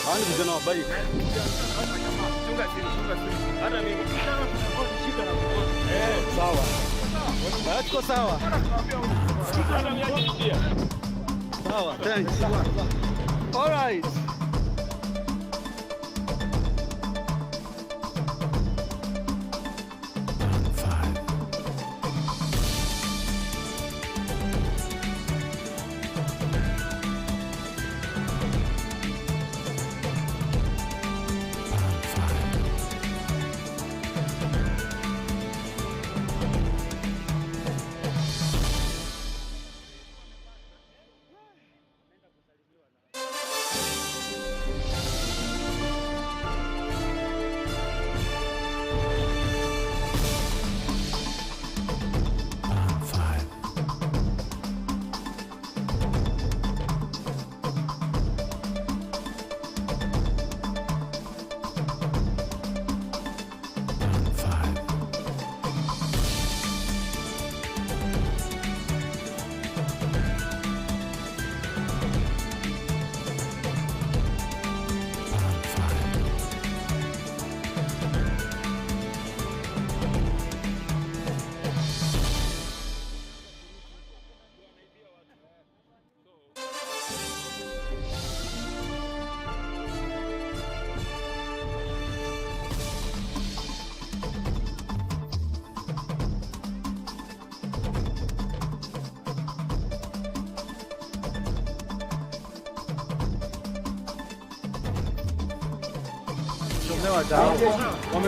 Hani vijana wa bike. Sawa. Tuko sawa. Sawa, thanks. All right.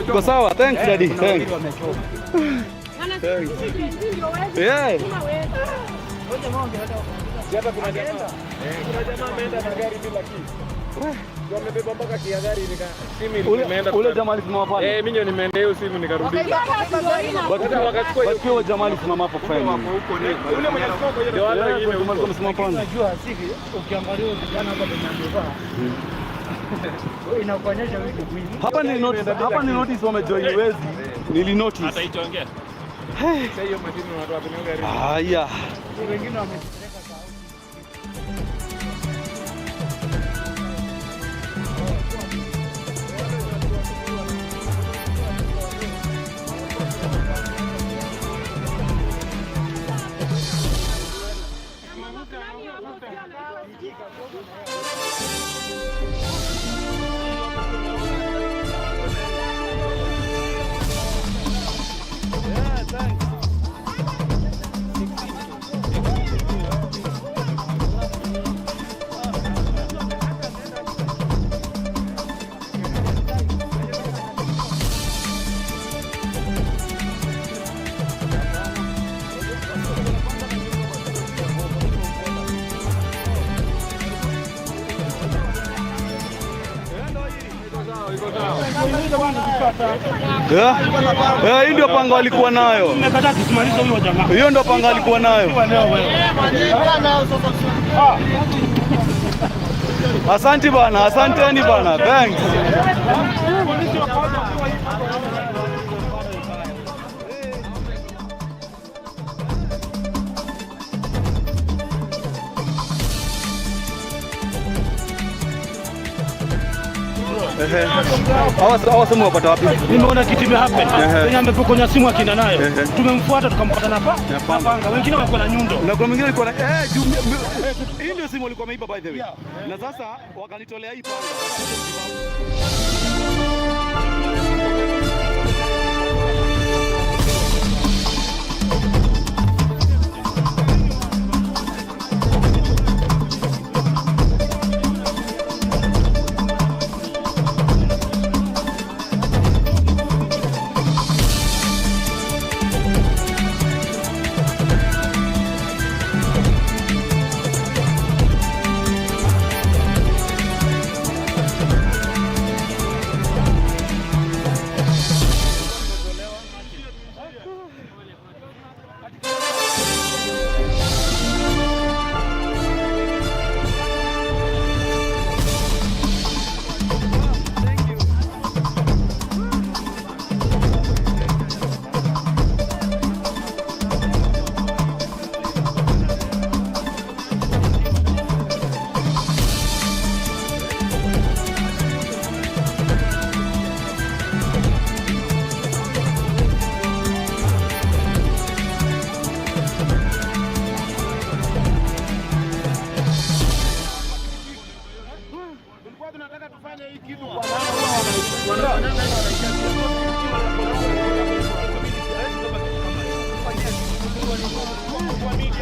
Go sawa, thanks daddy, thanks. Yeah. Hapa kuna jamaa. Kuna jamaa ameenda na gari bila key. Ndio amebeba mpaka kia gari simu imeenda. Ule jamaa alisimama pale. Mimi ndio nimeenda hiyo simu nikarudi. Wakachukua hiyo jamaa alisimama hapo fine. Ule mwenye alikuwa ndio wale wengine huko wamesimama pale. Unajua sivi ukiangalia vijana hapa tumeambiwa. Inakuonyesha vitu vingi. Hapa ni notice wamejoin wezi. Nili notice. Hata itaongea. Sasa hiyo madini watu wapenye gari. Haya. Wengine wamepeleka sawa. Hii ndio panga walikuwa nayo. Hiyo ndio panga walikuwa nayo. Asante bana, asanteni bana. Thanks. Hawa simu wapata wapi? Nimeona kitu imehappen. Kenya amepokonya simu akina nayo. Tumemfuata tukampata na panga. Wengine wako na nyundo. Na kwa mwingine alikuwa na hii ndio simu alikuwa ameiba by the way. Na sasa wakanitolea hii panga.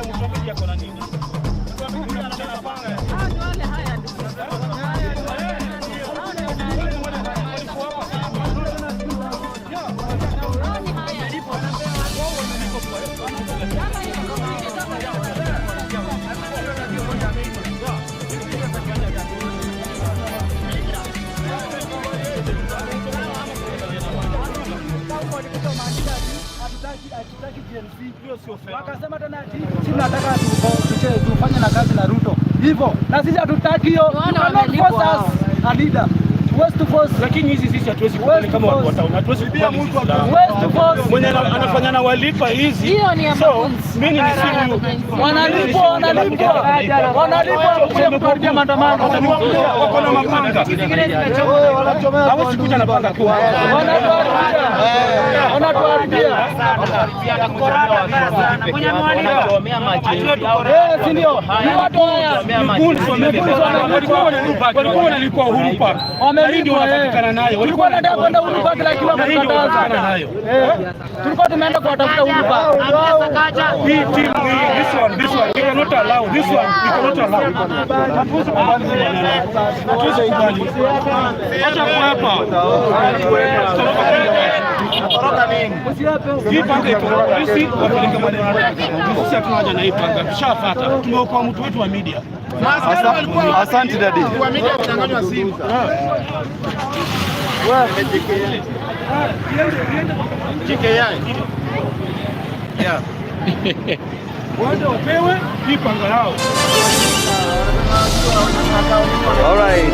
msongeji yako na nini? Wakasema tena sisi tunataka tufanye na kazi na Ruto. Hivyo na sisi hatutaki hiyo. Lakini hizi sisi hatuwezi kufanya kama watu wa town. Hatuwezi kubia mtu mwenye anafanya na walipa hizi. So mimi ni simu wanalipwa kuharibia maandamano. Wako na mapanga. Hawezi kuja na panga kwa. Wanatuharibia. Wanachomea maji. Si ndio? Ni watu haya. Walikuwa wanalipwa Uhuru Park. Wamelipwa nayo. Walikuwa wanataka kwenda Uhuru Park lakini wakakataza nayo. Tulikuwa tumeenda kuwatafuta Uhuru Park. This one we cannot allow. This one we cannot allow. Acha kuapa. Hii panga iko polisi wapeleke maneno. Sisi hatuna haja na hii panga. Tushafuata. Tumeokoa mtu wetu wa media. Asante dadi. Kwa media kudanganywa simu. JKIA. Yeah. Wanda wapewe hii panga lao. All right.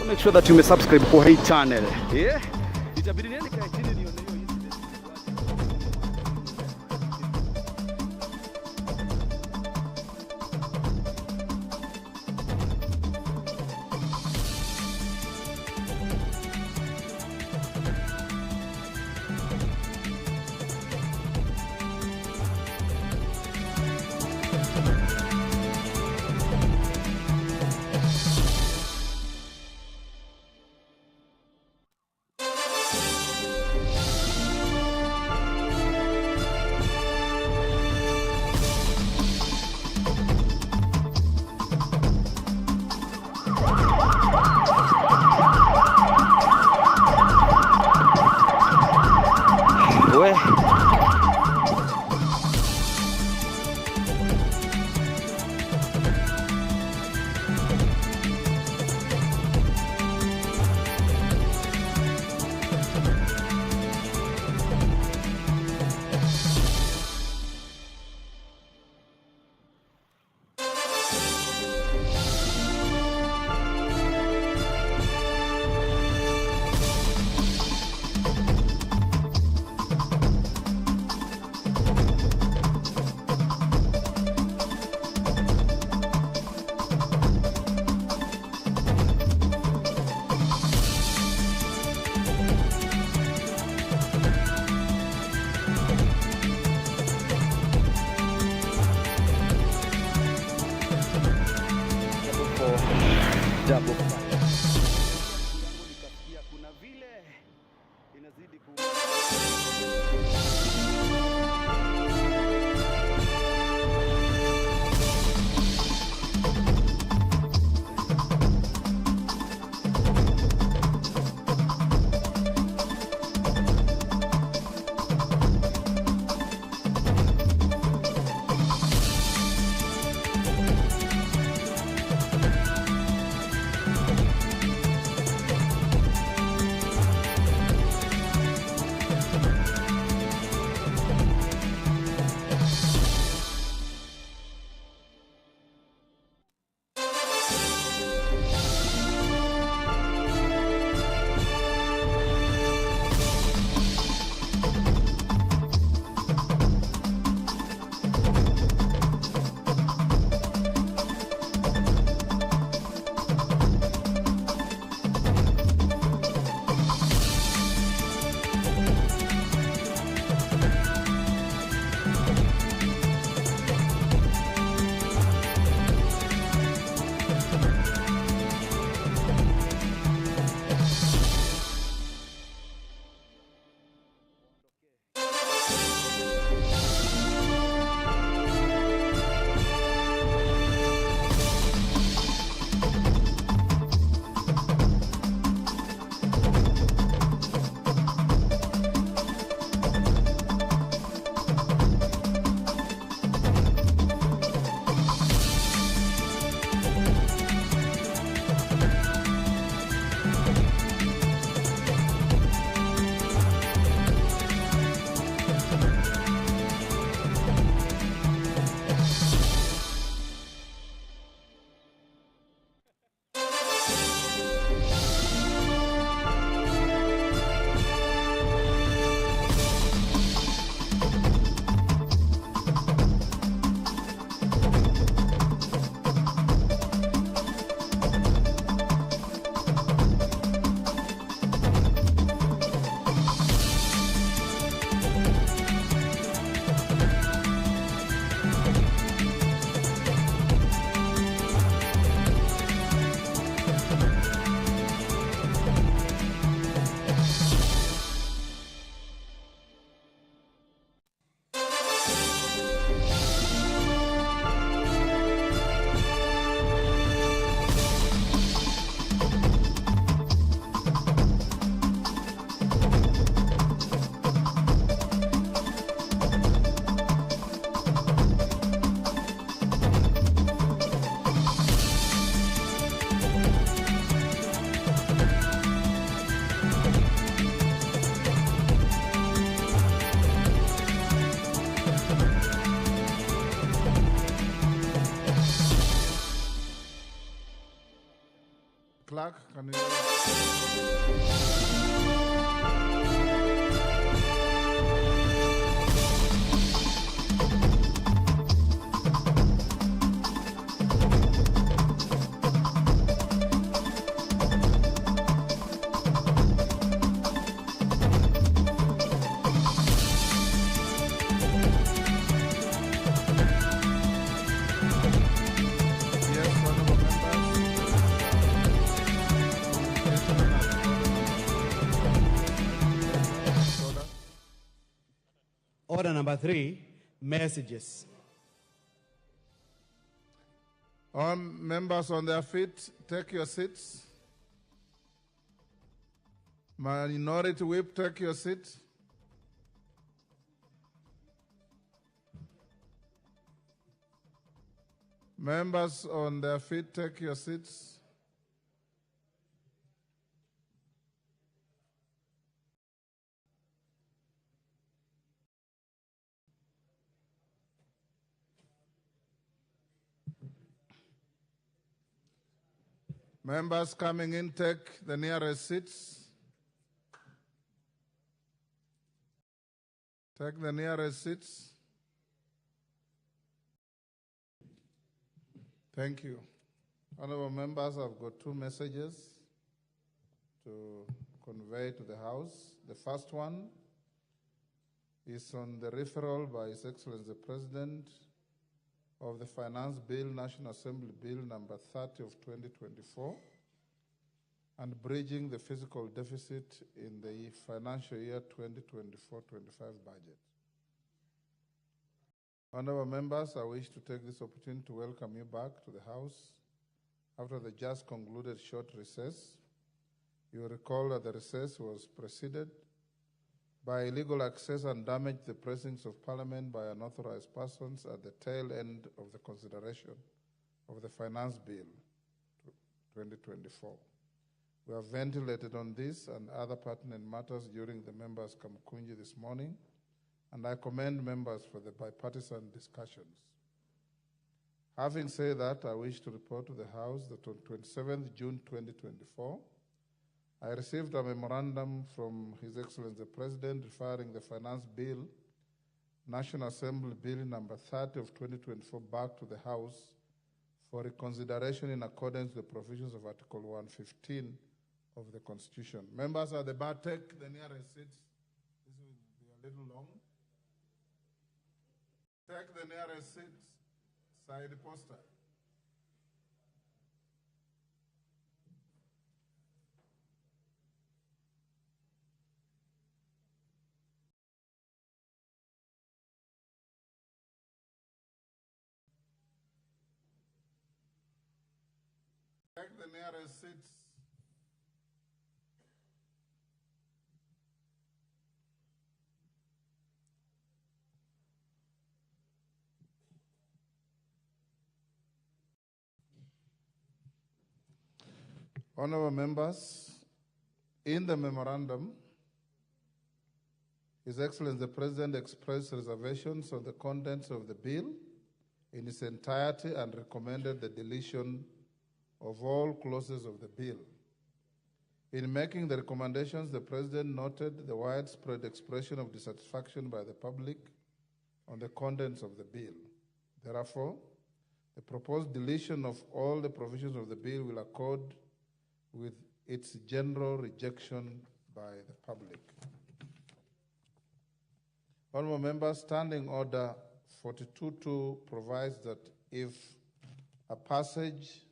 Make sure that you may subscribe for hii channel. Yeah. Itabidi niende kae chini nione hiyo incident. double fire. Nikasikia kuna vile inazidi ku back. Can you... Order number 3, messages. All members on their feet, take your seats. Minority Whip, take your seat. Members on their feet, take your seats. Members coming in, take the nearest seats. Take the nearest seats. Thank you. Honorable members, I've got 2 messages to convey to the House. The first one is on the referral by His Excellency the President of the Finance Bill, National Assembly Bill number 30 of 2024, and bridging the fiscal deficit in the financial year 2024-25 budget. Honorable members, I wish to take this opportunity to welcome you back to the House after the just concluded short recess. You will recall that the recess was preceded by illegal access and damage to the precincts of Parliament by unauthorized persons at the tail end of the consideration of the Finance Bill 2024. We have ventilated on this and other pertinent matters during the members' Kamkunji this morning, and I commend members for the bipartisan discussions. Having said that, I wish to report to the House that on 27th June 2024, I received a memorandum from His Excellency the President referring the Finance Bill, National Assembly Bill number 30 of 2024 back to the House for reconsideration in accordance with the provisions of Article 115 of the Constitution. Members at the bar, take the nearest seats. This will be a little long. Take the nearest seats. Side poster. Take the nearest seats. Honorable members, in the memorandum, His Excellency the President expressed reservations on the contents of the bill in its entirety and recommended the deletion of all clauses of the bill. In making the recommendations, the President noted the widespread expression of dissatisfaction by the public on the contents of the bill. Therefore, the proposed deletion of all the provisions of the bill will accord with its general rejection by the public. Honorable members, Standing Order 42.2 provides that if a passage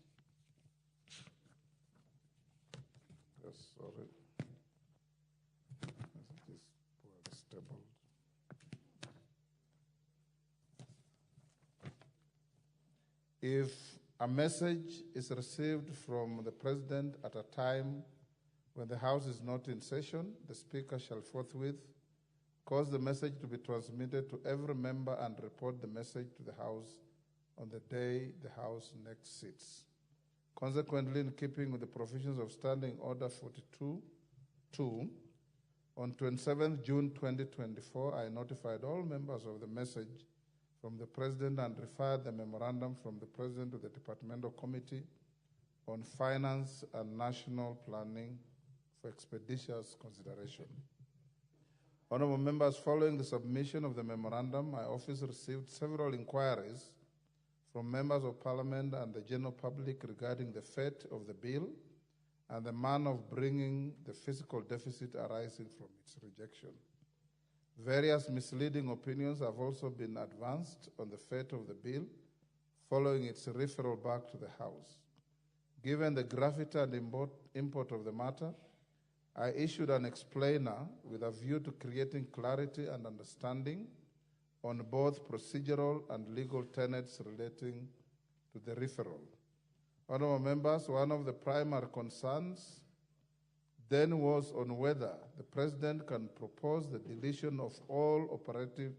if a message is received from the President at a time when the House is not in session, the Speaker shall forthwith cause the message to be transmitted to every member and report the message to the House on the day the House next sits. Consequently, in keeping with the provisions of Standing Order 42.2, on 27th June 2024, I notified all members of the message from the President and referred the memorandum from the President to the Departmental Committee on finance and national planning for expeditious consideration. Honorable members, following the submission of the memorandum, my office received several inquiries from members of parliament and the general public regarding the fate of the bill and the manner of bringing the fiscal deficit arising from its rejection. Various misleading opinions have also been advanced on the fate of the bill following its referral back to the House. Given the gravity and import of the matter, I issued an explainer with a view to creating clarity and understanding on both procedural and legal tenets relating to the referral. Honorable members, one of the primary concerns then was on whether the President can propose the deletion of all operative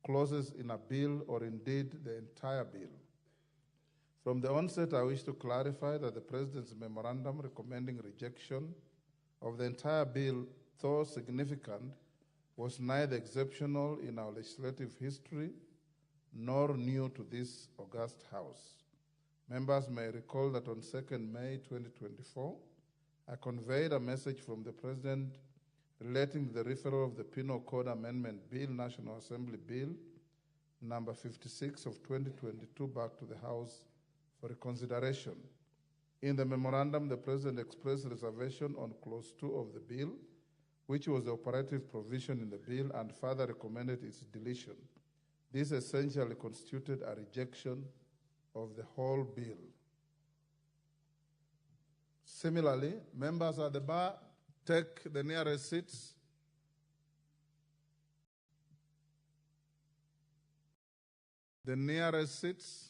clauses in a bill or indeed the entire bill. From the onset, I wish to clarify that the President's memorandum recommending rejection of the entire bill, though significant, was neither exceptional in our legislative history nor new to this august House. Members may recall that on 2nd May 2024, I conveyed a message from the President relating to the referral of the Penal Code Amendment Bill, National Assembly Bill, number 56 of 2022 back to the House for reconsideration. In the memorandum, the President expressed reservation on Clause 2 of the bill, which was the operative provision in the bill, and further recommended its deletion. This essentially constituted a rejection of the whole bill. Similarly, members at the bar, take the nearest seats. The nearest seats.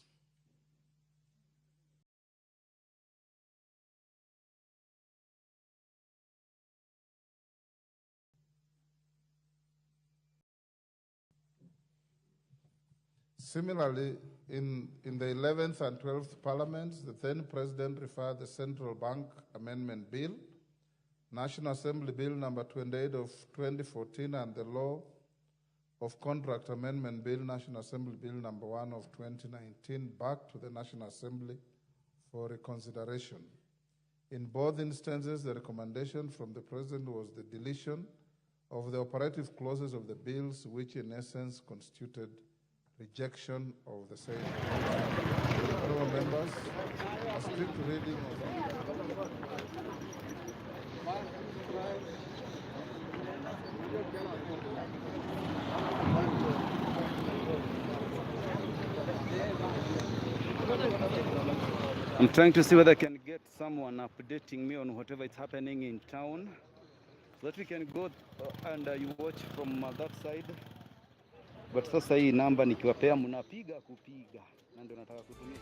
Similarly, in the 11th and 12th Parliaments, the then President referred the Central Bank Amendment Bill, National Assembly Bill number 28 of 2014, and the Law of Contract Amendment Bill, National Assembly Bill number 1 of 2019, back to the National Assembly for reconsideration. In both instances, the recommendation from the President was the deletion of the operative clauses of the bills, which in essence constituted rejection of the same. Honorable members, a strict reading of I'm trying to see whether I can get someone updating me on whatever is happening in town, so that we can go and you watch from that side. But sasa hii namba nikiwapea mnapiga kupiga, na ndio nataka kutumia.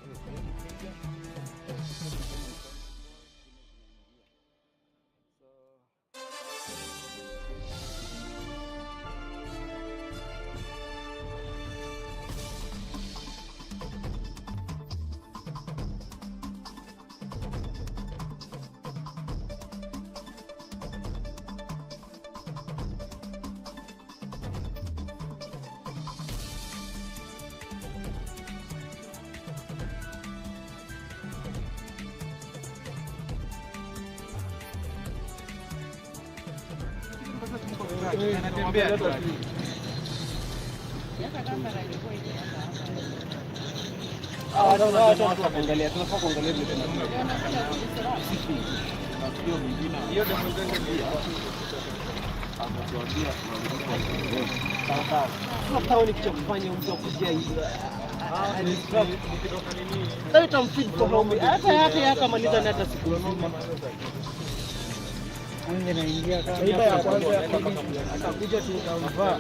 Iba ya kwanza ya pili akakuja tukavaa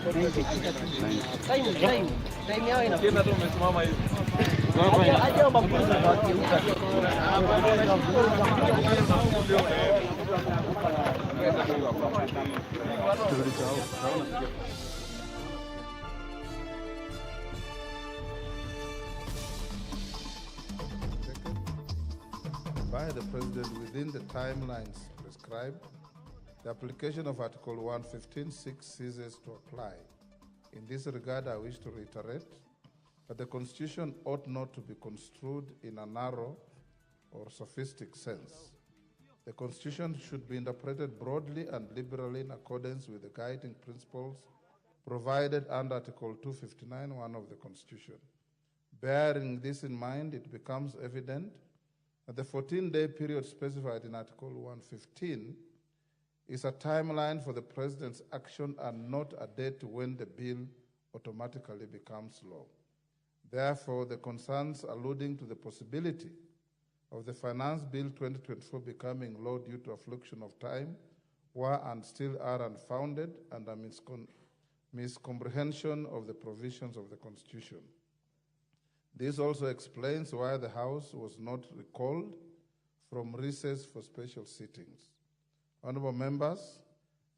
time yao inakuwa tu umesimama hivi. Aje omba kwanza wakiuka. by the President within the timelines prescribed. The application of Article 115.6 ceases to apply. In this regard, I wish to reiterate that the Constitution ought not to be construed in a narrow or sophistic sense. The Constitution should be interpreted broadly and liberally in accordance with the guiding principles provided under Article 259(1) of the Constitution. Bearing this in mind, it becomes evident that the 14-day period specified in Article 115 is a timeline for the President's action and not a date when the bill automatically becomes law. Therefore, the concerns alluding to the possibility of the Finance Bill 2024 becoming law due to affliction of time were and still are unfounded and a miscomprehension of the provisions of the Constitution. This also explains why the House was not recalled from recess for special sittings. Honorable members,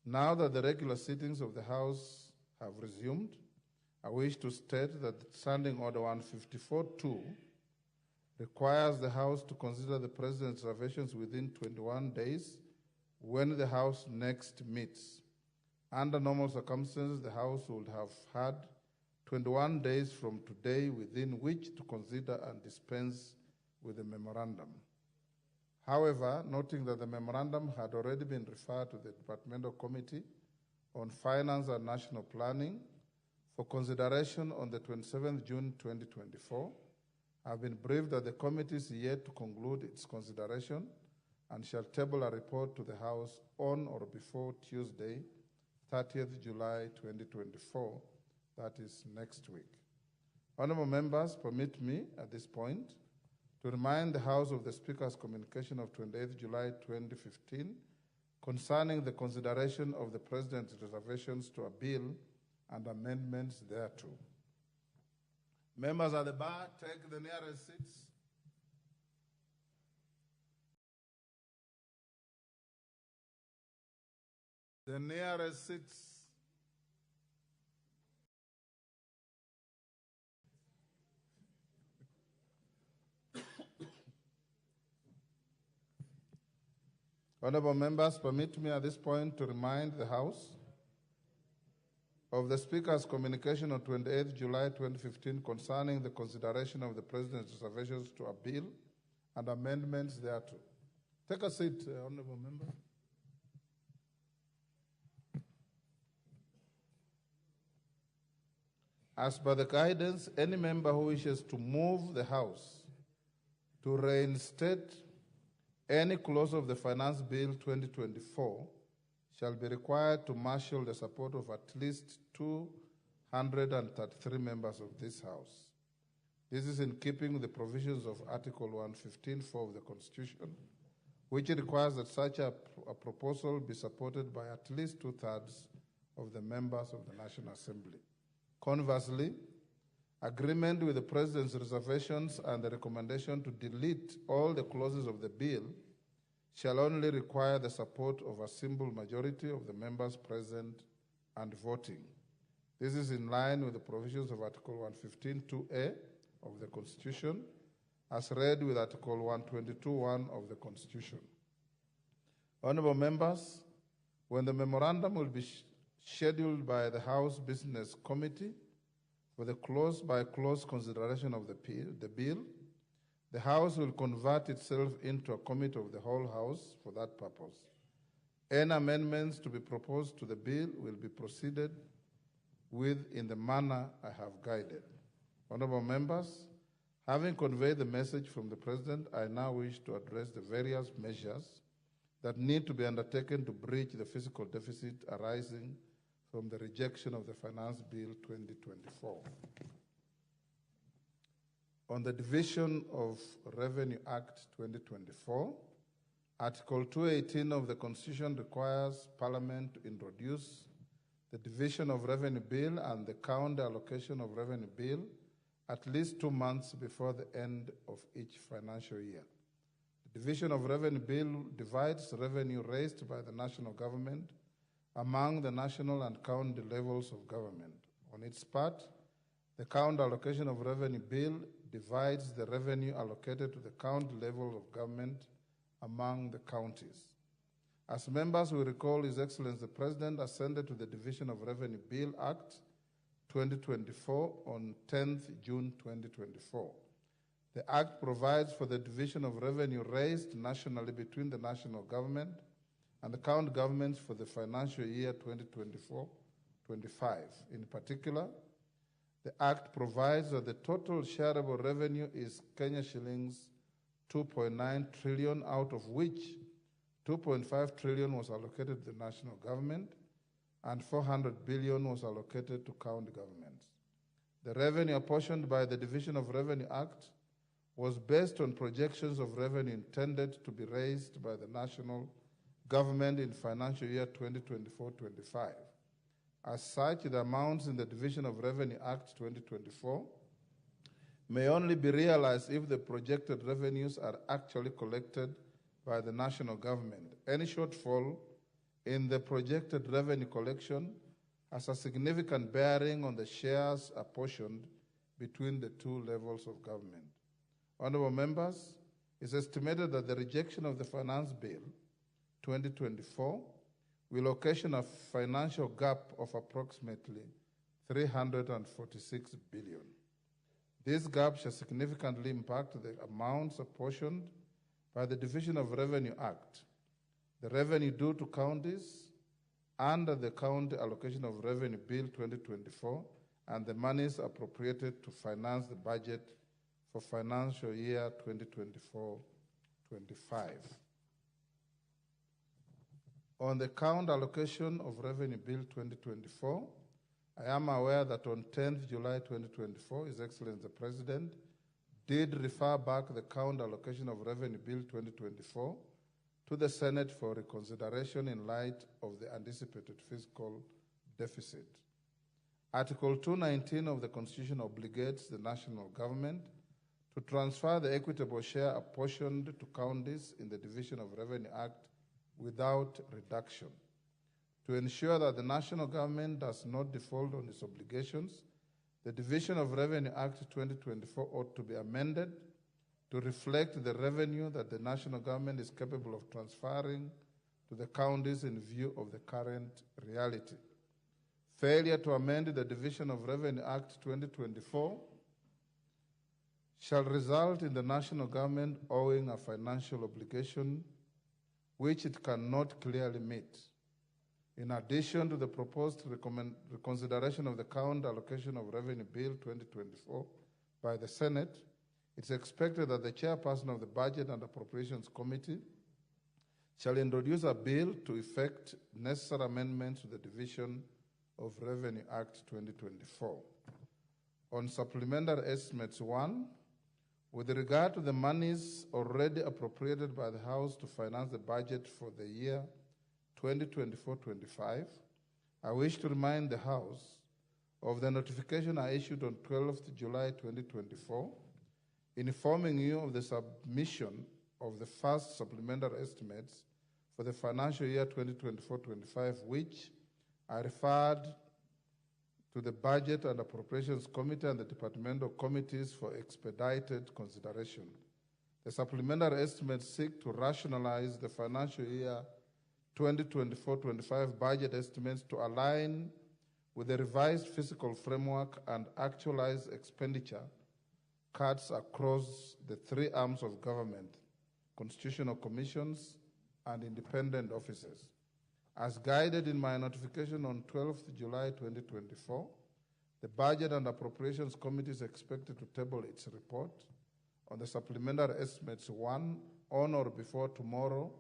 now that the regular sittings of the House have resumed, I wish to state that Standing Order 154-2 requires the House to consider the President's reservations within 21 days when the House next meets. Under normal circumstances, the House would have had 21 days from today within which to consider and dispense with the memorandum. However, noting that the memorandum had already been referred to the Departmental Committee on Finance and National Planning for consideration on the 27th June 2024, I have been briefed that the committee is yet to conclude its consideration and shall table a report to the House on or before Tuesday, 30th July 2024, that is next week. Honorable members, permit me at this point to remind the House of the Speaker's communication of 28th July 2015 concerning the consideration of the President's reservations to a bill and amendments thereto. Members at the bar, take the nearest seats. The nearest seats. Honorable members, permit me at this point to remind the House of the Speaker's communication on 28th July 2015 concerning the consideration of the President's reservations to a bill and amendments thereto. Take a seat, Honorable Member. As per the guidance, any member who wishes to move the House to reinstate any clause of the Finance Bill 2024 shall be required to marshal the support of at least 233 members of this House. This is in keeping with the provisions of Article 115(4) of the Constitution, which requires that such a proposal be supported by at least 2/3 of the members of the National Assembly. Conversely, agreement with the President's reservations and the recommendation to delete all the clauses of the bill shall only require the support of a simple majority of the members present and voting. This is in line with the provisions of Article 115(2)(a) of the Constitution, as read with Article 122(1) of the Constitution. Honorable members, when the memorandum will be scheduled by the House Business Committee for the clause-by-clause consideration of the bill, the House will convert itself into a committee of the whole House for that purpose. Any amendments to be proposed to the bill will be proceeded with in the manner I have guided. Honorable members, having conveyed the message from the President, I now wish to address the various measures that need to be undertaken to bridge the fiscal deficit arising from the rejection of the Finance Bill 2024. On the Division of Revenue Act 2024, Article 218 of the Constitution requires Parliament to introduce the Division of Revenue Bill and the counter allocation of Revenue Bill at least 2 months before the end of each financial year. The Division of Revenue Bill divides revenue raised by the national government among the national and county levels of government. On its part, the counter allocation of Revenue Bill divides the revenue allocated to the county level of government among the counties. As members will recall, His Excellency the President assented to the Division of Revenue Bill Act 2024 on 10th June 2024. The Act provides for the division of revenue raised nationally between the national government and the county governments for the financial year 2024-25. In particular, the Act provides that the total shareable revenue is Kenya shillings 2.9 trillion, out of which 2.5 trillion was allocated to the national government and 400 billion was allocated to county governments. The revenue apportioned by the Division of Revenue Act was based on projections of revenue intended to be raised by the national government in financial year 2024-25. As such, the amounts in the Division of Revenue Act 2024 may only be realized if the projected revenues are actually collected by the national government. Any shortfall in the projected revenue collection has a significant bearing on the shares apportioned between the two levels of government. Honorable members, it's estimated that the rejection of the Finance Bill 2024 will occasion a financial gap of approximately 346 billion. This gap shall significantly impact the amounts apportioned by the Division of Revenue Act, the revenue due to counties under the County Allocation of Revenue Bill 2024, and the monies appropriated to finance the budget for financial year 2024-25. On the County Allocation of Revenue Bill 2024, I am aware that on 10th July 2024, His Excellency the President did refer back the County Allocation of Revenue Bill 2024 to the Senate for reconsideration in light of the anticipated fiscal deficit. Article 219 of the Constitution obligates the national government to transfer the equitable share apportioned to counties in the Division of Revenue Act without reduction. To ensure that the national government does not default on its obligations, the Division of Revenue Act 2024 ought to be amended to reflect the revenue that the national government is capable of transferring to the counties in view of the current reality. Failure to amend the Division of Revenue Act 2024 shall result in the national government owing a financial obligation which it cannot clearly meet. In addition to the proposed reconsideration of the County Allocation of Revenue Bill 2024 by the Senate, it's expected that the chairperson of the Budget and Appropriations Committee shall introduce a bill to effect necessary amendments to the Division of Revenue Act 2024. On Supplementary Estimates 1, with regard to the monies already appropriated by the House to finance the budget for the year 2024-25, I wish to remind the House of the notification I issued on 12th July 2024, informing you of the submission of the first supplementary estimates for the financial year 2024-25, which I referred to the Budget and Appropriations Committee and the departmental committees for expedited consideration. The supplementary estimates seek to rationalize the financial year 2024-25 budget estimates to align with the revised fiscal framework and actualize expenditure cuts across the three arms of government, constitutional commissions, and independent offices. As guided in my notification on 12th July 2024, the Budget and Appropriations Committee is expected to table its report on the Supplementary Estimates 1 on or before tomorrow,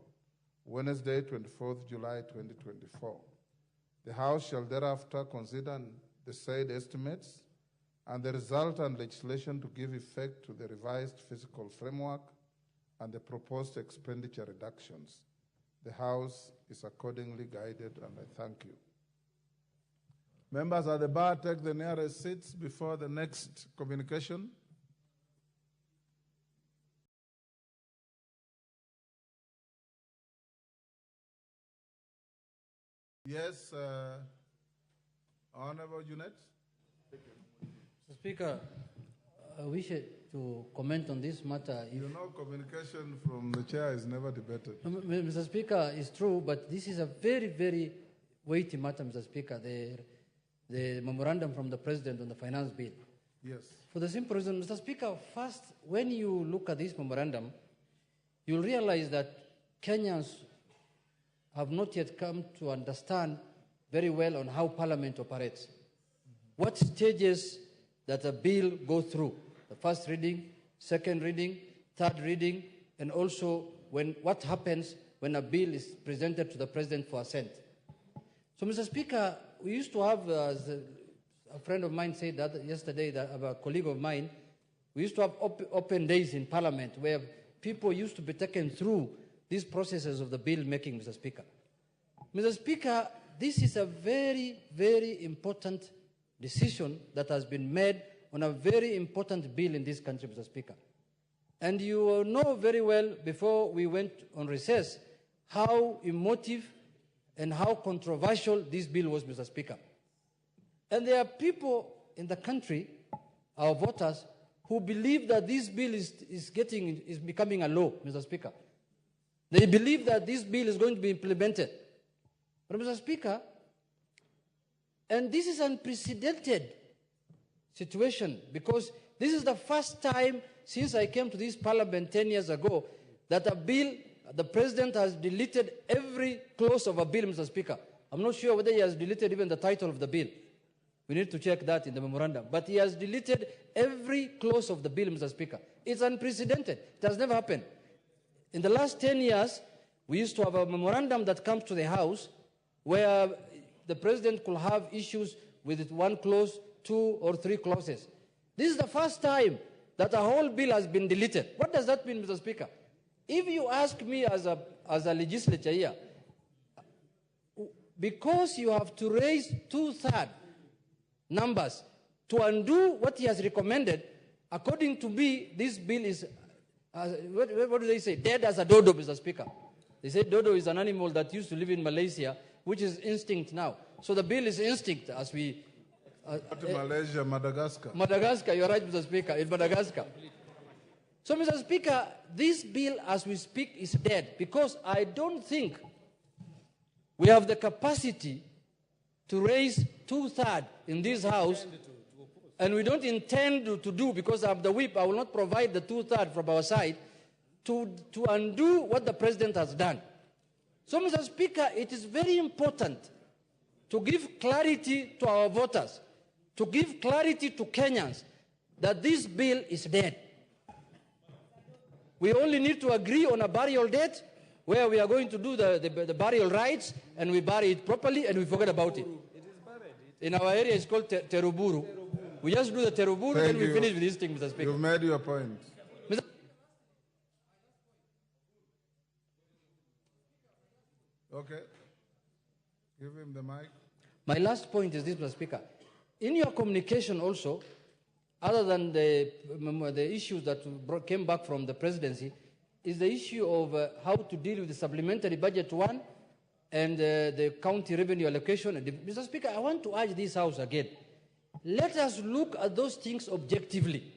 Wednesday, 24th July 2024. The House shall thereafter consider the said estimates and the resultant legislation to give effect to the revised fiscal framework and the proposed expenditure reductions. The House is accordingly guided, and I thank you. Members at the bar, take the nearest seats before the next communication. Yes, Honorable Junet. Mr. Speaker, I wish to comment on this matter. You know, communication from the chair is never debated. Mr. Speaker, it's true, but this is a very, very weighty matter, Mr. Speaker, the memorandum from the President on the finance bill. Yes. For the simple reason, Mr. Speaker, first, when you look at this memorandum, you'll realize that Kenyans have not yet come to understand very well on how Parliament operates. What stages that a bill goes through, the first reading, second reading, third reading, and also what happens when a bill is presented to the President for assent. So, Mr. Speaker, we used to have, as a friend of mine said that yesterday, a colleague of mine, we used to have open days in Parliament where people used to be taken through these processes of the bill making, Mr. Speaker. Mr. Speaker, this is a very, very important decision that has been made on a very important bill in this country, Mr. Speaker. And you know very well, before we went on recess, how emotive and how controversial this bill was, Mr. Speaker. And there are people in the country, our voters, who believe that this bill is becoming a law, Mr. Speaker. They believe that this bill is going to be implemented. But, Mr. Speaker, and this is an unprecedented situation, because this is the first time since I came to this Parliament 10 years ago that a bill, the President has deleted every clause of a bill, Mr. Speaker. I'm not sure whether he has deleted even the title of the bill. We need to check that in the memorandum. But he has deleted every clause of the bill, Mr. Speaker. It's unprecedented. It has never happened. In the last 10 years, we used to have a memorandum that comes to the House where the President could have issues with one clause, 2 or 3 clauses. This is the first time that a whole bill has been deleted. What does that mean, Mr. Speaker? If you ask me as a legislature here, because you have to raise 2/3 numbers to undo what he has recommended, according to me, this bill is, what do they say, dead as a dodo, Mr. Speaker. They say dodo is an animal that used to live in Malaysia, which is instinct now. So the bill is instinct as we... Malaysia, Madagascar. Madagascar, you're right, Mr. Speaker, in Madagascar. So, Mr. Speaker, this bill, as we speak, is dead, because I don't think we have the capacity to raise 2/3 in this House, and we don't intend to do, because I'm the whip, I will not provide the 2/3 from our side, to undo what the President has done. So, Mr. Speaker, it is very important to give clarity to our voters, to give clarity to Kenyans that this bill is dead. We only need to agree on a burial date where we are going to do the burial rites, and we bury it properly and we forget about it. In our area, it's called Teruburu. We just do the Teruburu, then we finish with this thing, Mr. Speaker. You've made your point. Okay. Give him the mic. My last point is this, Mr. Speaker. In your communication also, other than the issues that came back from the presidency, is the issue of how to deal with the supplementary budget 1 and the county revenue allocation. Mr. Speaker, I want to urge this House again. Let us look at those things objectively.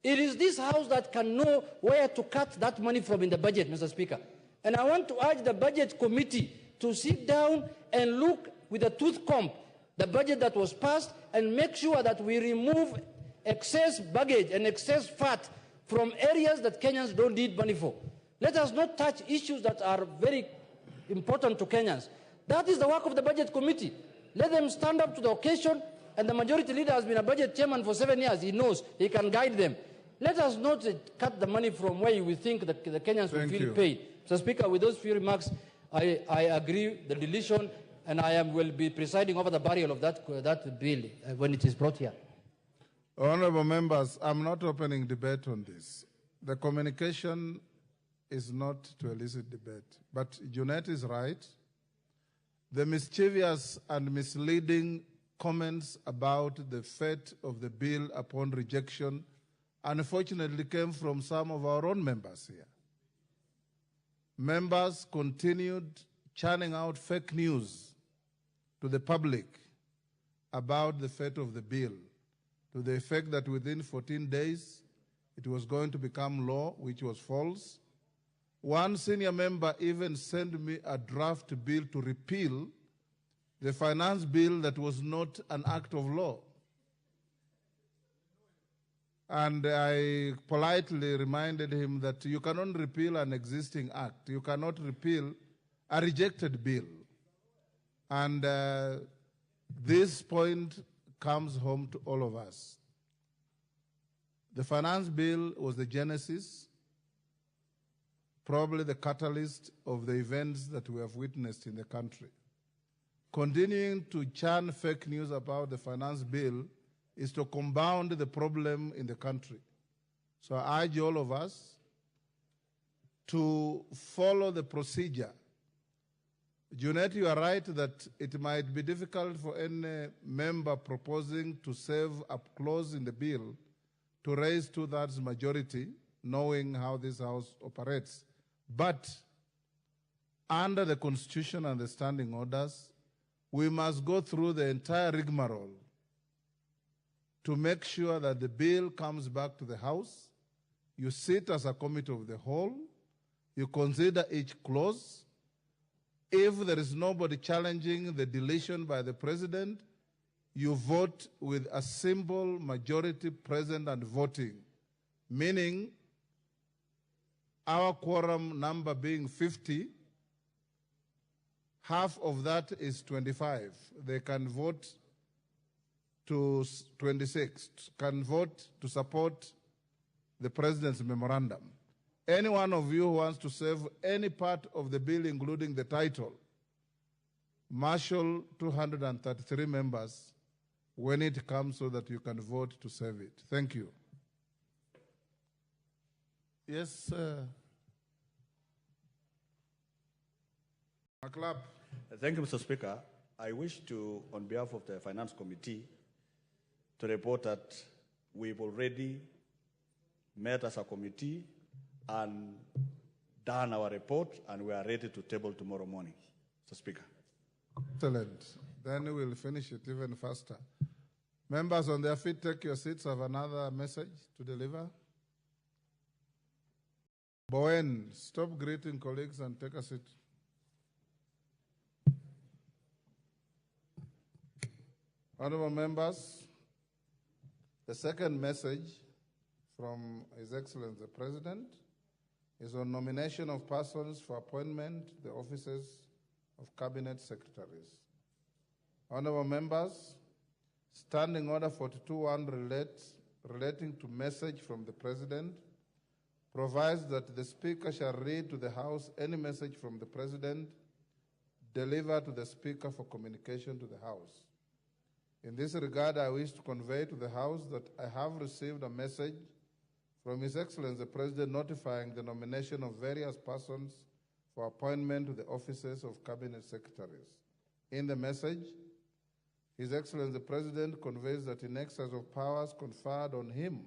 It is this House that can know where to cut that money from in the budget, Mr. Speaker. And I want to urge the Budget Committee to sit down and look with a tooth comb the budget that was passed and make sure that we remove excess baggage and excess fat from areas that Kenyans don't need money for. Let us not touch issues that are very important to Kenyans. That is the work of the Budget Committee. Let them stand up to the occasion, and the majority leader has been a budget chairman for 7 years. He knows, he can guide them. Let us not cut the money from where we think that the Kenyans will feel paid. So, Speaker, with those few remarks, I agree the deletion, and will be presiding over the burial of that bill when it is brought here. Honorable members, I'm not opening debate on this. The communication is not to elicit debate. But Junet is right. The mischievous and misleading comments about the fate of the bill upon rejection unfortunately came from some of our own members here. Members continued churning out fake news to the public about the fate of the bill, to the effect that within 14 days it was going to become law, which was false. One senior member even sent me a draft bill to repeal the finance bill that was not an act of law. And I politely reminded him that you cannot repeal an existing act. You cannot repeal a rejected bill. And this point comes home to all of us. The finance bill was the genesis, probably the catalyst of the events that we have witnessed in the country. Continuing to churn fake news about the finance bill is to compound the problem in the country. So I urge all of us to follow the procedure. Junet, you are right that it might be difficult for any member proposing to save a clause in the bill to raise 2/3 majority, knowing how this House operates. But under the Constitution and the standing orders, we must go through the entire rigmarole to make sure that the bill comes back to the House. You sit as a committee of the whole, you consider each clause. If there is nobody challenging the deletion by the President, you vote with a simple majority present and voting, meaning our quorum number being 50, half of that is 25. They can vote to 26, can vote to support the President's memorandum. Any one of you who wants to save any part of the bill, including the title, marshal 233 members when it comes so that you can vote to save it. Thank you. Yes, McLeod. Thank you, Mr. Speaker. I wish to, on behalf of the Finance Committee, to report that we've already met as a committee and done our report, and we are ready to table tomorrow morning, Mr. Speaker. Excellent. Then we'll finish it even faster. Members on their feet, take your seats. I have another message to deliver. Bowen, stop greeting colleagues and take a seat. Honorable members, the second message from His Excellency the President is on nomination of persons for appointment to the offices of Cabinet Secretaries. Honorable members, Standing Order 42.1 relating to message from the President provides that the Speaker shall read to the House any message from the President delivered to the Speaker for communication to the House. In this regard, I wish to convey to the House that I have received a message from His Excellency the President notifying the nomination of various persons for appointment to the offices of Cabinet Secretaries. In the message, His Excellency the President conveys that in exercise of powers conferred on him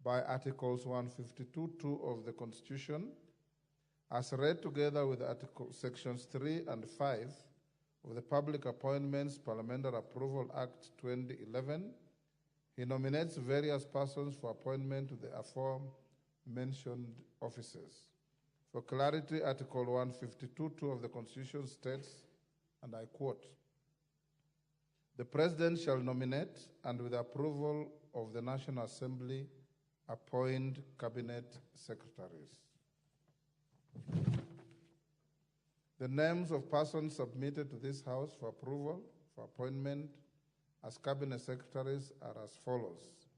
by Articles 152(2) of the Constitution, as read together with Sections 3 and 5 of the Public Appointments Parliamentary Approval Act 2011, he nominates various persons for appointment to the aforementioned offices. For clarity, Article 152(2) of the Constitution states, and I quote, "The President shall nominate and with approval of the National Assembly appoint Cabinet Secretaries." The names of persons submitted to this House for approval for appointment as Cabinet Secretaries are as follows.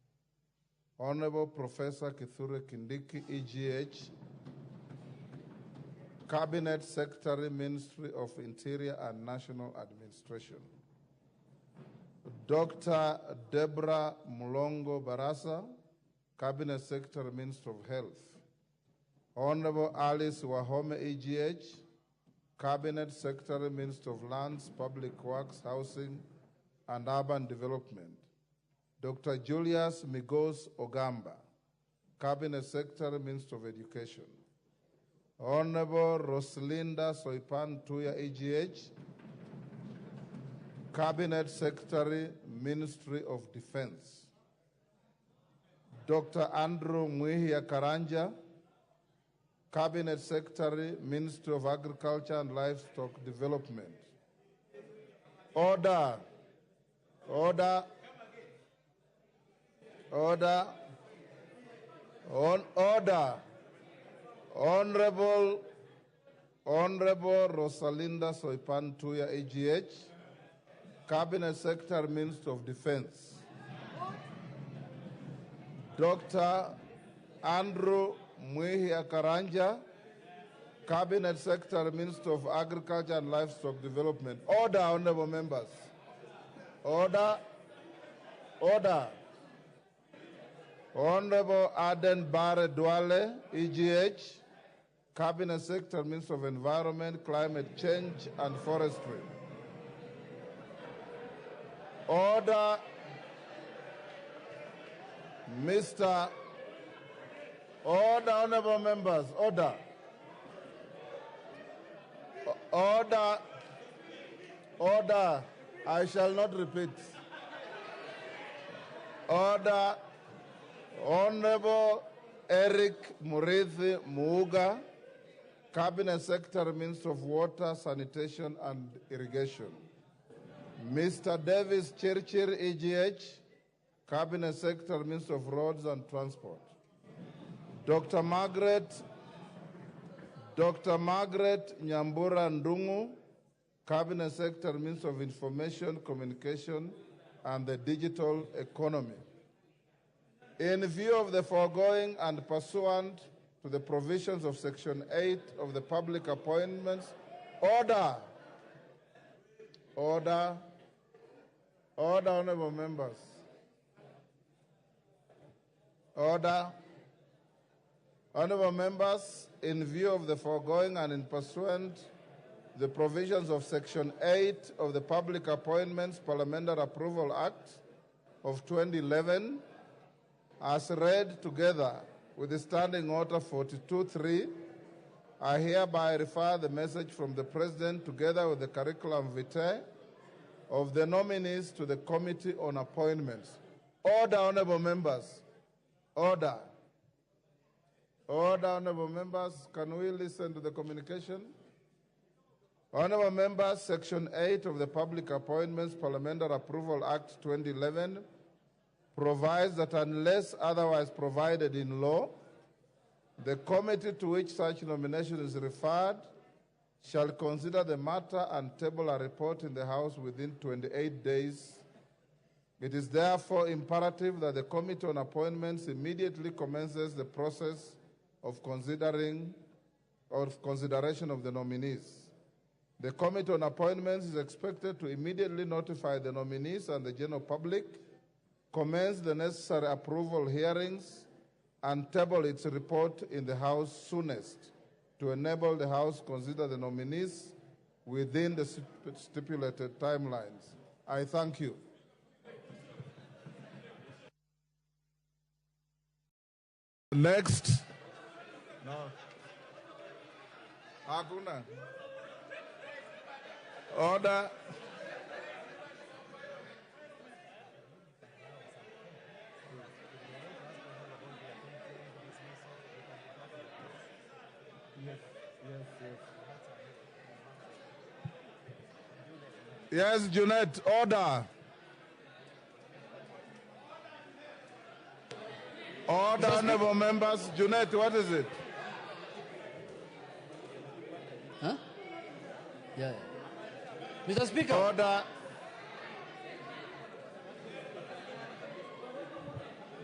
Honorable Professor Kithure Kindiki, EGH, Cabinet Secretary, Ministry of Interior and National Administration. Dr. Deborah Mulongo Barasa, Cabinet Secretary, Ministry of Health. Honorable Alice Wahome, EGH, Cabinet Secretary, Minister of Lands, Public Works, Housing, and Urban Development. Dr. Julius Migos Ogamba, Cabinet Secretary, Minister of Education. Honorable Roslinda Soipan Tuya, EGH, Cabinet Secretary, Ministry of Defense. Dr. Andrew Mwihia Karanja, Cabinet Secretary, Ministry of Agriculture and Livestock Development. Order. Order. Order. On order. Honorable Rosalinda Soipan Tuya, AGH, Cabinet Secretary, Minister of Defense. Dr. Andrew Mwihia Karanja, Cabinet Secretary, Minister of Agriculture and Livestock Development. Order, honorable members. Order. Order. Honorable Aden Bare Duale, EGH, Cabinet Secretary, Minister of Environment, Climate Change and Forestry. Order. Order, honorable members, order. Order. Order. I shall not repeat. Order. Honorable Eric Murithi Muuga, Cabinet Secretary, Minister of Water, Sanitation and Irrigation. Mr. Davis Chirchir, EGH, Cabinet Secretary, Minister of Roads and Transport. Dr. Margaret Nyambura Ndungu, Cabinet Secretary, Minister of Information, Communication and the Digital Economy. In view of the foregoing and pursuant to the provisions of Section 8 of the Public Appointments, order. Order. Order, honorable members. Order. Honorable members, in view of the foregoing and in pursuant to the provisions of Section 8 of the Public Appointments Parliamentary Approval Act of 2011, as read together with the Standing Order 42.3, I hereby refer the message from the President together with the curriculum vitae of the nominees to the Committee on Appointments. Order, honorable members. Order. Order, honorable members. Can we listen to the communication? Honorable members, Section 8 of the Public Appointments Parliamentary Approval Act 2011 provides that unless otherwise provided in law, the committee to which such nomination is referred shall consider the matter and table a report in the House within 28 days. It is therefore imperative that the Committee on Appointments immediately commences the process of consideration of the nominees. The Committee on Appointments is expected to immediately notify the nominees and the general public, commence the necessary approval hearings, and table its report in the House soonest to enable the House to consider the nominees within the stipulated timelines. I thank you. Next. No. Hakuna. Order. Yes, Junet, order. Order, honorable members. Junet, what is it? Huh? Yeah. Mr. Speaker. Order.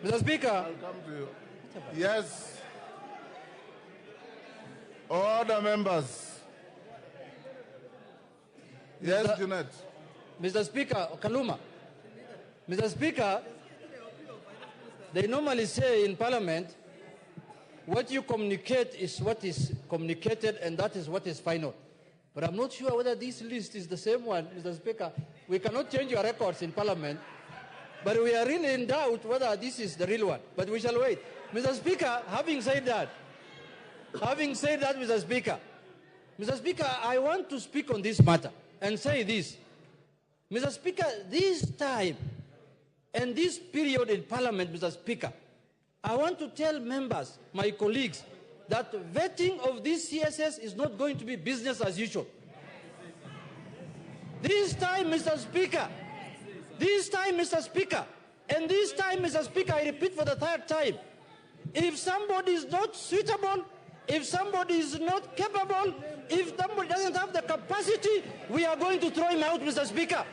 Mr. Speaker. I'll come to you. Yes. Order, members. Yes, Junet. Mr. Speaker, Kaluma. Mr. Speaker, they normally say in Parliament, what you communicate is what is communicated and that is what is final. But I'm not sure whether this list is the same one, Mr. Speaker. We cannot change your records in Parliament, but we are really in doubt whether this is the real one. But we shall wait. Mr. Speaker, having said that, Mr. Speaker, I want to speak on this matter and say this. Mr. Speaker, this time and this period in Parliament, Mr. Speaker, I want to tell members, my colleagues, that vetting of this CSS is not going to be business as usual. This time, Mr. Speaker, and this time, Mr. Speaker, I repeat for the third time, If somebody is not suitable, if somebody is not capable, if somebody doesn't have the capacity, we are going to throw him out, Mr. Speaker.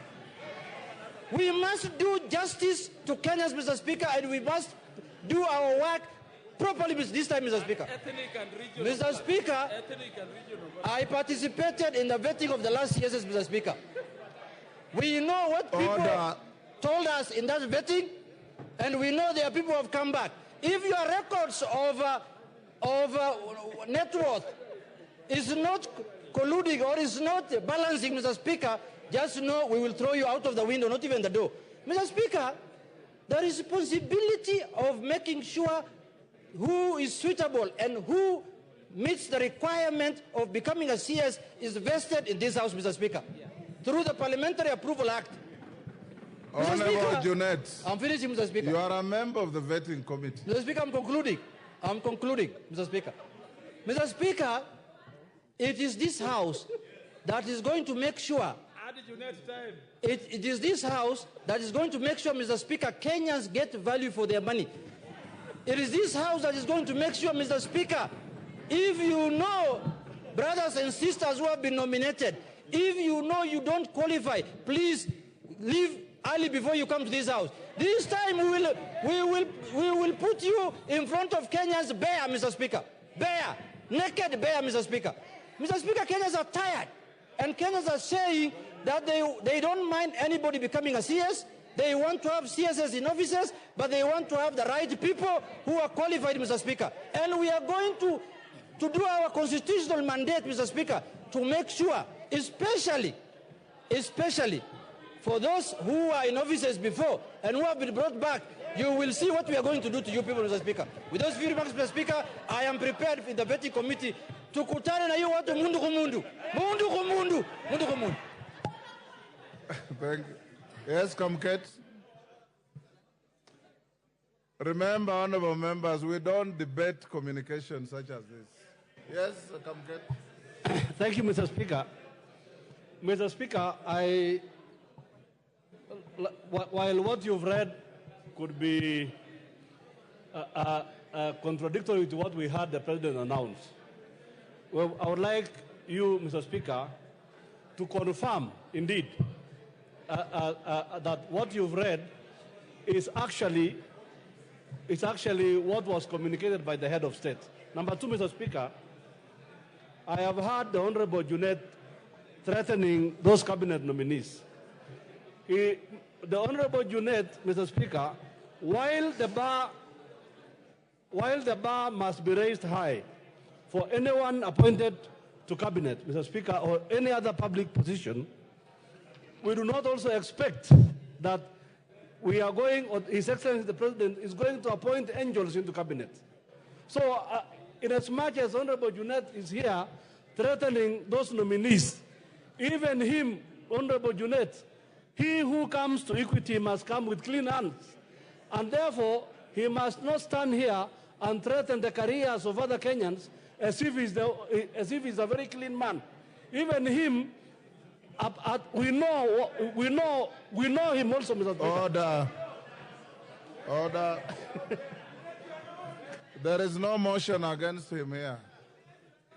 We must do justice to Kenyans, Mr. Speaker, and we must do our work properly this time, Mr. Speaker. Mr. Speaker, I participated in the vetting of the last years, Mr. Speaker. We know what people told us in that vetting, and we know there are people who have come back. If your records of net worth is not colluding or is not balancing, Mr. Speaker, just know we will throw you out of the window, not even the door. Mr. Speaker, the responsibility of making sure who is suitable and who meets the requirement of becoming a CS is vested in this House, Mr. Speaker, through the Parliamentary Approval Act. Honorable Junet, I'm finishing, Mr. Speaker. You are a member of the vetting committee. Mr. Speaker, I'm concluding, Mr. Speaker. Mr. Speaker, it is this House that is going to make sure it is this House that is going to make sure, Mr. Speaker, Kenyans get value for their money. It is this House that is going to make sure, Mr. Speaker, if you know brothers and sisters who have been nominated, if you know you don't qualify, please leave early before you come to this House. This time we will put you in front of Kenyans bare, Mr. Speaker. Bare, naked bare, Mr. Speaker. Mr. Speaker, Kenyans are tired. And Kenyans are saying that they don't mind anybody becoming a CS. They want to have CSs in offices, but they want to have the right people who are qualified, Mr. Speaker. And we are going to do our constitutional mandate, Mr. Speaker, to make sure, especially for those who are in offices before and who have been brought back, you will see what we are going to do to you people, Mr. Speaker. With those few remarks, Mr. Speaker, I am prepared in the vetting committee to kutana na hiyo watu mundu kumundu. Mundu kumundu. Mundu kumundu. Thank you. Yes, Kamket. Remember, honorable members, we don't debate communication such as this. Yes, Kamket. Thank you, Mr. Speaker. Mr. Speaker, while what you've read could be contradictory to what we heard the President announce, well, I would like you, Mr. Speaker, to confirm, indeed, that what you've read is actually what was communicated by the head of state. Number two, Mr. Speaker, I have heard the Honorable Junet threatening those cabinet nominees. The Honorable Junet, Mr. Speaker, while the bar must be raised high for anyone appointed to cabinet, Mr. Speaker, or any other public position, we do not also expect that we are going, or His Excellency the President is going to appoint angels into cabinet. So, in as much as Honorable Junet is here threatening those nominees, even him, Honorable Junet, he who comes to equity must come with clean hands. And therefore, he must not stand here and threaten the careers of other Kenyans as if he's a very clean man. Even him, we know him also, Mr. Speaker. Order. There is no motion against him here.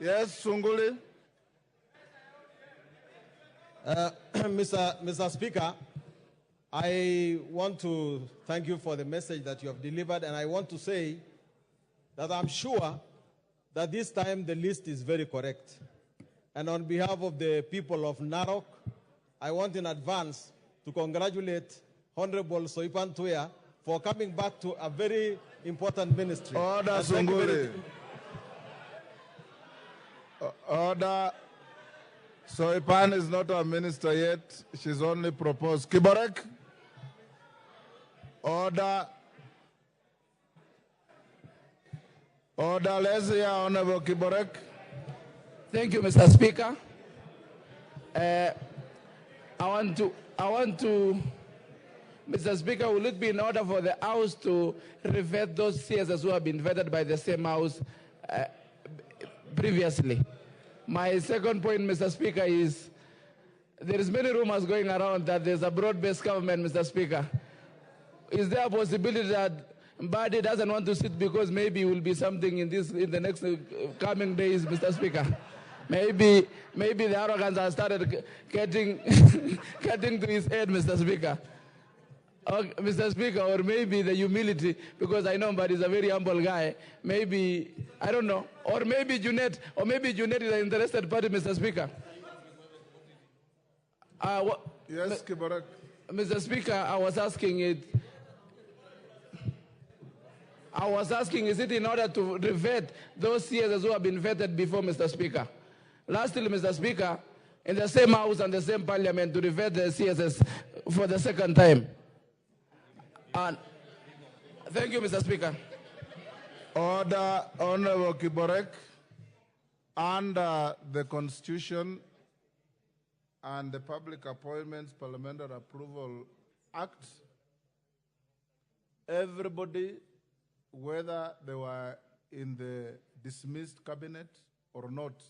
Yes, Sunguli. Mr. Speaker, I want to thank you for the message that you have delivered, and I want to say that I'm sure that this time the list is very correct. And on behalf of the people of Narok, I want in advance to congratulate Honorable Soipan Tuya for coming back to a very important ministry. Order, Sunguli. Order. Soipan is not a minister yet. She's only proposed. Kiborek. Order. Order, let's hear Honorable Kiborek. Thank you, Mr. Speaker. I want to, Mr. Speaker, will it be in order for the House to revet those CSs who have been vetted by the same House previously? My second point, Mr. Speaker, is there is many rumors going around that there's a broad-based government, Mr. Speaker. Is there a possibility that Mbadi doesn't want to sit because maybe it will be something in the next coming days, Mr. Speaker. Maybe the arrogance has started getting to his head, Mr. Speaker. Mr. Speaker, or maybe the humility, because I know Mbadi is a very humble guy. Maybe, I don't know, or maybe Junet is an interested party, Mr. Speaker. Yes, Kibarak. Mr. Speaker, I was asking, is it in order to revet those CSs who have been vetted before, Mr. Speaker? Lastly, Mr. Speaker, in the same house and the same parliament to revet the CSs for the second time. And thank you, Mr. Speaker. Order, Honorable Kiborek. Under the Constitution and the Public Appointments Parliamentary Approval Act, everybody, whether they were in the dismissed cabinet or not,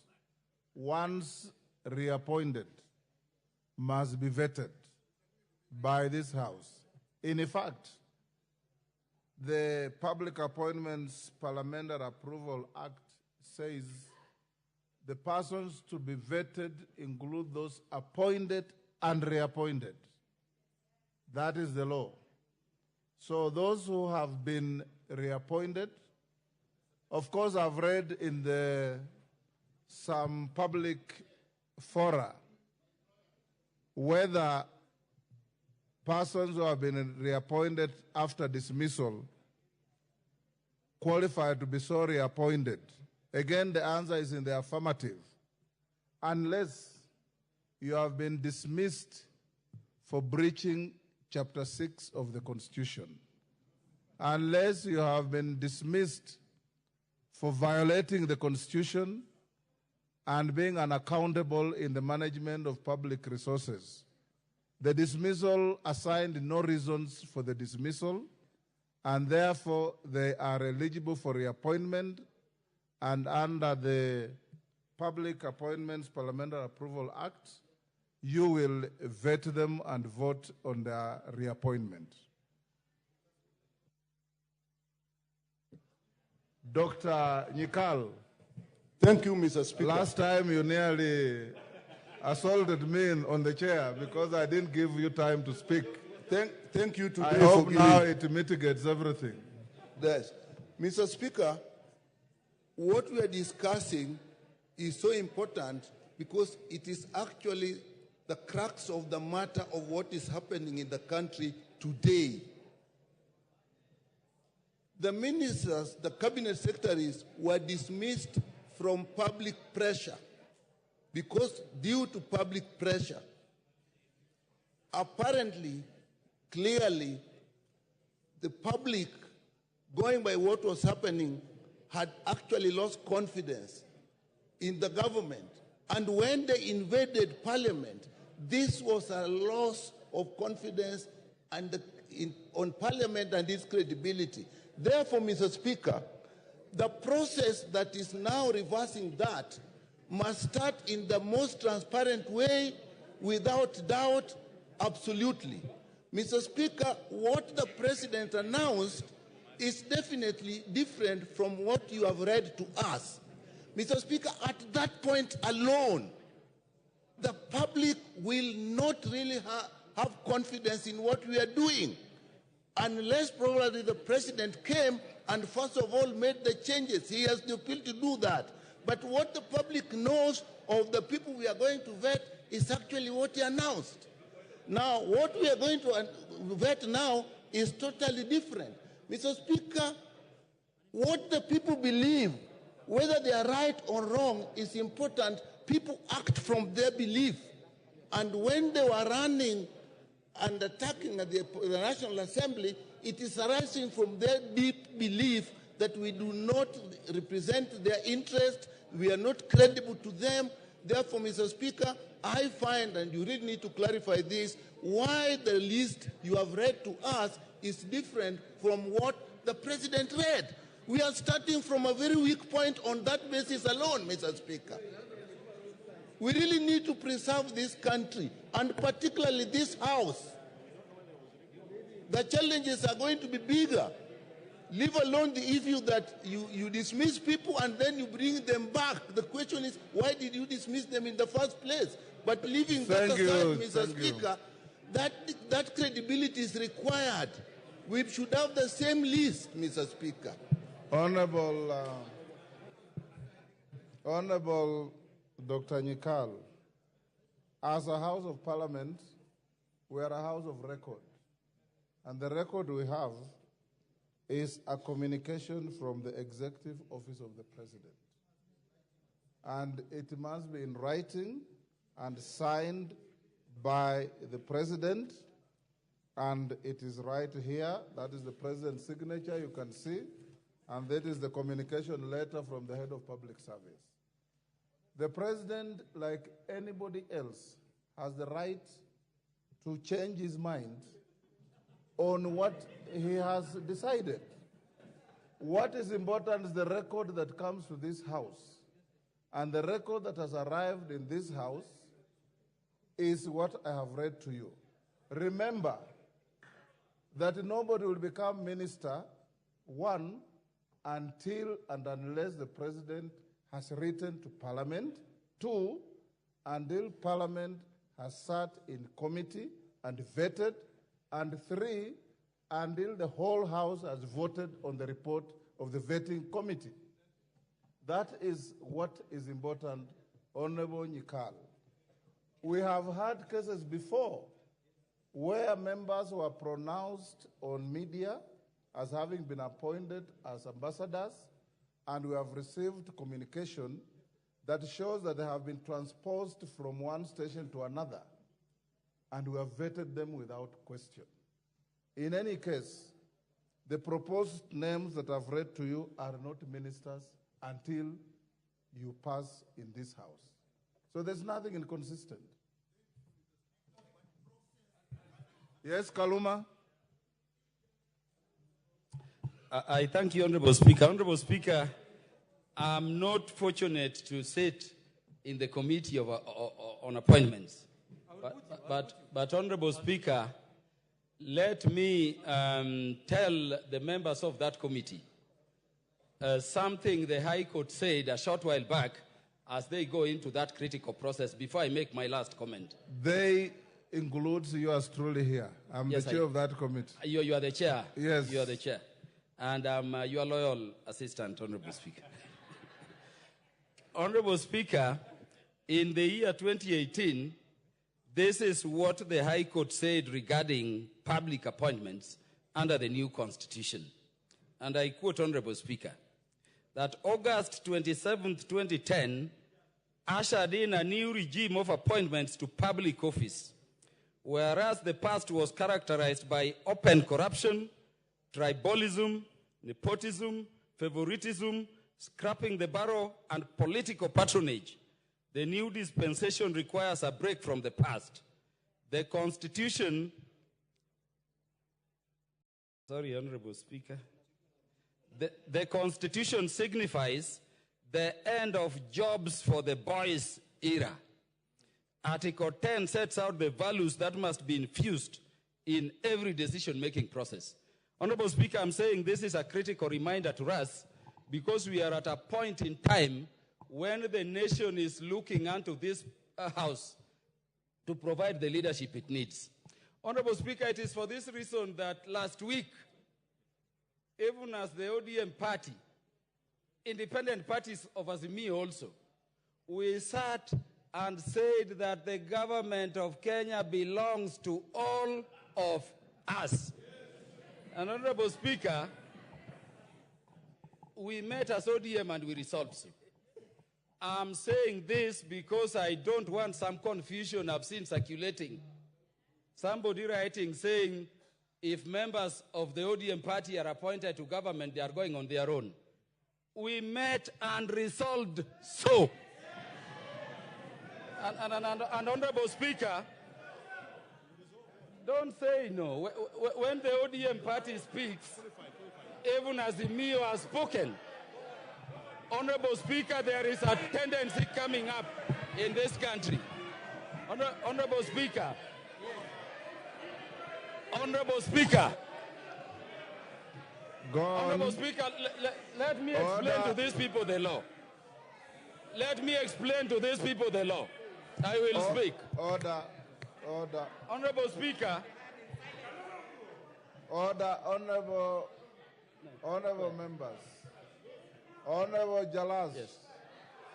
once reappointed, must be vetted by this House. In fact, the Public Appointments Parliamentary Approval Act says the persons to be vetted include those appointed and reappointed. That is the law. So those who have been reappointed, of course, I've read in some public fora whether persons who have been reappointed after dismissal qualify to be so reappointed. Again, the answer is in the affirmative. Unless you have been dismissed for breaching Chapter 6 of the Constitution, unless you have been dismissed for violating the Constitution and being unaccountable in the management of public resources. The dismissal assigned no reasons for the dismissal, and therefore they are eligible for reappointment, and under the Public Appointments Parliamentary Approval Act, you will vet them and vote on their reappointment. Dr. Nyikal. Thank you, Mr. Speaker. Last time you nearly assaulted me on the chair because I didn't give you time to speak. Thank you today I hope now it mitigates everything. Yes. Mr. Speaker, what we are discussing is so important because it is actually the crux of the matter of what is happening in the country today. The ministers, the cabinet secretaries were dismissed from public pressure because due to public pressure. Apparently, clearly, the public, going by what was happening, had actually lost confidence in the government. And when they invaded parliament, this was a loss of confidence on parliament and its credibility. Therefore, Mr. Speaker, the process that is now reversing that must start in the most transparent way, without doubt, absolutely. Mr. Speaker, what the President announced is definitely different from what you have read to us. Mr. Speaker, at that point alone, the public will not really have confidence in what we are doing, unless probably the President came and first of all made the changes. He has the ability to do that. But what the public knows of the people we are going to vet is actually what he announced. Now, what we are going to vet now is totally different. Mr. Speaker, what the people believe, whether they are right or wrong, is important. People act from their belief. And when they were running and attacking at the National Assembly, it is arising from their deep belief that we do not represent their interest, we are not credible to them. Therefore, Mr. Speaker, I find, and you really need to clarify this, why the list you have read to us is different from what the President read. We are starting from a very weak point on that basis alone, Mr. Speaker. We really need to preserve this country, and particularly this House. The challenges are going to be bigger. Leave alone the issue that you dismiss people and then you bring them back. The question is, why did you dismiss them in the first place? But leaving that aside, Mr. Speaker, that credibility is required. We should have the same list, Mr. Speaker. Honorable Dr. Nyikal, as a House of Parliament, we are a House of record. And the record we have is a communication from the Executive Office of the President. And it must be in writing and signed by the President. And it is right here. That is the President's signature, you can see. And that is the communication letter from the Head of Public Service. The President, like anybody else, has the right to change his mind on what he has decided. What is important is the record that comes to this House. And the record that has arrived in this House is what I have read to you. Remember that nobody will become minister, one, until and unless the President has written to Parliament, two, until Parliament has sat in committee and vetted, and three, until the whole House has voted on the report of the vetting committee. That is what is important, Honorable Nyikal. We have had cases before where members were pronounced on media as having been appointed as ambassadors, and we have received communication that shows that they have been transposed from one station to another, and we have vetted them without question. In any case, the proposed names that I've read to you are not ministers until you pass in this House. So there's nothing inconsistent. Yes, Kaluma? I thank you, Honorable Speaker. Honorable Speaker, I'm not fortunate to sit in the Committee on Appointments. But Honorable Speaker, let me tell the members of that committee something the High Court said a short while back as they go into that critical process before I make my last comment. They includes yours truly here. I'm the chair of that committee. You are the chair? Yes. You are the chair. And I'm your loyal assistant, Honorable Speaker. Honorable Speaker, in the year 2018, this is what the High Court said regarding public appointments under the new Constitution. And I quote, Honorable Speaker, that August 27th, 2010 ushered in a new regime of appointments to public office, whereas the past was characterized by open corruption, tribalism, nepotism, favoritism, scrapping the barrow, and political patronage. The new dispensation requires a break from the past. The Constitution, Honorable Speaker, the Constitution signifies the end of jobs for the boys era. Article 10 sets out the values that must be infused in every decision-making process. Honorable Speaker, I'm saying this is a critical reminder to us because we are at a point in time when the nation is looking unto this House to provide the leadership it needs. Honorable Speaker, it is for this reason that last week, even as the ODM party, independent parties of Azimio also, we sat and said that the government of Kenya belongs to all of us. And Honorable Speaker, we met as ODM and we resolved so. I'm saying this because I don't want some confusion I've seen circulating. Somebody writing saying if members of the ODM party are appointed to government, they are going on their own. We met and resolved so. And Honorable Speaker, don't say no. When the ODM party speaks, even as Azimio has spoken, Honorable Speaker, there is a tendency coming up in this country. Honorable Speaker, Go on. Honorable Speaker, let me explain to these people the law. Let me explain to these people the law. I will speak. Order. Honorable Speaker. Order, honorable members. Honorable Jalas. Yes.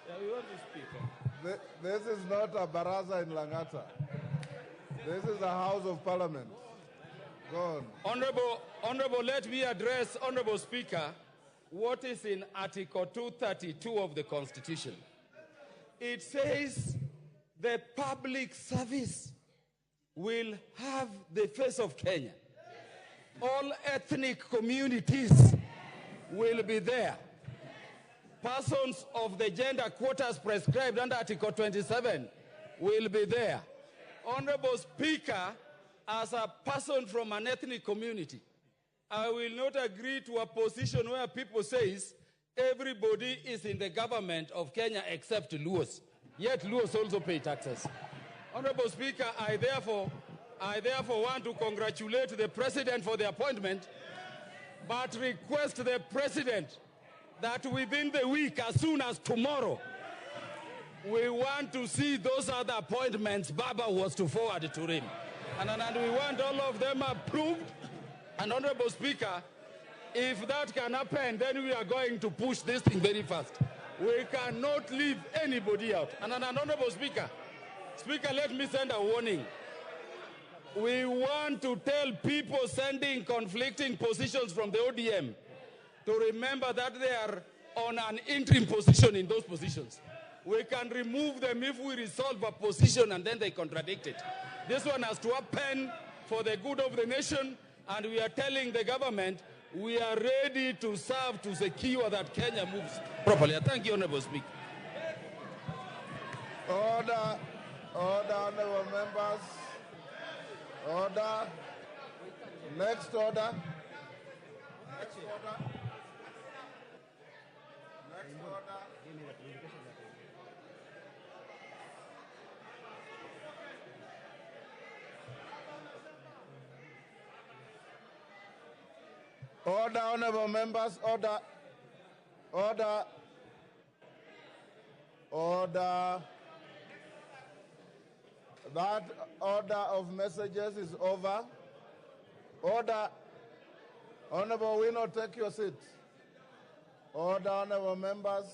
Yeah, we want to speak. This is not a baraza in Langata. This is a House of Parliament. Go on. Honorable, let me address, Honorable Speaker, what is in Article 232 of the Constitution. It says the public service will have the face of Kenya. All ethnic communities will be there. Persons of the gender quotas prescribed under Article 27 will be there. Honorable Speaker, as a person from an ethnic community, I will not agree to a position where people say everybody is in the government of Kenya except Luos. Yet Luos also pay taxes. Honorable Speaker, I therefore want to congratulate the President for the appointment, but request the President that within the week, as soon as tomorrow, we want to see those other appointments Baba was to forward to him. And we want all of them approved. And Honorable Speaker, if that can happen, then we are going to push this thing very fast. We cannot leave anybody out. And Honorable Speaker, let me send a warning. We want to tell people sending conflicting positions from the ODM to remember that they are on an interim position in those positions. We can remove them if we resolve a position and then they contradict it. This one has to happen for the good of the nation, and we are telling the government we are ready to serve to secure that Kenya moves properly. Thank you, Honorable Speaker. Order, honorable members. Order. Next order. Next order. Order, honorable members, order. That order of messages is over. Order. Honorable Wino, take your seat. Order, honorable members.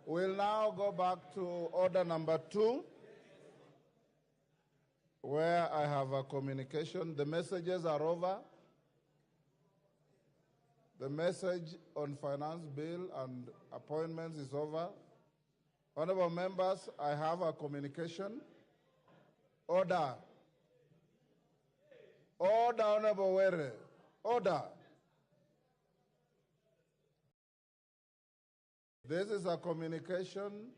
We'll now go back to order number 2, where I have a communication. The messages are over. The message on finance bill and appointments is over. Honorable members, I have a communication. Order. Order, Honorable Were. Order. This is a communication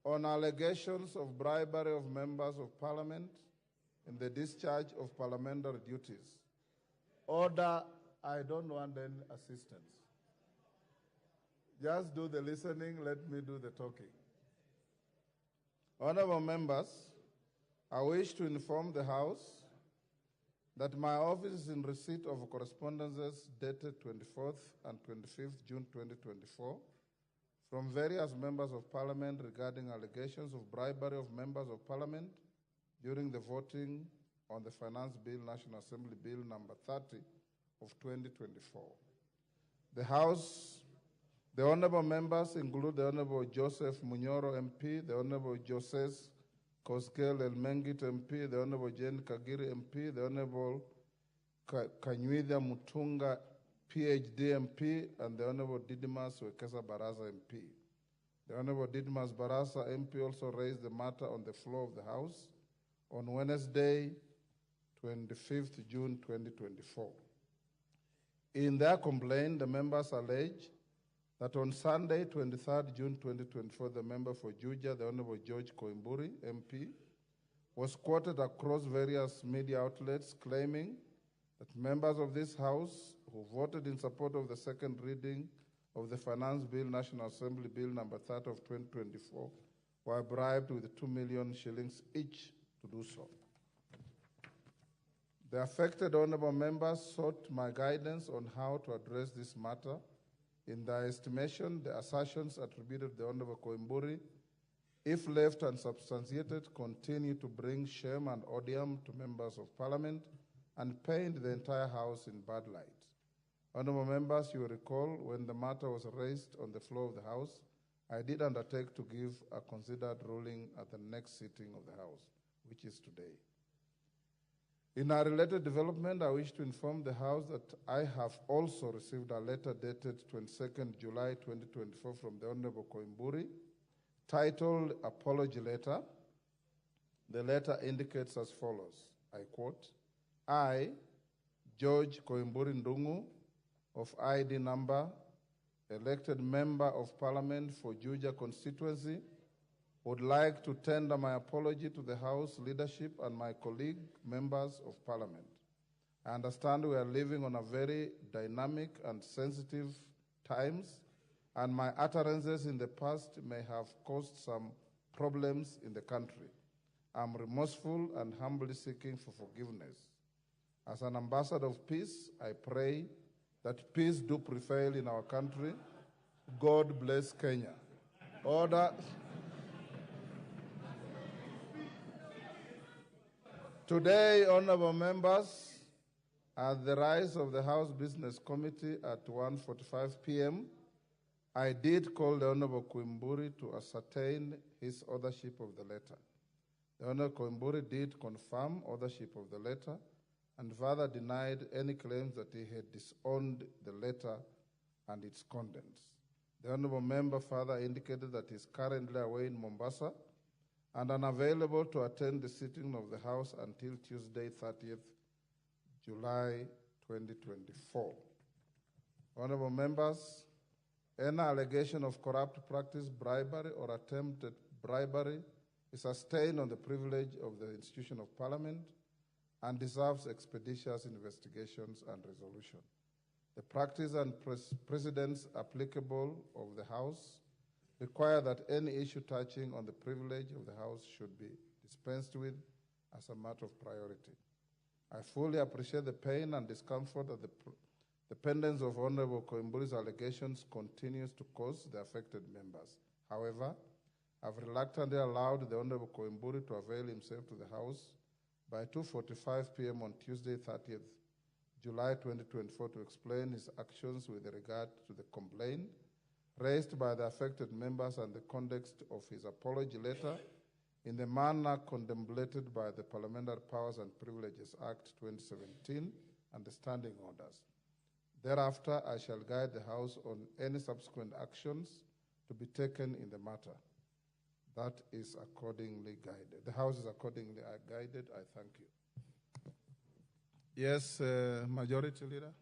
on allegations of bribery of members of parliament in the discharge of parliamentary duties. Order. I don't want any assistance. Just do the listening, let me do the talking. Honorable members, I wish to inform the House that my office is in receipt of correspondences dated 24th and 25th June 2024 from various members of Parliament regarding allegations of bribery of members of Parliament during the voting on the Finance Bill, National Assembly Bill number 30 of 2024. The honorable members include the Honorable Joseph Munyoro MP, the Honorable Joses Kosgei El-Mengit MP, the Honorable Jane Kagiri MP, the Honorable Kanyuitha Mutunga PhD MP, and the Honorable Didmas Wekesa Barasa MP. The Honorable Didmas Barasa MP also raised the matter on the floor of the House on Wednesday, 25th June 2024. In their complaint, the members allege that on Sunday, 23rd June 2024, the member for Juja, the Honorable George Koimburi, MP, was quoted across various media outlets claiming that members of this House who voted in support of the second reading of the Finance Bill, National Assembly Bill number 30 of 2024, were bribed with 2 million shillings each to do so. The affected honorable members sought my guidance on how to address this matter. In their estimation, the assertions attributed to the Honorable Koimburi, if left unsubstantiated, continue to bring shame and odium to members of parliament and paint the entire House in bad light. Honorable members, you will recall when the matter was raised on the floor of the House, I did undertake to give a considered ruling at the next sitting of the House, which is today. In a related development, I wish to inform the House that I have also received a letter dated 22nd July 2024 from the Honorable Koimburi, titled Apology Letter. The letter indicates as follows, I quote, I, George Koimburi Ndungu, of ID number, elected member of Parliament for Juja constituency, would like to tender my apology to the House leadership and my colleague members of Parliament. I understand we are living on a very dynamic and sensitive times, and my utterances in the past may have caused some problems in the country. I'm remorseful and humbly seeking for forgiveness. As an ambassador of peace, I pray that peace do prevail in our country. God bless Kenya. Order. Today, honorable members, at the rise of the House Business Committee at 1:45 p.m., I did call the Honorable Koimburi to ascertain his authorship of the letter. The Honorable Koimburi did confirm authorship of the letter and further denied any claims that he had disowned the letter and its contents. The Honorable Member further indicated that he is currently away in Mombasa and unavailable to attend the sitting of the House until Tuesday, 30th July 2024. Honorable members, any allegation of corrupt practice, bribery, or attempted bribery is sustained on the privilege of the institution of Parliament and deserves expeditious investigations and resolution. The practice and precedents applicable of the House require that any issue touching on the privilege of the House should be dispensed with as a matter of priority. I fully appreciate the pain and discomfort that the pendence of Honorable Koimburi's allegations continues to cause the affected members. However, I've reluctantly allowed the Honorable Koimburi to avail himself to the House by 2:45 p.m. on Tuesday, 30th July 2024 to explain his actions with regard to the complaint raised by the affected members and the context of his apology letter in the manner contemplated by the Parliamentary Powers and Privileges Act 2017 and the standing orders. Thereafter, I shall guide the House on any subsequent actions to be taken in the matter. That is accordingly guided. The House is accordingly guided. I thank you. Yes, Majority Leader.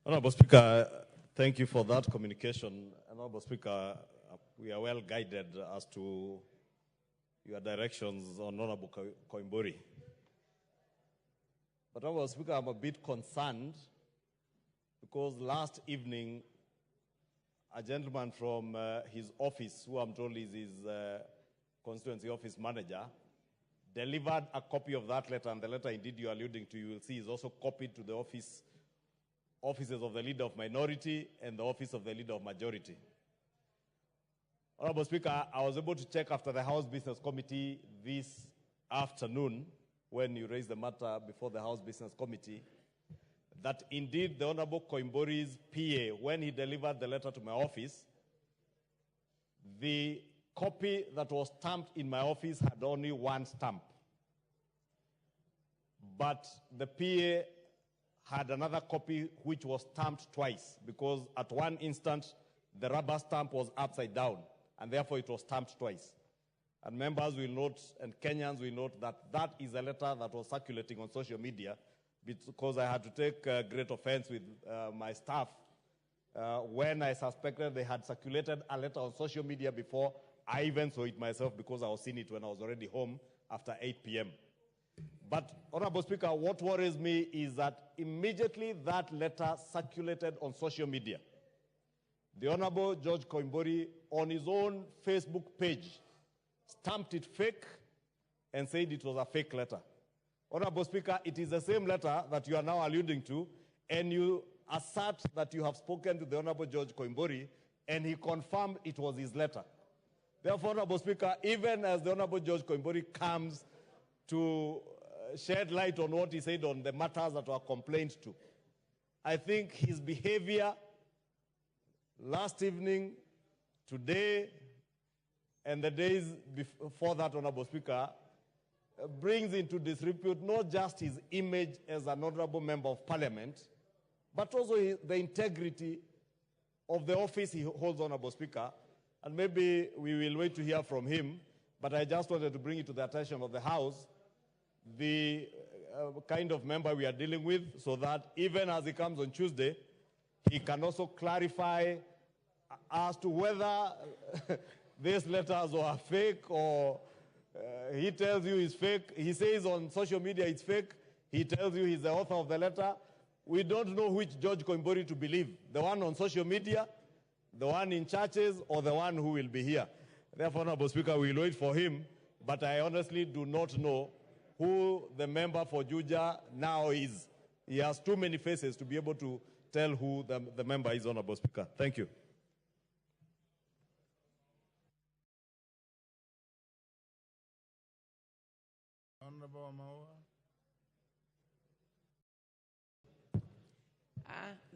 Honorable Speaker, thank you for that communication. Honorable Speaker, we are well guided as to your directions on Honorable Koimburi. But Honorable Speaker, I'm a bit concerned because last evening, a gentleman from his office, who I'm told is his constituency office manager, delivered a copy of that letter, and the letter indeed you're alluding to, you will see, is also copied to the offices of the Leader of Minority and the Office of the Leader of Majority. Honorable Speaker, I was able to check after the House Business Committee this afternoon, when you raised the matter before the House Business Committee, that indeed the Honorable Koimburi's PA, when he delivered the letter to my office, the copy that was stamped in my office had only one stamp. But the PA had another copy which was stamped twice, because at one instant the rubber stamp was upside down, and therefore it was stamped twice. And members will note, and Kenyans will note, that that is a letter that was circulating on social media, because I had to take great offense with my staff when I suspected they had circulated a letter on social media before I even saw it myself, because I was seeing it when I was already home after 8 p.m. But, Honorable Speaker, what worries me is that immediately that letter circulated on social media, the Honorable George Koimburi, on his own Facebook page, stamped it fake and said it was a fake letter. Honorable Speaker, it is the same letter that you are now alluding to, and you assert that you have spoken to the Honorable George Koimburi, and he confirmed it was his letter. Therefore, Honorable Speaker, even as the Honorable George Koimburi comes to shed light on what he said on the matters that were complained to, I think his behavior last evening, today, and the days before that, Honorable Speaker, brings into disrepute not just his image as an honorable member of parliament, but also the integrity of the office he holds, Honorable Speaker. And maybe we will wait to hear from him, but I just wanted to bring it to the attention of the House, the kind of member we are dealing with, so that even as he comes on Tuesday, he can also clarify as to whether these letters were fake, or he tells you it's fake. He says on social media it's fake. He tells you he's the author of the letter. We don't know which George Koimburi to believe, the one on social media, the one in churches, or the one who will be here. Therefore, Honorable Speaker, we'll wait for him, but I honestly do not know who the member for Juja now is. He has too many faces to be able to tell who the member is, Honorable Speaker. Thank you. Honorable Amawa.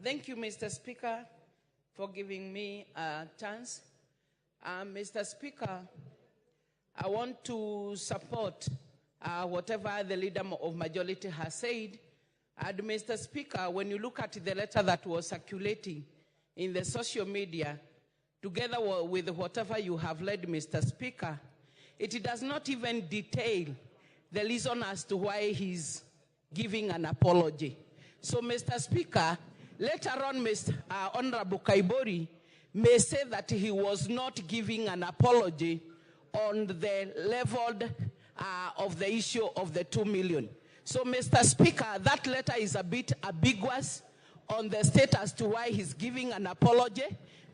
Thank you, Mr. Speaker, for giving me a chance. Mr. Speaker, I want to support whatever the leader of majority has said. And Mr. Speaker, when you look at the letter that was circulating in the social media, together with whatever you have read, Mr. Speaker, it does not even detail the reason as to why he's giving an apology. So, Mr. Speaker, later on, Honorable Koimburi may say that he was not giving an apology on the level of the issue of the 2 million. So, Mr. Speaker, that letter is a bit ambiguous on the state as to why he's giving an apology.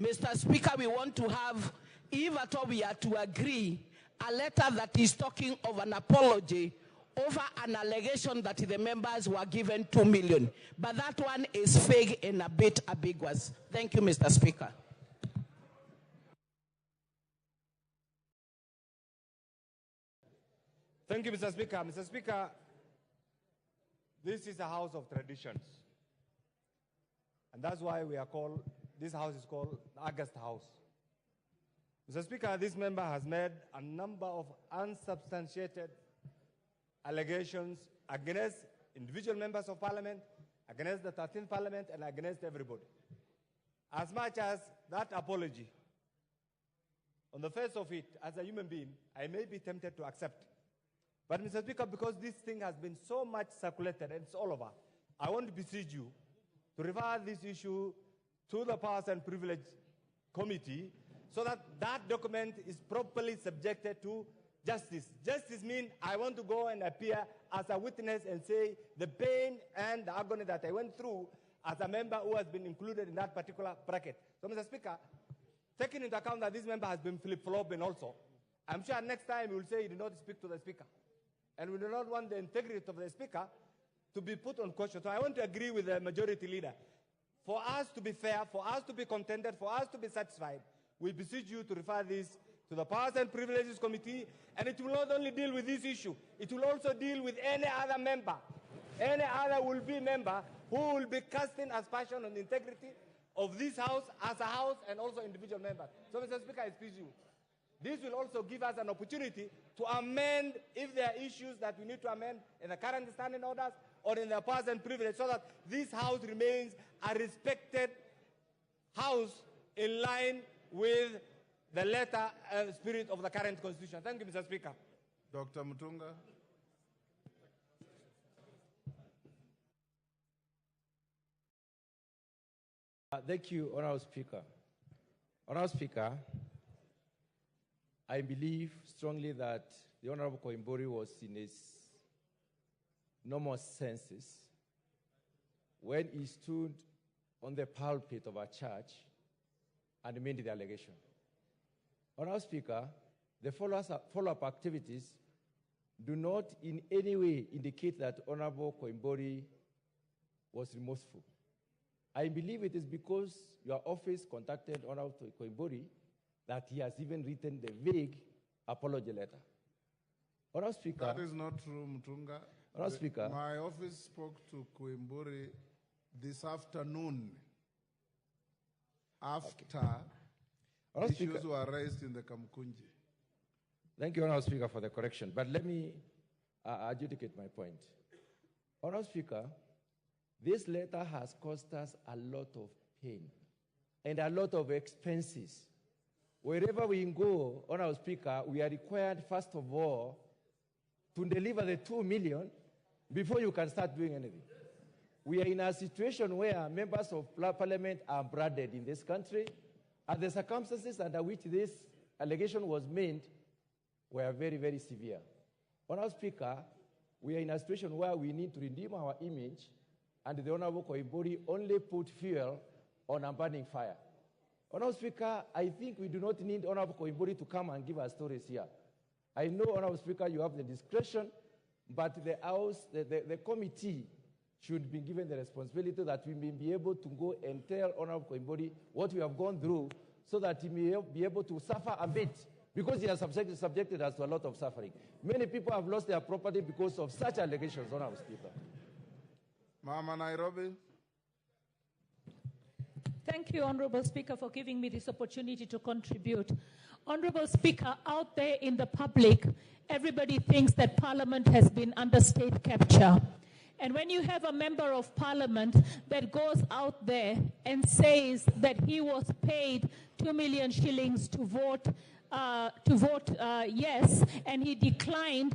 Mr. Speaker, we want to have, if at all we are to agree, a letter that is talking of an apology over an allegation that the members were given 2 million. But that one is vague and a bit ambiguous. Thank you, Mr. Speaker. Thank you, Mr. Speaker. Mr. Speaker, this is a house of traditions. And that's why this house is called the August House. Mr. Speaker, this member has made a number of unsubstantiated allegations against individual members of parliament, against the 13th parliament, and against everybody. As much as that apology, on the face of it, as a human being, I may be tempted to accept. But Mr. Speaker, because this thing has been so much circulated and it's all over, I want to beseech you to refer this issue to the Powers and Privilege Committee so that that document is properly subjected to justice. Justice means I want to go and appear as a witness and say the pain and the agony that I went through as a member who has been included in that particular bracket. So, Mr. Speaker, taking into account that this member has been flip-flopping also, I'm sure next time he will say he did not speak to the Speaker. And we do not want the integrity of the Speaker to be put on question. So I want to agree with the majority leader. For us to be fair, for us to be contented, for us to be satisfied, we beseech you to refer this to the Powers and Privileges Committee, and it will not only deal with this issue, it will also deal with any other member, any other will-be member who will be casting aspersion on the integrity of this House as a House and also individual members. So, Mr. Speaker, I speak you. This will also give us an opportunity to amend if there are issues that we need to amend in the current standing orders or in the powers and privilege, so that this House remains a respected House in line with the letter and spirit of the current Constitution. Thank you, Mr. Speaker. Dr. Mutunga. Thank you, Honorable Speaker. Honorable Speaker, I believe strongly that the Honorable Koimburi was in his normal senses when he stood on the pulpit of a church and made the allegation. Honorable Speaker, the follow-up activities do not in any way indicate that Honorable Koimburi was remorseful. I believe it is because your office contacted Honorable Koimburi that he has even written the vague apology letter. Honorable Speaker. That is not true, Mutunga. Honorable Speaker. My office spoke to Koimburi this afternoon after issues were raised in the Kamkunji. Thank you, Honorable Speaker, for the correction. But let me adjudicate my point. Honorable Speaker, this letter has cost us a lot of pain and a lot of expenses. Wherever we go, Honorable Speaker, we are required, first of all, to deliver the 2 million before you can start doing anything. We are in a situation where members of parliament are branded in this country, and the circumstances under which this allegation was made were very, very severe. Honorable Speaker, we are in a situation where we need to redeem our image, and the Honorable Koimburi only put fuel on a burning fire. Honorable Speaker, I think we do not need Honorable Koimburi to come and give us stories here. I know, Honorable Speaker, you have the discretion, but the House, the committee should be given the responsibility that we may be able to go and tell Honorable Koimburi what we have gone through so that he may be able to suffer a bit, because he has subjected us to a lot of suffering. Many people have lost their property because of such allegations, Honorable Speaker. Mama Nairobi. Thank you, Honorable Speaker, for giving me this opportunity to contribute. Honorable Speaker, out there in the public, everybody thinks that Parliament has been under state capture. And when you have a member of Parliament that goes out there and says that he was paid 2 million shillings to vote yes, and he declined,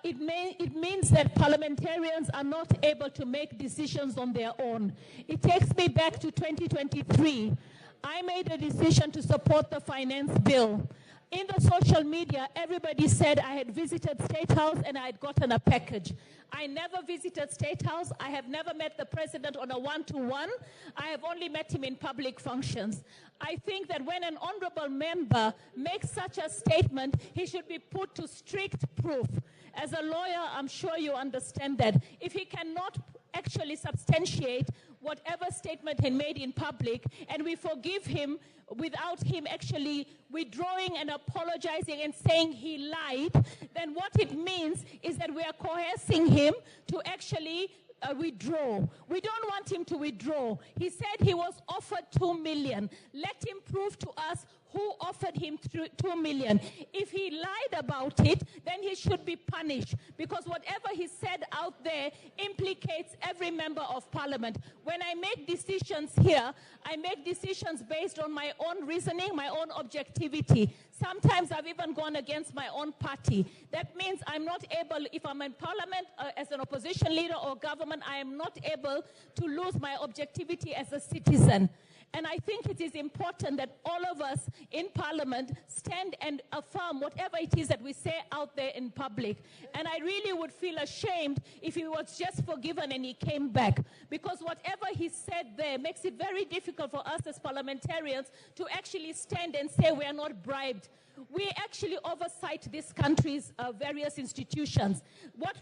it means that parliamentarians are not able to make decisions on their own. It takes me back to 2023. I made a decision to support the finance bill. In the social media, everybody said I had visited State House and I had gotten a package. I never visited State House. I have never met the president on a one-to-one. I have only met him in public functions. I think that when an honorable member makes such a statement, he should be put to strict proof. As a lawyer, I'm sure you understand that. If he cannot actually substantiate whatever statement he made in public, and we forgive him without him actually withdrawing and apologizing and saying he lied, then what it means is that we are coercing him to actually withdraw. We don't want him to withdraw. He said he was offered 2 million. Let him prove to us who offered him 2 million. If he lied about it, then he should be punished, because whatever he said out there implicates every member of Parliament. When I make decisions here, I make decisions based on my own reasoning, my own objectivity. Sometimes I've even gone against my own party. That means I'm not able, if I'm in Parliament as an opposition leader or government, I am not able to lose my objectivity as a citizen. And I think it is important that all of us in Parliament stand and affirm whatever it is that we say out there in public. And I really would feel ashamed if he was just forgiven and he came back, because whatever he said there makes it very difficult for us as parliamentarians to actually stand and say we are not bribed. We actually oversight this country's various institutions. What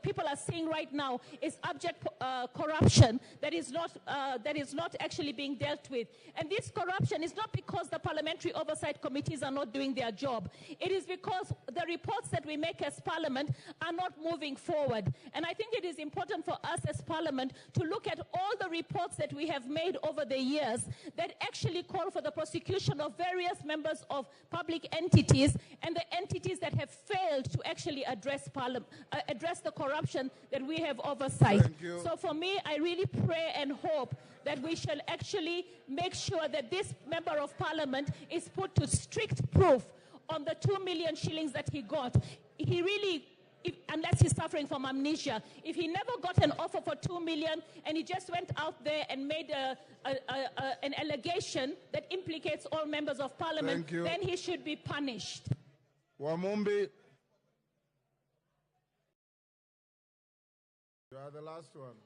people are seeing right now is abject corruption that is not actually being dealt with. And this corruption is not because the parliamentary oversight committees are not doing their job. It is because the reports that we make as Parliament are not moving forward. And I think it is important for us as Parliament to look at all the reports that we have made over the years that actually call for the prosecution of various members of public entities and the entities that have failed to actually address the corruption that we have oversight. So for me, I really pray and hope that we shall actually make sure that this member of Parliament is put to strict proof on the 2 million shillings that he got. He really, unless he's suffering from amnesia, if he never got an offer for 2 million and he just went out there and made an allegation that implicates all members of Parliament, then he should be punished. Wamumbi. You are the last one.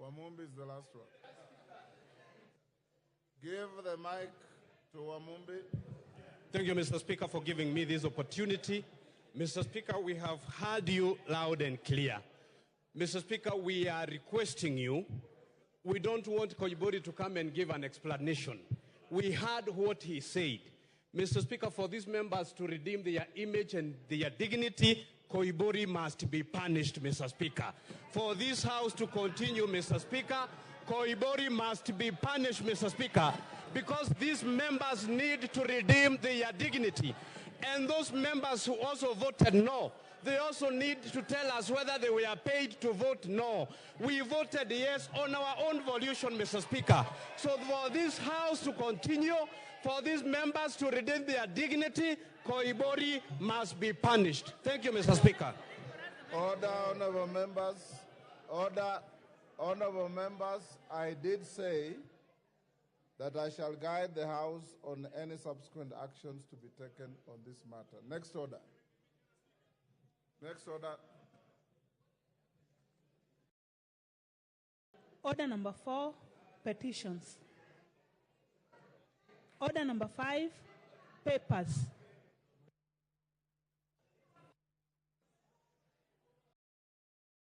Wamumbi is the last one. Give the mic to Wamumbi. Thank you, Mr. Speaker, for giving me this opportunity. Mr. Speaker, we have heard you loud and clear. Mr. Speaker, we are requesting you. We don't want Koibori to come and give an explanation. We heard what he said. Mr. Speaker, for these members to redeem their image and their dignity, Koibori must be punished, Mr. Speaker. For this House to continue, Mr. Speaker, Koibori must be punished, Mr. Speaker, because these members need to redeem their dignity. And those members who also voted no, they also need to tell us whether they were paid to vote no. We voted yes on our own volition, Mr. Speaker. So for this House to continue, for these members to redeem their dignity, Koibori must be punished. Thank you, Mr. Speaker. Order, honorable members. Order, honorable members. I did say that I shall guide the House on any subsequent actions to be taken on this matter. Next order. Next order. Order number 4, petitions. Order number 5, papers.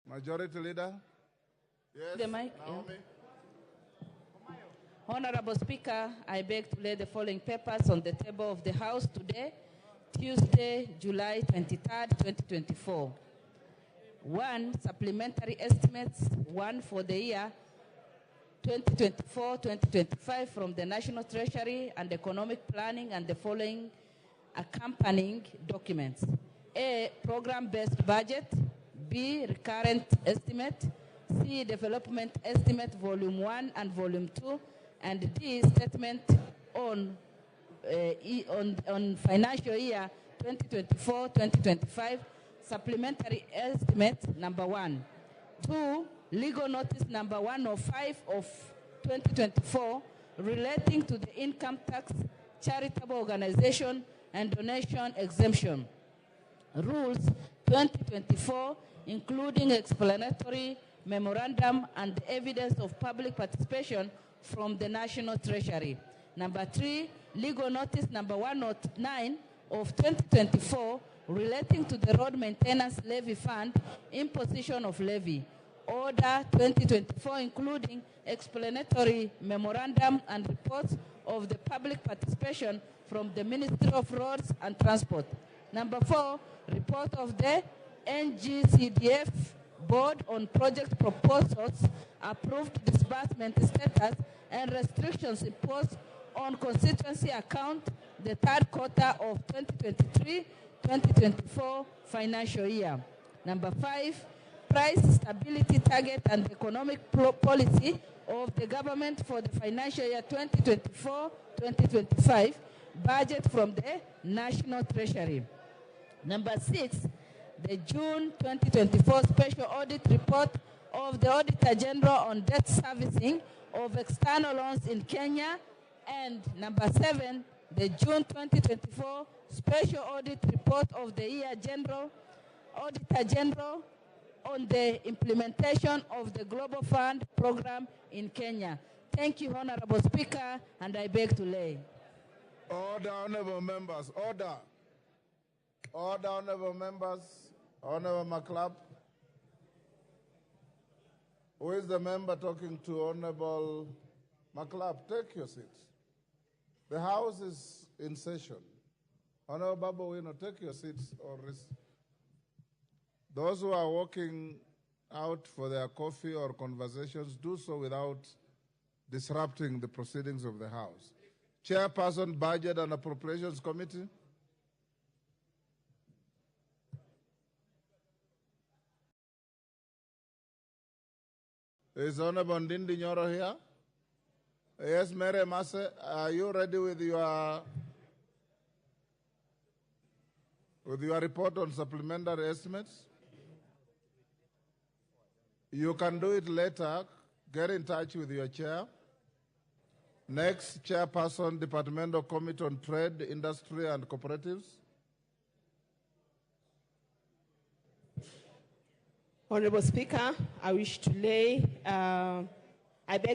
Majority Leader. Yes, The mic. Naomi. Honorable Speaker, I beg to lay the following papers on the table of the House today, Tuesday, July 23rd, 2024. 1, supplementary estimates, 1 for the year 2024-2025 from the National Treasury and Economic Planning, and the following accompanying documents. A, program-based budget. B, recurrent estimate. C, development estimate, volume 1 and volume 2. And D, statement on financial year 2024-2025, supplementary estimate number 1. 2, legal notice number 105 of 2024 relating to the income tax, charitable organization, and donation exemption. Rules 2024, including explanatory memorandum and evidence of public participation from the National Treasury. Number 3, legal notice number 109 of 2024 relating to the road maintenance levy fund, imposition of levy. Order 2024, including explanatory memorandum and reports of the public participation from the Ministry of Roads and Transport. Number 4, report of the NGCDF Board on project proposals, approved disbursement status, and restrictions imposed on constituency account the third quarter of 2023-2024 financial year. Number 5, price stability target and economic policy of the government for the financial year 2024-2025, budget from the National Treasury. Number 6, the June 2024 special audit report of the Auditor General on debt servicing of external loans in Kenya. And number 7, the June 2024 special audit report of the Auditor General on the implementation of the Global Fund program in Kenya. Thank you, Honorable Speaker, and I beg to lay. Order, honorable members. Order. Order, honorable members. Honorable McClub. Who is the member talking to Honorable McClub? Take your seats. The House is in session. Honorable Babu Wino, take your seats. Those who are walking out for their coffee or conversations, do so without disrupting the proceedings of the House. Chairperson, Budget and Appropriations Committee. Is Honorable Ndindi Nyoro here? Yes, Mary Mase, are you ready with your report on supplementary estimates? You can do it later. Get in touch with your chair. Next, Chairperson, Departmental Committee on Trade, Industry and Cooperatives. Honorable Speaker, I beg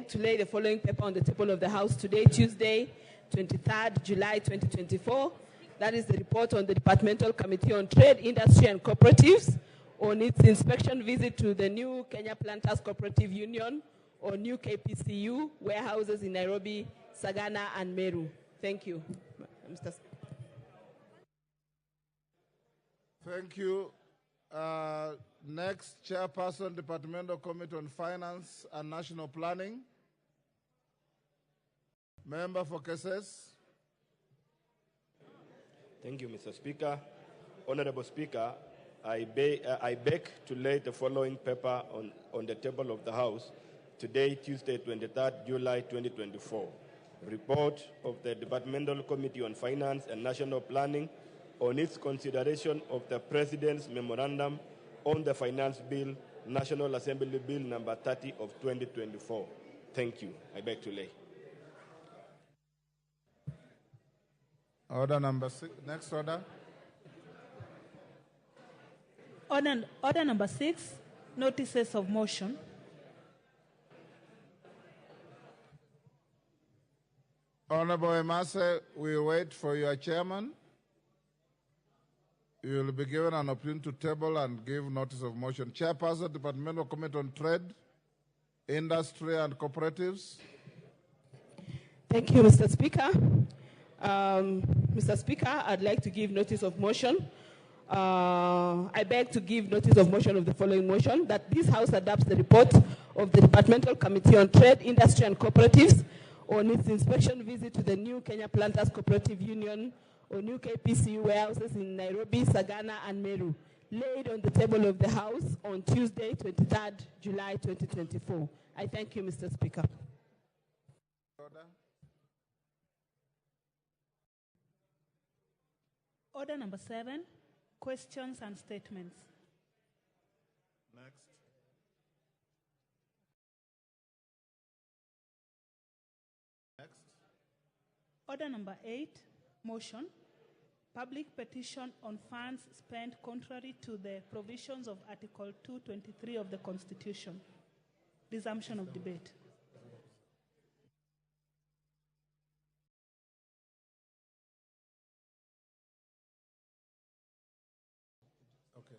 to lay the following paper on the table of the House today, Tuesday, 23rd July 2024. That is the report on the Departmental Committee on Trade, Industry and Cooperatives on its inspection visit to the new Kenya Planters Cooperative Union or new KPCU warehouses in Nairobi, Sagana, and Meru. Thank you, Mr. Thank you. Next, Chairperson, Departmental Committee on Finance and National Planning. Member for Cases. Thank you, Mr. Speaker. Honorable Speaker, I beg to lay the following paper on the table of the House today, Tuesday, 23rd July 2024. Report of the Departmental Committee on Finance and National Planning on its consideration of the President's Memorandum on the Finance Bill, National Assembly Bill number 30 of 2024. Thank you. I beg to lay. Order number 6. Next order. Order number 6, notices of motion. Honorable Emase, we wait for your chairman. You will be given an opportunity to table and give notice of motion. Chairperson, Departmental Committee on Trade, Industry and Cooperatives. Thank you, Mr. Speaker. Mr. Speaker, I'd like to give notice of motion. I beg to give notice of motion of the following motion, that this House adopts the report of the Departmental Committee on Trade, Industry and Cooperatives on its inspection visit to the new Kenya Planters Cooperative Union or new KPCU warehouses in Nairobi, Sagana, and Meru, laid on the table of the House on Tuesday, 23rd July 2024. I thank you, Mr. Speaker. Order number 7, questions and statements. Next. Next. Order number 8, motion. Public petition on funds spent contrary to the provisions of Article 223 of the Constitution. Resumption of debate. Okay.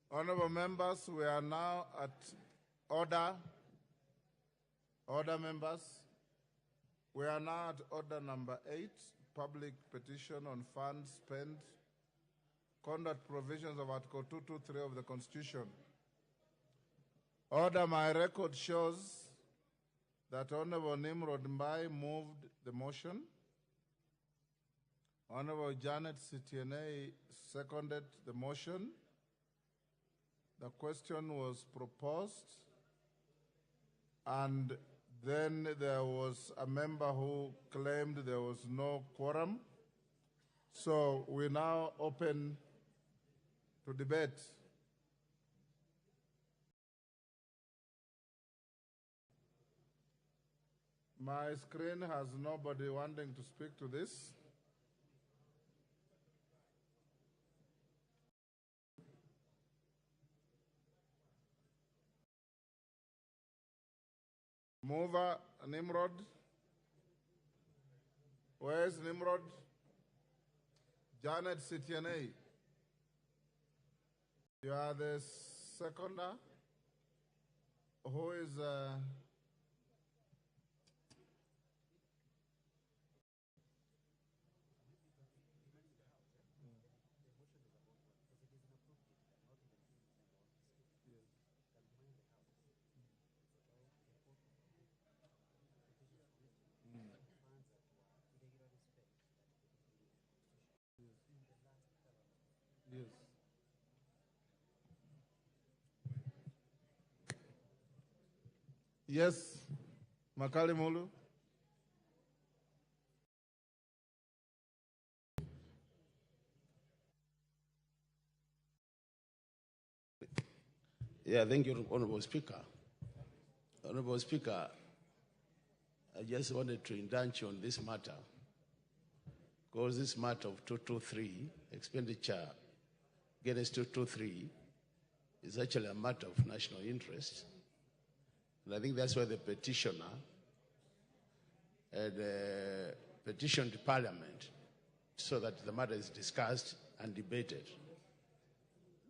Honorable members, we are now at order. Order, members. We are now at order number 8, public petition on funds spent, conduct provisions of Article 223 of the Constitution. Order, my record shows that Honorable Nimrod Mbai moved the motion. Honorable Janet Sitiene seconded the motion. The question was proposed, and then there was a member who claimed there was no quorum. So we now open to debate. My screen has nobody wanting to speak to this. Mover, Nimrod. Where's Nimrod? Janet Sitiene. You are the seconder. Who is... Yes, Makali Mulu. Yeah, thank you, Honorable Speaker. Honorable Speaker, I just wanted to indulge on this matter, because this matter of 223 expenditure against 223 is actually a matter of national interest. And I think that's why the petitioner had petitioned Parliament so that the matter is discussed and debated.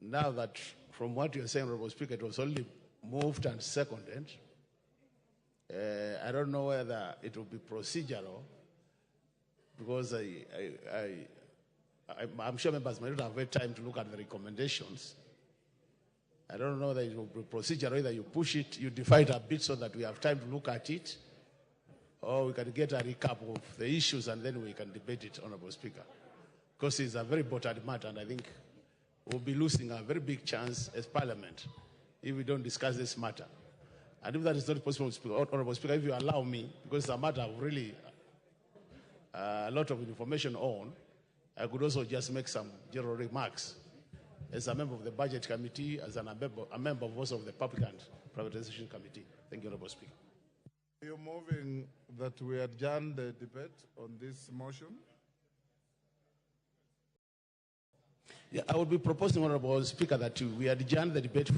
Now that, from what you're saying, Honorable Speaker, it was only moved and seconded, I don't know whether it will be procedural, because I'm sure members might not have had time to look at the recommendations. I don't know that it will be procedural, either you push it, you divide a bit so that we have time to look at it, or we can get a recap of the issues and then we can debate it, Honorable Speaker. Because it's a very important matter, and I think we'll be losing a very big chance as Parliament if we don't discuss this matter. And if that is not possible, Honorable Speaker, if you allow me, because it's a matter of really a lot of information on, I could also just make some general remarks as a member of the Budget Committee, as a member also of the Public and Privatization Committee. Thank you, Honorable Speaker. Are you moving that we adjourn the debate on this motion? Yeah, I would be proposing, Honorable Speaker, that we adjourn the debate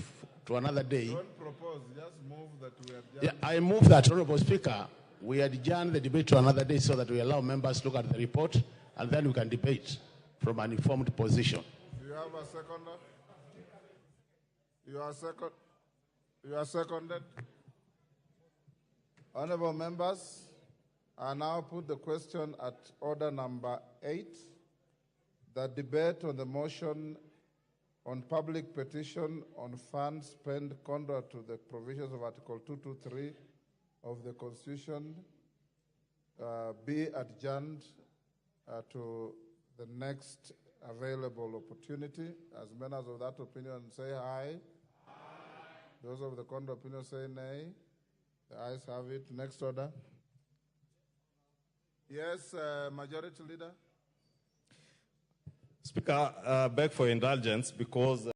to another day. Don't propose, just move that we adjourn. Yeah, I move that, Honorable Speaker, we adjourn the debate to another day so that we allow members to look at the report and then we can debate from an informed position. Do you have a seconder? You are seconded. Honorable members, I now put the question at order number 8. The debate on the motion on public petition on funds spent contrary to the provisions of Article 223 of the Constitution be adjourned to the next available opportunity. As members of that opinion say aye. Aye. Those of the contrary opinion say nay. The ayes have it. Next order. Yes, Majority Leader. Speaker, beg for indulgence because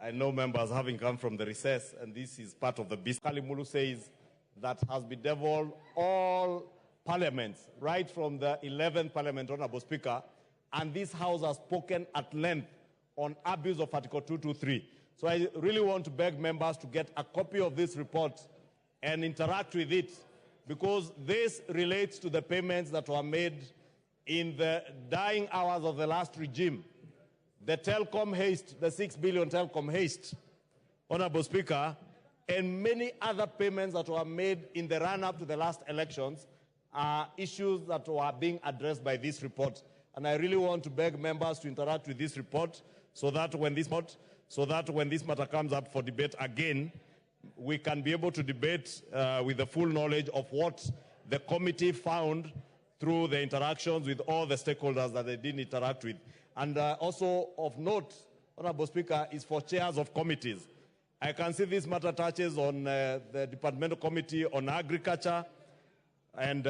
I know members having come from the recess, and this is part of the business. Kalimulu says that has bedeviled all parliaments, right from the 11th Parliament, Honorable Speaker, and this House has spoken at length on abuse of Article 223. So I really want to beg members to get a copy of this report and interact with it, because this relates to the payments that were made in the dying hours of the last regime. The telecom haste, the 6 billion telecom haste, Honorable Speaker, and many other payments that were made in the run-up to the last elections are issues that were being addressed by this report. And I really want to beg members to interact with this report so that when this matter comes up for debate again, we can be able to debate with the full knowledge of what the committee found through the interactions with all the stakeholders that they did interact with. And also of note, Honorable Speaker, is for chairs of committees. I can see this matter touches on the Departmental Committee on Agriculture and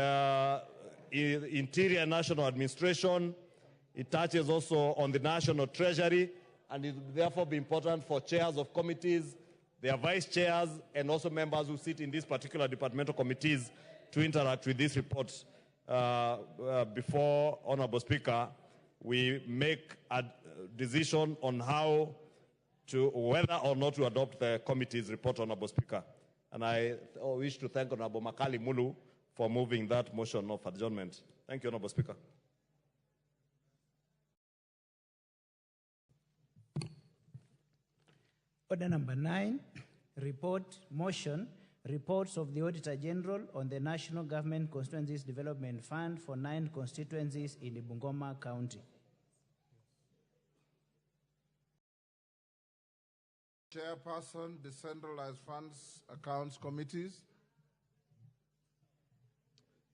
Interior and National Administration. It touches also on the National Treasury, and it will therefore be important for chairs of committees, their vice chairs, and also members who sit in these particular departmental committees to interact with this report before, Honorable Speaker, we make a decision on whether or not to adopt the committee's report, Honorable Speaker. And I wish to thank Honorable Makali Mulu for moving that motion of adjournment. Thank you, Honorable Speaker. Order number 9, reports of the Auditor General on the National Government Constituencies Development Fund for 9 constituencies in Bungoma County. Chairperson, Decentralized Funds Accounts Committees.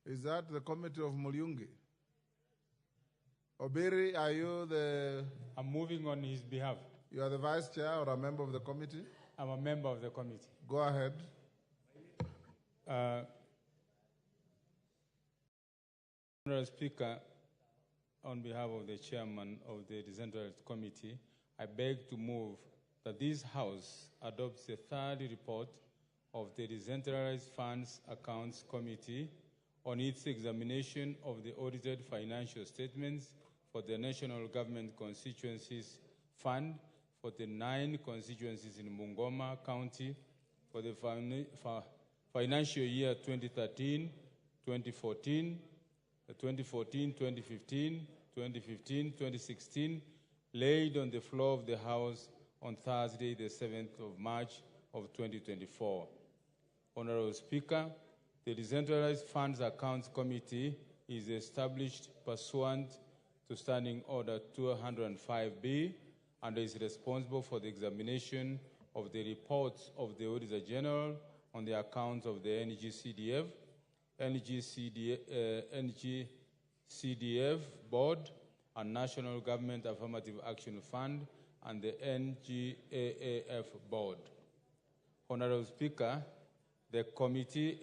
Is that the committee of Mulyungi? Obiri, are you the... I'm moving on his behalf. You are the vice chair or a member of the committee? I'm a member of the committee. Go ahead. Honorable Speaker, on behalf of the chairman of the Decentralized Committee, I beg to move that this House adopts the third report of the Decentralized Funds Accounts Committee on its examination of the audited financial statements for the National Government Constituencies Fund for the 9 constituencies in Bungoma County for the financial year 2013, 2014, 2014, 2015, 2015, 2016, laid on the floor of the House on Thursday, the 7th of March of 2024. Honorable Speaker, the Decentralized Funds Accounts Committee is established pursuant to Standing Order 205B and is responsible for the examination of the reports of the Auditor General on the accounts of the NGCDF, NGCDF Board, and National Government Affirmative Action Fund, and the NGAAF Board. Honorable Speaker, the committee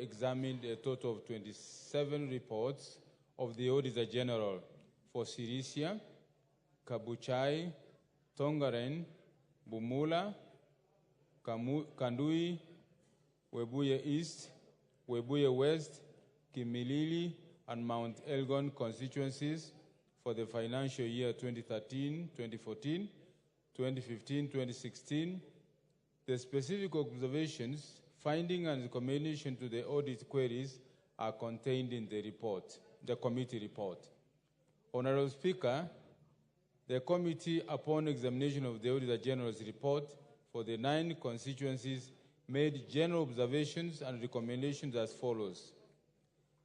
examined a total of 27 reports of the Auditor General for Sirisia, Kabuchai, Tongaren, Bumula, Kandui, Webuye East, Webuye West, Kimilili, and Mount Elgon constituencies for the financial year 2013, 2014, 2015, 2016. The specific observations, findings, and recommendation to the audit queries are contained in the report, the committee report. Honorable Speaker, the committee, upon examination of the Auditor General's report for the 9 constituencies, made general observations and recommendations as follows.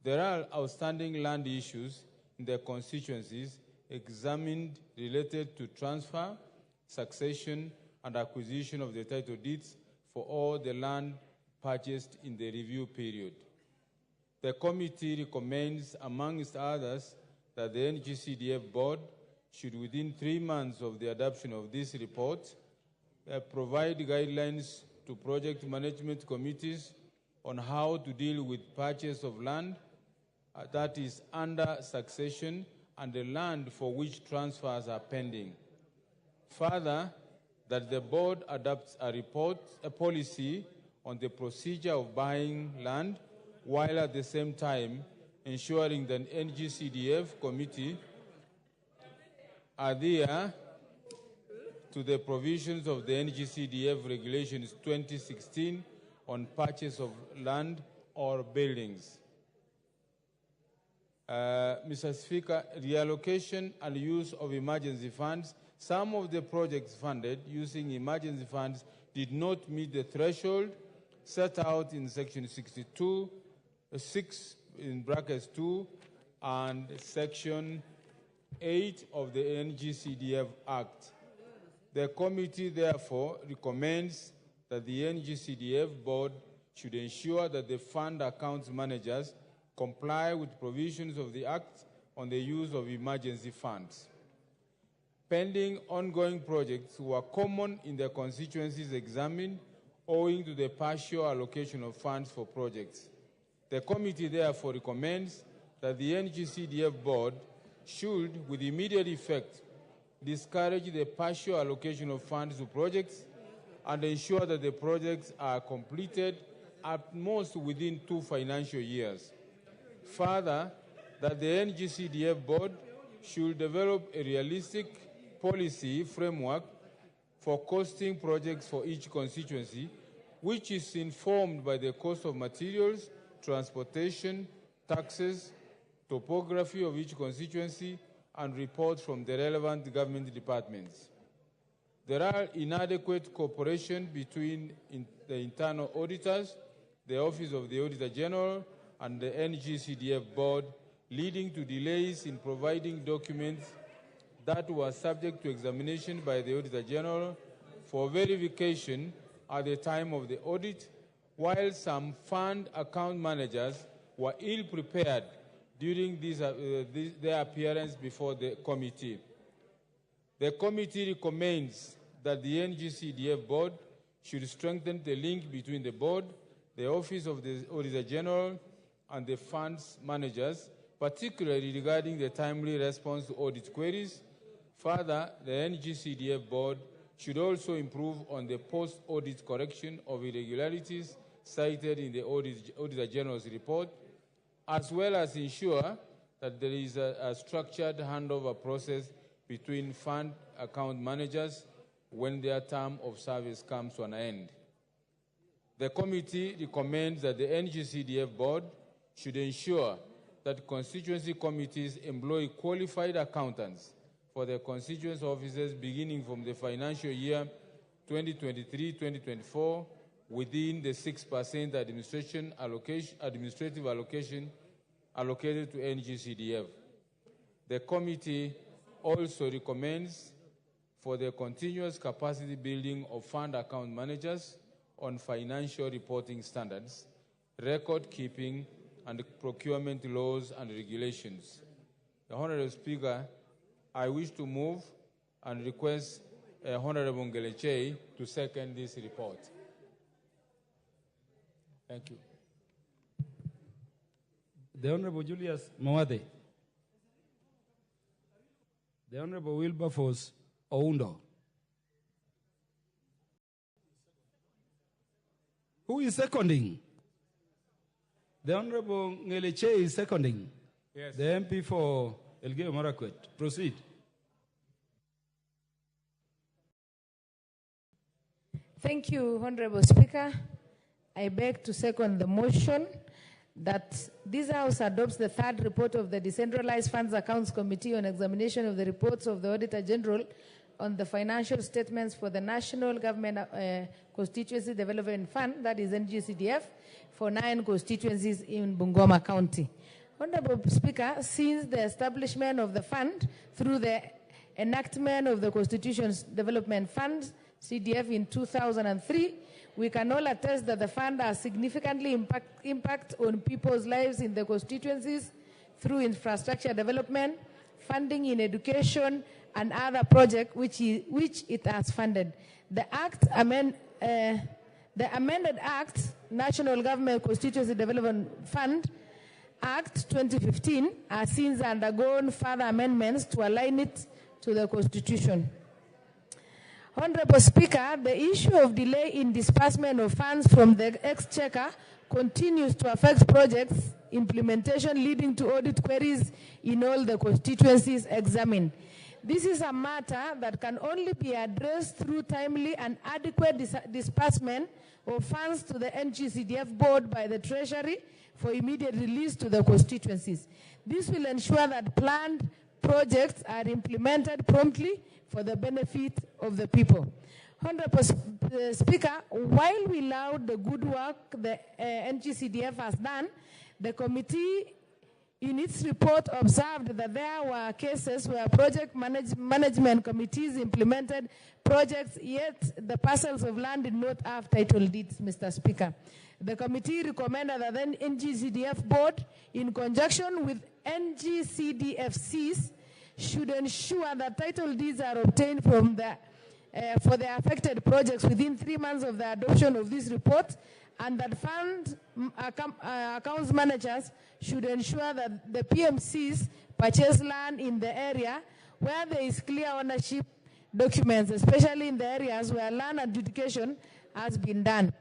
There are outstanding land issues in the constituencies examined related to transfer, succession, and acquisition of the title deeds for all the land purchased in the review period. The committee recommends, amongst others, that the NGCDF Board should, within 3 months of the adoption of this report, provide guidelines to project management committees on how to deal with purchase of land that is under succession and the land for which transfers are pending. Further, that the board adopts a policy on the procedure of buying land, while at the same time ensuring that NGCDF committee adhere to the provisions of the NGCDF Regulations 2016 on purchase of land or buildings. Mr. Speaker, reallocation and use of emergency funds. Some of the projects funded using emergency funds did not meet the threshold set out in Section 62, 6 in brackets 2, and Section 8 of the NGCDF Act. The committee therefore recommends that the NGCDF Board should ensure that the fund accounts managers comply with provisions of the Act on the use of emergency funds. Pending ongoing projects were common in the constituencies examined owing to the partial allocation of funds for projects. The committee therefore recommends that the NGCDF Board should, with immediate effect, discourage the partial allocation of funds to projects and ensure that the projects are completed at most within 2 financial years. Further, that the NGCDF Board should develop a realistic policy framework for costing projects for each constituency, which is informed by the cost of materials, transportation, taxes, topography of each constituency, and reports from the relevant government departments. There are inadequate cooperation between the internal auditors, the Office of the Auditor General, and the NGCDF Board, leading to delays in providing documents that were subject to examination by the Auditor General for verification at the time of the audit, while some fund account managers were ill-prepared during their appearance before the committee. The committee recommends that the NGCDF Board should strengthen the link between the Board, the Office of the Auditor General, and the fund's managers, particularly regarding the timely response to audit queries. Further, the NGCDF board should also improve on the post-audit correction of irregularities cited in the Auditor General's report, as well as ensure that there is a structured handover process between fund account managers when their term of service comes to an end. The committee recommends that the NGCDF board should ensure that constituency committees employ qualified accountants for their constituency offices beginning from the financial year 2023-2024 within the 6% administrative allocation allocated to NGCDF. The committee also recommends for the continuous capacity building of fund account managers on financial reporting standards, record keeping, and procurement laws and regulations. The Honorable Speaker, I wish to move and request Honorable Ngeleche to second this report. Thank you. The Honorable Julius Mawade. The Honorable Wilberforce Oundo. Who is seconding? The Honorable Ngeleche is seconding. Yes. The MP for Elgeyo Marakwet. Proceed. Thank you, Honorable Speaker. I beg to second the motion that this House adopts the third report of the Decentralized Funds Accounts Committee on examination of the reports of the Auditor General on the financial statements for the National Government Constituency Development Fund, that is NGCDF, for 9 constituencies in Bungoma County. Honorable Speaker, since the establishment of the fund through the enactment of the Constitution's Development Fund, CDF, in 2003, we can all attest that the fund has significantly impact on people's lives in the constituencies through infrastructure development, funding in education, and other projects which it has funded. The amended Act, National Government Constituency Development Fund, Act 2015, has since undergone further amendments to align it to the Constitution. Honorable Speaker, the issue of delay in disbursement of funds from the Exchequer continues to affect projects implementation, leading to audit queries in all the constituencies examined. This is a matter that can only be addressed through timely and adequate disbursement of funds to the NGCDF board by the Treasury for immediate release to the constituencies. This will ensure that planned projects are implemented promptly for the benefit of the people. Honorable Speaker, while we laud the good work the NGCDF has done, the committee in its report observed that there were cases where project management committees implemented projects, yet the parcels of land did not have title deeds, Mr. Speaker. The committee recommended that the NGCDF board, in conjunction with NGCDFCs, should ensure that title deeds are obtained from for the affected projects within 3 months of the adoption of this report, and that fund accounts managers should ensure that the PMCs purchase land in the area where there is clear ownership documents, especially in the areas where land adjudication has been done.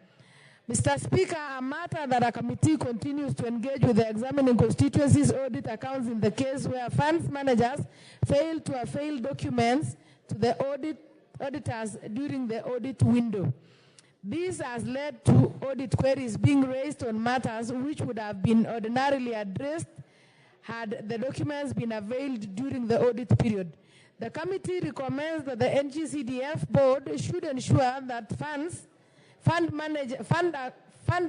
Mr. Speaker, a matter that a committee continues to engage with the examining constituencies audit accounts in the case where funds managers fail to avail documents to the auditors during the audit window. This has led to audit queries being raised on matters which would have been ordinarily addressed had the documents been availed during the audit period. The committee recommends that the NGCDF board should ensure that fund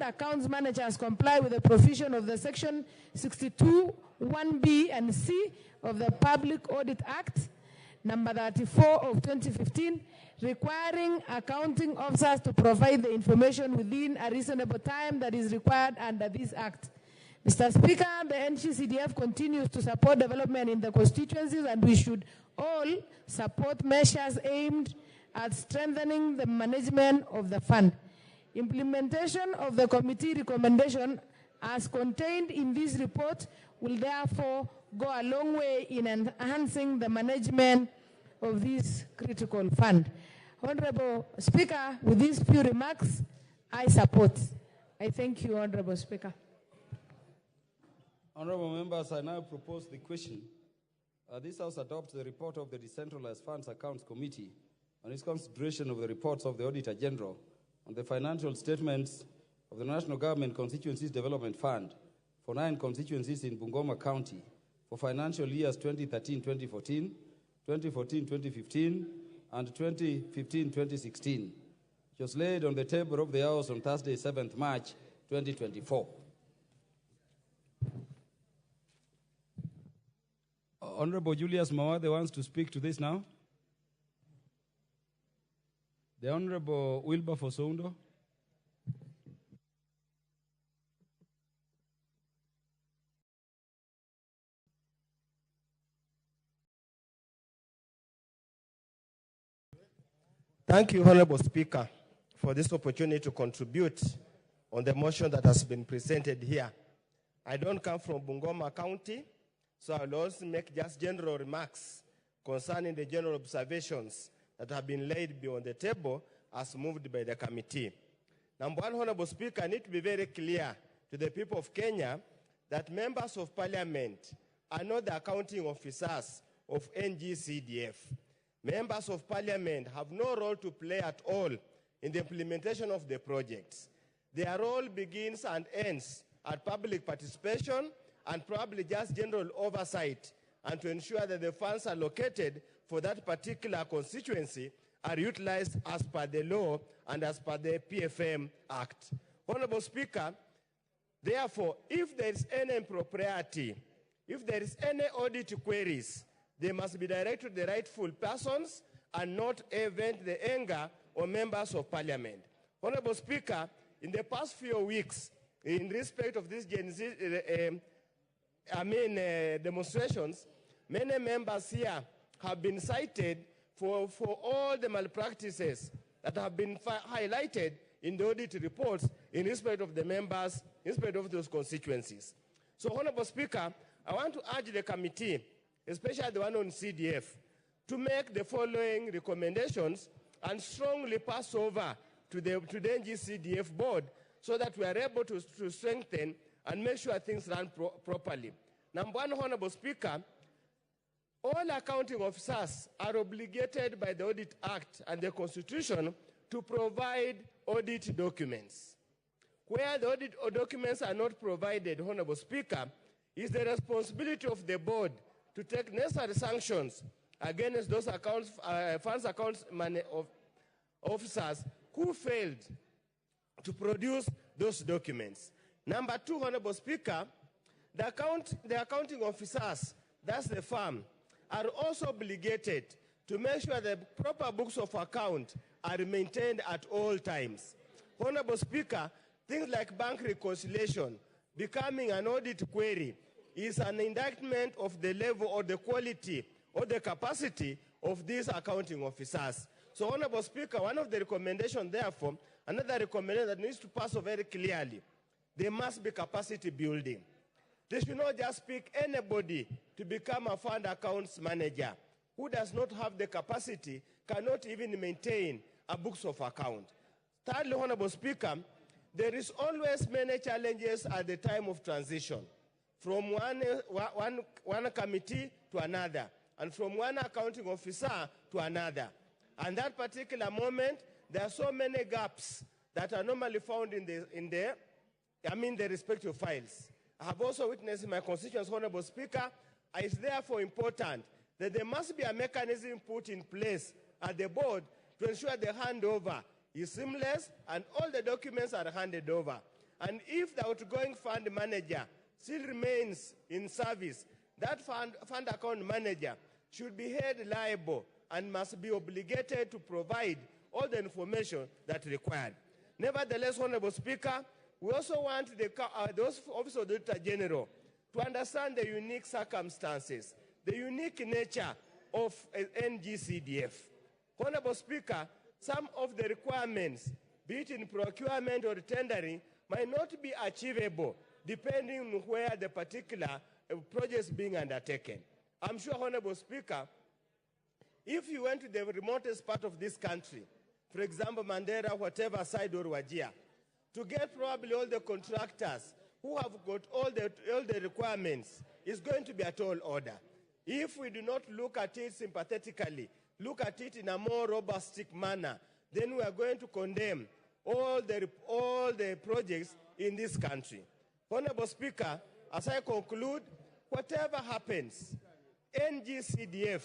accounts managers comply with the provision of the section 62(1)(b) and (c) of the Public Audit Act, number 34 of 2015, requiring accounting officers to provide the information within a reasonable time that is required under this act. Mr. Speaker, the NGCDF continues to support development in the constituencies, and we should all support measures aimed at strengthening the management of the fund. Implementation of the committee recommendation as contained in this report will therefore go a long way in enhancing the management of this critical fund. Honorable Speaker, with these few remarks, I support. I thank you, Honorable Speaker. Honorable members, I now propose the question. This House adopts the report of the Decentralized Funds Accounts Committee on its consideration of the reports of the Auditor General on the financial statements of the National Government Constituencies Development Fund for 9 constituencies in Bungoma County for financial years 2013-2014, 2014-2015, and 2015-2016, which was laid on the table of the House on Thursday, 7th March 2024. Honorable Julius Mawathe wants to speak to this now. The Honorable Wilberforce Oundo. Thank you, Honorable Speaker, for this opportunity to contribute on the motion that has been presented here. I don't come from Bungoma County, so I will also make just general remarks concerning the general observations that have been laid beyond the table as moved by the committee. Number one, Honorable Speaker, I need to be very clear to the people of Kenya that members of parliament are not the accounting officers of NGCDF. Members of parliament have no role to play at all in the implementation of the projects. Their role begins and ends at public participation and probably just general oversight, and to ensure that the funds allocated for that particular constituency are utilized as per the law and as per the PFM Act. Honorable Speaker, therefore, if there is any impropriety, if there is any audit queries, they must be directed to the rightful persons and not event the anger of members of parliament. Honorable Speaker, in the past few weeks, in respect of this demonstrations, many members here have been cited for all the malpractices that have been highlighted in the audit reports in respect of the members, in respect of those constituencies. So, Honorable Speaker, I want to urge the committee, especially the one on CDF, to make the following recommendations and strongly pass over to the NGCDF board so that we are able to strengthen and make sure things run properly. Number one, Honorable Speaker, all accounting officers are obligated by the Audit Act and the Constitution to provide audit documents. Where the audit documents are not provided, Honorable Speaker, is the responsibility of the board to take necessary sanctions against those funds accounts officers who failed to produce those documents. Number two, Honorable Speaker, the accounting officers, that's the firm, are also obligated to make sure the proper books of account are maintained at all times. Honorable Speaker, things like bank reconciliation becoming an audit query is an indictment of the level or the quality or the capacity of these accounting officers. So, Honorable Speaker, one of the recommendations, therefore, another recommendation that needs to pass over very clearly, there must be capacity building. They should not just pick anybody to become a fund accounts manager who does not have the capacity, cannot even maintain a books of account. Thirdly, Honorable Speaker, there is always many challenges at the time of transition, from one committee to another, and from one accounting officer to another. And that particular moment, there are so many gaps that are normally found in the respective files. I have also witnessed in my constituents, Honorable Speaker, it's therefore important that there must be a mechanism put in place at the board to ensure the handover is seamless and all the documents are handed over. And if the outgoing fund manager still remains in service, that fund account manager should be held liable and must be obligated to provide all the information that's required. Nevertheless, Honorable Speaker, we also want those Office of the Auditor General to understand the unique circumstances, the unique nature of NGCDF. Honorable Speaker, some of the requirements, be it in procurement or tendering, might not be achievable depending on where the particular project is being undertaken. I'm sure, Honorable Speaker, if you went to the remotest part of this country, for example, Mandera, whatever side or Wajir, to get probably all the contractors who have got all the requirements, is going to be a tall order. If we do not look at it sympathetically, look at it in a more robust manner, then we are going to condemn all the projects in this country. Honorable Speaker, as I conclude, whatever happens, NGCDF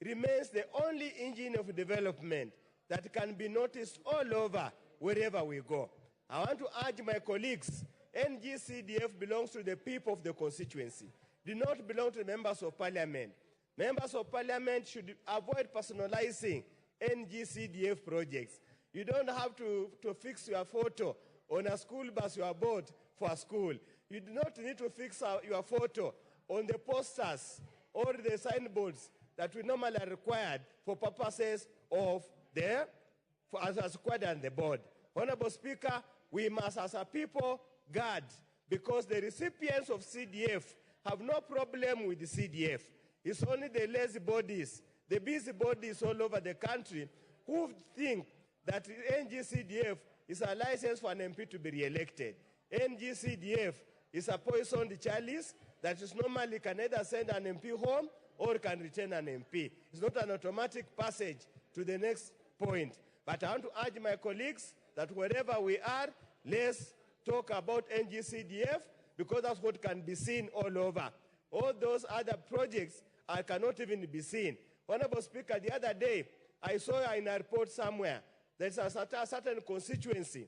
remains the only engine of development that can be noticed all over wherever we go. I want to urge my colleagues, NGCDF belongs to the people of the constituency, do not belong to the members of parliament. Members of parliament should avoid personalizing NGCDF projects. You don't have to fix your photo on a school bus you are bought for a school. You do not need to fix your photo on the posters or the signboards that we normally are required for purposes of as required on the board. Honorable Speaker, we must as a people guard, because the recipients of CDF have no problem with the CDF. It's only the lazy bodies, the busy bodies all over the country who think that NGCDF is a license for an MP to be re-elected. NGCDF is a poisoned chalice that is normally can either send an MP home or can retain an MP. It's not an automatic passage to the next point. But I want to urge my colleagues that wherever we are, let's talk about NGCDF, because that's what can be seen all over. All those other projects cannot even be seen. Honorable Speaker, the other day, I saw in a report somewhere, there's a certain constituency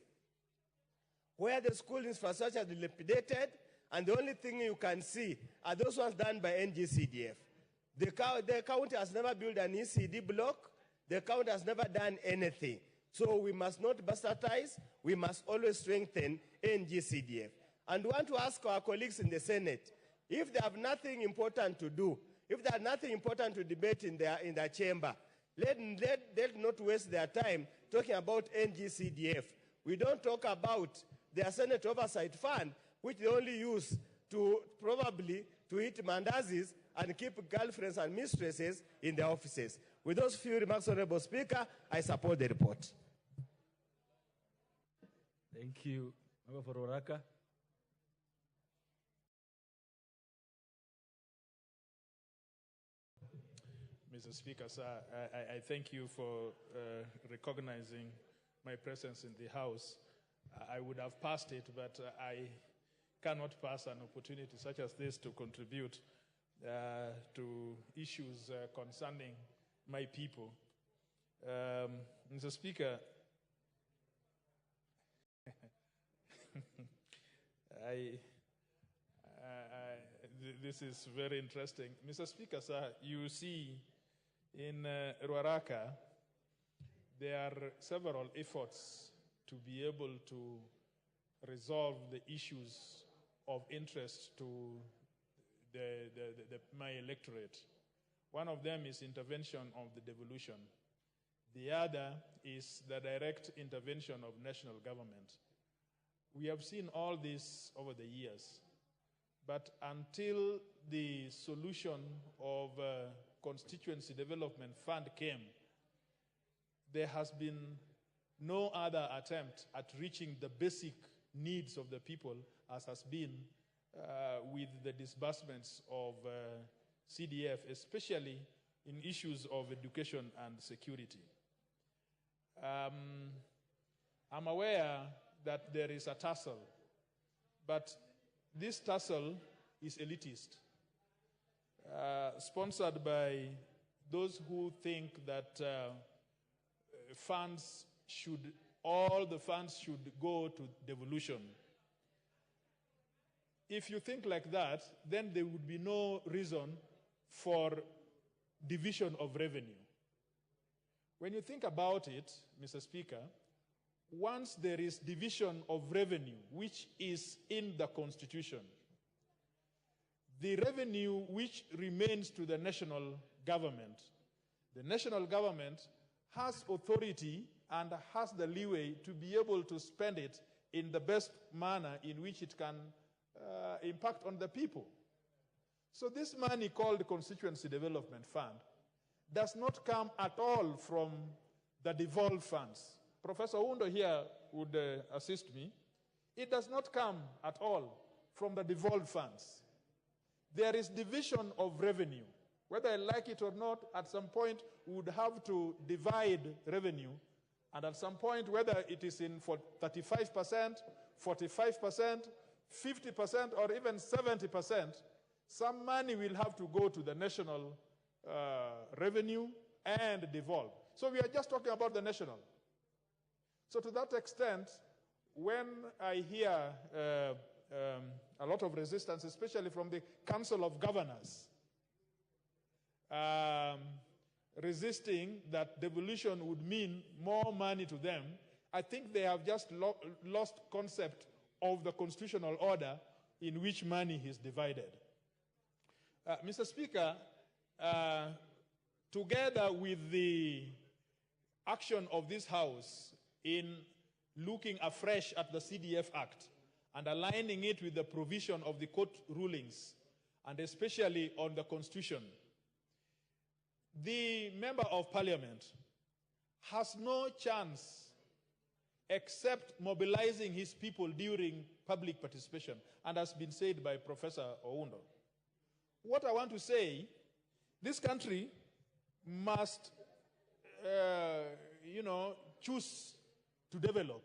where the school infrastructure is dilapidated, and the only thing you can see are those ones done by NGCDF. The county has never built an ECD block. The county has never done anything. So we must not bastardize. We must always strengthen NGCDF. And we want to ask our colleagues in the Senate, if they have nothing important to do, if they have nothing important to debate in their chamber, let not waste their time talking about NGCDF. We don't talk about their Senate Oversight Fund, which they only use to probably to eat mandazis and keep girlfriends and mistresses in their offices. With those few remarks, Honorable Speaker, I support the report. Thank you. Member for Oraka. Mr. Speaker, sir, I thank you for recognizing my presence in the House. I would have passed it, but I cannot pass an opportunity such as this to contribute to issues concerning my people. Mr. Speaker, this is very interesting. Mr. Speaker, sir, you see in Ruaraka, there are several efforts to be able to resolve the issues of interest to my electorate. One of them is intervention of the devolution. The other is the direct intervention of national government. We have seen all this over the years, but until the solution of Constituency Development Fund came, there has been no other attempt at reaching the basic needs of the people as has been with the disbursements of CDF, especially in issues of education and security. I'm aware that there is a tussle, but this tussle is elitist, sponsored by those who think that all the funds should go to devolution. If you think like that, then there would be no reason for division of revenue. When you think about it, Mr. Speaker, once there is division of revenue, which is in the Constitution, the revenue which remains to the national government has authority and has the leeway to be able to spend it in the best manner in which it can impact on the people. So this money called Constituency Development Fund does not come at all from the devolved funds. Professor Undo here would assist me. It does not come at all from the devolved funds. There is division of revenue. Whether I like it or not, at some point we would have to divide revenue, and at some point, whether it is in for 35%, 45%, 50%, or even 70%, some money will have to go to the national revenue and devolve. So we are just talking about the national. So to that extent, when I hear a lot of resistance, especially from the Council of Governors, resisting that devolution would mean more money to them, I think they have just lost concept of the constitutional order in which money is divided. Mr. Speaker, together with the action of this House in looking afresh at the CDF Act and aligning it with the provision of the court rulings, and especially on the Constitution, the Member of Parliament has no chance except mobilizing his people during public participation, and has been said by Professor Oundo. What I want to say, this country must, choose to develop.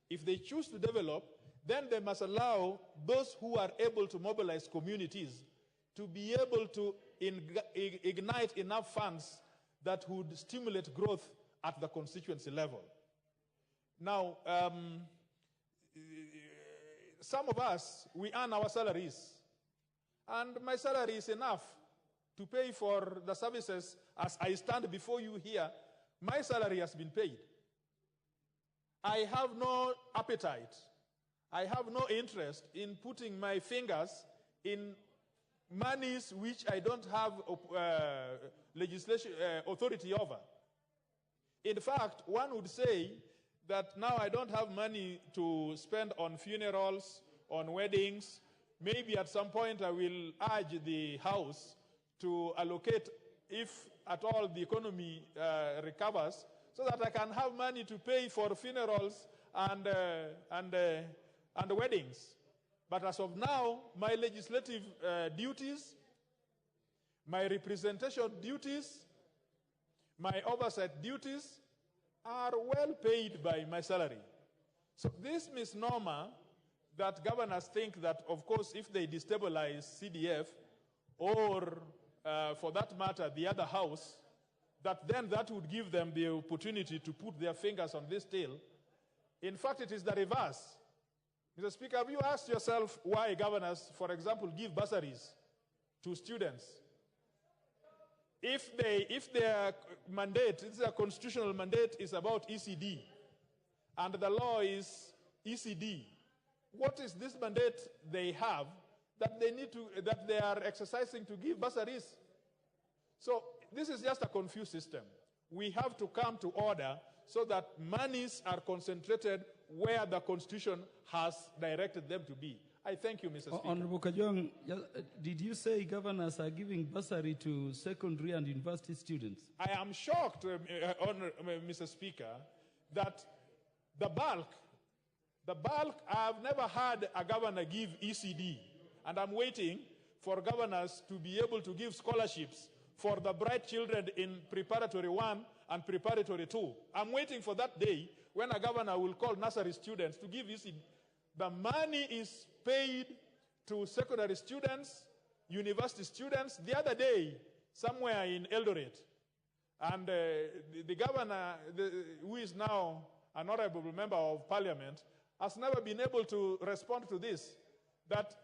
If they choose to develop, then they must allow those who are able to mobilize communities to be able to ignite enough funds that would stimulate growth at the constituency level. Now, some of us, we earn our salaries, and my salary is enough to pay for the services. As I stand before you here, my salary has been paid. I have no appetite, I have no interest in putting my fingers in monies which I don't have legislation authority over. In fact, one would say that now I don't have money to spend on funerals, on weddings. Maybe at some point I will urge the House to allocate, if at all the economy recovers, so that I can have money to pay for funerals and weddings. But as of now, my legislative duties, my representation duties, my oversight duties are well paid by my salary. So this misnomer that governors think that, of course, if they destabilize CDF, or for that matter, the other house, that then that would give them the opportunity to put their fingers on this tail. In fact, it is the reverse. Mr. Speaker, have you asked yourself why governors, for example, give bursaries to students? If their mandate, their constitutional mandate is about ECD, and the law is ECD, what is this mandate they have that they are exercising to give bursaries? So this is just a confused system. We have to come to order so that monies are concentrated where the Constitution has directed them to be. I thank you, Mr. Speaker. Honorable Kajwang, did you say governors are giving bursary to secondary and university students? I am shocked, Mr. Speaker, that the bulk, I've never had a governor give ECD, and I'm waiting for governors to be able to give scholarships for the bright children in preparatory 1 and preparatory 2. I'm waiting for that day when a governor will call nursery students to give ECD. The money is paid to secondary students, university students. The other day, somewhere in Eldoret, and the governor, who is now an honorable member of parliament, has never been able to respond to this, that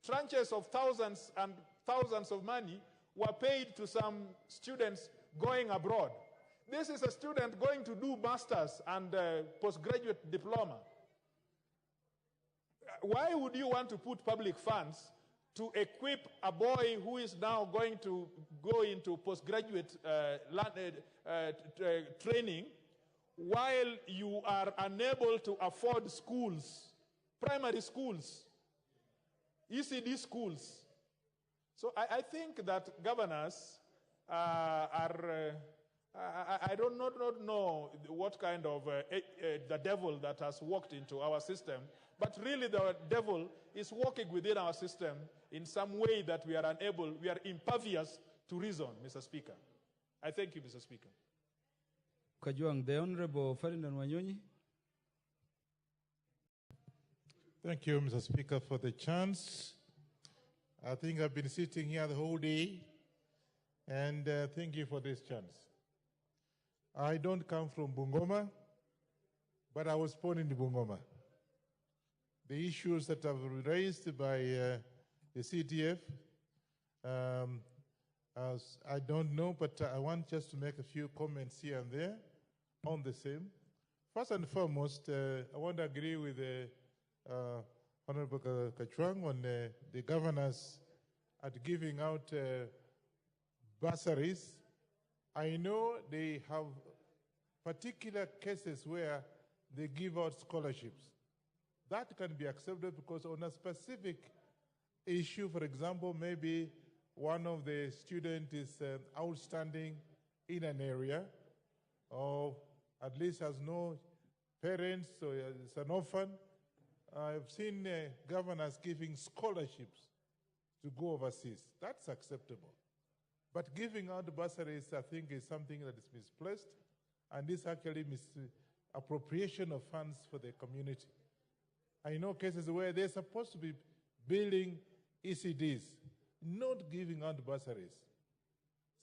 tranches of thousands and thousands of money were paid to some students going abroad. This is a student going to do master's and postgraduate diploma. Why would you want to put public funds to equip a boy who is now going to go into postgraduate training while you are unable to afford schools, primary schools? ECD schools. So I think that governors I don't not know what kind of the devil that has walked into our system, but really the devil is working within our system in some way that we are impervious to reason, Mr. Speaker. I thank you, Mr. Speaker. Kajuang, the Honorable Ferdinand Wanyonyi. Thank you, Mr. Speaker, for the chance. I think I've been sitting here the whole day, and thank you for this chance. I don't come from Bungoma, but I was born in Bungoma. The issues that have been raised by the CTF, I don't know, but I want just to make a few comments here and there on the same. First and foremost, I want to agree with Honorable Kachwang on the governors at giving out bursaries. I know they have particular cases where they give out scholarships. That can be accepted because on a specific issue, for example, maybe one of the students is outstanding in an area, or at least has no parents, so it's an orphan. I've seen governors giving scholarships to go overseas. That's acceptable. But giving out bursaries, I think, is something that is misplaced, and this actually misappropriation of funds for the community. I know cases where they're supposed to be building ECDs, not giving out bursaries.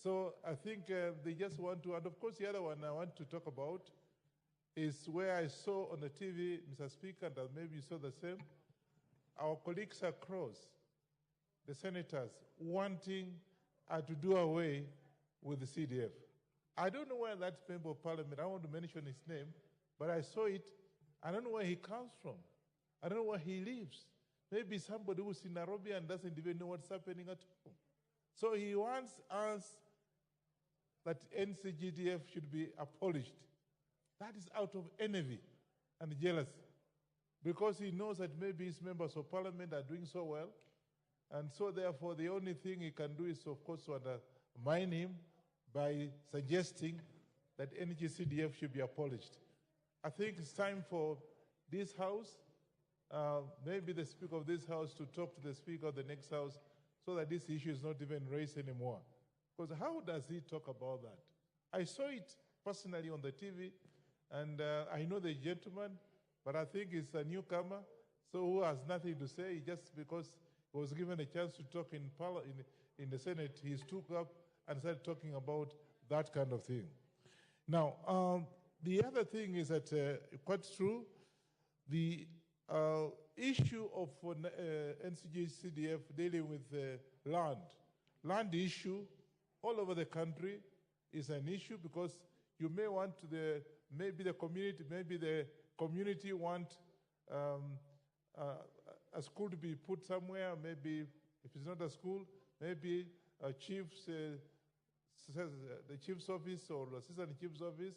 So I think they just want to, and of course the other one I want to talk about is where I saw on the TV, Mr. Speaker, and maybe you saw the same, our colleagues across, the senators, wanting to do away with the CDF. I don't know where that member of parliament, I don't want to mention his name, but I saw it. I don't know where he comes from. I don't know where he lives. Maybe somebody who's in Nairobi and doesn't even know what's happening at home. So he wants us that NCGDF should be abolished. That is out of envy and jealousy, because he knows that maybe his members of parliament are doing so well, and so therefore the only thing he can do is, of course, to undermine him by suggesting that NGCDF should be abolished. I think it's time for this House, maybe the Speaker of this House, to talk to the Speaker of the next House so that this issue is not even raised anymore. Because how does he talk about that? I saw it personally on the TV, and I know the gentleman, but I think he's a newcomer, so who has nothing to say. Just because he was given a chance to talk in the Senate, he stood up and started talking about that kind of thing. Now, the other thing is that, quite true, the issue of NCGCDF dealing with land issue all over the country is an issue, because you may want maybe the community want a school to be put somewhere. Maybe if it's not a school, maybe a the chief's office or assistant chief's office.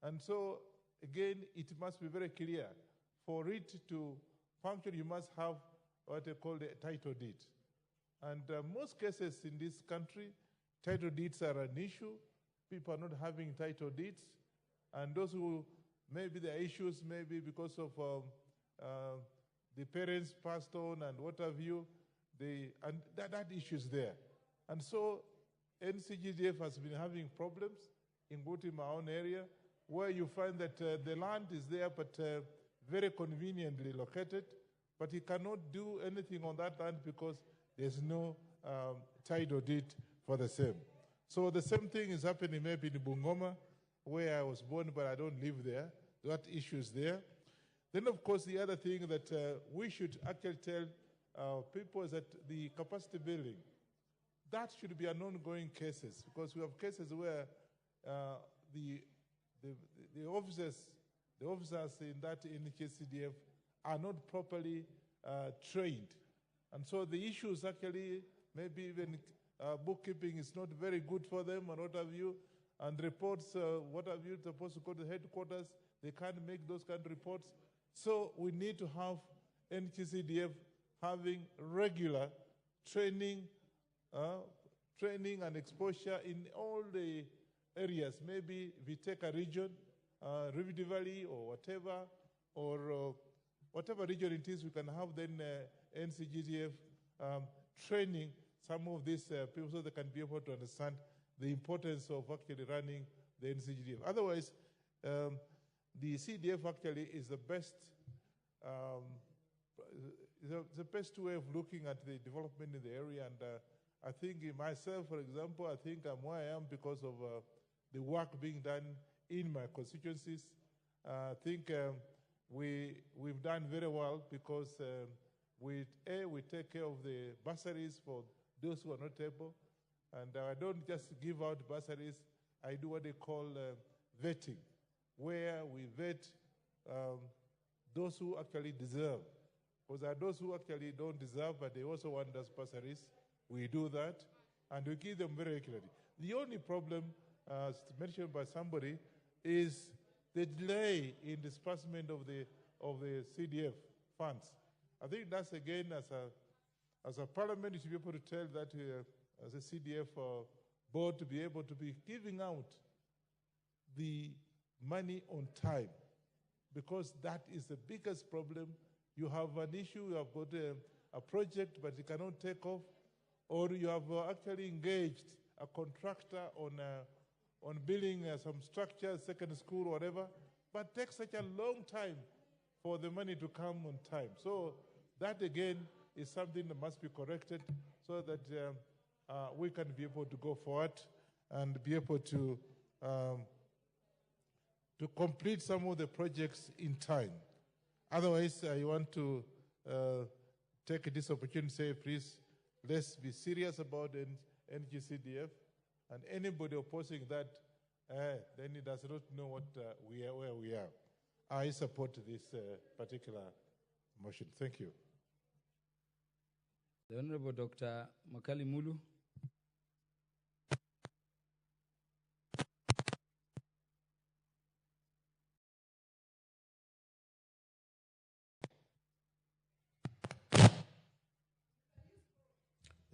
And so again, it must be very clear. For it to function, you must have what they call the title deed. And most cases in this country, title deeds are an issue. People are not having title deeds. And those who, maybe there are issues, maybe because of the parents passed on and what have you, and that issue is there. And so NCGDF has been having problems in Guti, my own area, where you find that the land is there, but very conveniently located, but he cannot do anything on that land because there's no title deed for the same. So the same thing is happening maybe in Bungoma, where I was born, but I don't live there. That issue is there. Then, of course, the other thing that we should actually tell people is that the capacity building, that should be an ongoing cases, because we have cases where the officers in that NHSCDF are not properly trained. And so the issues actually, maybe even bookkeeping is not very good for them and what have you, and reports, what have you, supposed to go to headquarters, they can't make those kind of reports. So we need to have NHCDF having regular training, training and exposure in all the areas. Maybe if we take a region, Rift Valley or whatever, or whatever region it is, we can have then NCGTF training some of these people so they can be able to understand the importance of actually running the NCGTF. Otherwise, the CDF actually is the best way of looking at the development in the area. And I think myself, for example, I think I'm where I am because of the work being done in my constituencies. I think we've done very well because we take care of the bursaries for those who are not able. And I don't just give out bursaries, I do what they call vetting, where we vet those who actually deserve. Because there are those who actually don't deserve, but they also want us bursaries. We do that, and we give them very regularly. The only problem, as mentioned by somebody, is the delay in disbursement of the CDF funds. I think that's again, as a parliament, you should be able to tell that as a CDF board to be able to be giving out the money on time, because that is the biggest problem. You have an issue, you have got a project, but it cannot take off, or you have actually engaged a contractor on building some structure, second school, whatever, but it takes such a long time for the money to come on time. So that again is something that must be corrected so that we can be able to go forward and be able to complete some of the projects in time. Otherwise, I want to take this opportunity to say, please, let's be serious about NGCDF, and anybody opposing that, then he does not know where we are. I support this particular motion. Thank you. The Honorable Dr. Makali Mulu.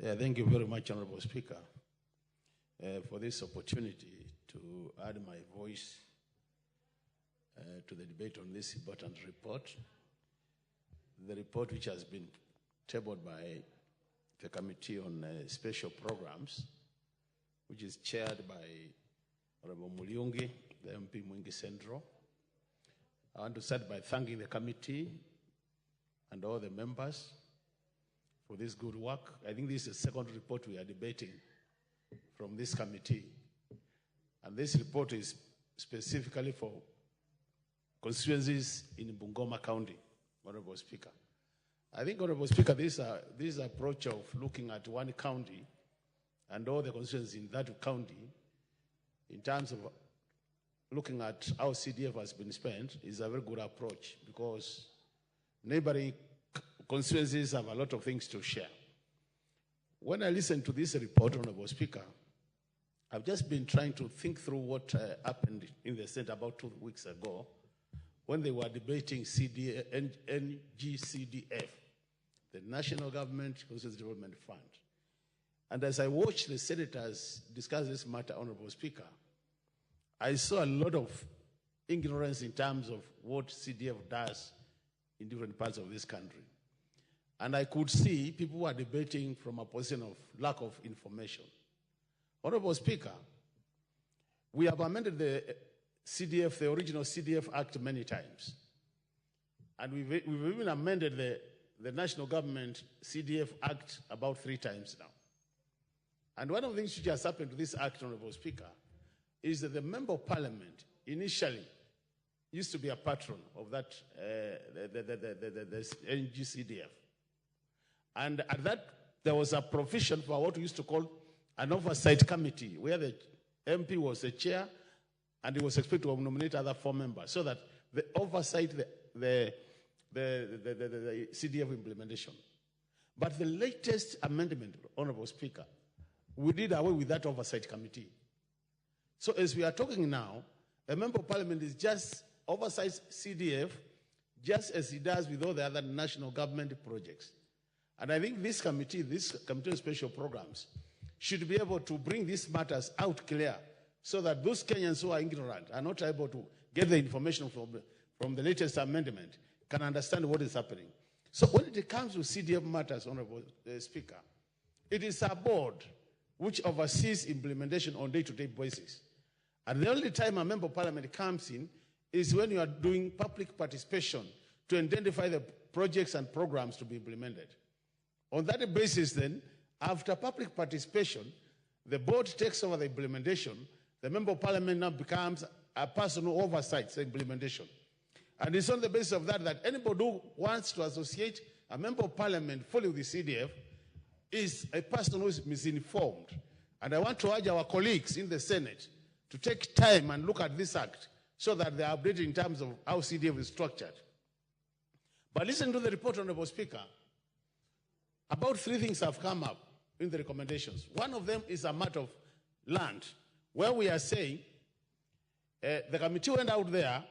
Yeah, thank you very much, Honorable Speaker, for this opportunity to add my voice to the debate on this important report. The report which has been tabled by the Committee on Special Programs, which is chaired by Honorable Muliungi, the MP Mwingi Central. I want to start by thanking the committee and all the members for this good work. I think this is the second report we are debating from this committee. And this report is specifically for constituencies in Bungoma County, Honorable Speaker. I think, Honorable Speaker, this approach of looking at one county and all the constituencies in that county in terms of looking at how CDF has been spent is a very good approach, because neighboring constituencies have a lot of things to share. When I listened to this report, Honorable Speaker, I've just been trying to think through what happened in the Senate about 2 weeks ago when they were debating NGCDF, the National Government Constituency Development Fund. And as I watched the senators discuss this matter, Honorable Speaker, I saw a lot of ignorance in terms of what CDF does in different parts of this country. And I could see people who are debating from a position of lack of information. Honorable Speaker, we have amended the CDF, the original CDF Act, many times. And we've even amended the National Government CDF Act about 3 times now. And one of the things which has happened to this Act, Honorable Speaker, is that the Member of Parliament initially used to be a patron of that, the NGCDF. And at that, there was a provision for what we used to call an oversight committee, where the MP was the chair, and he was expected to nominate other 4 members, so that the oversight the CDF implementation. But the latest amendment, Honorable Speaker, we did away with that oversight committee. So as we are talking now, a Member of Parliament is just oversights CDF, just as he does with all the other national government projects. And I think this committee on special programs, should be able to bring these matters out clear so that those Kenyans who are ignorant are not able to get the information from the latest amendment, can understand what is happening. So when it comes to CDF matters, Honorable Speaker, it is a board which oversees implementation on day-to-day basis. And the only time a member of parliament comes in is when you are doing public participation to identify the projects and programs to be implemented. On that basis then, after public participation, the board takes over the implementation. The member of parliament now becomes a person who oversees the implementation. And it's on the basis of that that anybody who wants to associate a member of parliament fully with the CDF is a person who is misinformed. And I want to urge our colleagues in the Senate to take time and look at this act so that they are updated in terms of how CDF is structured. But listen to the report, Honorable Speaker. About 3 things have come up in the recommendations. One of them is a matter of land, where we are saying the committee went out there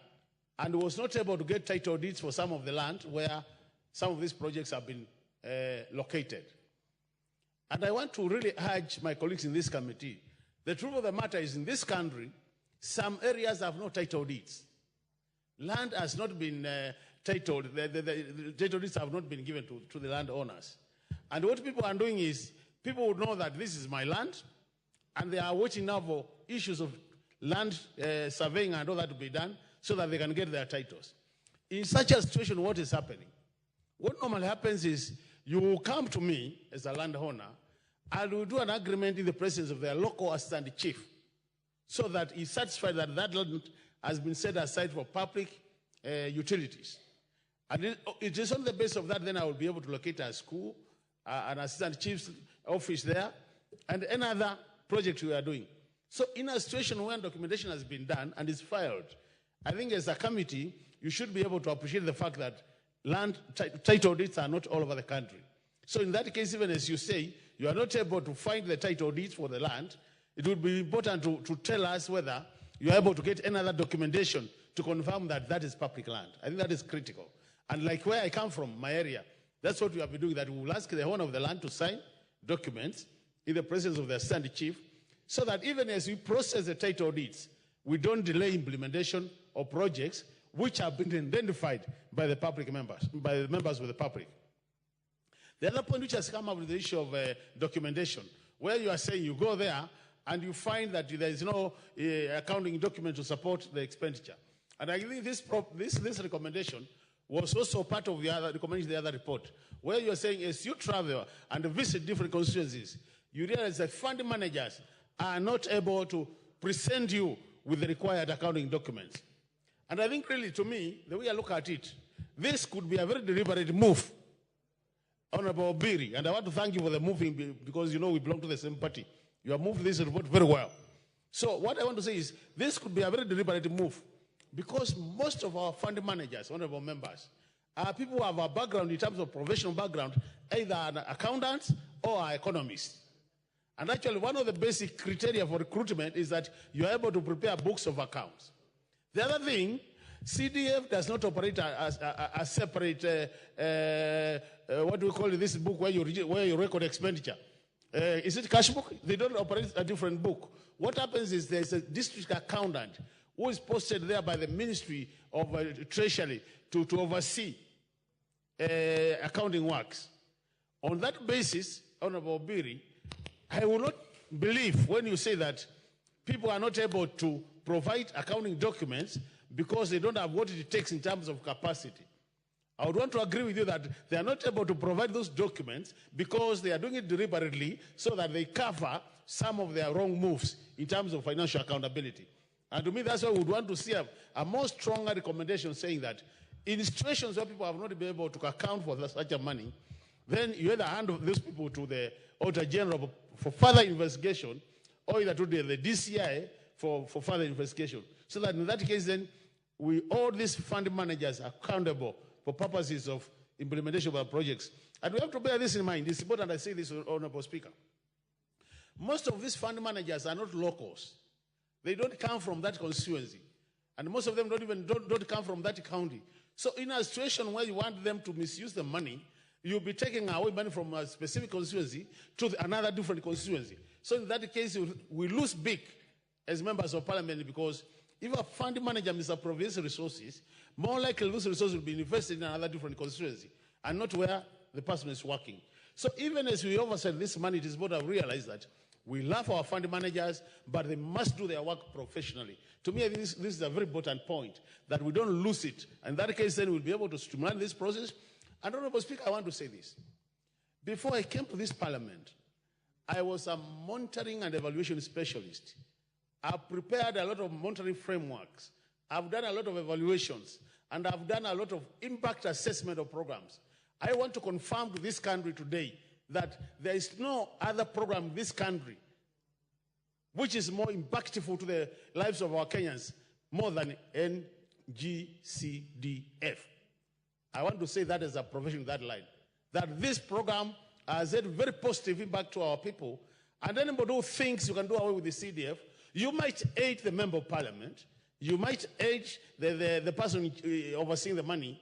and was not able to get title deeds for some of the land where some of these projects have been located. And I want to really urge my colleagues in this committee, the truth of the matter is in this country, some areas have no title deeds. Land has not been titled, the title deeds have not been given to the landowners. And what people are doing is, people would know that this is my land, and they are watching now for issues of land surveying and all that to be done, so that they can get their titles. In such a situation, what is happening? What normally happens is, you will come to me as a landowner, and we'll do an agreement in the presence of their local assistant chief, so that he's satisfied that that land has been set aside for public utilities. And it is on the basis of that, then I will be able to locate a school, an assistant chief's office there, and another project we are doing. So in a situation where documentation has been done and is filed, I think as a committee, you should be able to appreciate the fact that land title deeds are not all over the country. So in that case, even as you say, you are not able to find the title deeds for the land, it would be important to tell us whether you are able to get another documentation to confirm that that is public land. I think that is critical. And like where I come from, my area, that's what we have been doing, that we will ask the owner of the land to sign documents in the presence of the assistant chief, so that even as we process the title deeds, we don't delay implementation of projects which have been identified by the public members, by the members of the public. The other point which has come up with the issue of documentation, where you are saying you go there and you find that there is no accounting document to support the expenditure. And I think this recommendation was also part of the other recommendation, the other report, where you are saying as you travel and visit different constituencies, you realize that fund managers are not able to present you with the required accounting documents. And I think really, to me, the way I look at it, this could be a very deliberate move, Honorable Bribery, and I want to thank you for the moving, because you know we belong to the same party. You have moved this report very well. So what I want to say is, this could be a very deliberate move, because most of our fund managers, honorable members, are people who have a background in terms of professional background, either an accountant or an economist. And actually, one of the basic criteria for recruitment is that you are able to prepare books of accounts. The other thing, CDF does not operate a separate, what do we call it, this book where you record expenditure. Is it cash book? They don't operate a different book. What happens is there's a district accountant who is posted there by the Ministry of Treasury to oversee accounting works. On that basis, Honorable Bribery, I will not believe when you say that people are not able to provide accounting documents because they don't have what it takes in terms of capacity. I would want to agree with you that they are not able to provide those documents because they are doing it deliberately so that they cover some of their wrong moves in terms of financial accountability. And to me, that's why we would want to see a more stronger recommendation saying that in situations where people have not been able to account for such a money, then you either hand those people to the Auditor General for further investigation, or either to the DCIA for further investigation. So that in that case, then, we all these fund managers are accountable for purposes of implementation of our projects. And we have to bear this in mind. It's important I say this, Honorable Speaker. Most of these fund managers are not locals. They don't come from that constituency. And most of them don't come from that county. So in a situation where you want them to misuse the money, you'll be taking away money from a specific constituency to another different constituency. So in that case, we lose big as members of parliament, because if a fund manager misappropriates resources, more likely those resources will be invested in another different constituency and not where the person is working. So even as we oversight this money, it is important to realize that we love our fund managers, but they must do their work professionally. To me, this is a very important point, that we don't lose it. In that case, then we'll be able to streamline this process. And Honorable Speaker, I want to say this. Before I came to this parliament, I was a monitoring and evaluation specialist. I've prepared a lot of monitoring frameworks. I've done a lot of evaluations, and I've done a lot of impact assessment of programs. I want to confirm to this country today that there is no other program in this country which is more impactful to the lives of our Kenyans more than NGCDF. I want to say that as a profession in that line, that this program has had very positive impact to our people, and anybody who thinks you can do away with the CDF, you might aid the member of parliament, you might aid the person overseeing the money,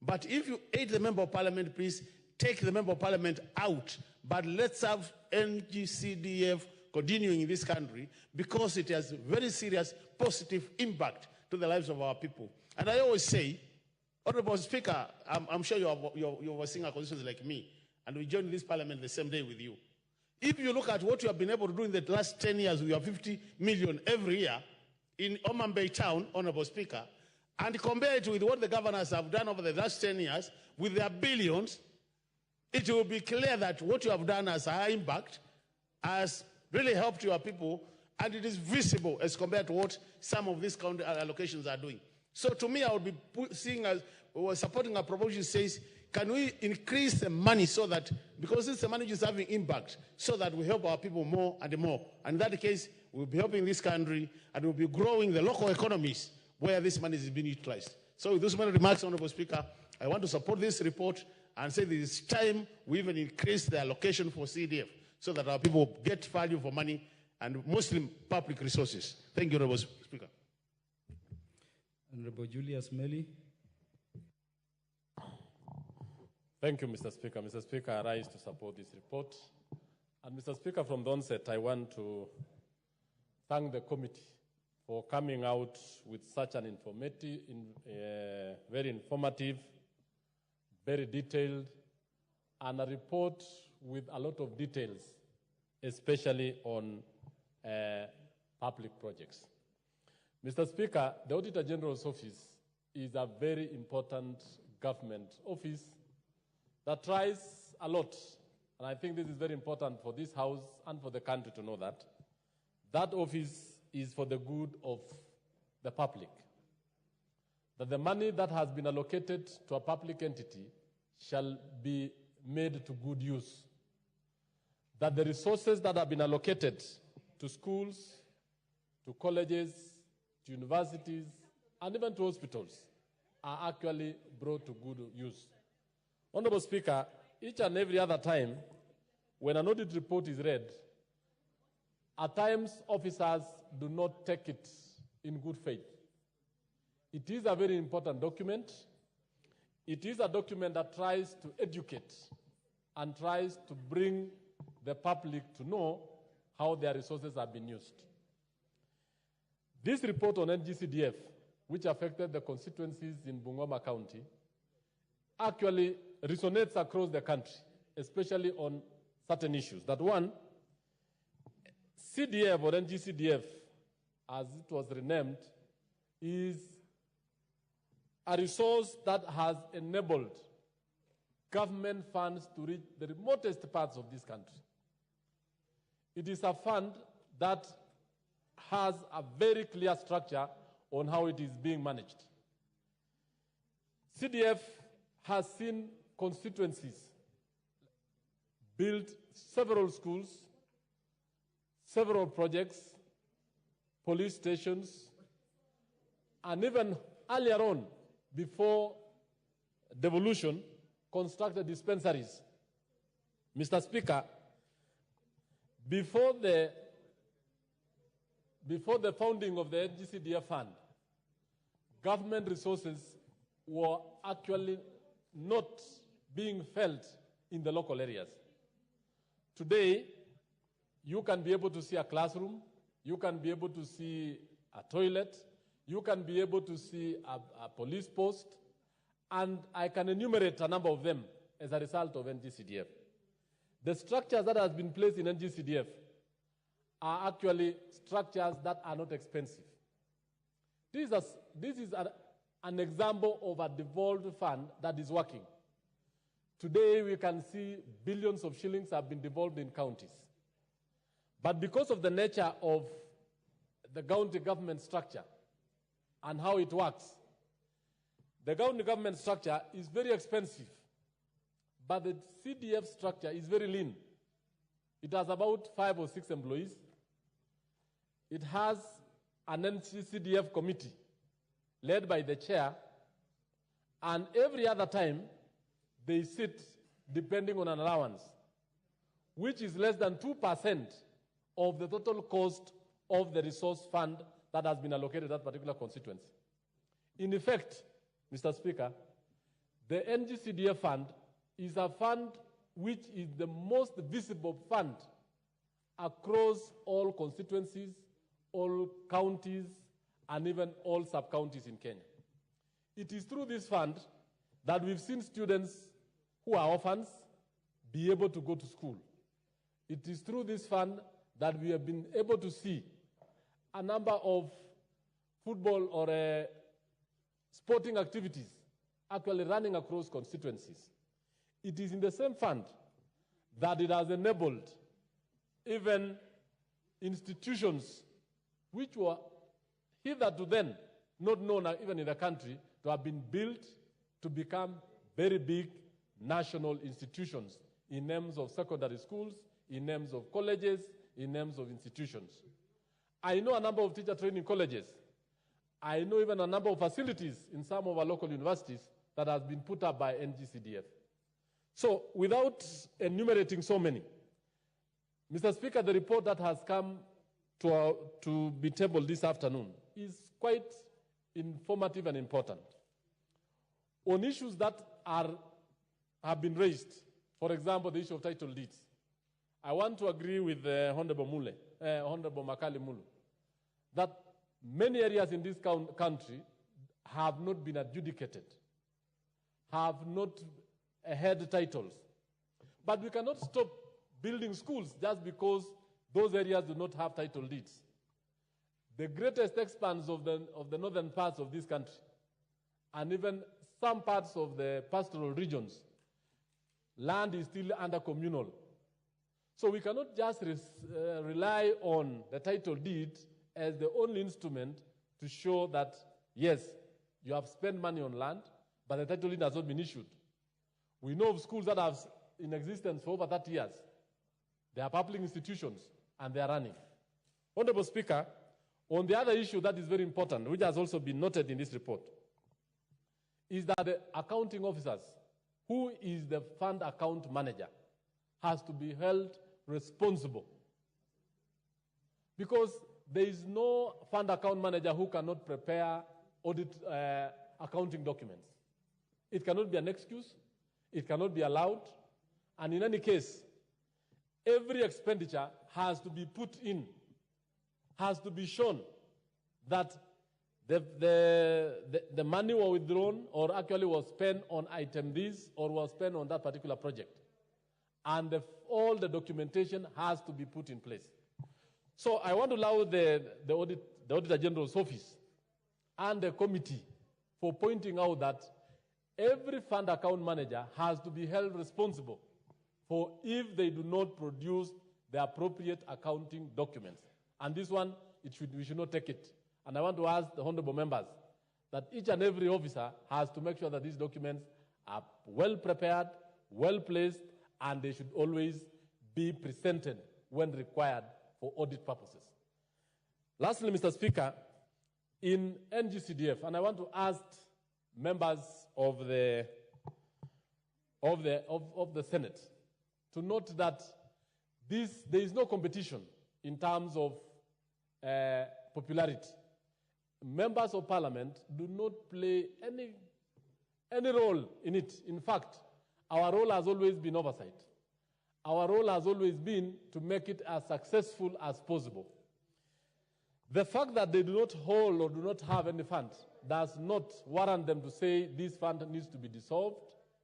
but if you aid the member of parliament, please take the member of parliament out, but let's have NGCDF continuing in this country, because it has very serious positive impact to the lives of our people. And I always say, Honorable Speaker, I'm sure you're overseeing a constituency like me, and we joined this parliament the same day with you. If you look at what you have been able to do in the last 10 years with your 50 million every year in Oman Bay Town, Honorable Speaker, and compare it with what the governors have done over the last 10 years with their billions, it will be clear that what you have done has a high impact, has really helped your people, and it is visible as compared to what some of these county allocations are doing. So to me, I would be supporting a proposal that says, can we increase the money so that, because it's the money which is having impact, so that we help our people more and more. And in that case, we'll be helping this country, and we'll be growing the local economies where this money is being utilized. So with those many remarks, Honorable Speaker, I want to support this report and say this is time we even increase the allocation for CDF so that our people get value for money and mostly public resources. Thank you, Honorable Speaker. Honorable Julius Meli. Thank you, Mr. Speaker. Mr. Speaker, I rise to support this report. And Mr. Speaker, from the onset, I want to thank the committee for coming out with such an informative, very informative, very detailed, and a report with a lot of details, especially on public projects. Mr. Speaker, the Auditor General's Office is a very important government office that tries a lot, and I think this is very important for this House and for the country to know that. That office is for the good of the public. That the money that has been allocated to a public entity shall be made to good use. That the resources that have been allocated to schools, to colleges, to universities, and even to hospitals are actually brought to good use. Honorable Speaker, each and every other time when an audit report is read, at times officers do not take it in good faith. It is a very important document. It is a document that tries to educate and tries to bring the public to know how their resources have been used. This report on NGCDF, which affected the constituencies in Bungoma County, actually resonates across the country, especially on certain issues. That one, CDF or NGCDF, as it was renamed, is a resource that has enabled government funds to reach the remotest parts of this country. It is a fund that has a very clear structure on how it is being managed. CDF has seen constituencies build several schools, several projects, police stations, and even earlier on, before devolution, constructed dispensaries. Mr. Speaker, before the founding of the NGCDF fund, government resources were actually not being felt in the local areas. Today, you can be able to see a classroom, you can be able to see a toilet, you can be able to see a police post, and I can enumerate a number of them as a result of NGCDF. The structures that have been placed in NGCDF are actually structures that are not expensive. This is an example of a devolved fund that is working. Today, we can see billions of shillings have been devolved in counties. But because of the nature of the county government structure and how it works, the county government structure is very expensive, but the CDF structure is very lean. It has about 5 or 6 employees. It has an NCCDF committee led by the chair, and every other time they sit depending on an allowance, which is less than 2% of the total cost of the resource fund that has been allocated to that particular constituency. In effect, Mr. Speaker, the NGCDF fund is a fund which is the most visible fund across all constituencies, all counties, and even all sub-counties in Kenya. It is through this fund that we've seen students who are orphans be able to go to school. It is through this fund that we have been able to see a number of football or sporting activities actually running across constituencies. It is in the same fund that it has enabled even institutions which were hitherto then not known even in the country to have been built to become very big national institutions in names of secondary schools, in names of colleges, in names of institutions. I know a number of teacher training colleges. I know even a number of facilities in some of our local universities that has been put up by NGCDF. So without enumerating so many, Mr. Speaker, the report that has come to be tabled this afternoon is quite informative and important. On issues that have been raised, for example, the issue of title deeds, I want to agree with Honorable Makali Mulu that many areas in this country have not been adjudicated, have not had titles. But we cannot stop building schools just because those areas do not have title deeds. The greatest expanse of the northern parts of this country, and even some parts of the pastoral regions, land is still under communal. So we cannot just rely on the title deed as the only instrument to show that, yes, you have spent money on land, but the title deed has not been issued. We know of schools that have in existence for over 30 years. They are public institutions, and they are running. Honorable Speaker, on the other issue that is very important, which has also been noted in this report, is that the accounting officers, who is the fund account manager, has to be held responsible. Because there is no fund account manager who cannot prepare audit accounting documents. It cannot be an excuse, it cannot be allowed, and in any case, every expenditure has to be put in, has to be shown that the money was withdrawn or actually was spent on item this or was spent on that particular project. And all the documentation has to be put in place. So I want to allow the Auditor General's office and the committee for pointing out that every fund account manager has to be held responsible for if they do not produce the appropriate accounting documents. And this one, we should not take it. And I want to ask the honorable members that each and every officer has to make sure that these documents are well prepared, well placed, and they should always be presented when required for audit purposes. Lastly, Mr. Speaker, in NGCDF, and I want to ask members of the Senate to note that there is no competition in terms of popularity. Members of Parliament do not play any role in it. In fact, Our role has always been oversight. Our role has always been to make it as successful as possible. The fact that they do not hold or do not have any fund does not warrant them to say this fund needs to be dissolved,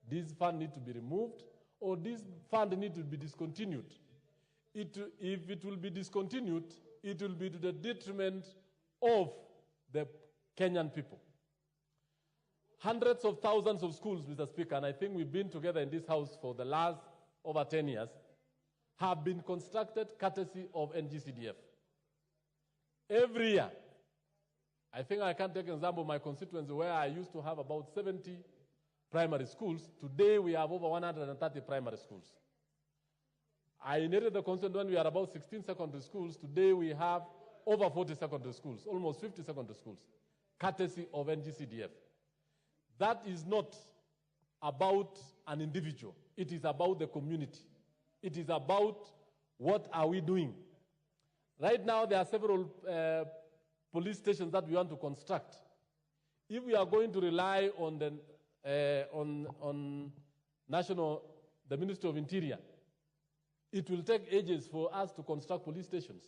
this fund needs to be removed, or this fund needs to be discontinued. If it will be discontinued, it will be to the detriment of the Kenyan people. Hundreds of thousands of schools, Mr. Speaker, and I think we've been together in this house for the last over 10 years, have been constructed courtesy of NGCDF. Every year, I think I can take an example of my constituency where I used to have about 70 primary schools. Today we have over 130 primary schools. I inherited the constituency when we had about 16 secondary schools. Today we have over 40 secondary schools, almost 50 secondary schools, courtesy of NGCDF. That is not about an individual. It is about the community. It is about what are we doing. Right now, there are several police stations that we want to construct. If we are going to rely on the the Ministry of Interior, it will take ages for us to construct police stations.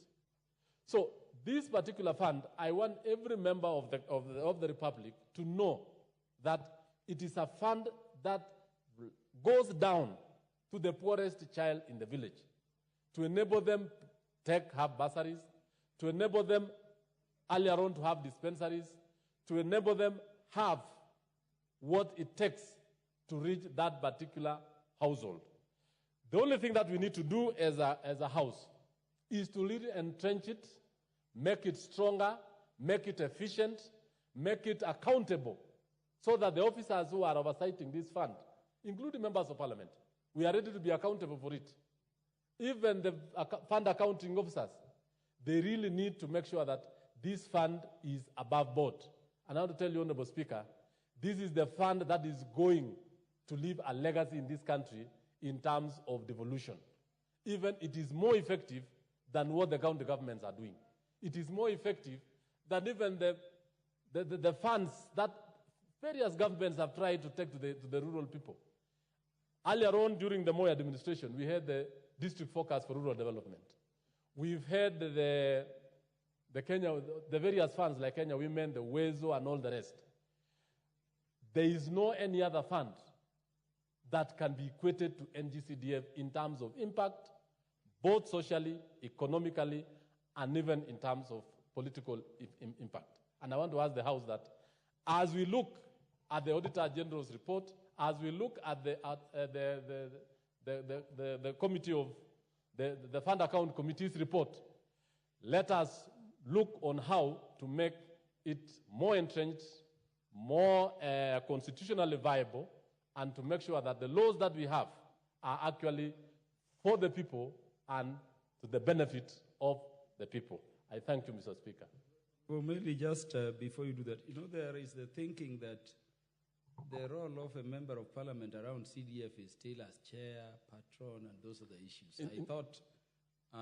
So this particular fund, I want every member of the Republic to know that it is a fund that goes down to the poorest child in the village to enable them have bursaries, to enable them earlier on to have dispensaries, to enable them have what it takes to reach that particular household. The only thing that we need to do as a house is to really entrench it, make it stronger, make it efficient, make it accountable, so that the officers who are oversighting this fund, including members of parliament, we are ready to be accountable for it. Even the fund accounting officers, they really need to make sure that this fund is above board. And I want to tell you, Honorable Speaker, this is the fund that is going to leave a legacy in this country in terms of devolution. Even it is more effective than what the county governments are doing. It is more effective than even the funds that various governments have tried to take to the rural people. Earlier on, during the Moi administration, we had the district focus for rural development. We've had the various funds like Kenya Women, the WEZO, and all the rest. There is no any other fund that can be equated to NGCDF in terms of impact, both socially, economically, and even in terms of political impact. And I want to ask the House that as we look at the Auditor General's report, as we look at the committee of the Fund Account Committee's report, let us look on how to make it more entrenched, more constitutionally viable, and to make sure that the laws that we have are actually for the people and to the benefit of the people. I thank you, Mr. Speaker. Well, maybe just before you do that, there is the thinking that the role of a member of parliament around CDF is still as chair, patron, and those are the issues. I thought,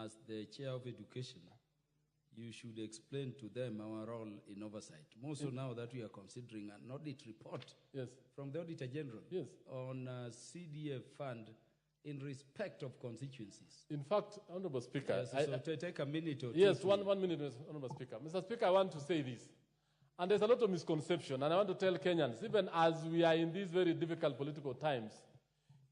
as the chair of education, you should explain to them our role in oversight. More so now that we are considering an audit report from the Auditor General on CDF fund in respect of constituencies. In fact, Honorable Speaker, so take a minute or two. Yes, one minute, Honorable Speaker. Mr. Speaker, I want to say this. And there's a lot of misconception, and I want to tell Kenyans, even as we are in these very difficult political times,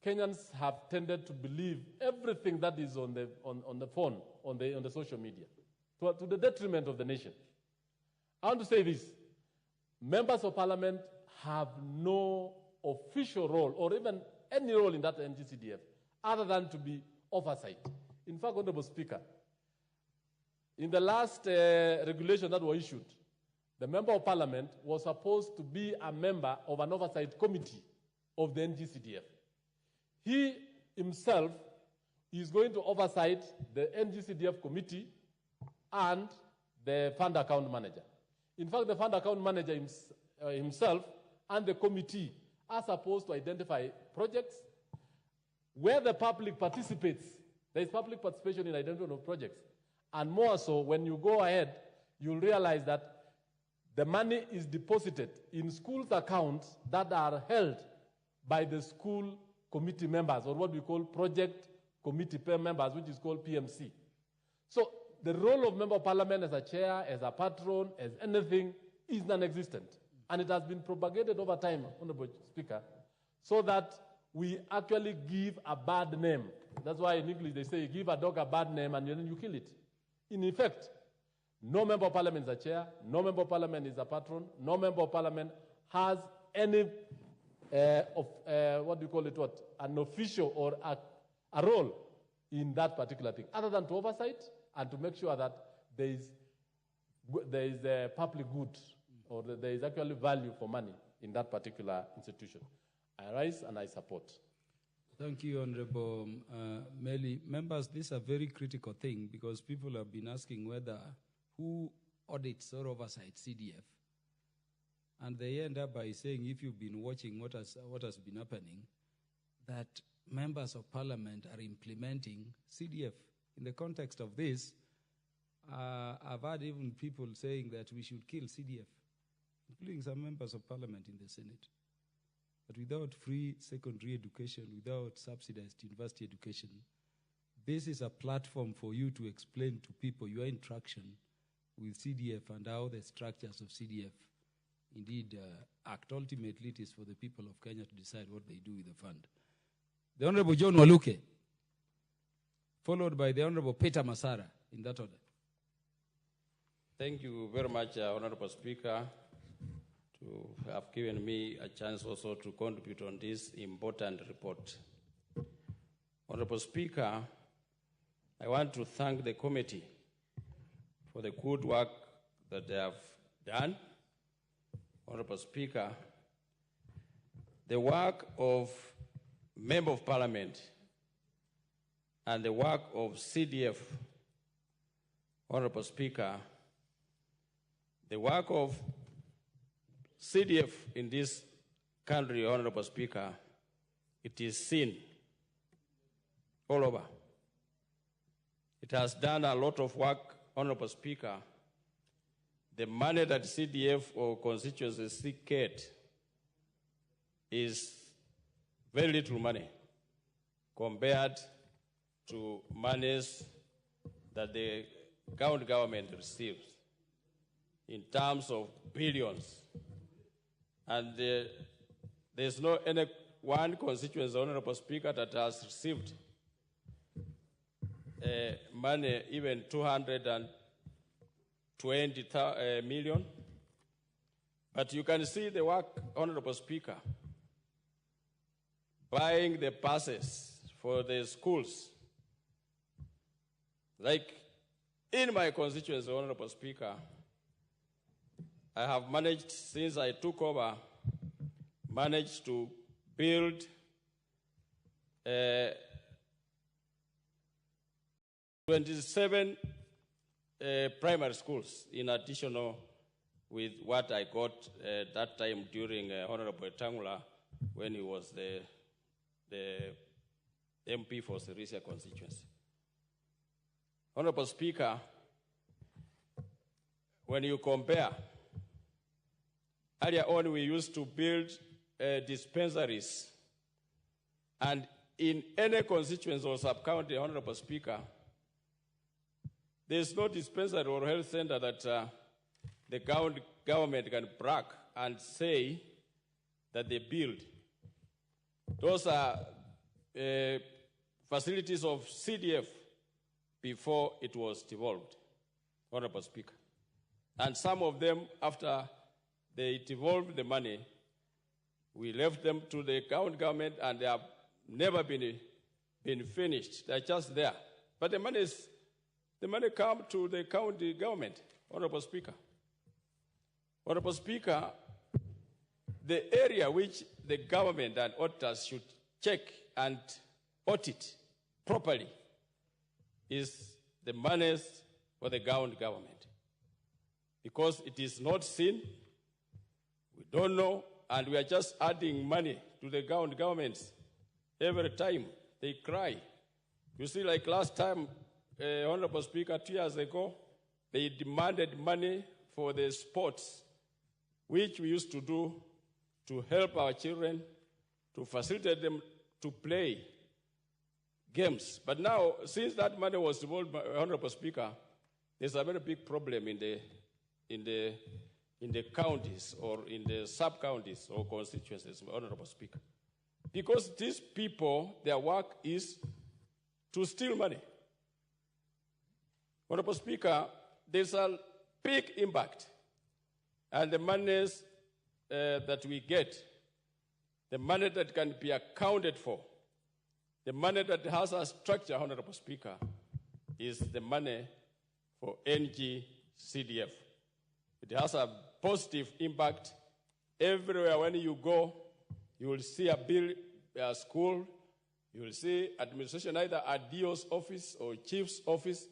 Kenyans have tended to believe everything that is on the phone, on the social media, to the detriment of the nation. I want to say this. Members of parliament have no official role or even any role in that NGCDF other than to be oversight. In fact, Honorable Speaker, in the last regulation that was issued, the member of parliament was supposed to be a member of an oversight committee of the NGCDF. He himself is going to oversight the NGCDF committee and the fund account manager. In fact, the fund account manager himself and the committee are supposed to identify projects where the public participates. There is public participation in identification of projects. And more so, when you go ahead, you'll realize that the money is deposited in schools' accounts that are held by the school committee members, or what we call project committee members, which is called PMC. So the role of member of parliament as a chair, as a patron, as anything, is non-existent. And it has been propagated over time, Honorable Speaker, so that we actually give a bad name. That's why in English they say you give a dog a bad name and then you kill it. In effect, no member of parliament is a chair, no member of parliament is a patron, no member of parliament has any an official or a role in that particular thing, other than to oversight and to make sure that there is a public good, or that there is actually value for money in that particular institution. I rise and I support. Thank you, Honorable Meli. Members, this is a very critical thing because people have been asking who audits or oversights CDF. And they end up by saying, if you've been watching what has been happening, that members of parliament are implementing CDF. In the context of this, I've heard even people saying that we should kill CDF, including some members of parliament in the Senate. But without free secondary education, without subsidized university education, this is a platform for you to explain to people your interaction with CDF and how the structures of CDF indeed act. Ultimately, it is for the people of Kenya to decide what they do with the fund. The Honorable John Waluke, followed by the Honorable Peter Masara, in that order. Thank you very much, Honorable Speaker, to have given me a chance also to contribute on this important report. Honorable Speaker, I want to thank the committee for the good work that they have done. Honorable Speaker, the work of Member of Parliament and the work of CDF, Honorable Speaker, the work of CDF in this country, Honorable Speaker, it is seen all over. It has done a lot of work, Honorable Speaker. The money that CDF or constituencies get is very little money compared to monies that the county government receives in terms of billions. And there's no any one constituency, Honorable Speaker, that has received money even 220 million. But you can see the work, Honorable Speaker, buying the passes for the schools. Like in my constituency, Honorable Speaker, I have managed, since I took over, managed to build 27 primary schools in addition with what I got that time during Honorable Tangula when he was the MP for Sirisia constituency. Honorable Speaker, when you compare, earlier on we used to build dispensaries, and in any constituency or sub-county, Honorable Speaker, there's no dispensary or health center that the government can brag and say that they build. Those are facilities of CDF before it was devolved, Honorable Speaker. And some of them, after they devolved the money, we left them to the county government, and they have never been finished. They're just there. But the money comes to the county government, Honorable Speaker. Honorable Speaker, the area which the government and auditors should check and audit properly is the monies for the county government. Because it is not seen, we don't know, and we are just adding money to the county governments every time they cry. You see, like last time, Honorable Speaker, 2 years ago, they demanded money for the sports, which we used to do to help our children, to facilitate them to play games. But now, since that money was devolved by Honorable Speaker, there's a very big problem in the counties or in the sub-counties or constituencies, Honorable Speaker. Because these people, their work is to steal money. Honorable Speaker, there's a big impact. And the monies that we get, the money that can be accounted for, the money that has a structure, Honorable Speaker, is the money for NGCDF. It has a positive impact. Everywhere when you go, you will see a school, you will see administration, either a DO's office or chief's office,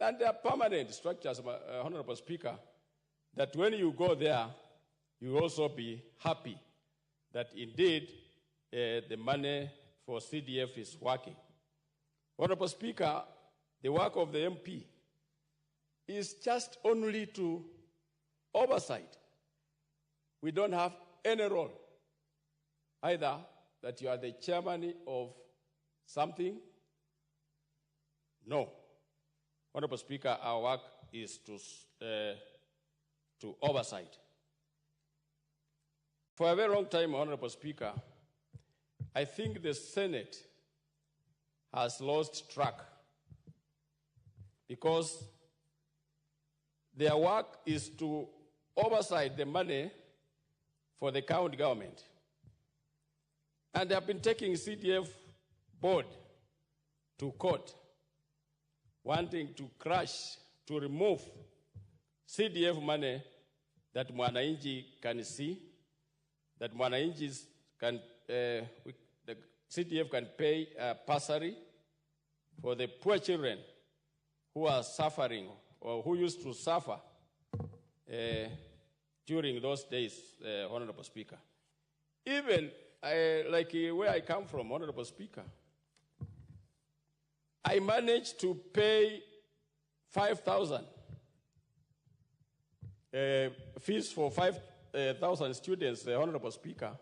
and they are permanent structures, Honorable Speaker, that when you go there, you will also be happy that indeed the money for CDF is working. Honorable Speaker, the work of the MP is just only to oversight. We don't have any role, either that you are the chairman of something. No. Honorable Speaker, our work is to oversight. For a very long time, Honorable Speaker, I think the Senate has lost track because their work is to oversight the money for the county government. And they have been taking CDF board to court, wanting to crush, to remove CDF money that Mwananchi can see, that Mwananchi can, the CDF can pay a bursary for the poor children who are suffering or who used to suffer during those days, Honorable Speaker. Even like where I come from, Honorable Speaker, I managed to pay 5,000 fees for 5,000 students, Honorable Speaker.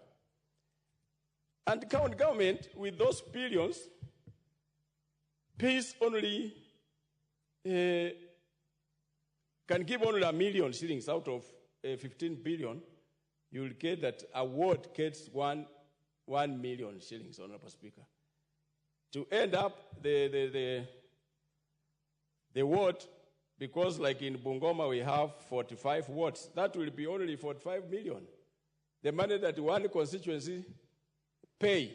And the county government, with those billions, pays only, can give only 1 million shillings out of 15 billion. You'll get that award gets 1 million shillings, Honorable Speaker. To end up the ward, because like in Bungoma we have 45 wards, that will be only 45 million. The money that one constituency pay.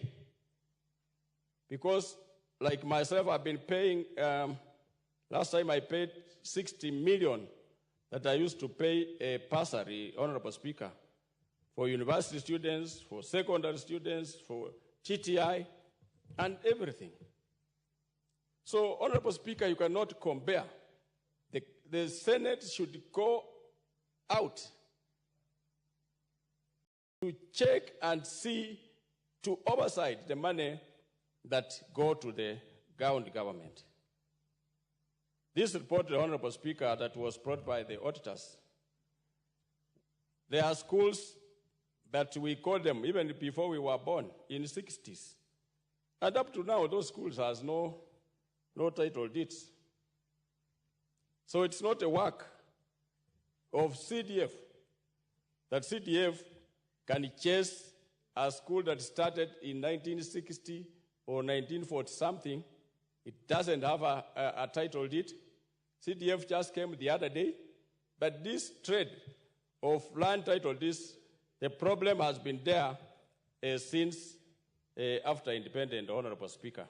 Because like myself, I've been paying, last time I paid 60 million that I used to pay a bursary, Honorable Speaker, for university students, for secondary students, for TTI, and everything. So, Honorable Speaker, you cannot compare. The Senate should go out to check and see, to oversight the money that go to the county government. This report, Honorable Speaker, that was brought by the auditors, there are schools that we call them, even before we were born, in the 60s. And up to now, those schools has no title deeds. So it's not a work of CDF, that CDF can chase a school that started in 1960 or 1940-something. It doesn't have a title deed. CDF just came the other day. But this trade of land title deeds, the problem has been there since after independence, Honorable Speaker.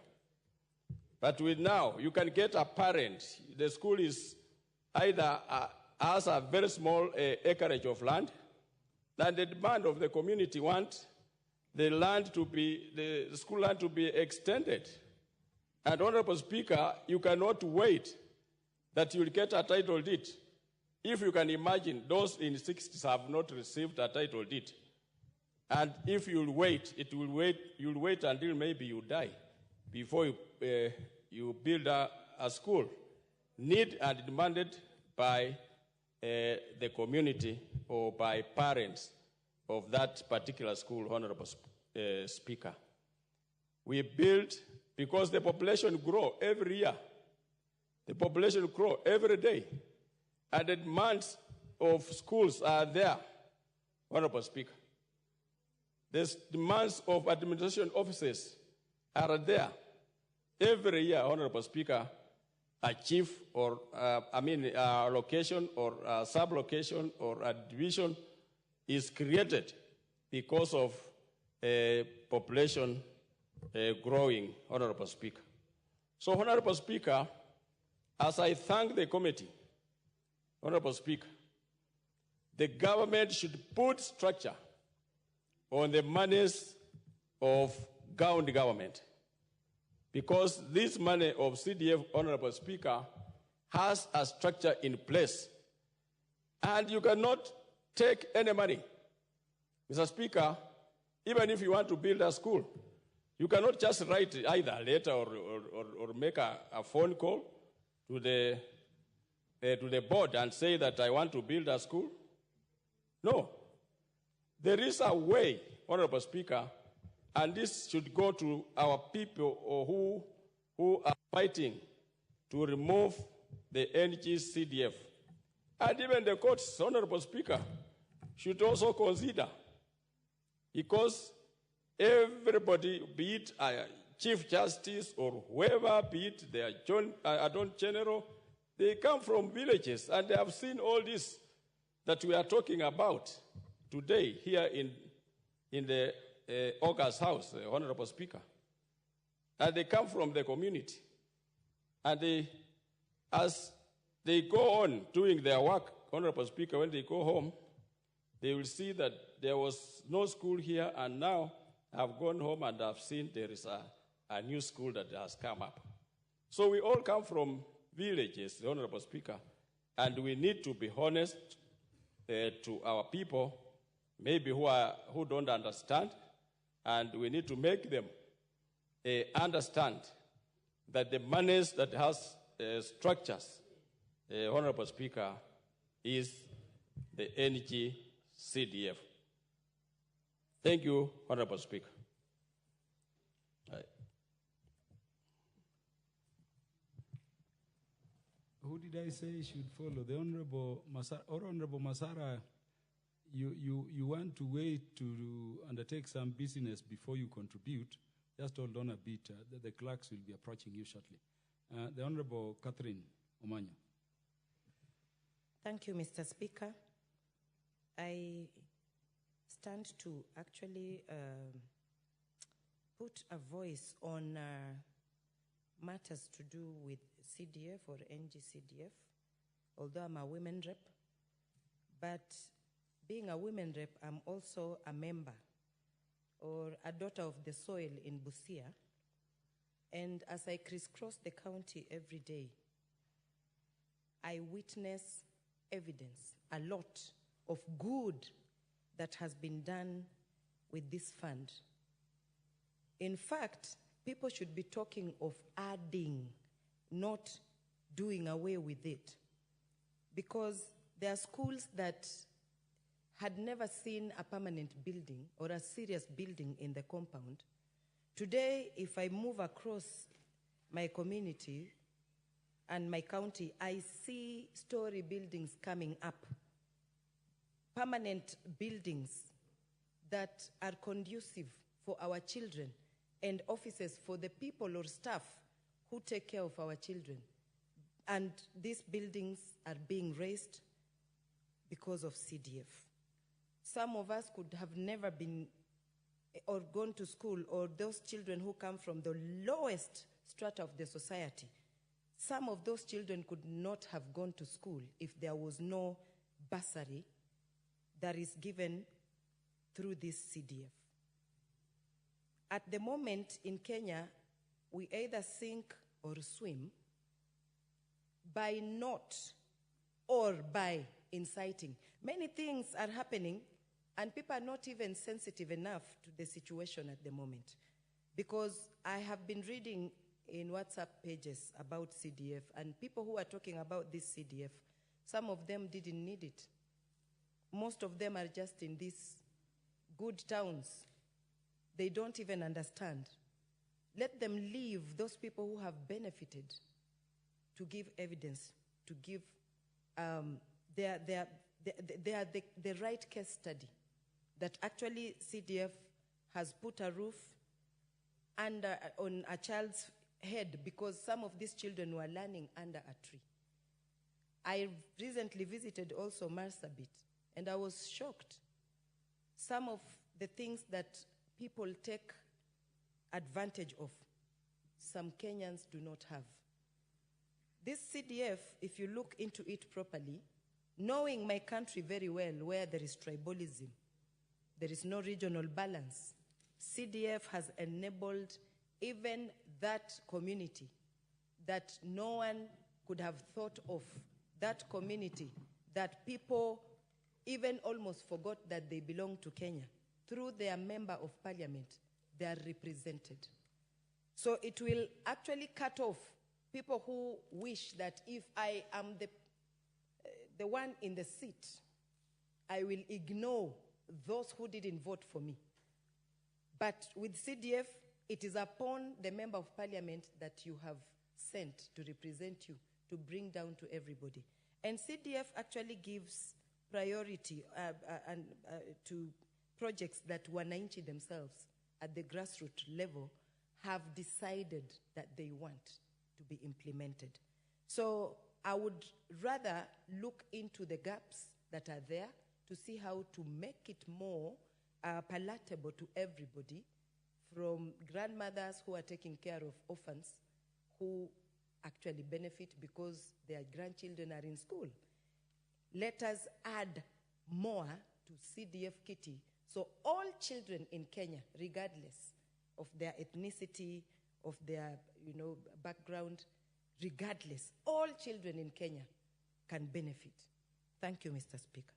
But with now, you can get a parent. The school is either has a very small acreage of land, and the demand of the community want the school land to be extended. And Honorable Speaker, you cannot wait that you'll get a title deed. If you can imagine, those in the 60s have not received a title deed. And if you'll wait, you'll wait until maybe you die before you build a school, need and demanded by the community or by parents of that particular school, Honorable Speaker. We build because the population grow every year. The population grow every day. And the demands of schools are there, Honorable Speaker. The demands of administration offices are there. Every year, Honorable Speaker, a chief or, a location or a sub-location or a division is created because of population growing, Honorable Speaker. So, Honorable Speaker, as I thank the committee, Honorable Speaker, the government should put structure on the monies of county government, because this money of CDF, Honorable Speaker, has a structure in place. And you cannot take any money. Mr. Speaker, even if you want to build a school, you cannot just write either a letter or make a phone call to the board and say that I want to build a school. No. There is a way, Honorable Speaker, and this should go to our people who are fighting to remove the NGCDF. And even the courts, Honorable Speaker, should also consider, because everybody, be it a Chief Justice or whoever, be it the Attorney General, they come from villages and they have seen all this that we are talking about today here in the August House, Honorable Speaker. And they come from the community. And as they go on doing their work, Honorable Speaker, when they go home, they will see that there was no school here, and now I've gone home and I've seen there is a new school that has come up. So we all come from villages, Honorable Speaker, and we need to be honest to our people, maybe who don't understand, and we need to make them understand that the monies that has structures, Honorable Speaker, is the NGCDF. Thank you, Honorable Speaker. Who did I say should follow? The Honorable Masara. Or Honorable Masara, you want to wait to undertake some business before you contribute. Just hold on a bit. The clerks will be approaching you shortly. The Honorable Catherine Omanyo. Thank you, Mr. Speaker. I stand to actually put a voice on matters to do with CDF or NGCDF, although I'm a women rep. But being a women rep, I'm also a member or a daughter of the soil in Busia. And as I crisscross the county every day, I witness evidence, a lot of good that has been done with this fund. In fact, people should be talking of adding, not doing away with it. Because there are schools that had never seen a permanent building or a serious building in the compound. Today, if I move across my community and my county, I see story buildings coming up, permanent buildings that are conducive for our children and offices for the people or staff who take care of our children. And these buildings are being raised because of CDF. Some of us could have never been or gone to school, or those children who come from the lowest strata of the society. Some of those children could not have gone to school if there was no bursary that is given through this CDF. At the moment in Kenya, we either sink or swim by not or by inciting. Many things are happening and people are not even sensitive enough to the situation at the moment. Because I have been reading in WhatsApp pages about CDF, and people who are talking about this CDF, some of them didn't need it. Most of them are just in these good towns. They don't even understand. Let them leave those people who have benefited to give evidence, to give the right case study, that actually CDF has put a roof on a child's head because some of these children were learning under a tree. I recently visited also Marsabit, and I was shocked. Some of the things that people take advantage of, some Kenyans do not have. This CDF, if you look into it properly, knowing my country very well, where there is tribalism, there is no regional balance, CDF has enabled even that community that no one could have thought of, that community that people even almost forgot that they belong to Kenya. Through their member of parliament, they are represented. So it will actually cut off people who wish that if I am the one in the seat, I will ignore those who didn't vote for me. But with CDF, it is upon the member of parliament that you have sent to represent you, to bring down to everybody. And CDF actually gives priority to projects that wananchi themselves at the grassroots level have decided that they want to be implemented. So I would rather look into the gaps that are there to see how to make it more palatable to everybody, from grandmothers who are taking care of orphans who actually benefit because their grandchildren are in school. Let us add more to CDF kitty, so all children in Kenya, regardless of their ethnicity, of their background, regardless, all children in Kenya can benefit. Thank you, Mr. Speaker.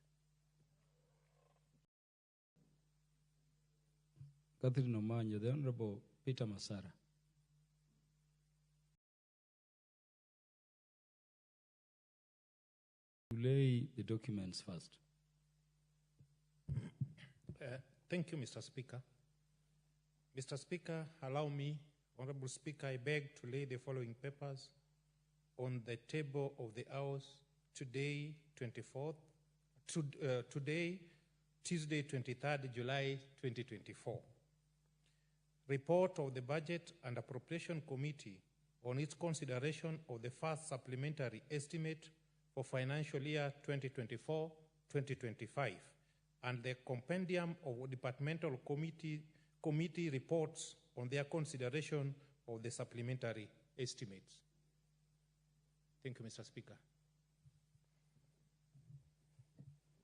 Catherine Omanyo, the Honorable Peter Masara. Lay the documents first. Thank you, Mr. Speaker. Mr. Speaker, allow me, Honorable Speaker, I beg to lay the following papers on the table of the House today, Tuesday, 23rd July 2024. Report of the Budget and Appropriation Committee on its consideration of the first supplementary estimate for financial year 2024-2025, and the compendium of departmental committee reports on their consideration of the supplementary estimates. Thank you, Mr. Speaker.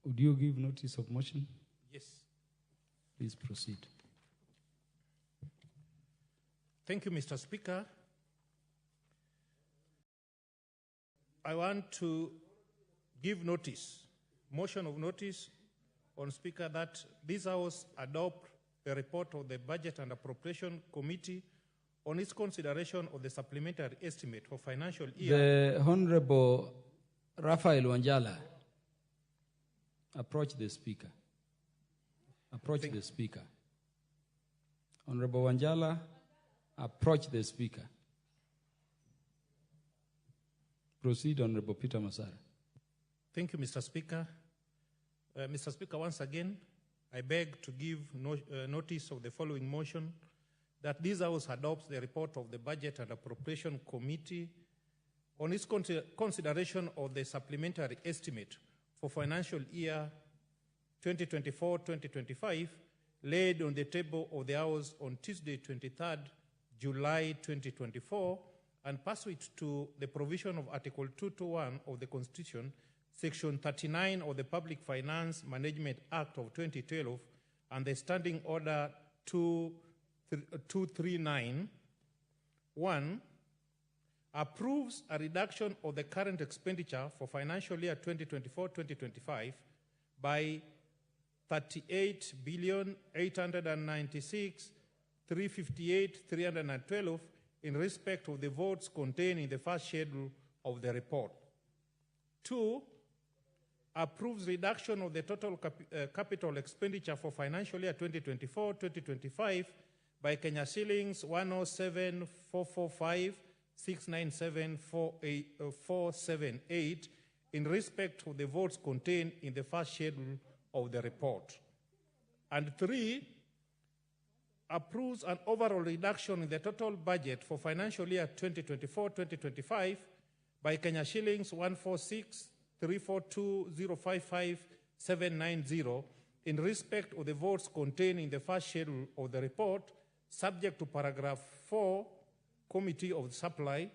Would you give notice of motion? Yes. Please proceed. Thank you, Mr. Speaker. I want to give notice, motion of notice on Speaker, that this House adopt the report of the Budget and Appropriation Committee on its consideration of the supplementary estimate for financial year. The Honorable Raphael Wanjala, approach the Speaker. Approach the Speaker. Honorable Wanjala, approach the Speaker. Proceed, Honorable Peter Masara. Thank you, Mr. Speaker. Mr. Speaker, once again, I beg to give notice of the following motion, that this House adopts the report of the Budget and Appropriation Committee on its consideration of the supplementary estimate for financial year 2024-2025, laid on the table of the House on Tuesday, 23rd July 2024, and pursuant to the provision of Article 221 of the Constitution, Section 39 of the Public Finance Management Act of 2012, and the Standing Order 239, 1, approves a reduction of the current expenditure for financial year 2024-2025 by 38,896,358,312 in respect of the votes contained in the first schedule of the report. 2, approves reduction of the total capital expenditure for financial year 2024-2025 by Kenya shillings 107,445,697,478 in respect of the votes contained in the first schedule of the report. And 3, approves an overall reduction in the total budget for financial year 2024-2025 by Kenya shillings 146,342,055,790 in respect of the votes contained in the first schedule of the report, subject to paragraph 4, Committee of Supply,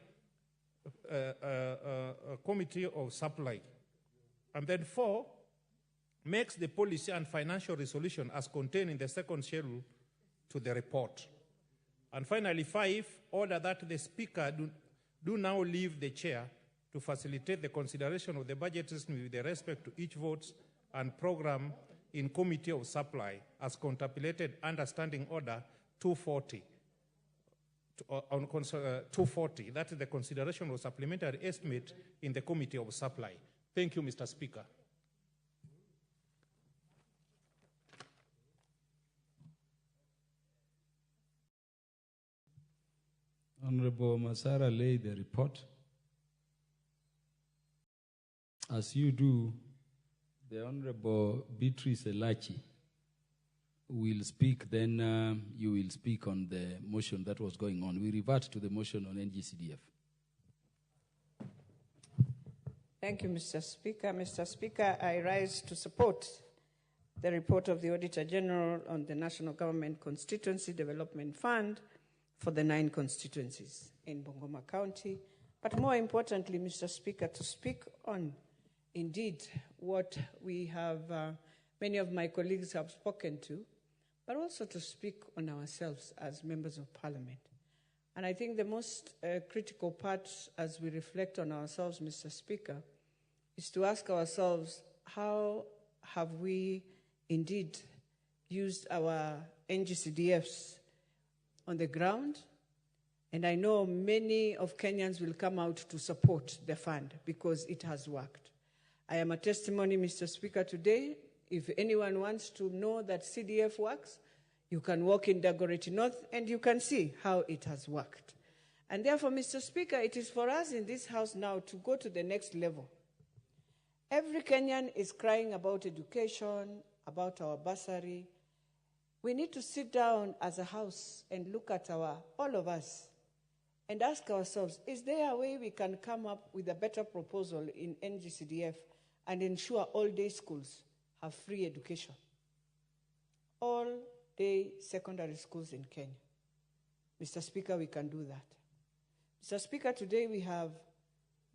Committee of Supply. And then 4, makes the policy and financial resolution as contained in the second schedule to the report. And finally, 5, order that the Speaker do now leave the chair to facilitate the consideration of the budget system with respect to each vote and program in Committee of Supply as contemplated under Standing Order 240. 240, that is the consideration of supplementary estimate in the Committee of Supply. Thank you, Mr. Speaker. Honorable Masara laid the report. As you do, the Honorable Beatrice Elachi will speak, then you will speak on the motion that was going on. We revert to the motion on NGCDF. Thank you, Mr. Speaker. Mr. Speaker, I rise to support the report of the Auditor General on the National Government Constituency Development Fund for the 9 constituencies in Bungoma County. But more importantly, Mr. Speaker, to speak on, indeed, what we have, many of my colleagues have spoken to, but also to speak on ourselves as members of Parliament. And I think the most critical part as we reflect on ourselves, Mr. Speaker, is to ask ourselves, how have we indeed used our NGCDFs on the ground? And I know many of Kenyans will come out to support the fund because it has worked. I am a testimony, Mr. Speaker, today. If anyone wants to know that CDF works, you can walk in Dagoretti North and you can see how it has worked. And therefore, Mr. Speaker, it is for us in this House now to go to the next level. Every Kenyan is crying about education, about our bursary. We need to sit down as a House and look at all of us and ask ourselves, is there a way we can come up with a better proposal in NGCDF and ensure all-day schools have free education? All-day secondary schools in Kenya. Mr. Speaker, we can do that. Mr. Speaker, today we have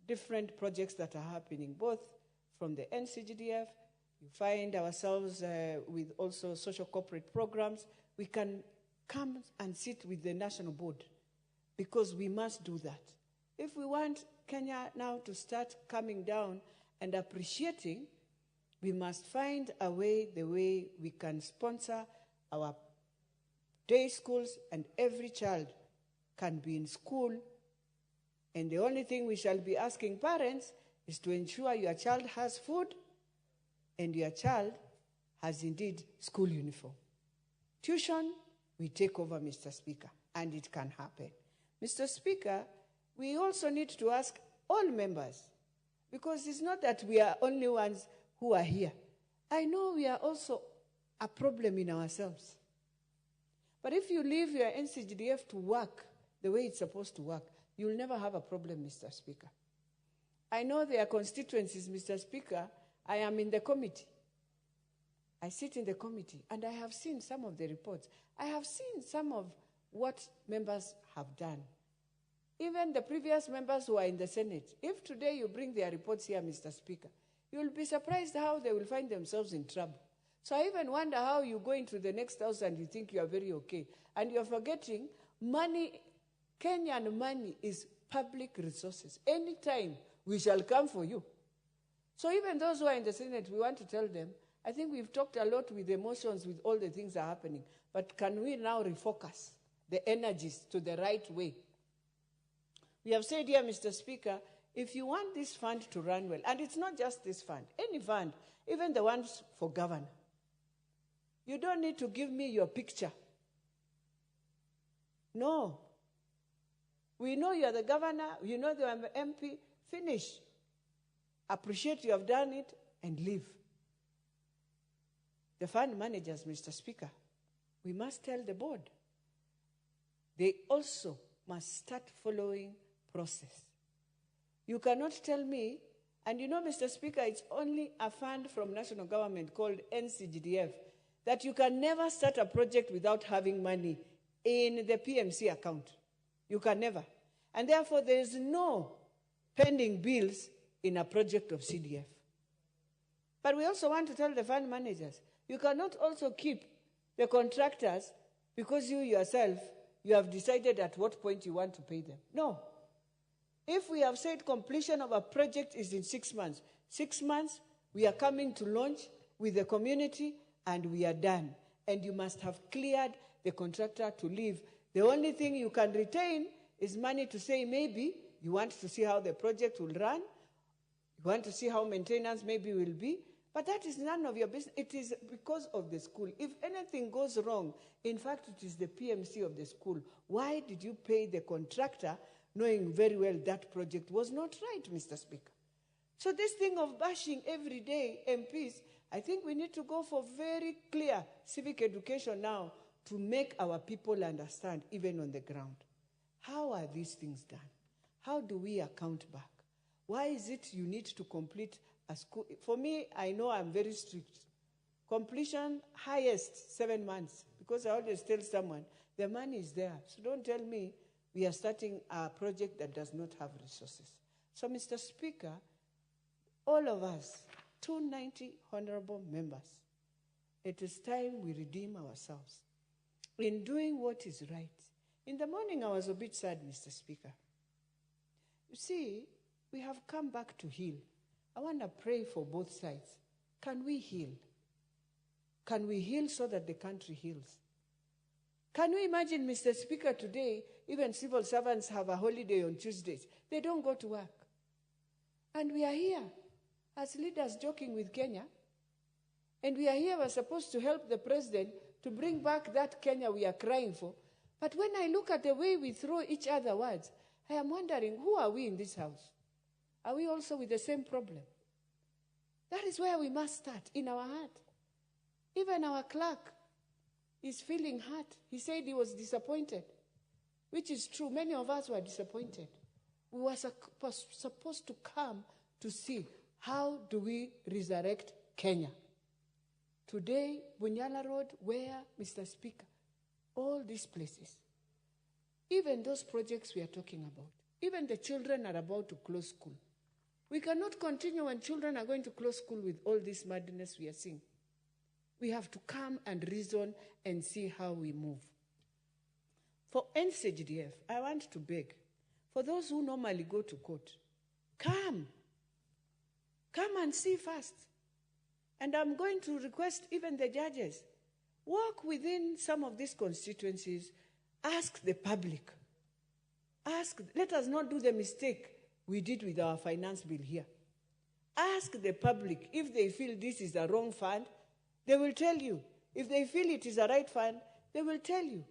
different projects that are happening, both from the NCGDF. You find ourselves with also social corporate programs. We can come and sit with the national board because we must do that. If we want Kenya now to start coming down and appreciating, we must find a way, the way we can sponsor our day schools and every child can be in school. And the only thing we shall be asking parents is to ensure your child has food and your child has indeed school uniform. Tuition, we take over, Mr. Speaker, and it can happen. Mr. Speaker, we also need to ask all members, because it's not that we are only ones who are here. I know we are also a problem in ourselves. But if you leave your NCGDF to work the way it's supposed to work, you'll never have a problem, Mr. Speaker. I know there are constituencies, Mr. Speaker. I am in the committee. I sit in the committee, and I have seen some of the reports. I have seen some of what members have done. Even the previous members who are in the Senate, if today you bring their reports here, Mr. Speaker, you'll be surprised how they will find themselves in trouble. So I even wonder how you go into the next house and you think you are very okay. And you're forgetting money, Kenyan money is public resources. Anytime we shall come for you. So even those who are in the Senate, we want to tell them, I think we've talked a lot with emotions, with all the things that are happening, but can we now refocus the energies to the right way? We have said here, Mr. Speaker, if you want this fund to run well, and it's not just this fund, any fund, even the ones for governor, you don't need to give me your picture. No. We know you are the governor, you know you are the MP, finish. Appreciate you have done it and leave. The fund managers, Mr. Speaker, we must tell the board. They also must start following process. You cannot tell me, and you know, Mr. Speaker, it's only a fund from national government called NCGDF, that you can never start a project without having money in the PMC account. You can never. And therefore, there is no pending bills in a project of CDF. But we also want to tell the fund managers, you cannot also keep the contractors because you yourself, you have decided at what point you want to pay them. No. If we have said completion of a project is in 6 months, 6 months, we are coming to launch with the community and we are done. And you must have cleared the contractor to leave. The only thing you can retain is money to say maybe you want to see how the project will run, you want to see how maintenance maybe will be, but that is none of your business. It is because of the school. If anything goes wrong, in fact, it is the PMC of the school. Why did you pay the contractor knowing very well that project was not right, Mr. Speaker? So this thing of bashing every day MPs, I think we need to go for very clear civic education now to make our people understand, even on the ground. How are these things done? How do we account back? Why is it you need to complete a school? For me, I know I'm very strict. Completion, highest 7 months, because I always tell someone, the money is there. So don't tell me we are starting a project that does not have resources. So, Mr. Speaker, all of us, 290 honorable members, it is time we redeem ourselves in doing what is right. In the morning, I was a bit sad, Mr. Speaker. You see, we have come back to heal. I want to pray for both sides. Can we heal? Can we heal so that the country heals? Can you imagine, Mr. Speaker, today, even civil servants have a holiday on Tuesdays. They don't go to work. And we are here as leaders joking with Kenya. And we are here, we're supposed to help the president to bring back that Kenya we are crying for. But when I look at the way we throw each other words, I am wondering, who are we in this house? Are we also with the same problem? That is where we must start, in our heart. Even our clerk is feeling hurt. He said he was disappointed, which is true. Many of us were disappointed. We were supposed to come to see how do we resurrect Kenya. Today, Bunyala Road, where, Mr. Speaker, all these places, even those projects we are talking about, even the children are about to close school. We cannot continue when children are going to close school with all this madness we are seeing. We have to come and reason and see how we move. For NCGDF, I want to beg, for those who normally go to court, come and see first. And I'm going to request even the judges, walk within some of these constituencies, ask the public. Let us not do the mistake we did with our finance bill here. Ask the public if they feel this is a wrong fund, they will tell you. If they feel it is a right fund, they will tell you.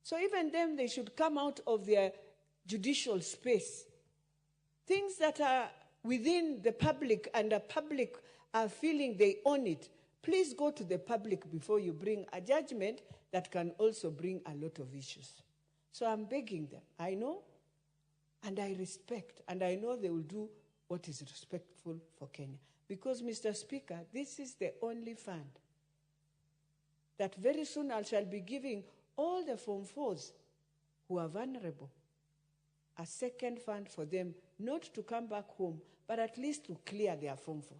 So even them, they should come out of their judicial space. Things that are within the public and the public are feeling they own it, please go to the public before you bring a judgment that can also bring a lot of issues. So I'm begging them. I know and I respect, and I know they will do what is respectful for Kenya. Because, Mr. Speaker, this is the only fund that very soon I shall be giving all the Form 4s who are vulnerable a second fund for them, not to come back home, but at least to clear their Form 4.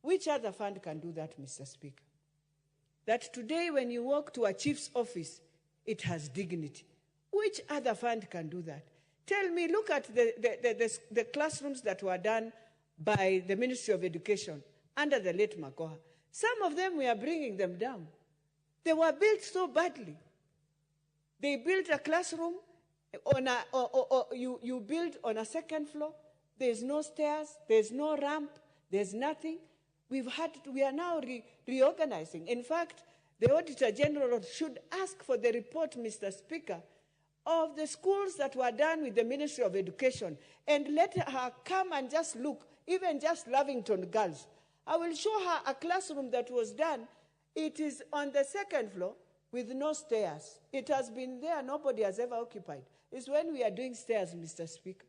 Which other fund can do that, Mr. Speaker? That today when you walk to a chief's office, it has dignity. Which other fund can do that? Tell me, look at the classrooms that were done by the Ministry of Education under the late Makoha. Some of them, we are bringing them down. They were built so badly. They built a classroom, you build on a second floor, there's no stairs, there's no ramp, there's nothing. We are now reorganizing. In fact, the Auditor General should ask for the report, Mr. Speaker, of the schools that were done with the Ministry of Education, and let her come and just look, even just Lavington Girls. I will show her a classroom that was done. It is on the second floor with no stairs. It has been there, nobody has ever occupied. It's when we are doing stairs, Mr. Speaker.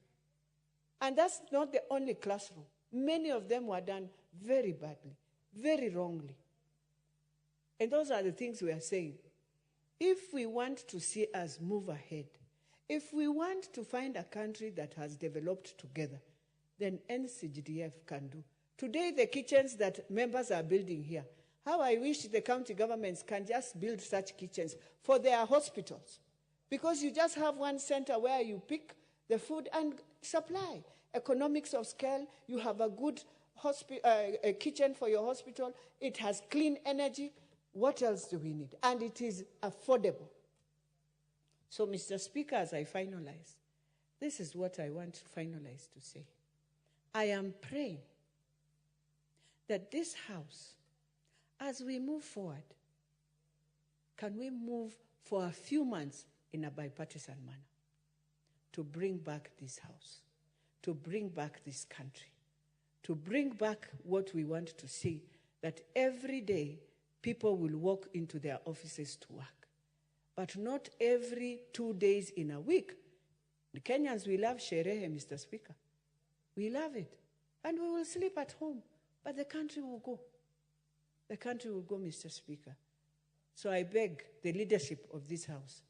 And that's not the only classroom. Many of them were done very badly, very wrongly. And those are the things we are saying. If we want to see us move ahead, if we want to find a country that has developed together, then NCGDF can do. Today, the kitchens that members are building here, how I wish the county governments can just build such kitchens for their hospitals. Because you just have one center where you pick the food and supply. Economics of scale, you have a good a kitchen for your hospital, it has clean energy. What else do we need? And it is affordable. So, Mr. Speaker, as I finalize, this is what I want to finalize to say. I am praying that this House, as we move forward, can we move for a few months in a bipartisan manner to bring back this House, to bring back this country, to bring back what we want to see, that every day people will walk into their offices to work, but not every 2 days in a week. The Kenyans, we love sherehe, Mr. Speaker. We love it. And we will sleep at home, but the country will go. The country will go, Mr. Speaker. So I beg the leadership of this House.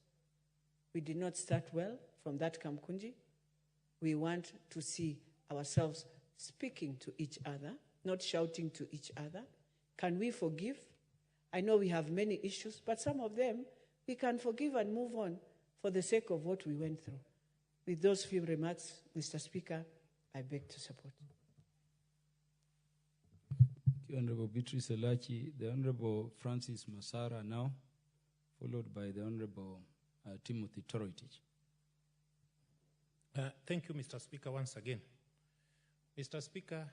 We did not start well from that Kamkunji. We want to see ourselves speaking to each other, not shouting to each other. Can we forgive? I know we have many issues, but some of them we can forgive and move on for the sake of what we went through. With those few remarks, Mr. Speaker, I beg to support. Thank you, Honorable Beatrice Elachi. The Honorable Francis Masara now, followed by the Honorable Timothy Toroitich. Thank you, Mr. Speaker, once again. Mr. Speaker,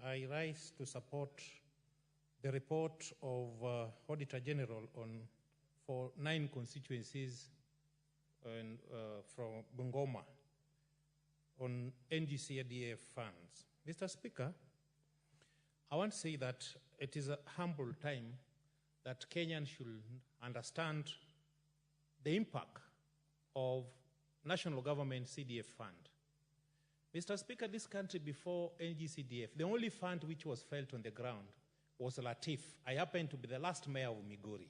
I rise to support the report of Auditor General for 9 constituencies from Bungoma on NGCDF funds. Mr. Speaker, I want to say that it is a humble time that Kenyans should understand the impact of national government CDF fund. Mr. Speaker, this country before NGCDF, the only fund which was felt on the ground was Latif. I happen to be the last mayor of Migori.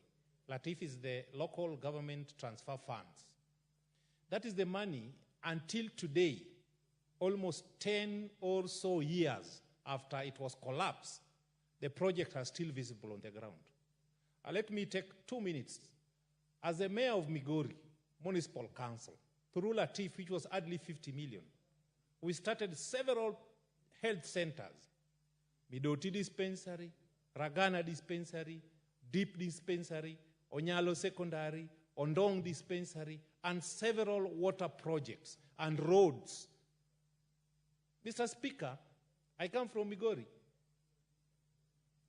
Latif is the local government transfer funds. That is the money until today, almost 10 or so years after it was collapsed, the project is still visible on the ground. Let me take 2 minutes. As the mayor of Migori Municipal Council, through Latif, which was hardly 50 million, we started several health centers, Midoti Dispensary, Ragana Dispensary, Deep Dispensary, Onyalo Secondary, Ondong Dispensary, and several water projects and roads. Mr. Speaker, I come from Migori.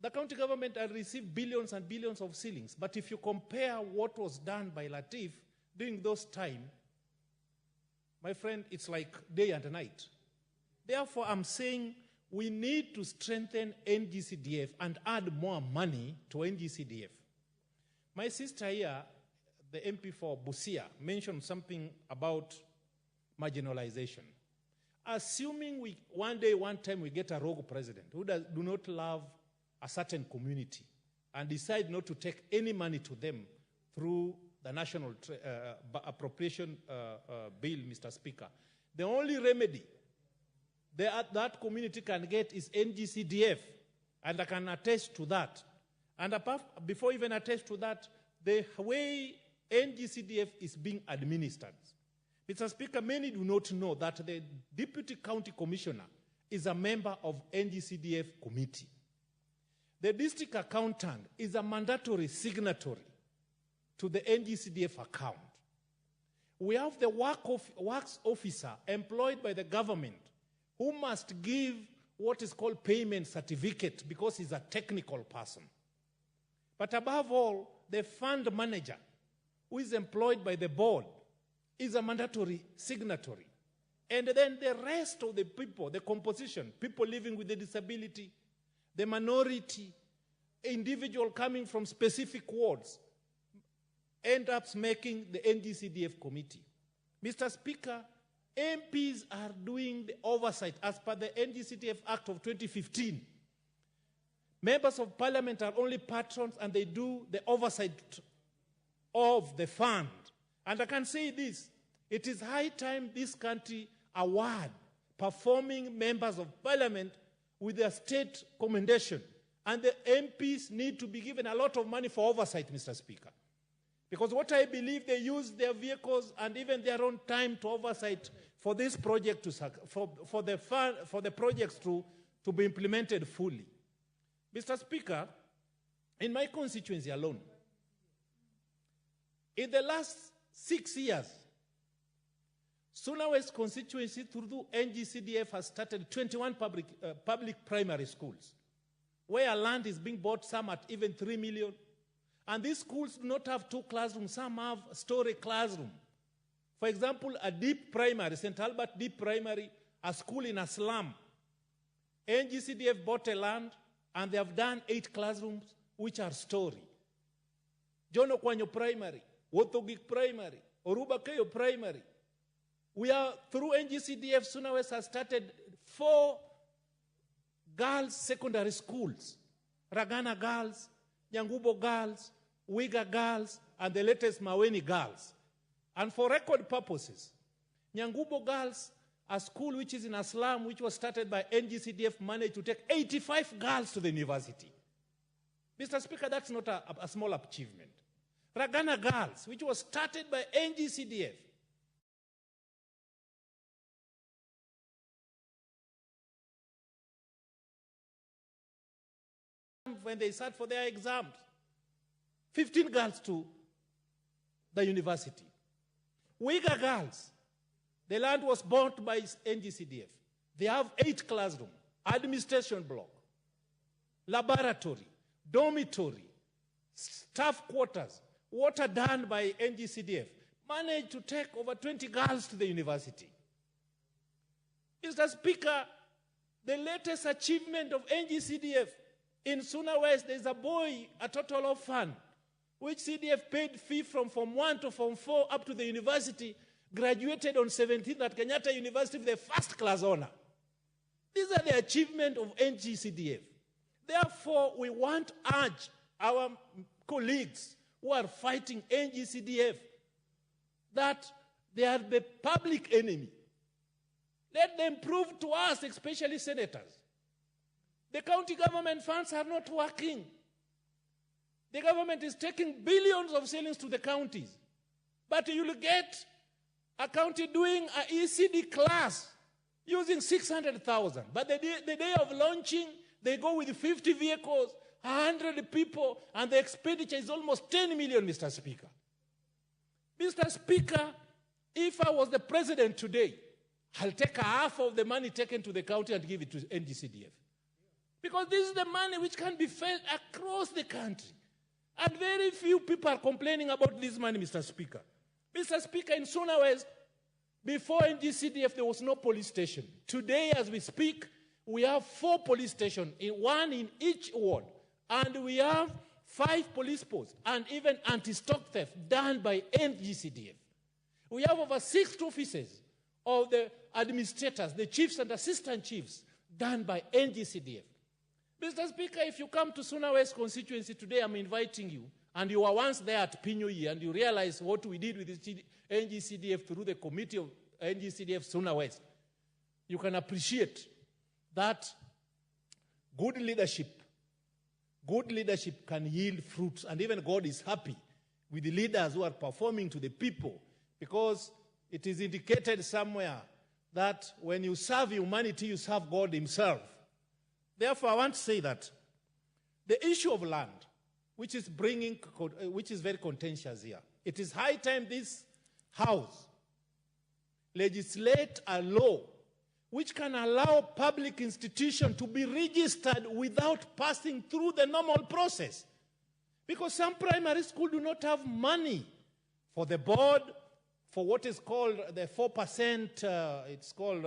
The county government had received billions and billions of ceilings, but if you compare what was done by Latif during those times, my friend, it's like day and night. Therefore, I'm saying we need to strengthen NGCDF and add more money to NGCDF. My sister here, the MP for Busia, mentioned something about marginalization. Assuming one time we get a rogue president who do not love a certain community and decide not to take any money to them through the national appropriation bill, Mr. Speaker, the only remedy that community can get is NGCDF, and I can attest to that. And before even attest to that, the way NGCDF is being administered. Mr. Speaker, many do not know that the Deputy County Commissioner is a member of NGCDF committee. The District Accountant is a mandatory signatory to the NGCDF account. We have the works officer employed by the government who must give what is called payment certificate because he's a technical person. But above all, the fund manager who is employed by the board, is a mandatory signatory. And then the rest of the people, the composition, people living with a disability, the minority, individual coming from specific wards, end up making the NGCDF committee. Mr. Speaker, MPs are doing the oversight as per the NGCDF Act of 2015. Members of Parliament are only patrons and they do the oversight of the fund. And I can say this, it is high time this country award performing members of Parliament with their state commendation. And the MPs need to be given a lot of money for oversight, Mr. Speaker. Because what I believe, they use their vehicles and even their own time to oversight for this project, for the projects to be implemented fully. Mr. Speaker, in my constituency alone, in the last 6 years, Suna West constituency through NGCDF has started 21 public primary schools, where land is being bought, some at even 3 million. And these schools do not have 2 classrooms, some have a story classroom. For example, a deep primary, St. Albert Deep Primary, a school in a slum. NGCDF bought a land and they have done 8 classrooms which are story. John Okwanyo Primary, Wotogik Primary, Oruba Keyo Primary. We are, through NGCDF, Suna West has started 4 girls' secondary schools. Ragana Girls, Nyangubo Girls, Wiga Girls, and the latest Maweni Girls. And for record purposes, Nyangubo Girls, a school which is in a slum, which was started by NGCDF, managed to take 85 girls to the university. Mr. Speaker, that's not a small achievement. Ragana Girls, which was started by NGCDF, when they sat for their exams, 15 girls to the university. Wiga Girls, the land was bought by NGCDF. They have 8 classrooms, administration block, laboratory, dormitory, staff quarters, water done by NGCDF. Managed to take over 20 girls to the university. Mr. Speaker, the latest achievement of NGCDF, in Suna West, there's a boy, a total orphan, which CDF paid fee from Form 1 to Form 4 up to the university, graduated on 17th at Kenyatta University with a first class honor. These are the achievements of NGCDF. Therefore, we want to urge our colleagues who are fighting NGCDF that they are the public enemy. Let them prove to us, especially senators. The county government funds are not working. The government is taking billions of shillings to the counties. But you'll get a county doing an ECD class using 600,000. But the day of launching, they go with 50 vehicles, 100 people, and the expenditure is almost 10 million, Mr. Speaker. Mr. Speaker, if I was the president today, I'll take half of the money taken to the county and give it to NGCDF. Because this is the money which can be felt across the country. And very few people are complaining about this money, Mr. Speaker. Mr. Speaker, in Suna West, before NGCDF, there was no police station. Today, as we speak, we have 4 police stations, 1 in each ward. And we have 5 police posts, and even anti-stock theft done by NGCDF. We have over 6 offices of the administrators, the chiefs and assistant chiefs, done by NGCDF. Mr. Speaker, if you come to Suna West constituency today, I'm inviting you, and you were once there at Pinyui, and you realize what we did with the NGCDF through the committee of NGCDF Suna West. You can appreciate that good leadership can yield fruits, and even God is happy with the leaders who are performing to the people, because it is indicated somewhere that when you serve humanity, you serve God himself. Therefore, I want to say that the issue of land, which is very contentious here, it is high time this House legislate a law which can allow public institutions to be registered without passing through the normal process. Because some primary schools do not have money for the board, for what is called the 4%, it's called,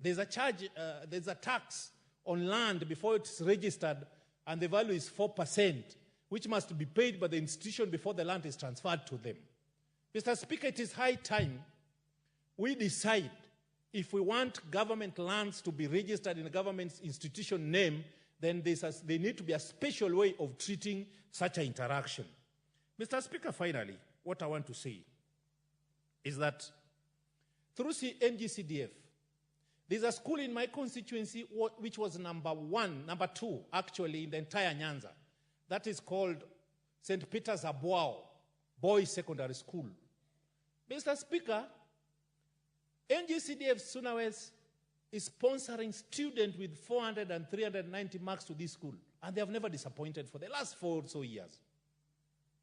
there's a charge, there's a tax on land before it's registered, and the value is 4%, which must be paid by the institution before the land is transferred to them. Mr. Speaker, it is high time we decide if we want government lands to be registered in a government institution name, then there need to be a special way of treating such an interaction. Mr. Speaker, finally, what I want to say is that through NGCDF, there's a school in my constituency which was number 2, actually, in the entire Nyanza. That is called St. Peter's Abuao Boys Secondary School. Mr. Speaker, NGCDF Sunawes is sponsoring students with 400 and 390 marks to this school, and they have never disappointed for the last 4 or so years.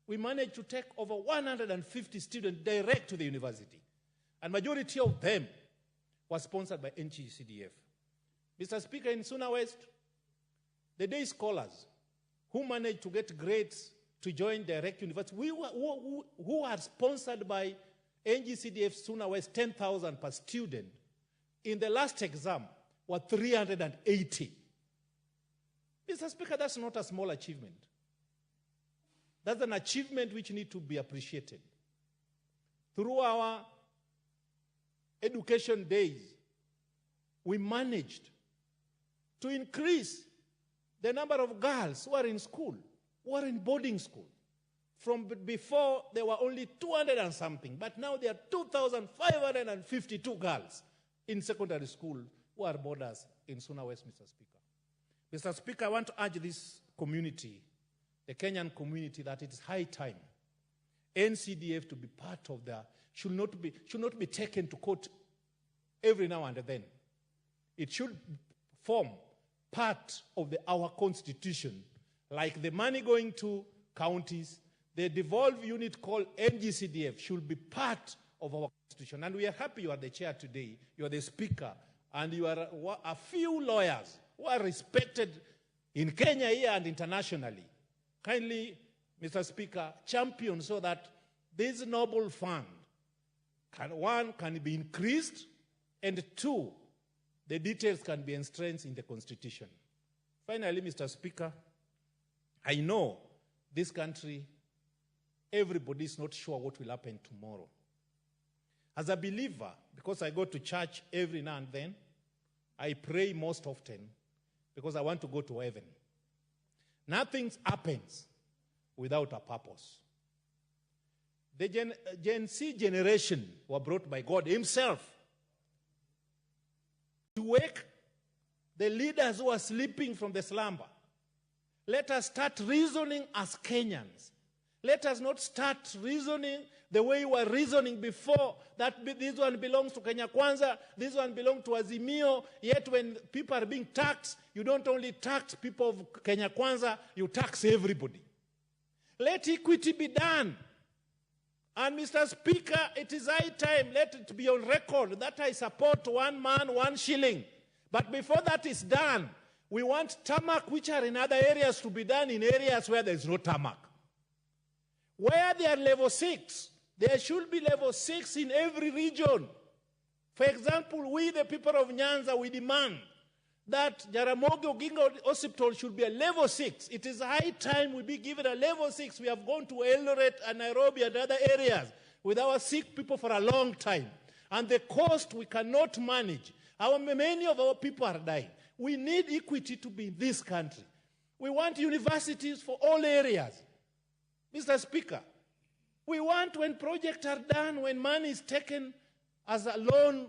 We managed to take over 150 students direct to the university, and majority of them were sponsored by NGCDF. Mr. Speaker, in Suna West, the day scholars who managed to get grades to join direct university, who are sponsored by NGCDF Suna West 10,000 per student, in the last exam were 380. Mr. Speaker, that's not a small achievement. That's an achievement which needs to be appreciated. Through our education days, we managed to increase the number of girls who are in school, who are in boarding school. From before, there were only 200 and something, but now there are 2,552 girls in secondary school who are boarders in Suna West, Mr. Speaker. Mr. Speaker, I want to urge this community, the Kenyan community, that it is high time NCDF to be part of should not be taken to court every now and then. It should form part of our constitution, like the money going to counties. The devolved unit called NGCDF should be part of our constitution. And we are happy you are the chair today, you are the speaker, and you are a few lawyers who are respected in Kenya here and internationally. Kindly, Mr. Speaker, champion so that this noble fund, can be increased, and 2, the details can be ensconced in the Constitution. Finally, Mr. Speaker, I know this country, everybody is not sure what will happen tomorrow. As a believer, because I go to church every now and then, I pray most often because I want to go to heaven. Nothing happens without a purpose. The Gen Z generation were brought by God himself to wake the leaders who are sleeping from the slumber. Let us start reasoning as Kenyans. Let us not start reasoning the way we were reasoning before, that this one belongs to Kenya Kwanza, this one belongs to Azimio, yet when people are being taxed, you don't only tax people of Kenya Kwanza, you tax everybody. Let equity be done. And Mr. Speaker, it is high time, let it be on record that I support 1 man, 1 shilling. But before that is done, we want tarmac, which are in other areas, to be done in areas where there is no tarmac. Where they are level 6, there should be level 6 in every region. For example, we, the people of Nyanza, we demand that Jaramogi Oginga Hospital should be a level 6. It is high time we be given a level 6. We have gone to Eldoret and Nairobi and other areas with our sick people for a long time. And the cost we cannot manage. Many of our people are dying. We need equity to be in this country. We want universities for all areas. Mr. Speaker, we want, when projects are done, when money is taken as a loan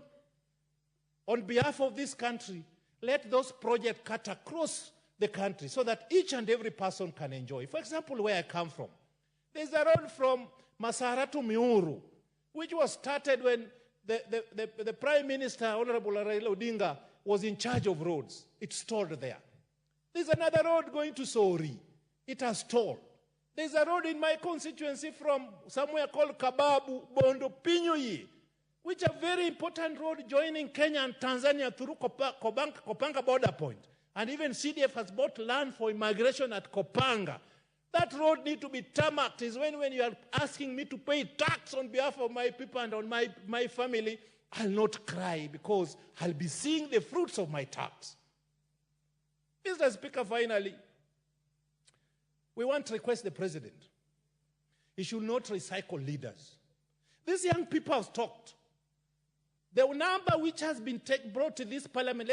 on behalf of this country, let those projects cut across the country so that each and every person can enjoy. For example, where I come from, there's a road from Masara to Miuru, which was started when the Prime Minister, Honorable Raila Odinga, was in charge of roads. It stalled there. There's another road going to Sori. It has stalled. There's a road in my constituency from somewhere called Kababu, Bondo, Pinyuyi, which is a very important road joining Kenya and Tanzania through Kopanga border point. And even CDF has bought land for immigration at Kopanga. That road need to be tarmacked. Is when you are asking me to pay tax on behalf of my people and on my family, I'll not cry because I'll be seeing the fruits of my tax. Mr. Speaker, finally, we want to request the president. He should not recycle leaders. These young people have talked. The number which has been brought to this parliament,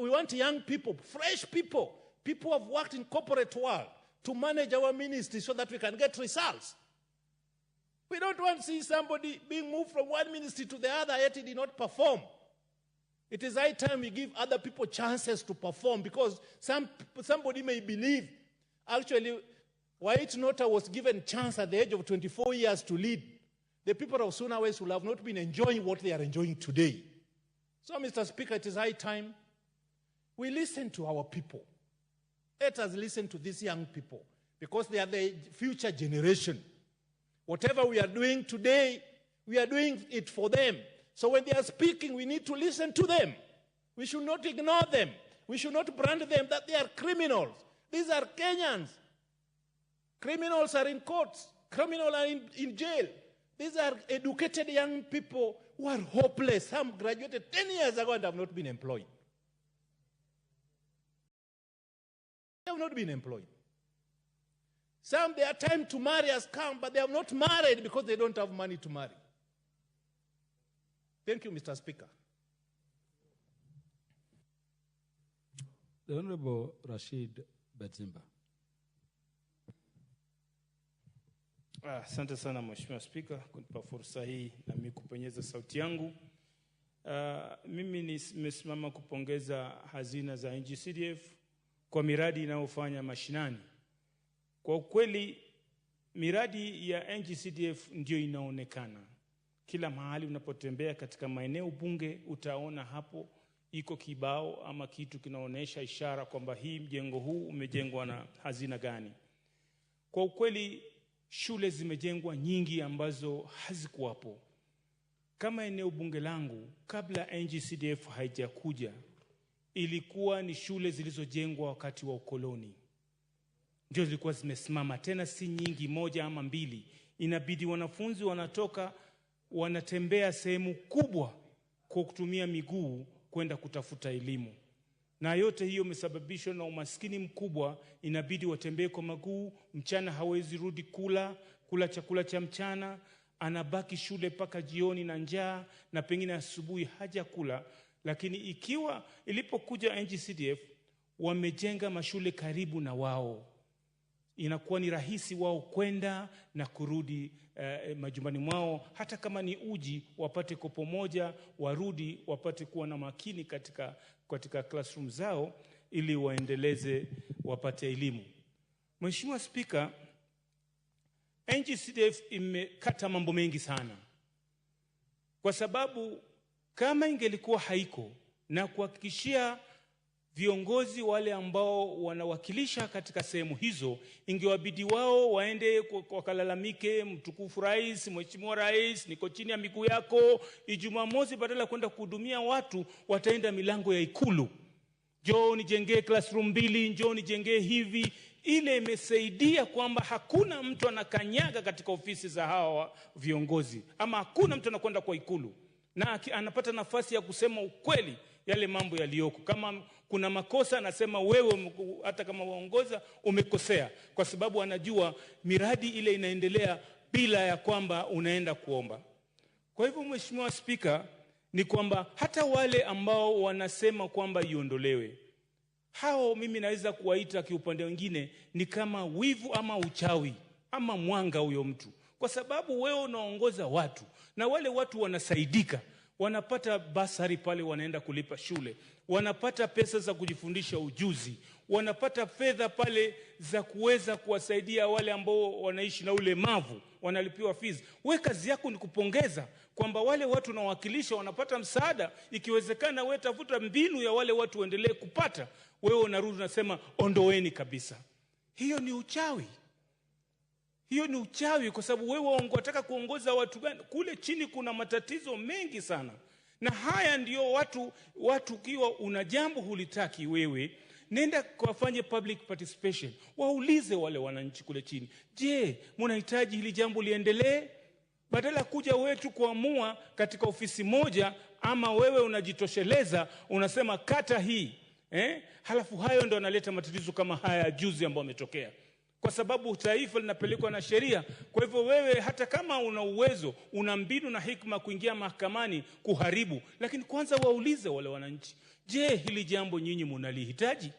we want young people, fresh people, people who have worked in corporate world to manage our ministry so that we can get results. We don't want to see somebody being moved from one ministry to the other yet he did not perform. It is high time we give other people chances to perform because somebody may believe. Actually, White Nota was given chance at the age of 24 years to lead. The people of Suna West will have not been enjoying what they are enjoying today. So, Mr. Speaker, it is high time we listen to our people. Let us listen to these young people because they are the future generation. Whatever we are doing today, we are doing it for them. So when they are speaking, we need to listen to them. We should not ignore them. We should not brand them that they are criminals. These are Kenyans. Criminals are in courts. Criminals are in jail. These are educated young people who are hopeless. Some graduated 10 years ago and have not been employed. They have not been employed. Some, their time to marry has come, but they have not married because they don't have money to marry. Thank you, Mr. Speaker. The Honorable Rashid Bedzimba. Asante sana Mheshimiwa Spika kunipa fursa hii na mimi kupenyeza sauti yangu. Mimi nimesimama kupongeza hazina za NGCDF kwa miradi inayofanya mashinani. Kwa ukweli miradi ya NGCDF ndio inaonekana. Kila mahali unapotembea katika maeneo bunge utaona hapo iko kibao ama kitu kinaonesha ishara kwamba hii mjengo huu umejengwa na hazina gani. Kwa ukweli shule zimejengwa nyingi ambazo hazikuwapo. Kama eneo bunge langu kabla NGCDF haijakuja ilikuwa ni shule zilizojengwa wakati wa ukoloni. Ndio zilikuwa zimesimama, tena si nyingi, moja ama mbili. Inabidi wanafunzi wanatoka wanatembea sehemu kubwa kwa kutumia miguu kwenda kutafuta elimu. Na yote hiyo imesababishwa na umaskini mkubwa, inabidi watembee kwa maguu, mchana hawezi rudi kula chakula cha mchana, anabaki shule paka jioni na njaa na pengine asubuhi hajakula. Lakini ilipokuja NGCDF wamejenga mashule karibu na wao. Inakuwa ni rahisi wao kwenda na kurudi majumbani mwao, hata kama ni uji wapate kopo moja, warudi wapate kuwa na makini katika classroom zao ili waendeleze wapate elimu. Mheshimiwa Spika, NGCDF imekata mambo mengi sana. Kwa sababu kama ingelikuwa haiko na kuhakikishia viongozi wale ambao wanawakilisha katika sehemu hizo, ingewabidi wao waende wakalalamike, mtukufu rais, Mheshimiwa Rais, niko chini ya miguu yako. Ijumaa mosi badala kwenda kuhudumia watu wataenda milango ya Ikulu. Njoo nijengee classroom 2, njoo nijengee hivi. Ile imesaidia kwamba hakuna mtu anakanyaga katika ofisi za hawa viongozi, ama hakuna mtu anakwenda kwa Ikulu na anapata nafasi ya kusema ukweli yale mambo yaliyoko. Kama kuna makosa anasema wewe, hata kama waongoza umekosea, kwa sababu anajua miradi ile inaendelea bila ya kwamba unaenda kuomba. Kwa hivyo Mheshimiwa Spika, ni kwamba hata wale ambao wanasema kwamba iondolewe, hao mimi naweza kuwaita kiupande wengine ni kama wivu ama uchawi ama mwanga huyo mtu. Kwa sababu wewe unaongoza watu na wale watu wanasaidika, wanapata basari pale, wanaenda kulipa shule, wanapata pesa za kujifundisha ujuzi, wanapata fedha pale za kuweza kuwasaidia wale ambao wanaishi na ulemavu, wanalipiwa fees. Wewe kazi yako ni kupongeza kwamba wale watu unawakilisha wanapata msaada. Ikiwezekana wewe tafuta mbinu ya wale watu waendelee kupata, wewe unarudi unasema ondoeni kabisa. Hiyo ni uchawi. Hiyo ni uchawi, kwa sababu wewe unataka kuongoza watu gani? Kule chini kuna matatizo mengi sana. Na haya ndio watu kiwa una jambo hulitaki wewe, nenda kufanye public participation, waulize wale wananchi kule chini, je, mnahitaji hili jambo liendelee? Badala kuja wetu kuamua katika ofisi moja, ama wewe unajitosheleza unasema kata hii, halafu hayo ndo analeta matatizo kama haya juzi ambayo yametokea. Kwa sababu taifa linapelekwa na sheria. Kwa hivyo wewe hata kama una uwezo, una mbinu na hikma kuingia mahakamani kuharibu, lakini kwanza waulize wale wananchi, je, hili jambo nyinyi mnalihitaji?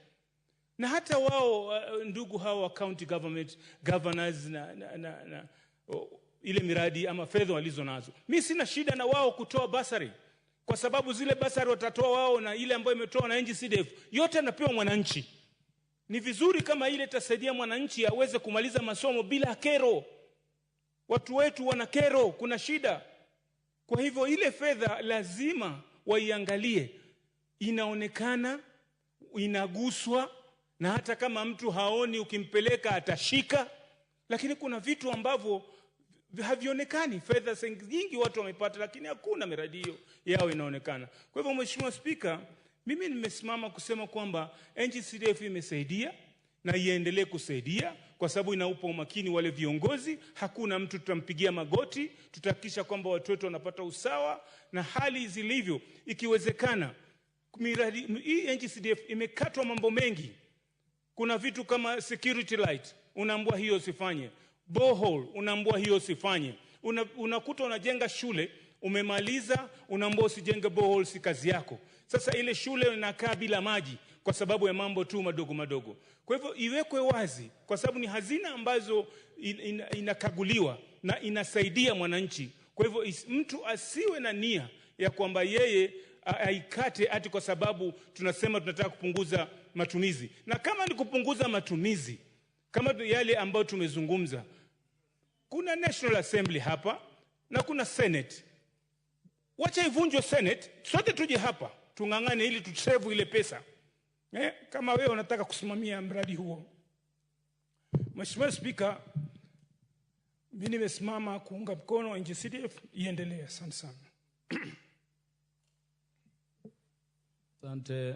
Na hata wao ndugu hao wa county government governors na ile miradi ama fedha walizo nazo, mimi sina shida na wao kutoa basari, kwa sababu zile basari watatoa wao na ile ambayo imetoa na NGCDF yote anapewa mwananchi. Ni vizuri kama ile itasaidia mwananchi aweze kumaliza masomo bila kero. Watu wetu wana kero, kuna shida. Kwa hivyo ile fedha lazima waiangalie, inaonekana, inaguswa, na hata kama mtu haoni ukimpeleka atashika, lakini kuna vitu ambavyo havionekani. Fedha nyingi watu wamepata, lakini hakuna miradi hiyo yao inaonekana. Kwa hivyo Mheshimiwa Spika, mimi nimesimama kusema kwamba NGCDF imesaidia na iendelee kusaidia, kwa sababu inaupa umakini wale viongozi. Hakuna mtu tutampigia magoti, tutahakikisha kwamba watu wetu wanapata usawa na hali zilivyo. Ikiwezekana miradi hii NGCDF imekatwa mambo mengi. Kuna vitu kama security light, unaambiwa hiyo usifanye. Borehole, unaambiwa hiyo usifanye. Unakuta unajenga shule, umemaliza, unaambiwa usijenge borehole, si kazi yako. Sasa ile shule inakaa bila maji kwa sababu ya mambo tu madogo madogo. Kwa hivyo iwekwe wazi, kwa sababu ni hazina ambazo inakaguliwa na inasaidia mwananchi. Kwa hivyo mtu asiwe na nia ya kwamba yeye aikate ati kwa sababu tunasema tunataka kupunguza matumizi. Na kama ni kupunguza matumizi, kama yale ambayo tumezungumza, kuna National Assembly hapa na kuna Senate. Wacha ivunjwe Senate, sote tuje hapa tungangane ili tusave ile pesa. Kama wewe unataka kusimamia mradi huo. Mheshimiwa Spika, mimi nimesimama kuunga mkono NGCDF iendelee. Asante sana. Asante.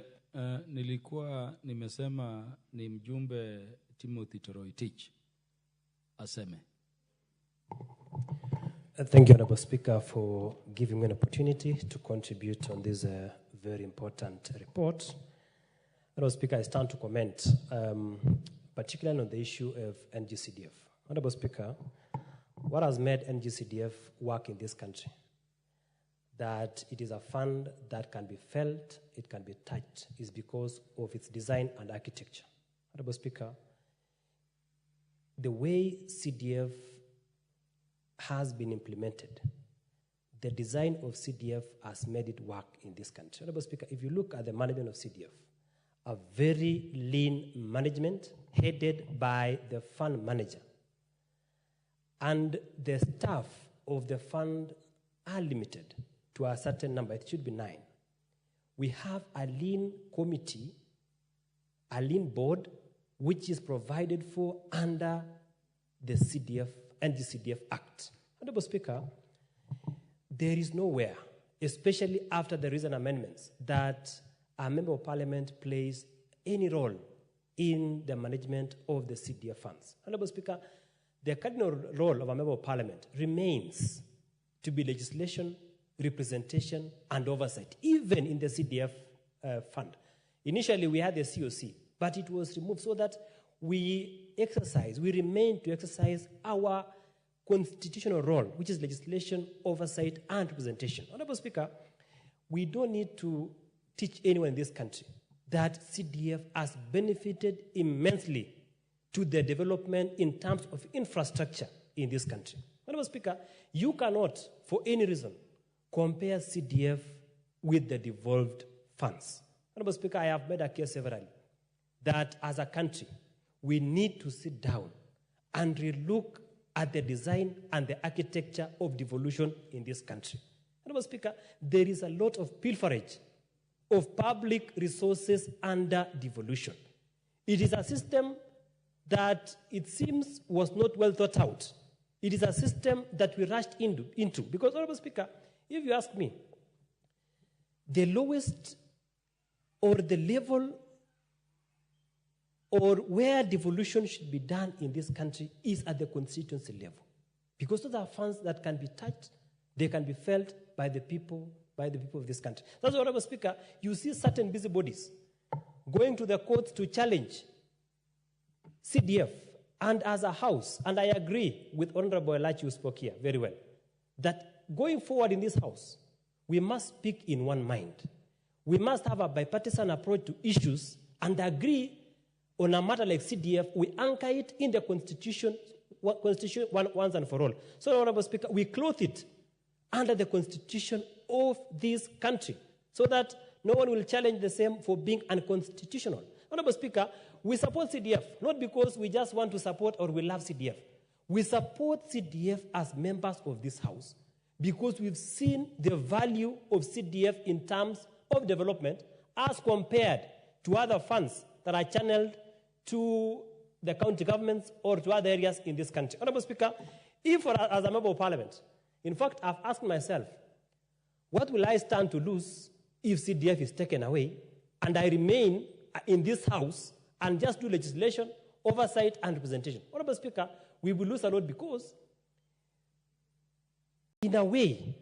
Nilikuwa nimesema ni mjumbe Timothy Toroitich aseme. Thank you, Honorable Speaker, for giving me an opportunity to contribute on this very important report. Honorable Speaker, I stand to comment, particularly on the issue of NGCDF. Honorable Speaker, what has made NGCDF work in this country? That it is a fund that can be felt, it can be touched, is because of its design and architecture. Honorable Speaker, the way CDF has been implemented, the design of CDF has made it work in this country. Honorable Speaker, if you look at the management of CDF, a very lean management headed by the fund manager, and the staff of the fund are limited to a certain number. It should be 9. We have a lean committee, a lean board, which is provided for under the CDF and the CDF Act. Honorable Speaker, there is nowhere, especially after the recent amendments, that a member of parliament plays any role in the management of the CDF funds. Honorable Speaker, the cardinal role of a member of parliament remains to be legislation, representation, and oversight, even in the CDF fund. Initially, we had the COC, but it was removed so that we remain to exercise our constitutional role, which is legislation, oversight, and representation. Honorable Speaker, we don't need to teach anyone in this country that CDF has benefited immensely to the development in terms of infrastructure in this country. Honorable Speaker, you cannot, for any reason, compare CDF with the devolved funds. Honorable Speaker, I have made a case severally that as a country, we need to sit down and relook at the design and the architecture of devolution in this country. Honorable Speaker, there is a lot of pilferage of public resources under devolution. It is a system that it seems was not well thought out. It is a system that we rushed into. Because, Honorable Speaker, if you ask me, the lowest or the level or where devolution should be done in this country is at the constituency level. Because those are funds that can be touched, they can be felt by the people of this country. That's why, Honorable Speaker, you see certain busybodies going to the courts to challenge CDF. And as a house, and I agree with Honorable Elachi who spoke here very well, that going forward in this house, we must speak in one mind. We must have a bipartisan approach to issues and agree on a matter like CDF. We anchor it in the Constitution once and for all. So, Honorable Speaker, we clothe it under the Constitution of this country so that no one will challenge the same for being unconstitutional. Honorable Speaker, we support CDF, not because we just want to support or we love CDF. We support CDF as members of this House because we've seen the value of CDF in terms of development as compared to other funds that are channeled to the county governments or to other areas in this country. Honorable Speaker, if as a member of Parliament, in fact, I've asked myself, what will I stand to lose if CDF is taken away and I remain in this House and just do legislation, oversight, and representation? Honorable Speaker, we will lose a lot because, in a way,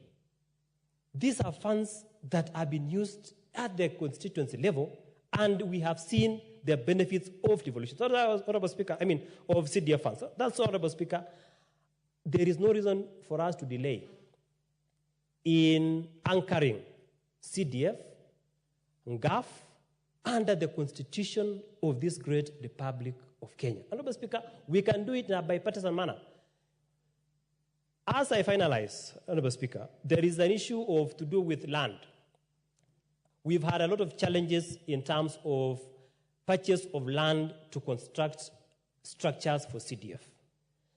these are funds that have been used at the constituency level, and we have seen the benefits of devolution. So, Honorable Speaker, of CDF funds. So that's Honorable Speaker. There is no reason for us to delay in anchoring CDF, GAF, under the Constitution of this great Republic of Kenya. Honorable Speaker, we can do it in a bipartisan manner. As I finalize, Honorable Speaker, there is an issue to do with land. We've had a lot of challenges in terms of purchase of land to construct structures for CDF.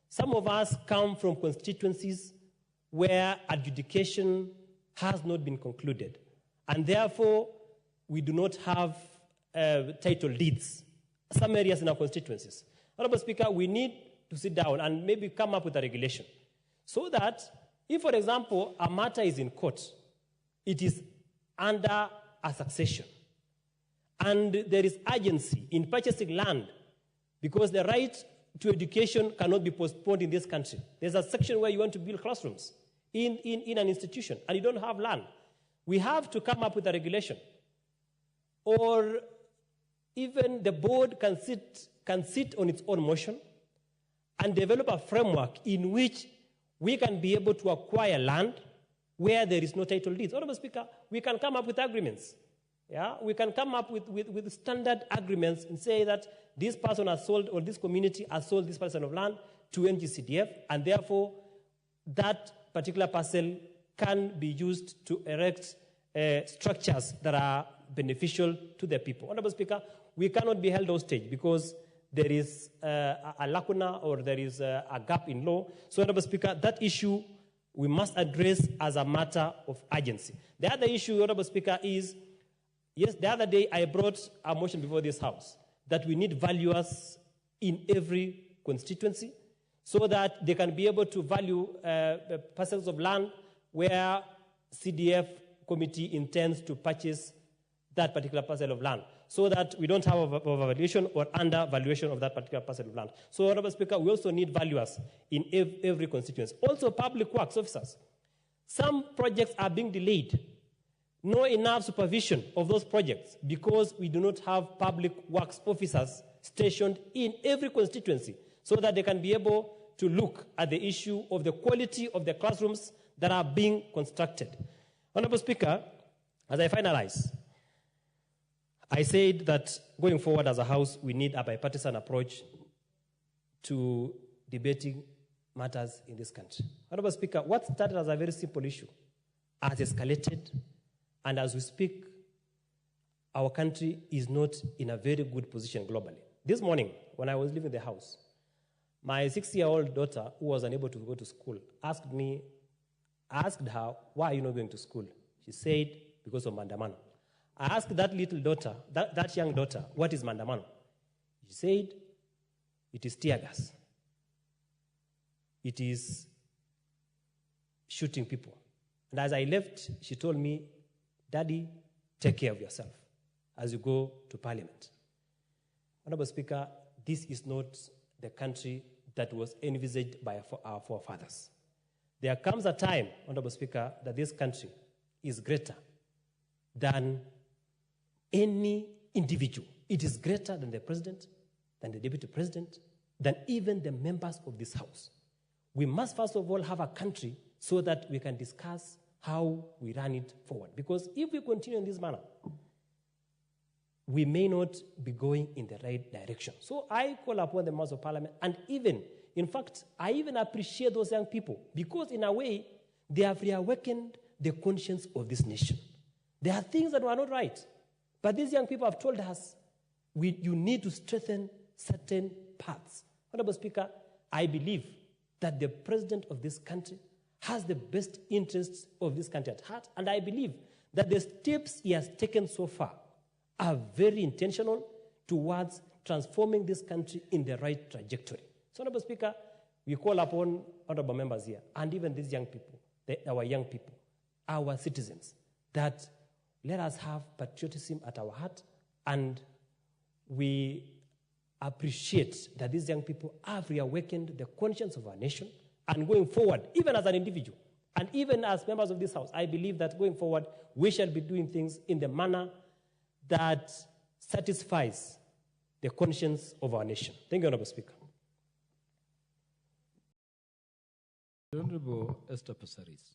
Some of us come from constituencies where adjudication has not been concluded, and therefore we do not have title deeds. Some areas in our constituencies. Honorable Speaker, we need to sit down and maybe come up with a regulation so that if, for example, a matter is in court, it is under a succession, and there is urgency in purchasing land because the right to education cannot be postponed in this country. There's a section where you want to build classrooms in an institution and you don't have land. We have to come up with a regulation. Or even the board can sit on its own motion and develop a framework in which we can be able to acquire land where there is no title deeds. Honorable Speaker, we can come up with agreements. Yeah? We can come up with standard agreements and say that this person has sold, or this community has sold this parcel of land to NGCDF, and therefore that particular parcel can be used to erect structures that are beneficial to the people. Honorable Speaker, we cannot be held hostage because there is a lacuna or there is a gap in law. So, Honorable Speaker, that issue we must address as a matter of urgency. The other issue, Honorable Speaker, is, yes, the other day I brought a motion before this House that we need valuers in every constituency so that they can be able to value parcels of land where CDF committee intends to purchase that particular parcel of land, so that we don't have overvaluation or undervaluation of that particular parcel of land. So, Honorable Speaker, we also need valuers in every constituency. Also, public works officers. Some projects are being delayed. No enough supervision of those projects because we do not have public works officers stationed in every constituency so that they can be able to look at the issue of the quality of the classrooms that are being constructed. Honorable Speaker, as I finalize, I said that going forward as a House, we need a bipartisan approach to debating matters in this country. Honorable Speaker, what started as a very simple issue has escalated, and as we speak, our country is not in a very good position globally. This morning, when I was leaving the house, my 6-year-old daughter, who was unable to go to school, asked her, why are you not going to school? She said, because of Mandamano. I asked that little daughter, that young daughter, what is Mandamano? She said, it is tear gas. It is shooting people. And as I left, she told me, Daddy, take care of yourself as you go to Parliament. Honorable Speaker, this is not the country that was envisaged by our forefathers. There comes a time, Honorable Speaker, that this country is greater than any individual. It is greater than the president, than the deputy president, than even the members of this house. We must first of all have a country so that we can discuss how we run it forward. Because if we continue in this manner, we may not be going in the right direction. So I call upon the members of parliament, and even, in fact, I even appreciate those young people, because in a way, they have reawakened the conscience of this nation. There are things that were not right, but these young people have told us, you need to strengthen certain parts. Honorable Speaker, I believe that the president of this country has the best interests of this country at heart, and I believe that the steps he has taken so far are very intentional towards transforming this country in the right trajectory. So, Honorable Speaker, we call upon honorable members here, and even these young people, our young people, our citizens, that let us have patriotism at our heart, and we appreciate that these young people have reawakened the conscience of our nation, and going forward, even as an individual, and even as members of this house, I believe that going forward, we shall be doing things in the manner that satisfies the conscience of our nation. Thank you, Honorable Speaker. The Honorable Esther Passaris.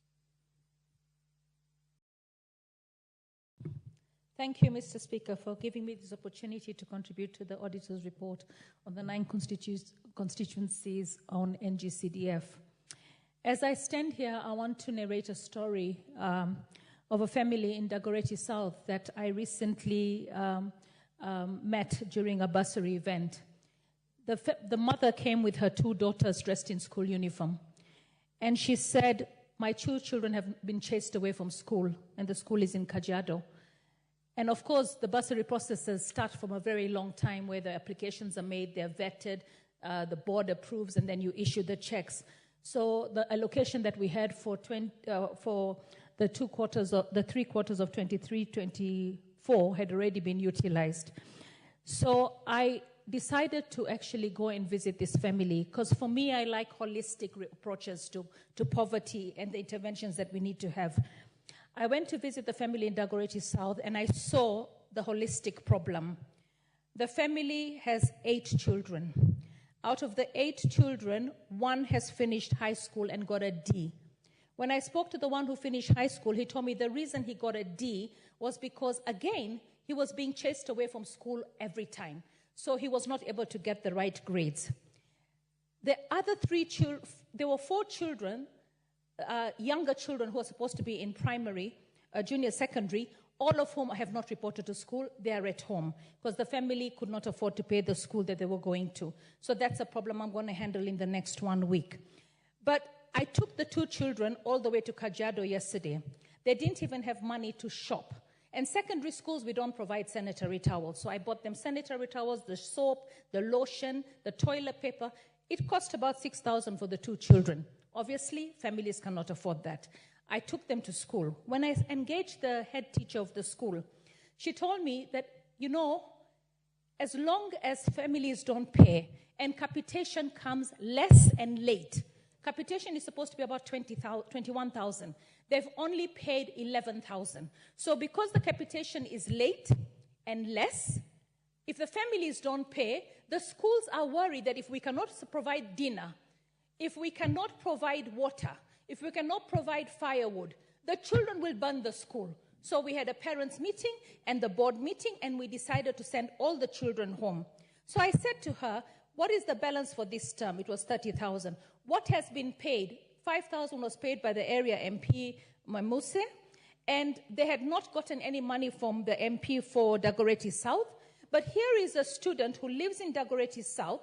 Thank you, Mr. Speaker, for giving me this opportunity to contribute to the auditor's report on the 9 constituencies on NGCDF. As I stand here, I want to narrate a story of a family in Dagoretti South that I recently met during a bursary event. The mother came with her 2 daughters dressed in school uniform, and she said, my 2 children have been chased away from school, and the school is in Kajiado. And of course, the bursary processes start from a very long time, where the applications are made, they're vetted, the board approves, and then you issue the checks. So the allocation that we had for the 3 quarters of 23-24 had already been utilized. So I decided to actually go and visit this family, because for me, I like holistic approaches to poverty and the interventions that we need to have. I went to visit the family in Dagoretti South, and I saw the holistic problem. The family has 8 children. Out of the 8 children, 1 has finished high school and got a D. When I spoke to the one who finished high school, he told me the reason he got a D was because, again, he was being chased away from school every time. So he was not able to get the right grades. The other 3 children, there were 4 children, younger children who are supposed to be in primary, junior secondary, all of whom have not reported to school. They are at home because the family could not afford to pay the school that they were going to. So that's a problem I'm going to handle in the next 1 week. But I took the 2 children all the way to Kajiado yesterday. They didn't even have money to shop. And secondary schools, we don't provide sanitary towels. So I bought them sanitary towels, the soap, the lotion, the toilet paper. It cost about 6,000 for the 2 children. Obviously, families cannot afford that. I took them to school. When I engaged the head teacher of the school, she told me that, as long as families don't pay and capitation comes less and late, capitation is supposed to be about 21,000. They've only paid 11,000. So because the capitation is late and less, if the families don't pay, the schools are worried that if we cannot provide dinner, if we cannot provide water, if we cannot provide firewood, the children will burn the school. So we had a parents' meeting and the board meeting, and we decided to send all the children home. So I said to her, what is the balance for this term? It was 30,000. What has been paid? 5,000 was paid by the area MP, Mamuse, and they had not gotten any money from the MP for Dagoretti South. But here is a student who lives in Dagoretti South,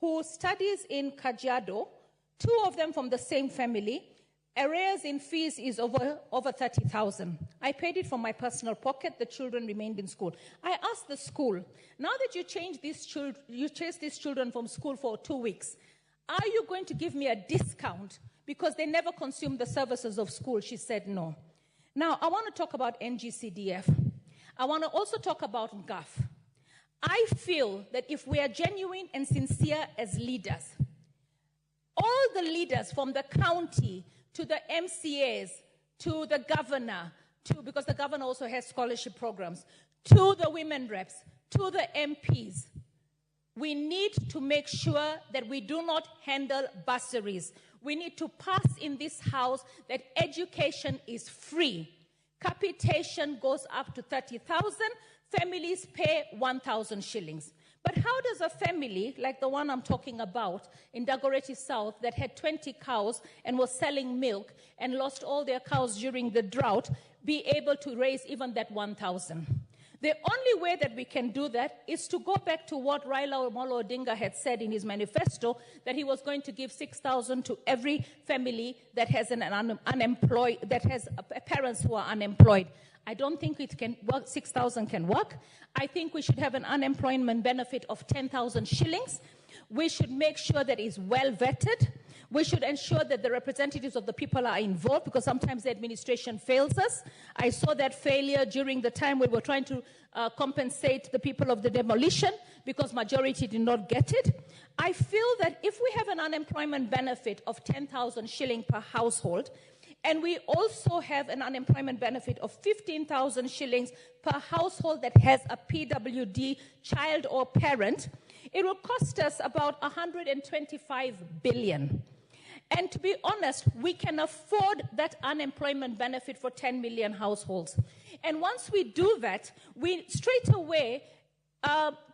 who studies in Kajiado, 2 of them from the same family. Arrears in fees is over 30,000. I paid it from my personal pocket. The children remained in school. I asked the school, now that you chased these children from school for 2 weeks, are you going to give me a discount because they never consumed the services of school? She said no. Now, I want to talk about NGCDF. I want to also talk about GAF. I feel that if we are genuine and sincere as leaders, all the leaders from the county to the MCAs, to the governor, because the governor also has scholarship programs, to the women reps, to the MPs, we need to make sure that we do not handle bursaries. We need to pass in this house that education is free. Capitation goes up to 30,000. Families pay 1,000 shillings. But how does a family, like the one I'm talking about in Dagoretti South, that had 20 cows and was selling milk and lost all their cows during the drought, be able to raise even that 1,000? The only way that we can do that is to go back to what Raila Amolo Odinga had said in his manifesto, that he was going to give 6,000 to every family that has unemployed, that has parents who are unemployed. I don't think it can work. 6,000 can work. I think we should have an unemployment benefit of 10,000 shillings. We should make sure that it's well vetted. We should ensure that the representatives of the people are involved, because sometimes the administration fails us. I saw that failure during the time we were trying to compensate the people of the demolition, because majority did not get it. I feel that if we have an unemployment benefit of 10,000 shilling per household, and we also have an unemployment benefit of 15,000 shillings per household that has a PWD child or parent, it will cost us about 125 billion. And to be honest, we can afford that unemployment benefit for 10 million households. And once we do that, we straight away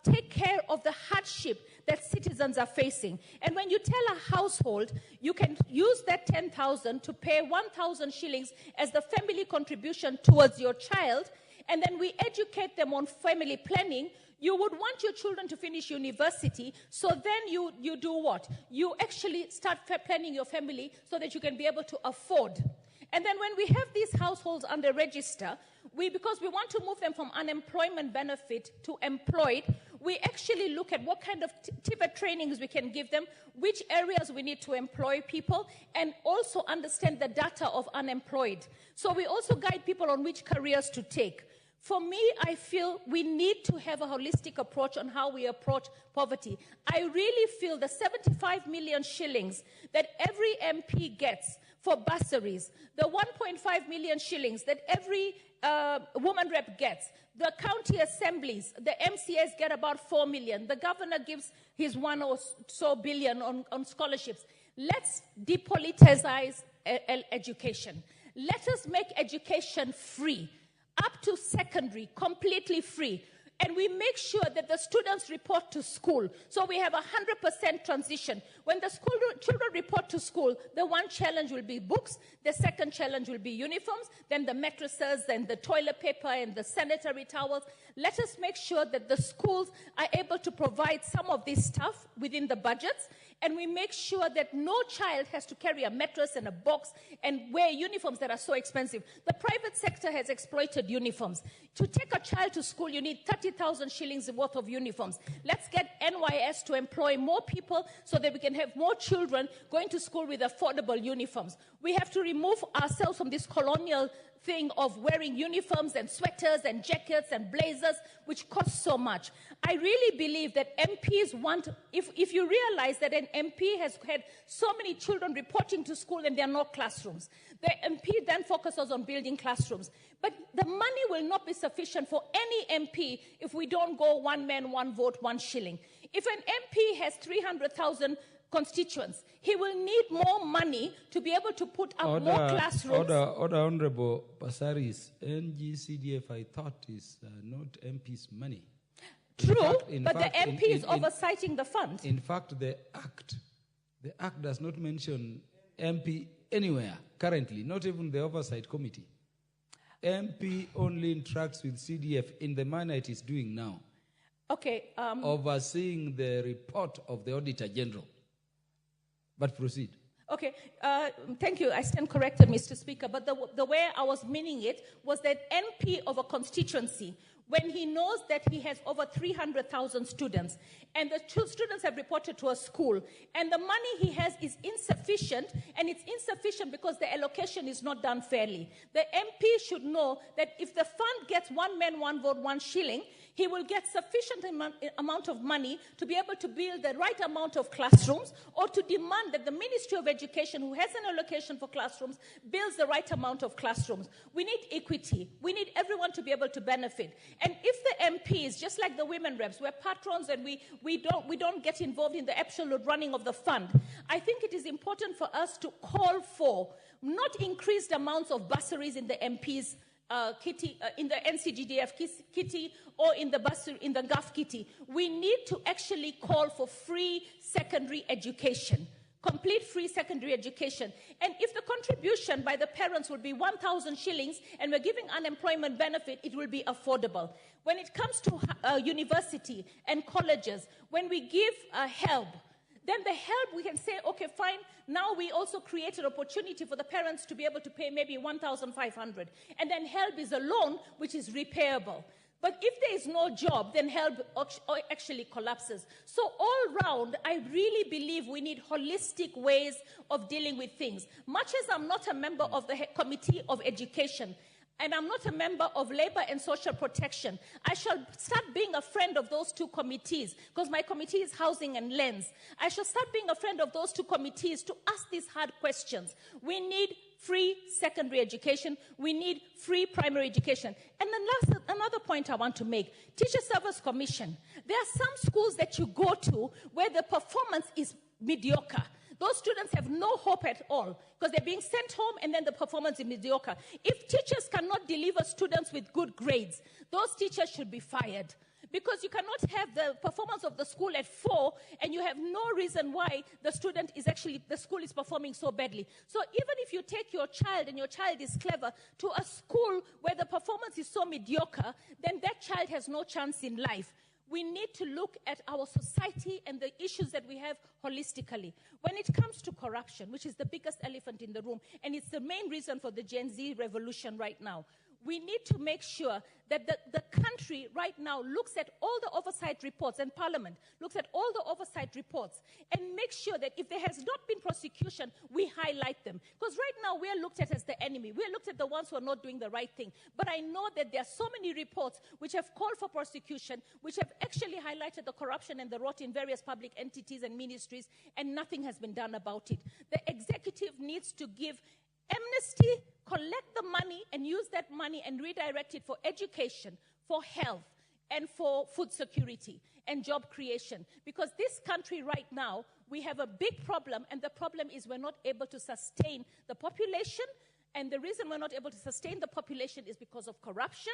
take care of the hardship that citizens are facing. And when you tell a household, you can use that 10,000 to pay 1,000 shillings as the family contribution towards your child, and then we educate them on family planning. You would want your children to finish university, so then you do what? You actually start planning your family so that you can be able to afford. And then when we have these households under register, because we want to move them from unemployment benefit to employed, we actually look at what kind of TVET trainings we can give them, which areas we need to employ people, and also understand the data of unemployed. So we also guide people on which careers to take. For me, I feel we need to have a holistic approach on how we approach poverty. I really feel the 75 million shillings that every MP gets for bursaries, the 1.5 million shillings that every woman rep gets, the county assemblies, the MCAs get about 4 million. The governor gives his 1 or so billion on scholarships. Let's depoliticize education. Let us make education free, up to secondary, completely free. And we make sure that the students report to school. So we have 100% transition. When the children report to school, the one challenge will be books, the second challenge will be uniforms, then the mattresses and the toilet paper and the sanitary towels. Let us make sure that the schools are able to provide some of this stuff within the budgets, and we make sure that no child has to carry a mattress and a box and wear uniforms that are so expensive. The private sector has exploited uniforms. To take a child to school, you need 30,000 shillings worth of uniforms. Let's get NYS to employ more people so that we can have more children going to school with affordable uniforms. We have to remove ourselves from this colonial thing of wearing uniforms and sweaters and jackets and blazers, which cost so much. I really believe that MPs want, if you realize that an MP has had so many children reporting to school and there are no classrooms, the MP then focuses on building classrooms. But the money will not be sufficient for any MP if we don't go one man, one vote, 1 shilling. If an MP has 300,000 constituents, he will need more money to be able to put up more classrooms. Order, Honorable Basaris, NGCDF, I thought, is not MP's money. True, but the MP is oversighting the fund. In fact, the Act does not mention MP anywhere currently, not even the Oversight Committee. MP only interacts with CDF in the manner it is doing now. Okay. Overseeing the report of the Auditor General. But proceed. Okay, thank you. I stand corrected, Mr. Speaker. But the way I was meaning it was that MP of a constituency when he knows that he has over 300,000 students, and the students have reported to a school, and the money he has is insufficient, and it's insufficient because the allocation is not done fairly. The MP should know that if the fund gets 1 man, 1 vote, 1 shilling, he will get sufficient amount of money to be able to build the right amount of classrooms, or to demand that the Ministry of Education, who has an allocation for classrooms, builds the right amount of classrooms. We need equity. We need everyone to be able to benefit. And if the MPs, just like the women reps, we're patrons and we don't get involved in the absolute running of the fund, I think it is important for us to call for not increased amounts of bursaries in the MPs' kitty, in the NCGDF kitty, or in the GAF kitty. We need to actually call for free secondary education, complete free secondary education. And if the contribution by the parents will be 1,000 shillings and we're giving unemployment benefit, it will be affordable. When it comes to university and colleges, when we give help, then the help, we can say, okay, fine, now we also create an opportunity for the parents to be able to pay maybe 1,500. And then help is a loan which is repayable. But if there is no job, then help actually collapses. So all round, I really believe we need holistic ways of dealing with things. Much as I'm not a member of the Committee of Education, and I'm not a member of Labor and Social Protection, I shall start being a friend of those two committees, because my committee is Housing and Lands. I shall start being a friend of those two committees to ask these hard questions. We need free secondary education. We need free primary education. And then another point I want to make, Teacher Service Commission. There are some schools that you go to where the performance is mediocre. Those students have no hope at all because they're being sent home and then the performance is mediocre. If teachers cannot deliver students with good grades, those teachers should be fired. Because you cannot have the performance of the school at 4 and you have no reason why the school is performing so badly. So even if you take your child and your child is clever to a school where the performance is so mediocre, then that child has no chance in life. We need to look at our society and the issues that we have holistically. When it comes to corruption, which is the biggest elephant in the room, and it's the main reason for the Gen Z revolution right now, we need to make sure that the country right now looks at all the oversight reports, and Parliament looks at all the oversight reports and make sure that if there has not been prosecution, we highlight them. Because right now we are looked at as the enemy. We are looked at the ones who are not doing the right thing. But I know that there are so many reports which have called for prosecution, which have actually highlighted the corruption and the rot in various public entities and ministries, and nothing has been done about it. The executive needs to give amnesty, collect the money and use that money and redirect it for education, for health, and for food security and job creation. Because this country right now, we have a big problem, and the problem is we're not able to sustain the population. And the reason we're not able to sustain the population is because of corruption,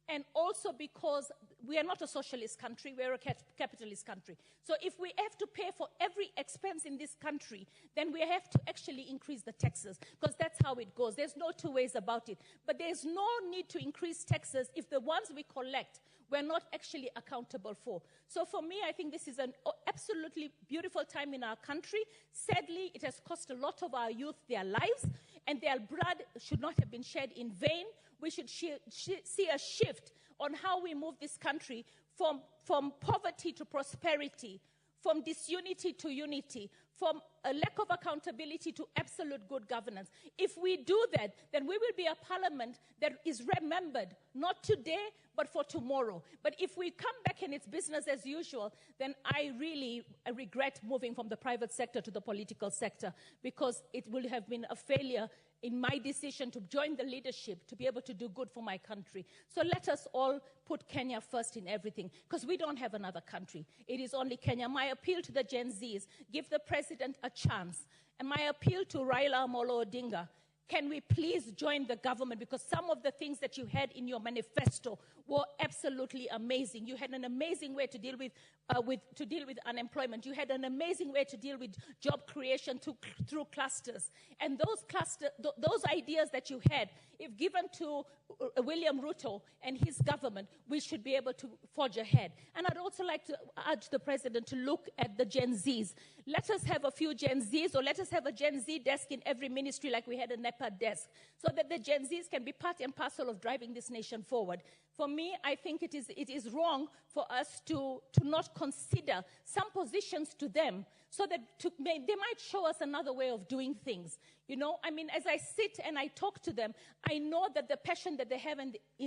and also because we are not a socialist country, we're a capitalist country. So if we have to pay for every expense in this country, then we have to actually increase the taxes, because that's how it goes. There's no two ways about it. But there's no need to increase taxes if the ones we collect we're not actually accountable for. So for me, I think this is an absolutely beautiful time in our country. Sadly, it has cost a lot of our youth their lives, and their blood should not have been shed in vain. We should see a shift on how we move this country from poverty to prosperity, from disunity to unity, from a lack of accountability to absolute good governance. If we do that, then we will be a parliament that is remembered, not today, but for tomorrow. But if we come back and it's business as usual, then I regret moving from the private sector to the political sector, because it will have been a failure in my decision to join the leadership to be able to do good for my country. So let us all put Kenya first in everything, because we don't have another country. It is only Kenya. My appeal to the Gen Zs, give the president a chance. And my appeal to Raila Amolo Odinga, can we please join the government? Because some of the things that you had in your manifesto were absolutely amazing. You had an amazing way to deal with unemployment. You had an amazing way to deal with job creation through clusters. And those ideas that you had, if given to William Ruto and his government, we should be able to forge ahead. And I'd also like to urge the president to look at the Gen Zs. Let us have a few Gen Zs, or let us have a Gen Z desk in every ministry like we had a NEPA desk, so that the Gen Zs can be part and parcel of driving this nation forward. For me, I think it is wrong for us to not consider some positions to them, so that they might show us another way of doing things. You know, I mean, as I sit and I talk to them, I know that the passion that they have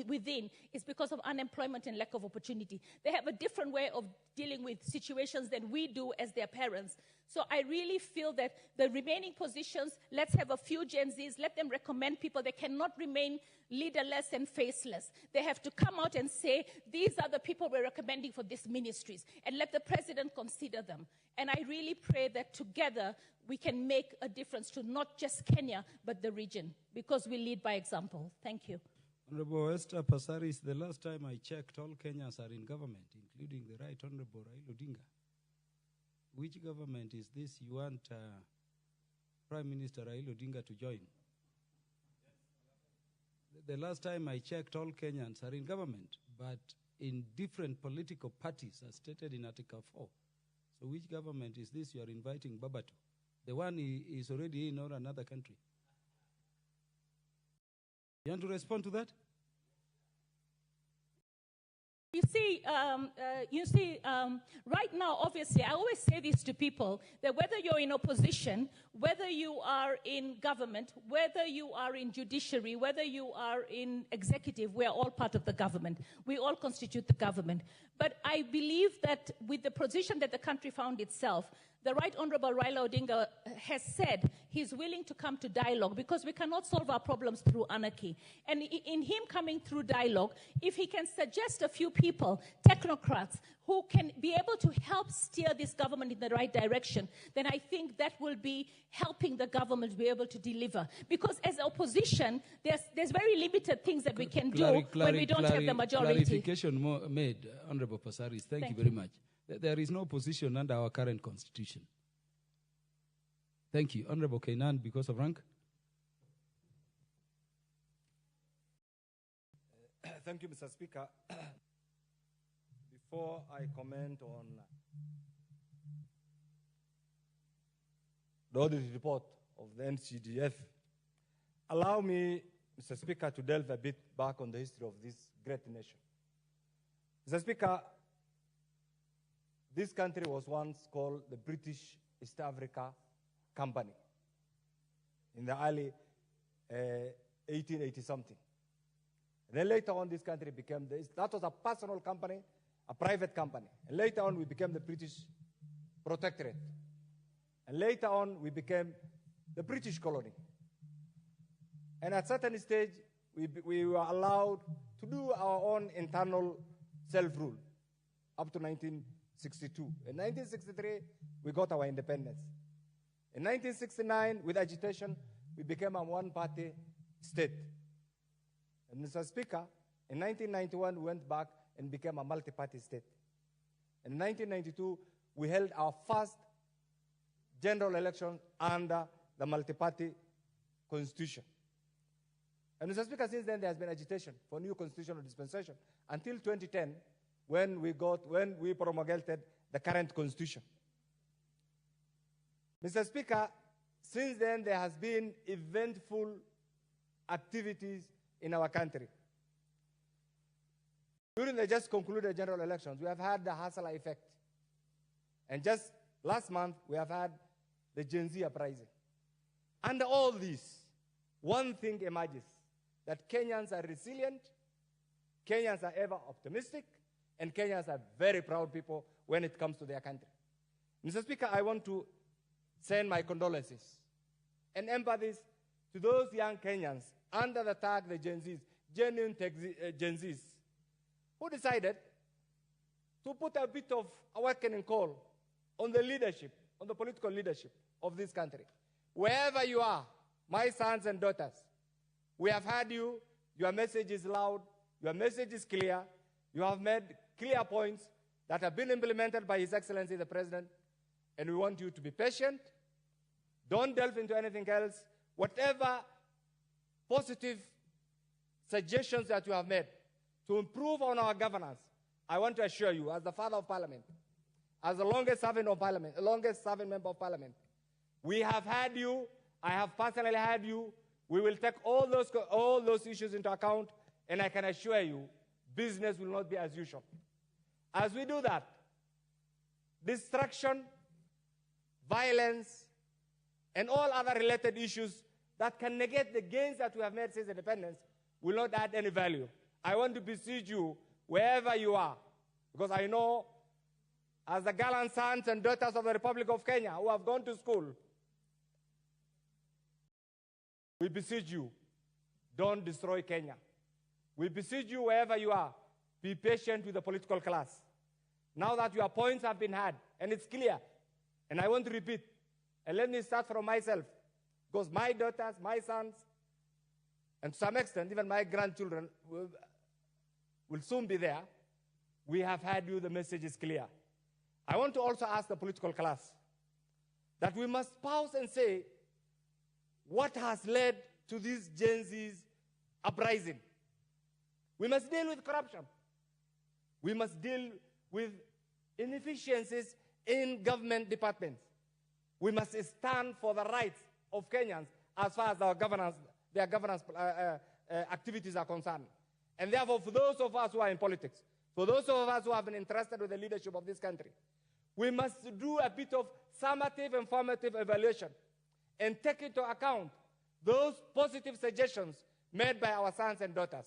within is because of unemployment and lack of opportunity. They have a different way of dealing with situations than we do as their parents. So I really feel that the remaining positions, let's have a few Gen Zs, let them recommend people. They cannot remain leaderless and faceless. They have to come out and say, these are the people we're recommending for these ministries, and let the president consider them. And I really pray that together we can make a difference to not just Kenya, but the region, because we lead by example. Thank you. Honorable Esther Passaris, the last time I checked, all Kenyans are in government, including the Right Honorable Raila Odinga. Which government is this you want Prime Minister Raila Odinga to join? The last time I checked, all Kenyans are in government, but in different political parties as stated in Article 4. So which government is this you are inviting Baba to? The one is already in or another country? You want to respond to that? You see, right now, obviously, I always say this to people, that whether you're in opposition, whether you are in government, whether you are in judiciary, whether you are in executive, we are all part of the government. We all constitute the government. But I believe that with the position that the country found itself, the Right Honorable Raila Odinga has said he's willing to come to dialogue, because we cannot solve our problems through anarchy. And in him coming through dialogue, if he can suggest a few people, technocrats, who can be able to help steer this government in the right direction, then I think that will be helping the government to be able to deliver. Because as opposition, there's very limited things that we can do when we don't have the majority. Clarification made, Honorable Passaris. Thank you very much. There is no position under our current constitution. Thank you. Honorable Kainan, because of rank. Thank you, Mr. Speaker. Before I comment on the audit report of the NCDF, allow me, Mr. Speaker, to delve a bit back on the history of this great nation. Mr. Speaker, this country was once called the British East Africa Company in the early 1880-something. Then later on, this country became, that was a personal company, a private company. And later on, we became the British Protectorate. And later on, we became the British colony. And at a certain stage, we were allowed to do our own internal self-rule up to 1962. In 1963, we got our independence. In 1969, with agitation, we became a one-party state. And Mr. Speaker, in 1991, we went back and became a multi-party state. In 1992, we held our first general election under the multi-party constitution. And Mr. Speaker, since then, there has been agitation for new constitutional dispensation until 2010, when we promulgated the current constitution. Mr. Speaker, since then, there has been eventful activities in our country. During the just concluded general elections, we have had the Hasala effect. And just last month, we have had the Gen Z uprising. Under all this, one thing emerges, that Kenyans are resilient, Kenyans are ever optimistic, and Kenyans are very proud people when it comes to their country. Mr. Speaker, I want to send my condolences and empathies to those young Kenyans under the tag the Gen Zs, genuine Gen Zs, who decided to put a bit of awakening call on the leadership, on the political leadership of this country. Wherever you are, my sons and daughters, we have heard you, your message is loud, your message is clear, you have made clear points that have been implemented by His Excellency the President, and we want you to be patient. Don't delve into anything else. Whatever positive suggestions that you have made to improve on our governance, I want to assure you, as the Father of Parliament, as the longest serving member of Parliament, we have had you, I have personally had you, we will take all those issues into account, and I can assure you, business will not be as usual. As we do that, destruction, violence, and all other related issues that can negate the gains that we have made since independence will not add any value. I want to beseech you, wherever you are, because I know, as the gallant sons and daughters of the Republic of Kenya who have gone to school, we beseech you, don't destroy Kenya. We beseech you, wherever you are, be patient with the political class. Now that your points have been heard, and it's clear, and I want to repeat, and let me start from myself, because my daughters, my sons, and to some extent, even my grandchildren will soon be there. We have heard you, the message is clear. I want to also ask the political class that we must pause and say, what has led to this Gen Z's uprising? We must deal with corruption. We must deal with inefficiencies in government departments. We must stand for the rights of Kenyans as far as their governance activities are concerned. And therefore, for those of us who are in politics, for those of us who have been entrusted with the leadership of this country, we must do a bit of summative and formative evaluation and take into account those positive suggestions made by our sons and daughters.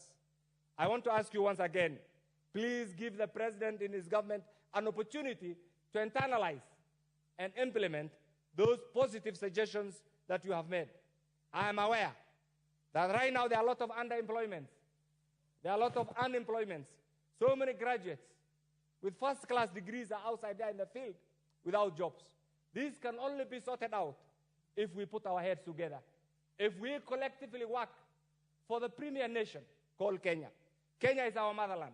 I want to ask you once again, please give the president and his government an opportunity to internalize and implement those positive suggestions that you have made. I am aware that right now there are a lot of underemployment. There are a lot of unemployment. So many graduates with first-class degrees are outside there in the field without jobs. This can only be sorted out if we put our heads together, if we collectively work for the premier nation called Kenya. Kenya is our motherland.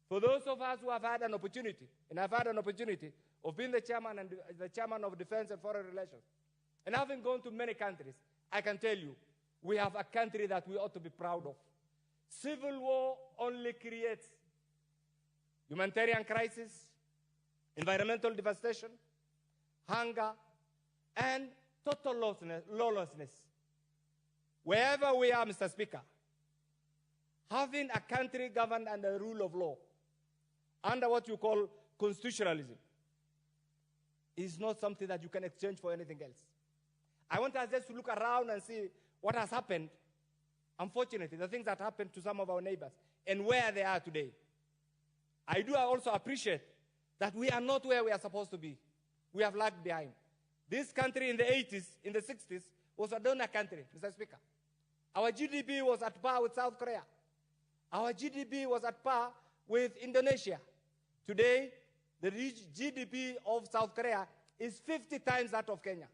For those of us who have had an opportunity, and I've had an opportunity of being the chairman and the chairman of Defense and Foreign Relations, and having gone to many countries, I can tell you, we have a country that we ought to be proud of. Civil war only creates humanitarian crisis, environmental devastation, hunger, and total lawlessness. Wherever we are, Mr. Speaker, having a country governed under the rule of law, under what you call constitutionalism, is not something that you can exchange for anything else. I want us just to look around and see what has happened, unfortunately, the things that happened to some of our neighbors, and where they are today. I do also appreciate that we are not where we are supposed to be. We have lagged behind. This country in the 80s, in the 60s, was a donor country, Mr. Speaker. Our GDP was at par with South Korea. Our GDP was at par with Indonesia. Today, the GDP of South Korea is 50 times that of Kenya.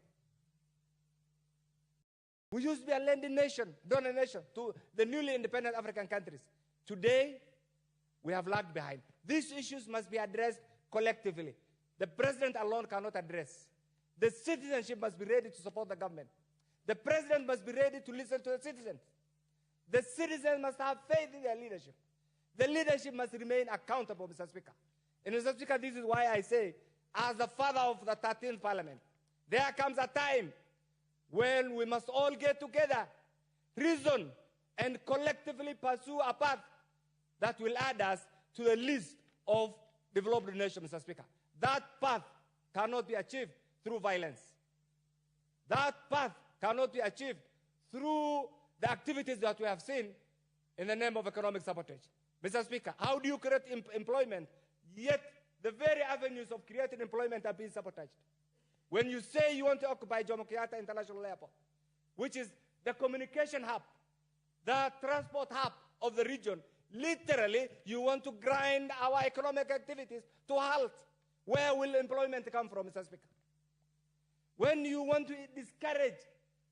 We used to be a lending nation, donor nation, to the newly independent African countries. Today, we have lagged behind. These issues must be addressed collectively. The president alone cannot address. The citizenship must be ready to support the government. The president must be ready to listen to the citizens. The citizens must have faith in their leadership. The leadership must remain accountable, Mr. Speaker. And Mr. Speaker, this is why I say, as the father of the 13th Parliament, there comes a time when we must all get together, reason, and collectively pursue a path that will add us to the list of developed nations, Mr. Speaker. That path cannot be achieved through violence. That path cannot be achieved through the activities that we have seen in the name of economic sabotage. Mr. Speaker, how do you create employment, yet the very avenues of creating employment are being sabotaged? When you say you want to occupy Jomo Kenyatta International Airport, which is the communication hub, the transport hub of the region, literally you want to grind our economic activities to a halt. Where will employment come from, Mr. Speaker? When you want to discourage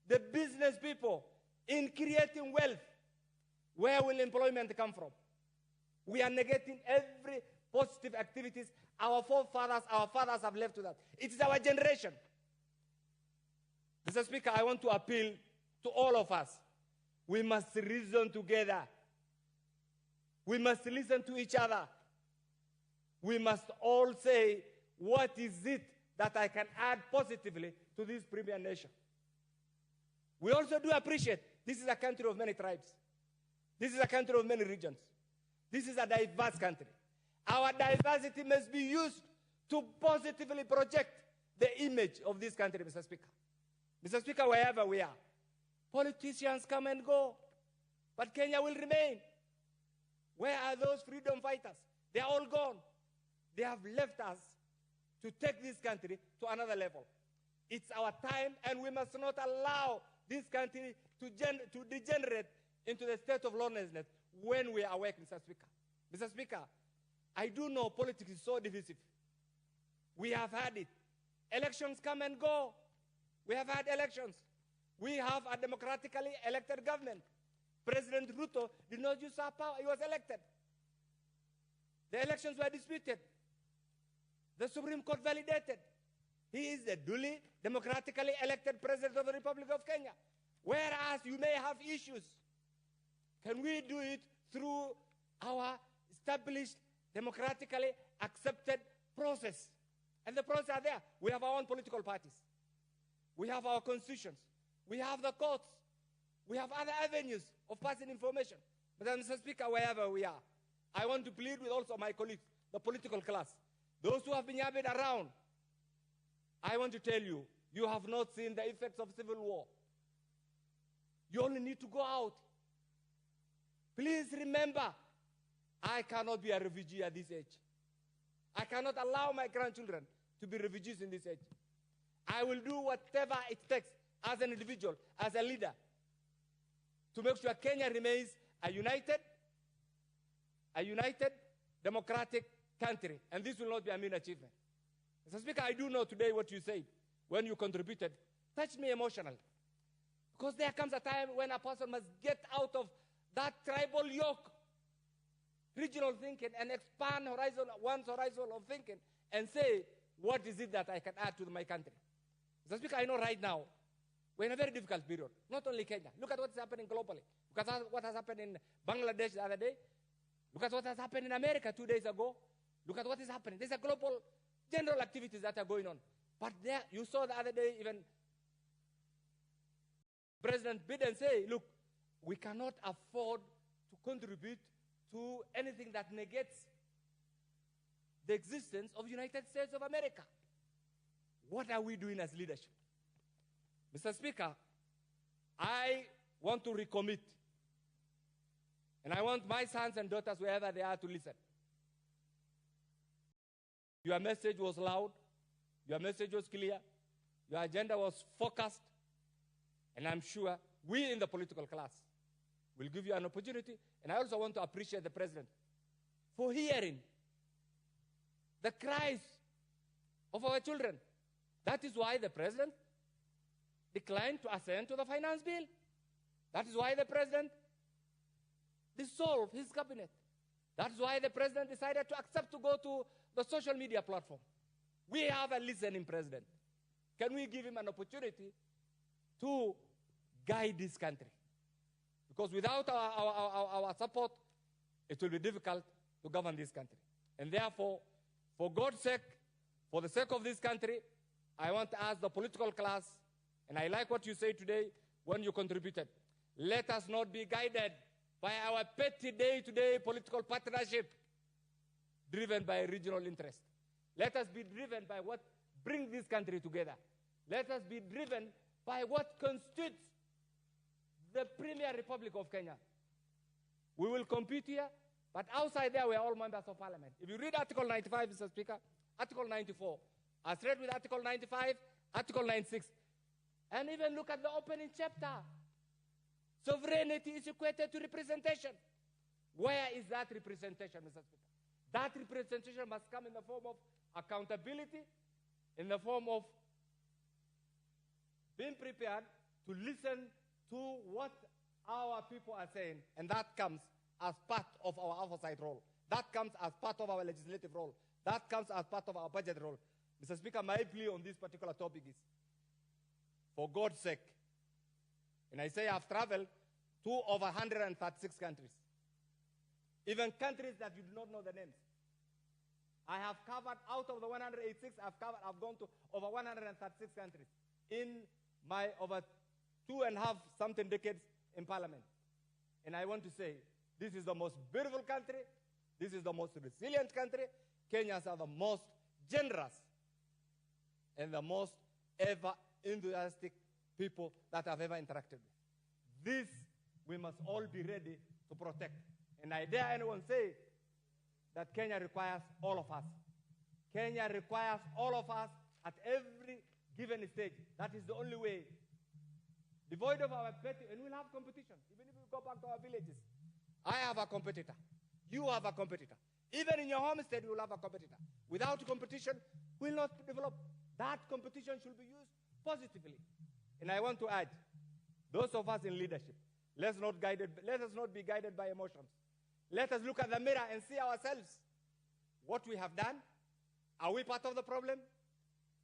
the business people in creating wealth, where will employment come from? We are negating every positive activities our forefathers, our fathers have left to that. It is our generation. Mr. Speaker, I want to appeal to all of us. We must reason together. We must listen to each other. We must all say, what is it that I can add positively to this premier nation? We also do appreciate this is a country of many tribes. This is a country of many regions. This is a diverse country. Our diversity must be used to positively project the image of this country, Mr. Speaker. Mr. Speaker, wherever we are, politicians come and go, but Kenya will remain. Where are those freedom fighters? They are all gone. They have left us to take this country to another level. It's our time, and we must not allow this country to degenerate into the state of lawlessness when we are awake, Mr. Speaker. Mr. Speaker, I do know politics is so divisive. We have had it. Elections come and go. We have had elections. We have a democratically elected government. President Ruto did not use our power. He was elected. The elections were disputed. The Supreme Court validated. He is the duly democratically elected president of the Republic of Kenya. Whereas you may have issues, can we do it through our established, democratically accepted process? And the process are there. We have our own political parties. We have our constitutions. We have the courts. We have other avenues of passing information. But Mr. Speaker, wherever we are, I want to plead with also my colleagues, the political class, those who have been yabbing around. I want to tell you, you have not seen the effects of civil war. You only need to go out. Please remember, I cannot be a refugee at this age. I cannot allow my grandchildren to be refugees in this age. I will do whatever it takes as an individual, as a leader, to make sure Kenya remains a united, democratic country. And this will not be a mean achievement. Mr. Speaker, I do know today what you said when you contributed touched me emotionally. Because there comes a time when a person must get out of that tribal yoke, regional thinking, and expand one's horizon of thinking and say, what is it that I can add to my country? Mr. Speaker, I know right now, we're in a very difficult period. Not only Kenya. Look at what's happening globally. Look at what has happened in Bangladesh the other day. Look at what has happened in America 2 days ago. Look at what is happening. There's a global general activities that are going on. But there, you saw the other day, even President Biden say, look, we cannot afford to contribute to anything that negates the existence of the United States of America. What are we doing as leadership? Mr. Speaker, I want to recommit, and I want my sons and daughters, wherever they are, to listen. Your message was loud. Your message was clear. Your agenda was focused. And I'm sure we in the political class will give you an opportunity. And I also want to appreciate the president for hearing the cries of our children. That is why the president declined to assent to the finance bill. That is why the president dissolved his cabinet. That is why the president decided to accept to go to the social media platform. We have a listening president. Can we give him an opportunity to guide this country? Because without our support, it will be difficult to govern this country. And therefore, for God's sake, for the sake of this country, I want to ask the political class, and I like what you say today when you contributed, let us not be guided by our petty day-to-day political partnership driven by regional interest. Let us be driven by what brings this country together. Let us be driven by what constitutes the Premier Republic of Kenya. We will compete here, but outside there we are all members of parliament. If you read Article 95, Mr. Speaker, Article 94, I read with Article 95, Article 96, and even look at the opening chapter. Sovereignty is equated to representation. Where is that representation, Mr. Speaker? That representation must come in the form of accountability, in the form of being prepared to listen to what our people are saying, and that comes as part of our oversight role. That comes as part of our legislative role. That comes as part of our budget role. Mr. Speaker, my plea on this particular topic is, for God's sake, and I say I've traveled to over 136 countries. even countries that you do not know the names. I have covered, out of the 186, I've gone to over 136 countries in my over 2.5 something decades in parliament. And I want to say, this is the most beautiful country. This is the most resilient country. Kenyans are the most generous and the most ever enthusiastic people that I've ever interacted with. This we must all be ready to protect. And I dare anyone say that Kenya requires all of us. Kenya requires all of us at every given stage. That is the only way. Devoid of our petty, and we'll have competition. Even if we go back to our villages, I have a competitor. You have a competitor. Even in your homestead, you will have a competitor. Without competition, we'll not develop. That competition should be used positively. And I want to add, those of us in leadership, let us not be guided by emotions. Let us look at the mirror and see ourselves. What we have done, are we part of the problem?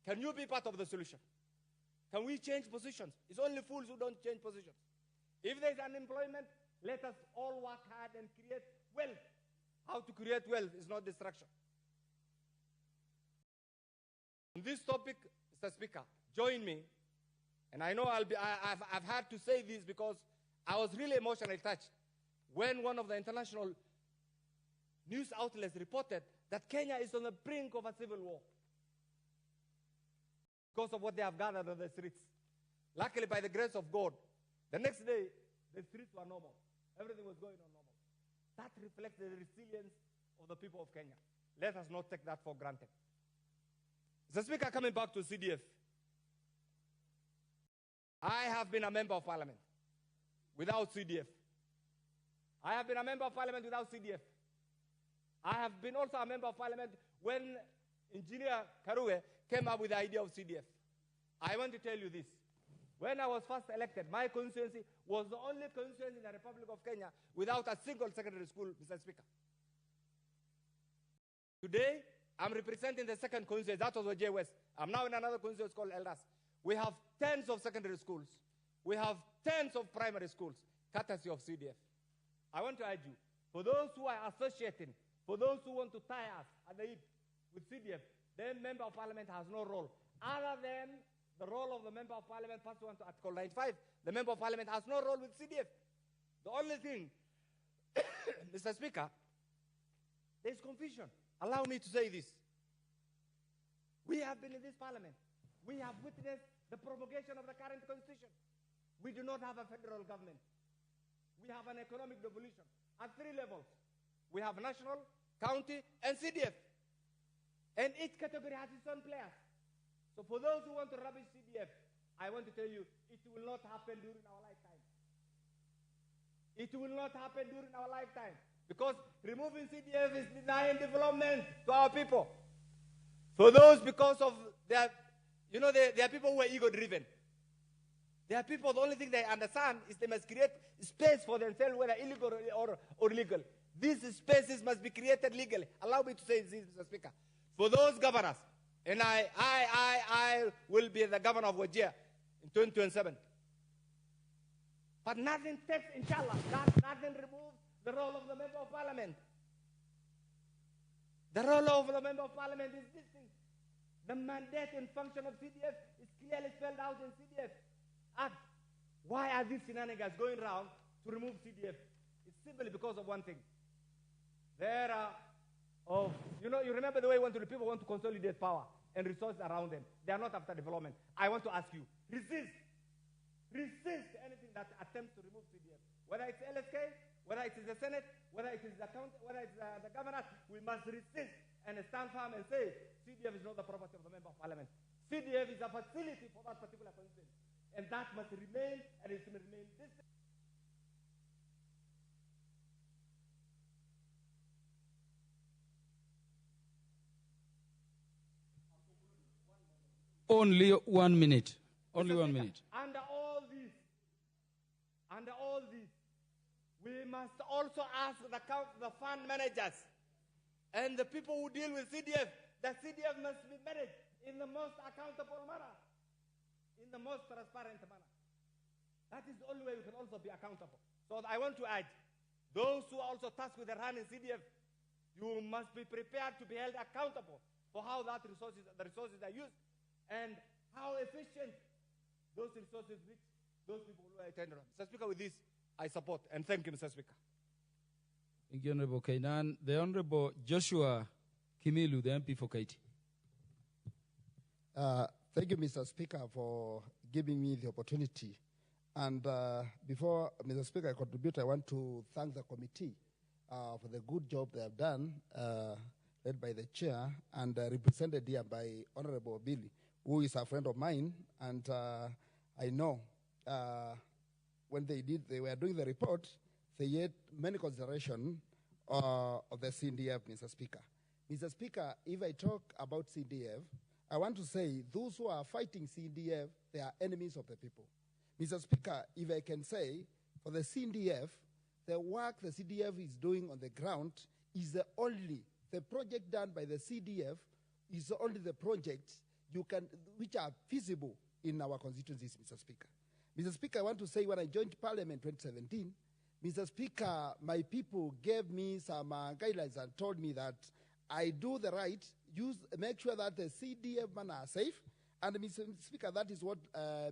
Can you be part of the solution? Can we change positions? It's only fools who don't change positions. If there's unemployment, let us all work hard and create wealth. How to create wealth is not destruction. On this topic, Mr. Speaker, join me. And I know I've had to say this because I was really emotionally touched when one of the international news outlets reported that Kenya is on the brink of a civil war because of what they have gathered on the streets. Luckily, by the grace of God, the next day, the streets were normal. Everything was going on normal. That reflects the resilience of the people of Kenya. Let us not take that for granted. Mr. Speaker, coming back to CDF, I have been a member of parliament without CDF. I have been a member of parliament without CDF. I have been also a member of parliament when Engineer Karue came up with the idea of CDF. I want to tell you this. When I was first elected, my constituency was the only constituency in the Republic of Kenya without a single secondary school, Mr. Speaker. Today, I'm representing the second constituency. That was J West. I'm now in another constituency called Eldas. We have tens of secondary schools. We have tens of primary schools, courtesy of CDF. I want to urge you, for those who are associating, for those who want to tie us at the hip with CDF, then Member of Parliament has no role. Other than the role of the Member of Parliament pursuant to Article 95, the Member of Parliament has no role with CDF. The only thing, Mr. Speaker, there's confusion. Allow me to say this. We have been in this Parliament. We have witnessed the promulgation of the current constitution. We do not have a federal government. We have an economic devolution at 3 levels. We have national, county, and CDF. And each category has its own players. So for those who want to rubbish CDF, I want to tell you, it will not happen during our lifetime. It will not happen during our lifetime. Because removing CDF is denying development to our people. For those, because of their, there are people who are ego-driven. There are people, the only thing they understand is they must create space for themselves, whether illegal or legal. These spaces must be created legally. Allow me to say this, Mr. Speaker. For those governors, and I will be the governor of Wajir in 2027. But nothing takes, inshallah, nothing removes the role of the Member of Parliament. The role of the Member of Parliament is distinct. The mandate and function of CDF is clearly spelled out in CDF Act. Why are these shenanigans going around to remove CDF? It's simply because of one thing. There are, you remember the way people want to consolidate power and resources around them. They are not after development. I want to ask you, resist anything that attempts to remove CDF. Whether it's LSK, whether it is the Senate, whether it is the county, whether it's the governor, we must resist and stand firm and say, CDF is not the property of the Member of Parliament. CDF is a facility for that particular constituency. And that must remain, and it must remain this. Only 1 minute. Only 1 minute. Under all this, we must also ask the fund managers and the people who deal with CDF that CDF must be managed in the most accountable manner, in the most transparent manner. That is the only way we can also be accountable. So I want to add, Those who are also tasked with the running CDF, you must be prepared to be held accountable for how the resources are used and how efficient those resources reach those people who are attending. Mr. Speaker, with this, I support and thank you, Mr. Speaker. Thank you, Honorable Kainan. The Honorable Joshua Kimilu, the MP for Kaiti. Thank you, Mr. Speaker, for giving me the opportunity. And before, Mr. Speaker, I contribute, I want to thank the committee for the good job they have done, led by the chair and represented here by Honorable Billy, who is a friend of mine. And I know when they were doing the report, they had many considerations of the CDF, Mr. Speaker. Mr. Speaker, if I talk about CDF, I want to say those who are fighting CDF, they are enemies of the people. Mr. Speaker, if I can say, for the CDF, the work the CDF is doing on the ground is the project done by the CDF is only the projects which are feasible in our constituencies, Mr. Speaker. Mr. Speaker, I want to say when I joined Parliament in 2017, Mr. Speaker, my people gave me some guidelines and told me that I do the right, make sure that the CDF men are safe, and Mr. Speaker, that is what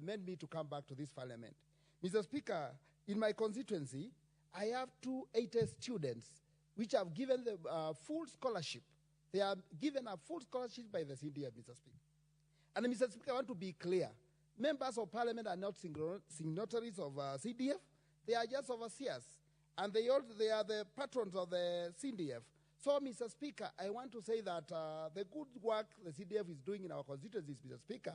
made me to come back to this Parliament. Mr. Speaker, in my constituency, I have 280 students which have given the full scholarship. They are given a full scholarship by the CDF, Mr. Speaker. And Mr. Speaker, I want to be clear. Members of Parliament are not signatories of CDF. They are just overseers. And they are the patrons of the CDF. So, Mr. Speaker, I want to say that the good work the CDF is doing in our constituencies, Mr. Speaker,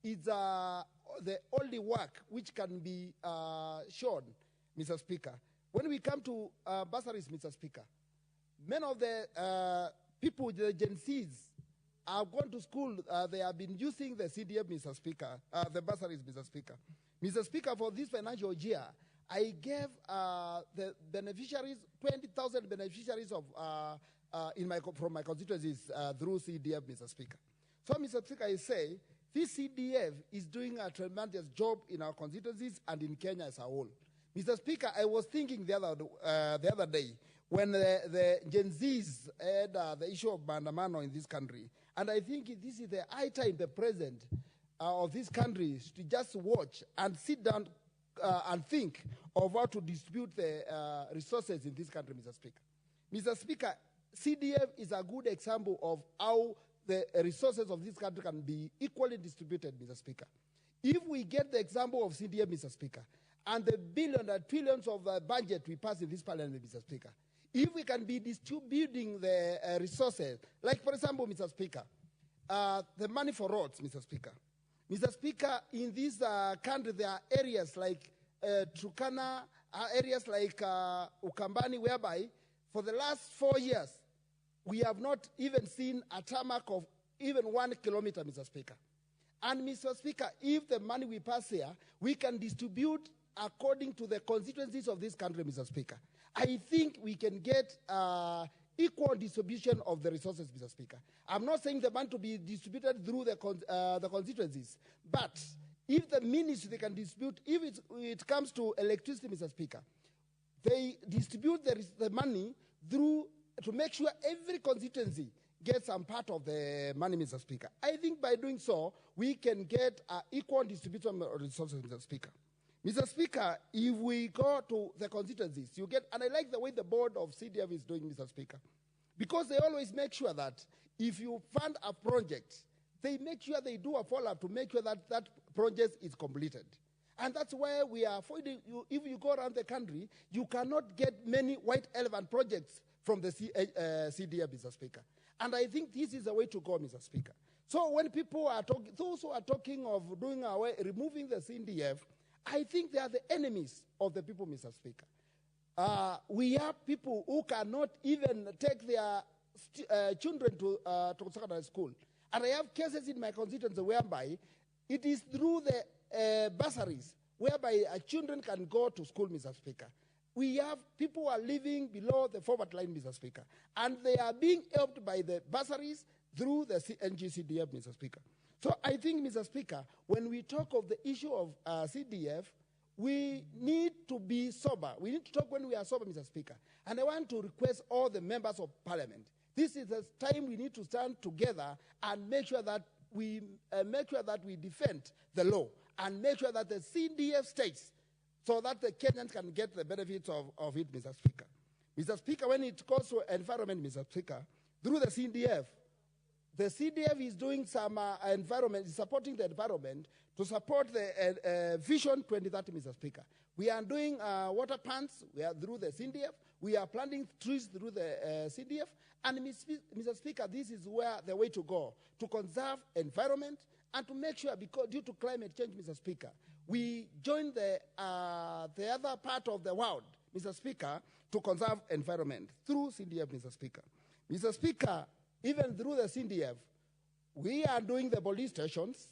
is the only work which can be shown, Mr. Speaker. When we come to bursaries, Mr. Speaker, many of the people, the Gen Zs, have gone to school. They have been using the CDF, Mr. Speaker, the bursaries, Mr. Speaker. Mr. Speaker, for this financial year, I gave the beneficiaries, 20,000 beneficiaries of from my constituencies through CDF, Mr. Speaker. So, Mr. Speaker, I say this CDF is doing a tremendous job in our constituencies and in Kenya as a whole. Mr. Speaker, I was thinking the other day when the Gen Zs had the issue of Bandamano in this country, and I think this is the high time the president of this country to just watch and sit down and think of how to distribute the resources in this country, Mr. Speaker. Mr. Speaker, CDF is a good example of how the resources of this country can be equally distributed, Mr. Speaker. If we get the example of CDF, Mr. Speaker, and the billions and trillions of budget we pass in this Parliament, Mr. Speaker, if we can be distributing the resources, like, for example, Mr. Speaker, the money for roads, Mr. Speaker. Mr. Speaker, in this country, there are areas like Turkana, areas like Ukambani, whereby for the last 4 years, we have not even seen a tarmac of even 1 kilometer, Mr. Speaker. And, Mr. Speaker, if the money we pass here, we can distribute according to the constituencies of this country, Mr. Speaker. I think we can get equal distribution of the resources, Mr. Speaker. I'm not saying the money to be distributed through the constituencies, but if the ministry they can distribute, if it comes to electricity, Mr. Speaker, they distribute the money through to make sure every constituency gets some part of the money, Mr. Speaker. I think by doing so, we can get equal distribution of resources, Mr. Speaker. Mr. Speaker, if we go to the constituencies, you get, and I like the way the board of CDF is doing, Mr. Speaker, because they always make sure that if you fund a project, they make sure they do a follow-up to make sure that that project is completed. And that's why we are avoiding, if you go around the country, you cannot get many white elephant projects from the CDF, Mr. Speaker. And I think this is the way to go, Mr. Speaker. So when people are talking, those who are talking of doing away, removing the CDF, I think they are the enemies of the people, Mr. Speaker. We have people who cannot even take their children to secondary school. And I have cases in my constituency whereby it is through the bursaries whereby children can go to school, Mr. Speaker. We have people who are living below the poverty line, Mr. Speaker, and they are being helped by the bursaries through the NGCDF, Mr. Speaker. So I think, Mr. Speaker, when we talk of the issue of CDF, we need to be sober. We need to talk when we are sober, Mr. Speaker. And I want to request all the members of parliament. This is the time we need to stand together and make sure that we defend the law and make sure that the CDF stays so that the Kenyans can get the benefits of it, Mr. Speaker. Mr. Speaker, when it comes to environment, Mr. Speaker, through the CDF is doing some environment, is supporting the environment to support the Vision 2030, Mr. Speaker. We are doing water plants through the CDF. We are planting trees through the CDF. And Mr. Speaker, this is where the way to go, to conserve environment and to make sure, because due to climate change, Mr. Speaker, we join the other part of the world, Mr. Speaker, to conserve environment through CDF, Mr. Speaker. Mr. Speaker, even through the CDF, we are doing the police stations,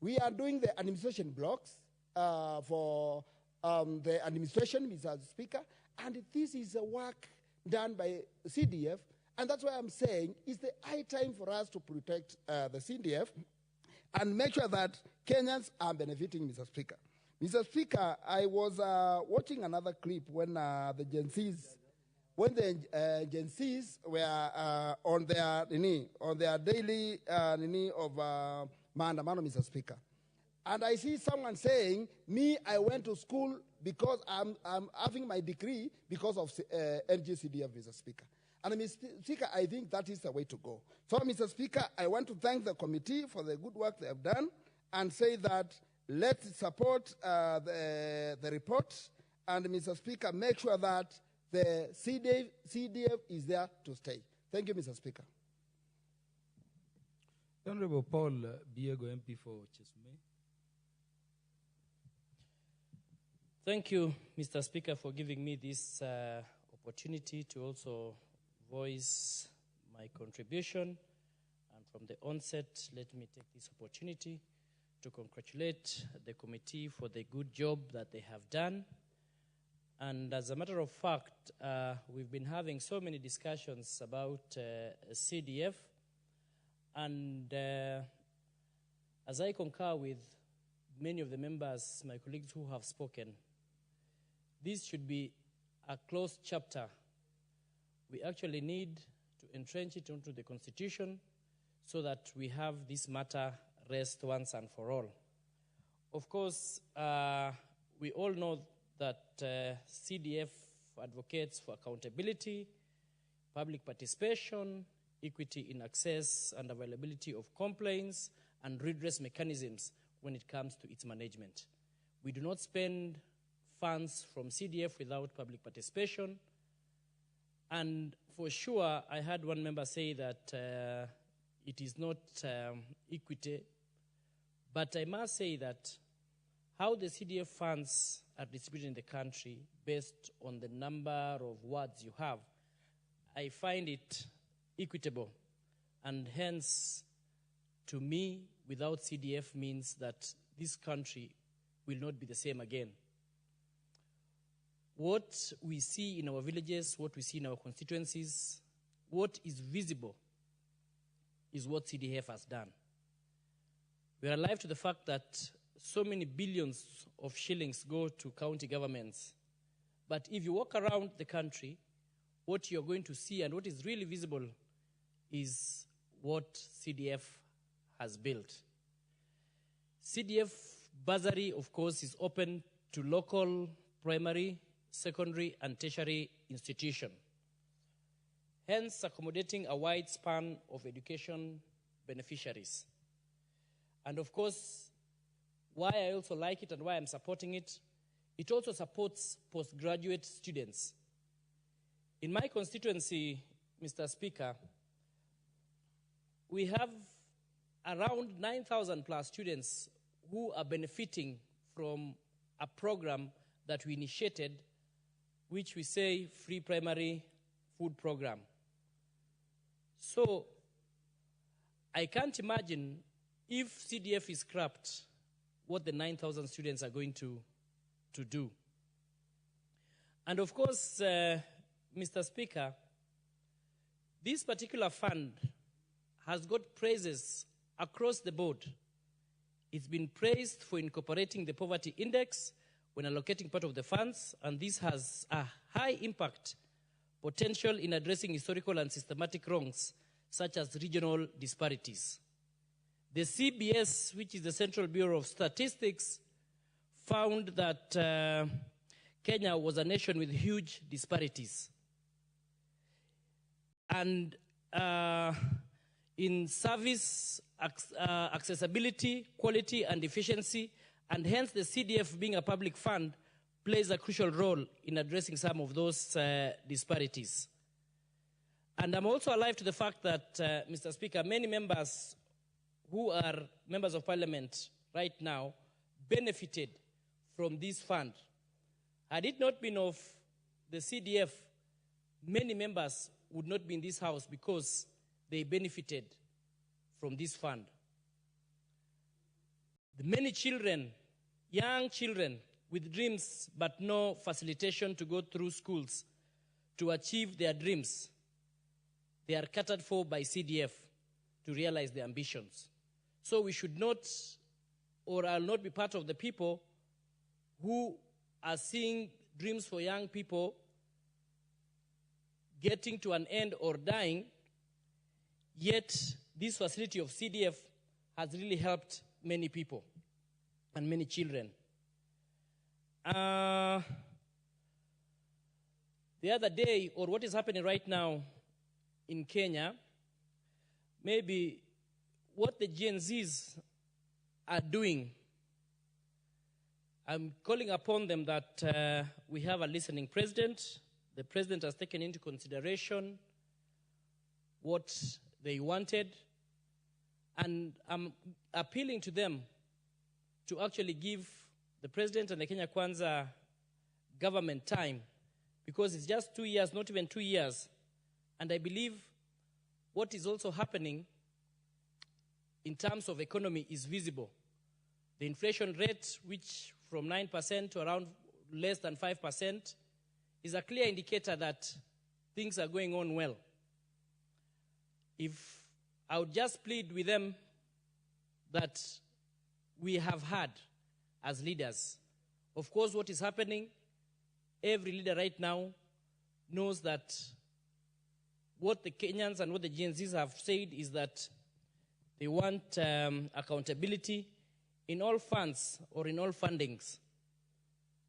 we are doing the administration blocks for the administration, Mr. Speaker, and this is a work done by CDF, and that's why I'm saying it's the high time for us to protect the CDF and make sure that Kenyans are benefiting, Mr. Speaker. Mr. Speaker, I was watching another clip when the Gen Zs were on their daily of maandamano, Mr. Speaker. And I see someone saying, I went to school because I'm having my degree because of NGCDF, Mr. Speaker. And Mr. Speaker, I think that is the way to go. So, Mr. Speaker, I want to thank the committee for the good work they have done and say that let's support the report. And, Mr. Speaker, make sure that the CDF is there to stay. Thank you, Mr. Speaker. Honorable Paul Biego, MP for Chesume. Thank you, Mr. Speaker, for giving me this opportunity to also voice my contribution. And from the onset, let me take this opportunity to congratulate the committee for the good job that they have done. And as a matter of fact, we've been having so many discussions about CDF. And as I concur with many of the members, my colleagues who have spoken, this should be a closed chapter. We actually need to entrench it into the Constitution so that we have this matter rest once and for all. Of course, we all know that CDF advocates for accountability, public participation, equity in access and availability of complaints, and redress mechanisms when it comes to its management. We do not spend funds from CDF without public participation. And for sure, I heard one member say that it is not equity, but I must say that how the CDF funds are distributed in the country based on the number of wards you have, I find it equitable. And hence, to me, without CDF means that this country will not be the same again. What we see in our villages, what we see in our constituencies, what is visible is what CDF has done. We are alive to the fact that so many billions of shillings go to county governments. But if you walk around the country, what you're going to see and what is really visible is what CDF has built. CDF bursary, of course, is open to local, primary, secondary, and tertiary institutions, hence accommodating a wide span of education beneficiaries. And of course, why I also like it and why I'm supporting it, it also supports postgraduate students. In my constituency, Mr. Speaker, we have around 9,000 plus students who are benefiting from a program that we initiated, which we say free primary food program. So I can't imagine if CDF is scrapped, what the 9,000 students are going to do. And of course, Mr. Speaker, this particular fund has got praises across the board. It's been praised for incorporating the poverty index, when allocating part of the funds, and this has a high impact potential in addressing historical and systematic wrongs, such as regional disparities. The CBS, which is the Central Bureau of Statistics, found that Kenya was a nation with huge disparities. And in service, accessibility, quality, and efficiency, and hence the CDF, being a public fund, plays a crucial role in addressing some of those disparities. And I'm also alive to the fact that, Mr. Speaker, many members who are members of parliament right now benefited from this fund. Had it not been of the CDF, many members would not be in this house because they benefited from this fund. The many children, young children with dreams but no facilitation to go through schools to achieve their dreams, they are catered for by CDF to realize their ambitions. So we should not, or I'll not be part of the people who are seeing dreams for young people getting to an end or dying, yet this facility of CDF has really helped many people and many children. The other day, or what is happening right now in Kenya, maybe what the Gen Zs are doing, I'm calling upon them that we have a listening president. The president has taken into consideration what they wanted, and I'm appealing to them to actually give the president and the Kenya Kwanza government time, because it's just 2 years, not even 2 years. And I believe what is also happening in terms of economy is visible. The inflation rate, which from 9% to around less than 5%, is a clear indicator that things are going on well. If I would just plead with them that we have had as leaders. Of course, what is happening, every leader right now knows that what the Kenyans and what the Gen Zs have said is that they want accountability in all funds or in all fundings.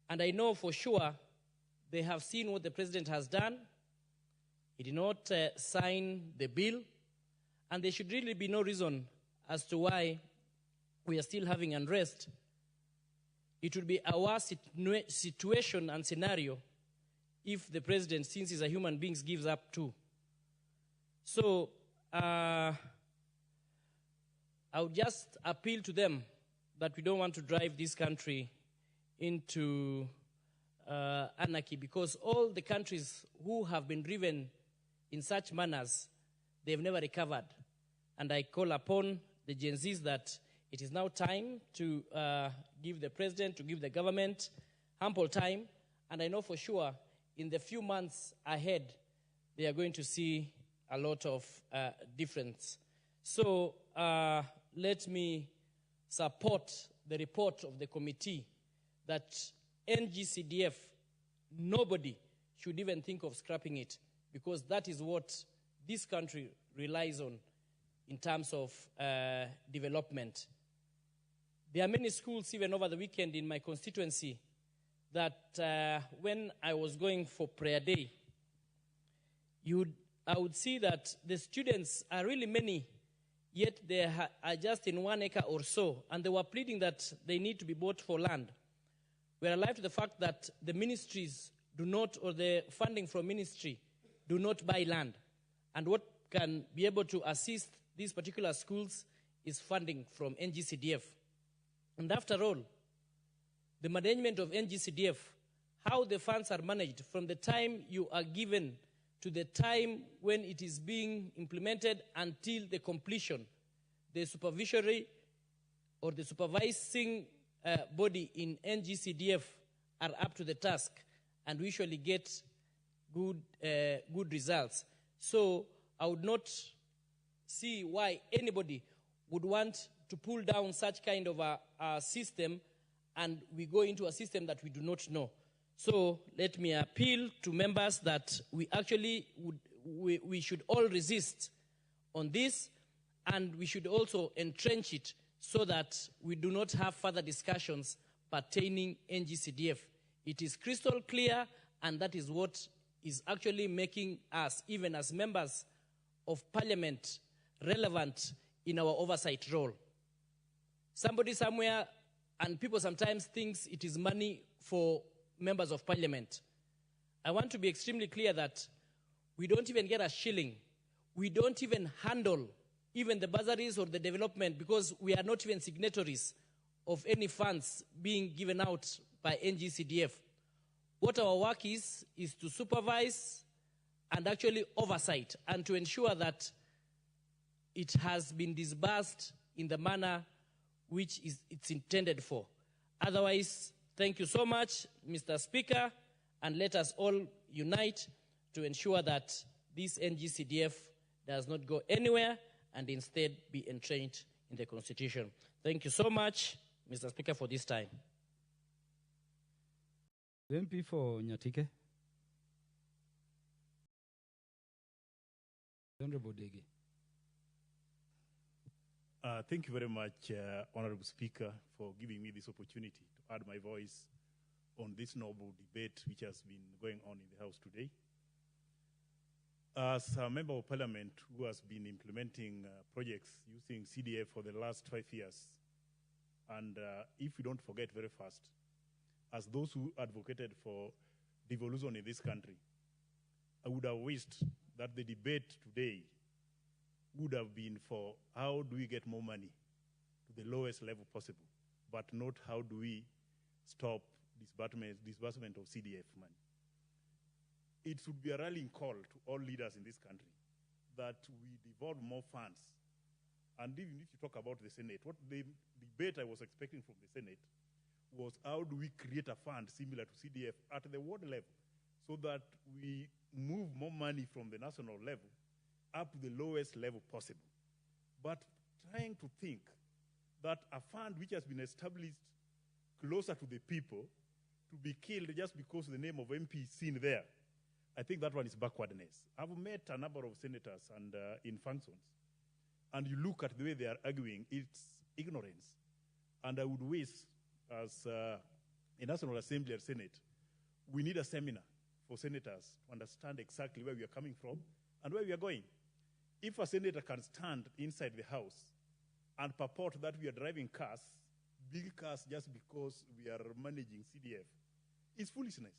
And I know for sure they have seen what the president has done. He did not sign the bill, and there should really be no reason as to why we are still having unrest. It would be a worse situation and scenario if the president, since he's a human being, gives up too. So I would just appeal to them that we don't want to drive this country into anarchy, because all the countries who have been driven in such manners, they've never recovered. And I call upon the Gen Zs that it is now time to give the president, to give the government ample time. And I know for sure in the few months ahead, they are going to see a lot of difference. So let me support the report of the committee that NGCDF, nobody should even think of scrapping it, because that is what this country relies on in terms of development. There are many schools, even over the weekend in my constituency, that when I was going for prayer day, I would see that the students are really many, yet they are just in 1 acre or so, and they were pleading that they need to be bought for land. We are alive to the fact that the ministries do not, or the funding from ministry, do not buy land. And what can be able to assist these particular schools is funding from NGCDF. And after all, the management of NGCDF, how the funds are managed from the time you are given to the time when it is being implemented until the completion, the supervisory or the supervising body in NGCDF are up to the task and we usually get good results. So I would not see why anybody would want to pull down such kind of a system and we go into a system that we do not know. So let me appeal to members that we actually we should all resist on this, and we should also entrench it so that we do not have further discussions pertaining NGCDF. It is crystal clear, and that is what is actually making us, even as members of parliament, relevant in our oversight role. Somebody somewhere, and people sometimes think it is money for members of parliament. I want to be extremely clear that we don't even get a shilling. We don't even handle even the bursaries or the development, because we are not even signatories of any funds being given out by NGCDF. What our work is to supervise and actually oversight, and to ensure that it has been disbursed in the manner which it's intended for. Otherwise, thank you so much, Mr. Speaker, and let us all unite to ensure that this NGCDF does not go anywhere and instead be entrenched in the Constitution. Thank you so much, Mr. Speaker, for this time. The MP for Nyatike. Honorable Dege. Thank you very much, Honorable Speaker, for giving me this opportunity to add my voice on this noble debate which has been going on in the House today. As a member of Parliament who has been implementing projects using CDF for the last 5 years, and if we don't forget very fast, as those who advocated for devolution in this country, I would have wished that the debate today would have been for how do we get more money to the lowest level possible, but not how do we stop disbursement of CDF money. It should be a rallying call to all leaders in this country that we devolve more funds. And even if you talk about the Senate, what the debate I was expecting from the Senate was how do we create a fund similar to CDF at the ward level so that we move more money from the national level up to the lowest level possible. But trying to think that a fund which has been established closer to the people to be killed just because the name of MP is seen there, I think that one is backwardness. I've met a number of senators and in functions, and you look at the way they are arguing, it's ignorance. And I would wish, as a National Assembly and Senate, we need a seminar for senators to understand exactly where we are coming from and where we are going. If a senator can stand inside the House and purport that we are driving cars, big cars, just because we are managing CDF, it's foolishness.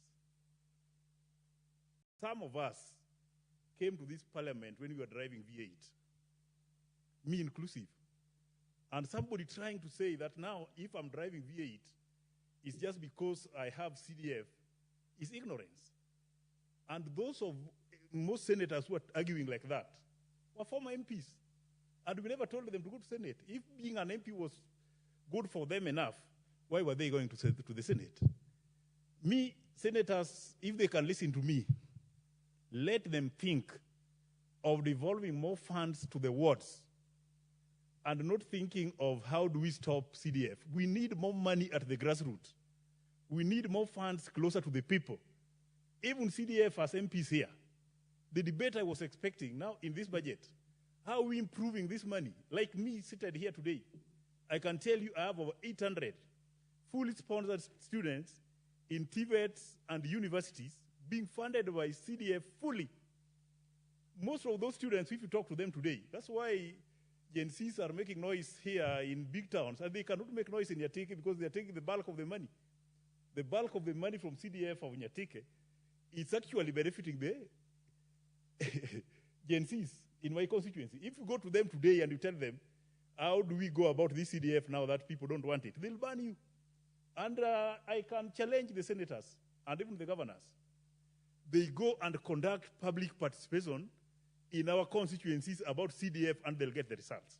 Some of us came to this parliament when we were driving V8, me inclusive. And somebody trying to say that now if I'm driving V8, it's just because I have CDF, is ignorance. And those of most senators who are arguing like that were former MPs. And we never told them to go to Senate. If being an MP was good for them enough, why were they going to the Senate? Me, senators, if they can listen to me, let them think of devolving more funds to the wards and not thinking of how do we stop CDF. We need more money at the grassroots. We need more funds closer to the people. Even CDF has MPs here. The debate I was expecting now in this budget, how are we improving this money? Like me seated here today, I can tell you I have over 800 fully sponsored students in TVETs and universities being funded by CDF fully. Most of those students, if you talk to them today, that's why Gen Zs are making noise here in big towns, and they cannot make noise in Nyatike because they're taking the bulk of the money. The bulk of the money from CDF of Nyatike is actually benefiting the Gen Zs in my constituency. If you go to them today and you tell them, how do we go about this CDF now that people don't want it, they'll ban you. And I can challenge the senators and even the governors. They go and conduct public participation in our constituencies about CDF and they'll get the results.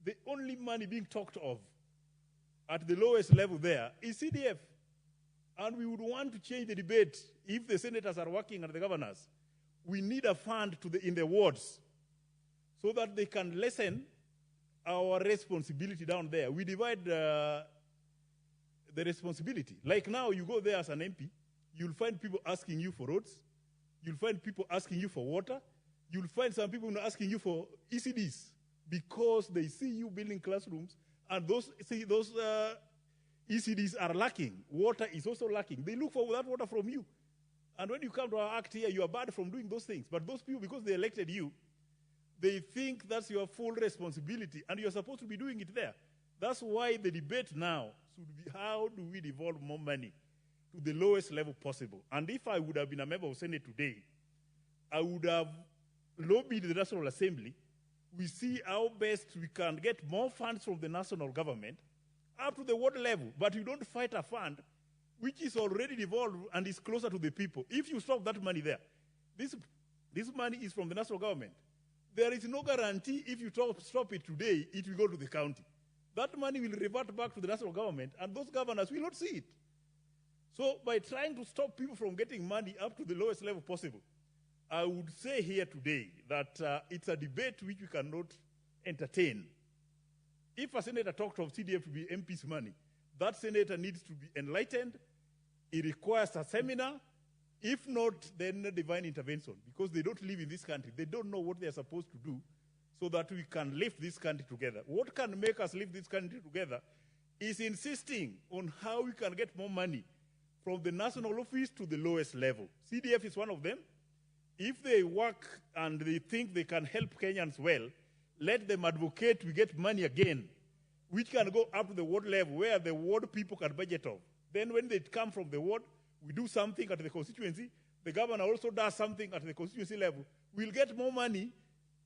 The only money being talked of at the lowest level there is CDF. And we would want to change the debate if the senators are working and the governors. We need a fund in the wards so that they can lessen our responsibility down there. We divide the the responsibility. Like now, you go there as an MP, you'll find people asking you for roads, you'll find people asking you for water, you'll find some people asking you for ECDs because they see you building classrooms, and those ECDs are lacking. Water is also lacking. They look for that water from you. And when you come to our act here, you are barred from doing those things. But those people, because they elected you, they think that's your full responsibility, and you're supposed to be doing it there. That's why the debate now should be, how do we devolve more money to the lowest level possible? And if I would have been a member of Senate today, I would have lobbied the National Assembly. We see how best we can get more funds from the national government up to the ward level, but you don't fight a fund which is already devolved and is closer to the people. If you stop that money there, this money is from the national government. There is no guarantee if you stop it today, it will go to the county. That money will revert back to the national government, and those governors will not see it. So by trying to stop people from getting money up to the lowest level possible, I would say here today that it's a debate which we cannot entertain. If a senator talked of CDF to be MP's money, that senator needs to be enlightened. It requires a seminar. If not, then a divine intervention, because they don't live in this country. They don't know what they're supposed to do so that we can lift this country together. What can make us lift this country together is insisting on how we can get more money from the national office to the lowest level. CDF is one of them. If they work and they think they can help Kenyans well, let them advocate we get money again, which can go up to the ward level where the ward people can budget of. Then when they come from the ward, we do something at the constituency. The governor also does something at the constituency level. We'll get more money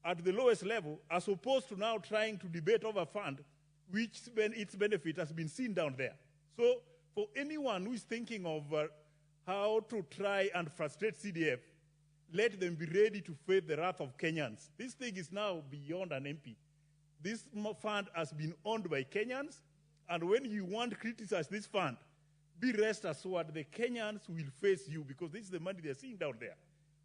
at the lowest level as opposed to now trying to debate over a fund which its benefit has been seen down there. So for anyone who is thinking of how to try and frustrate CDF, let them be ready to face the wrath of Kenyans. This thing is now beyond an MP. This fund has been owned by Kenyans, and when you want to criticize this fund, be rest assured the Kenyans will face you, because this is the money they're seeing down there.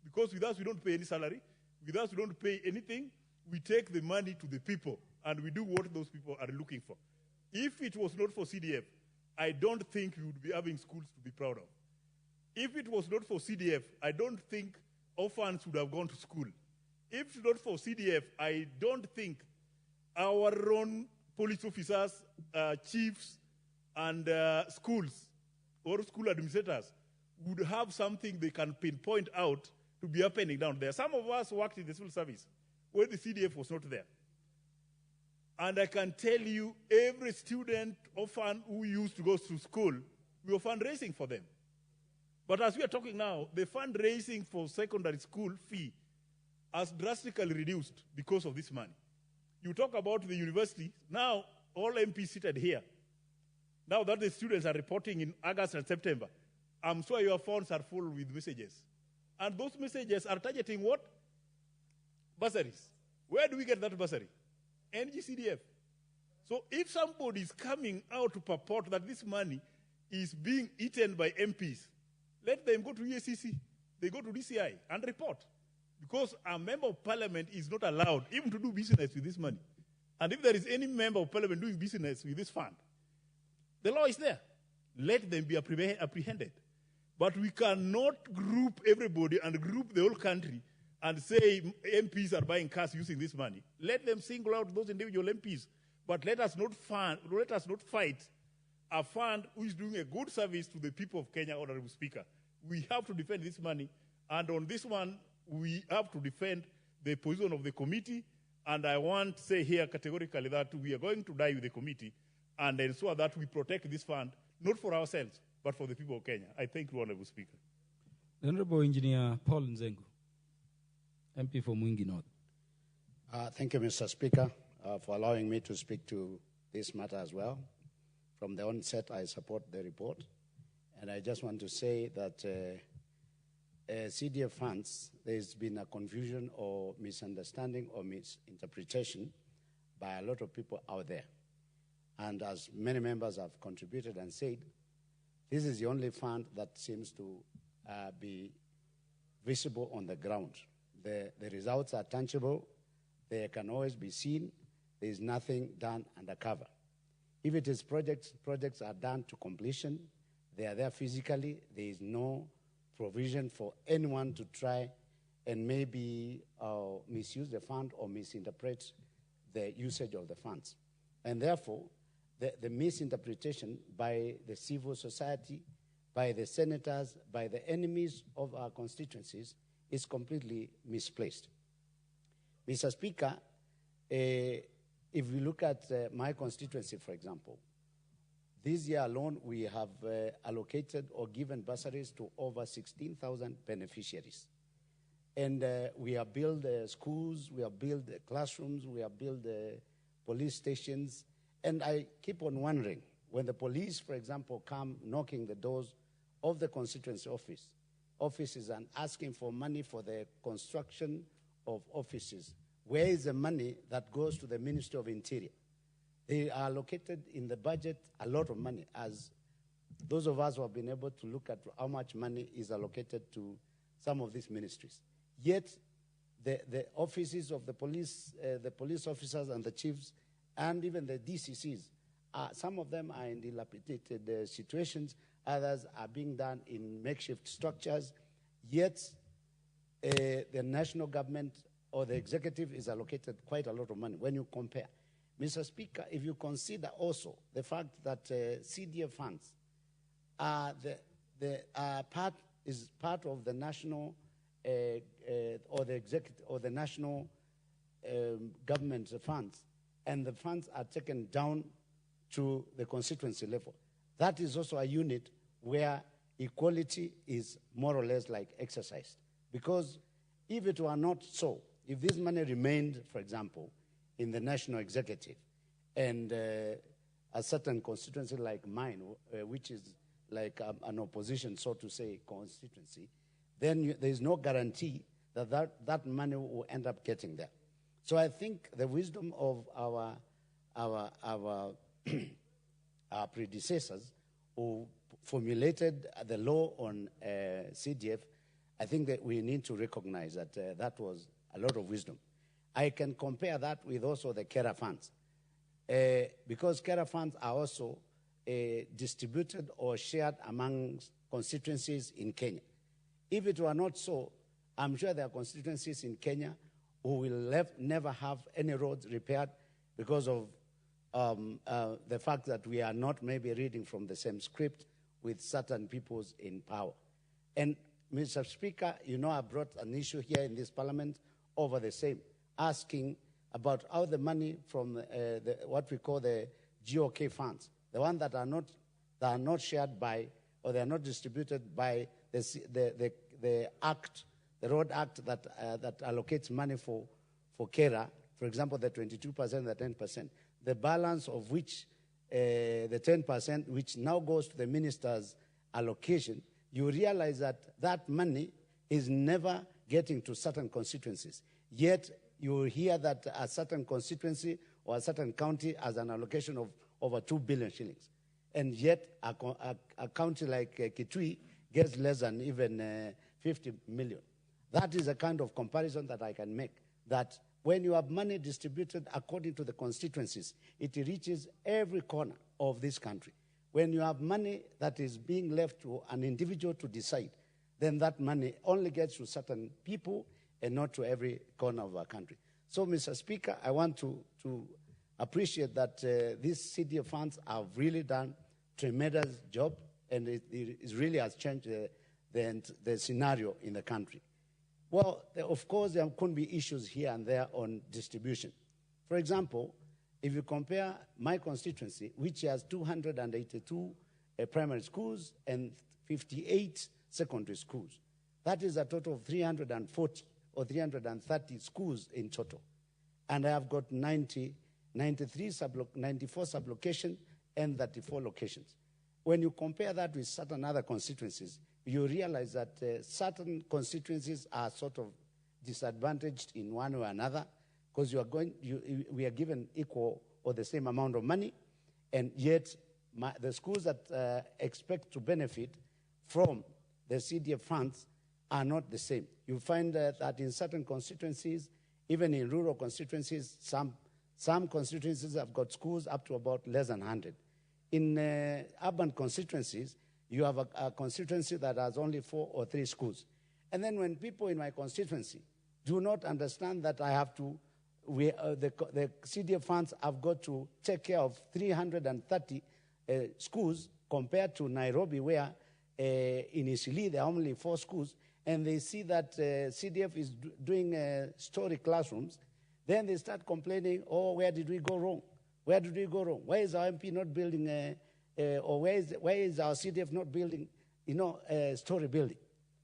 Because with us, we don't pay any salary. With us, we don't pay anything. We take the money to the people, and we do what those people are looking for. If it was not for CDF, I don't think we would be having schools to be proud of. If it was not for CDF, I don't think orphans would have gone to school. If it's not for CDF, I don't think our own police officers, chiefs, and schools or school administrators would have something they can pinpoint out to be happening down there. Some of us worked in the civil service when the CDF was not there. And I can tell you, every student, orphan who used to go to school, we were fundraising for them. But as we are talking now, the fundraising for secondary school fee has drastically reduced because of this money. You talk about the university, now all MPs seated here. Now that the students are reporting in August and September, I'm sure your phones are full with messages. And those messages are targeting what? Bursaries. Where do we get that bursary? NGCDF. So if somebody is coming out to purport that this money is being eaten by MPs, let them go to EACC, they go to DCI and report. Because a member of parliament is not allowed even to do business with this money. And if there is any member of parliament doing business with this fund, the law is there. Let them be apprehended. But we cannot group everybody and group the whole country and say MPs are buying cars using this money. Let them single out those individual MPs. But let us not fight a fund who is doing a good service to the people of Kenya, Honorable Speaker. We have to defend this money. And on this one, we have to defend the position of the committee. And I want to say here categorically that we are going to die with the committee and ensure that we protect this fund, not for ourselves, but for the people of Kenya. I thank you, Honorable Speaker. The Honorable Engineer Paul Nzengu, MP for Mwingi North. Thank you, Mr. Speaker, for allowing me to speak to this matter as well. From the onset, I support the report. And I just want to say that CDF funds, there's been a confusion or misunderstanding or misinterpretation by a lot of people out there. And as many members have contributed and said, this is the only fund that seems to be visible on the ground. The results are tangible. They can always be seen. There is nothing done undercover. If it is projects, projects are done to completion. They are there physically. There is no provision for anyone to try and maybe misuse the fund or misinterpret the usage of the funds. And therefore, the misinterpretation by the civil society, by the senators, by the enemies of our constituencies is completely misplaced. Mr. Speaker, if we look at my constituency, for example, this year alone we have allocated or given bursaries to over 16,000 beneficiaries. And we have built schools, we have built classrooms, we have built police stations. And I keep on wondering, when the police, for example, come knocking the doors of the constituency offices and asking for money for the construction of offices, where is the money that goes to the Ministry of Interior? They are allocated in the budget a lot of money, as those of us who have been able to look at how much money is allocated to some of these ministries. Yet, the offices of the police officers and the chiefs, and even the DCCs, some of them are in dilapidated situations, others are being done in makeshift structures, yet the national government or the executive is allocated quite a lot of money when you compare. Mr. Speaker, if you consider also the fact that CDF funds are part of the national or the executive or the national government funds, and the funds are taken down to the constituency level. That is also a unit where equality is more or less like exercised. Because if it were not so, if this money remained, for example, in the national executive, and a certain constituency like mine, which is like an opposition, so to say, constituency, then there is no guarantee that money will end up getting there. So I think the wisdom of our predecessors who formulated the law on CDF, I think that we need to recognize that that was a lot of wisdom. I can compare that with also the CARA funds, because CARA funds are also distributed or shared among constituencies in Kenya. If it were not so, I'm sure there are constituencies in Kenya who will never have any roads repaired because of the fact that we are not maybe reading from the same script with certain peoples in power. And Mr. Speaker, you know I brought an issue here in this parliament over the same, asking about how the money from what we call the GOK funds, the ones that are not shared by, or they are not distributed by the act, the road act that allocates money for CARA, for example, the 22%, the 10%, the balance of which, the 10%, which now goes to the minister's allocation, you realize that that money is never getting to certain constituencies. Yet you hear that a certain constituency or a certain county has an allocation of over 2 billion shillings. And yet a county like Kitui gets less than even 50 million. That is a kind of comparison that I can make, that when you have money distributed according to the constituencies, it reaches every corner of this country. When you have money that is being left to an individual to decide, then that money only gets to certain people and not to every corner of our country. So, Mr. Speaker, I want to appreciate that these CDF funds have really done tremendous job, and it really has changed the scenario in the country. Well, of course, there could be issues here and there on distribution. For example, if you compare my constituency, which has 282 primary schools and 58 secondary schools, that is a total of 340 or 330 schools in total. And I have got 94 sublocations and 34 locations. When you compare that with certain other constituencies, you realize that certain constituencies are sort of disadvantaged in one or another, because we are given equal or the same amount of money, and yet the schools that expect to benefit from the CDF funds are not the same. You find that in certain constituencies, even in rural constituencies, some Some constituencies have got schools up to about less than 100. In urban constituencies, you have a constituency that has only 4 or 3 schools. And then when people in my constituency do not understand that I have to, the CDF funds have got to take care of 330 schools compared to Nairobi, where in Isili there are only 4 schools, and they see that CDF is doing story classrooms, then they start complaining, oh, where did we go wrong? Where did we go wrong? Why is our MP not building, or why is our CDF not building, story building?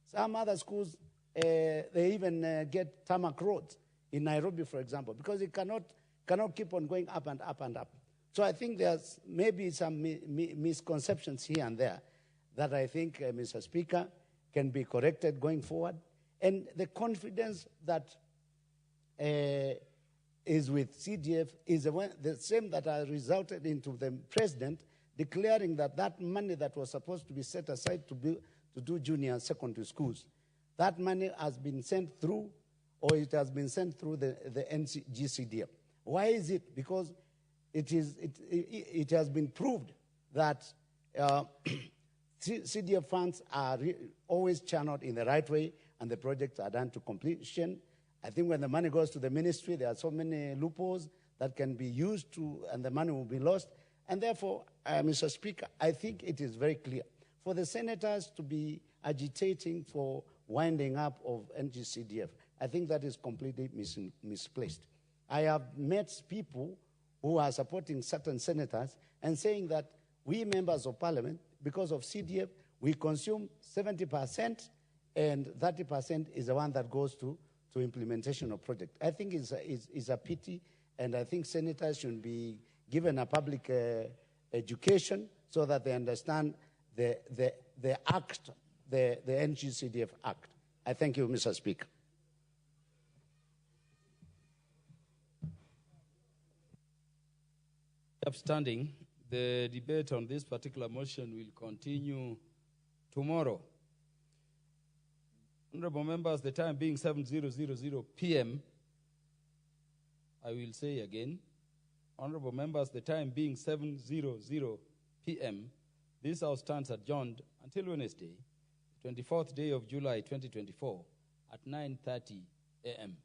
Some other schools, they even get tarmac roads in Nairobi, for example, because it cannot keep on going up and up and up. So I think there's maybe some misconceptions here and there that I think, Mr. Speaker, can be corrected going forward. And the confidence that is with CDF is the same that has resulted into the president declaring that that money that was supposed to be set aside to do junior secondary schools, that money has been sent through, or it has been sent through the GCDF. Why is it? Because it has been proved that CDF funds are always channeled in the right way, and the projects are done to completion. I think when the money goes to the ministry, there are so many loopholes that can be used and the money will be lost. And therefore, Mr. Speaker, I think it is very clear for the senators to be agitating for winding up of NGCDF. I think that is completely misplaced. I have met people who are supporting certain senators and saying that we members of parliament, because of CDF, we consume 70% and 30% is the one that goes to implementation of project. I think it's a pity, and I think senators should be given a public education so that they understand the act, the NGCDF Act. I thank you, Mr. Speaker. Upstanding, the debate on this particular motion will continue tomorrow. Honorable members, the time being 7:00 p.m., I will say again, honorable members, the time being 7:00 p.m., this House stands adjourned until Wednesday, 24th day of July 2024 at 9:30 a.m.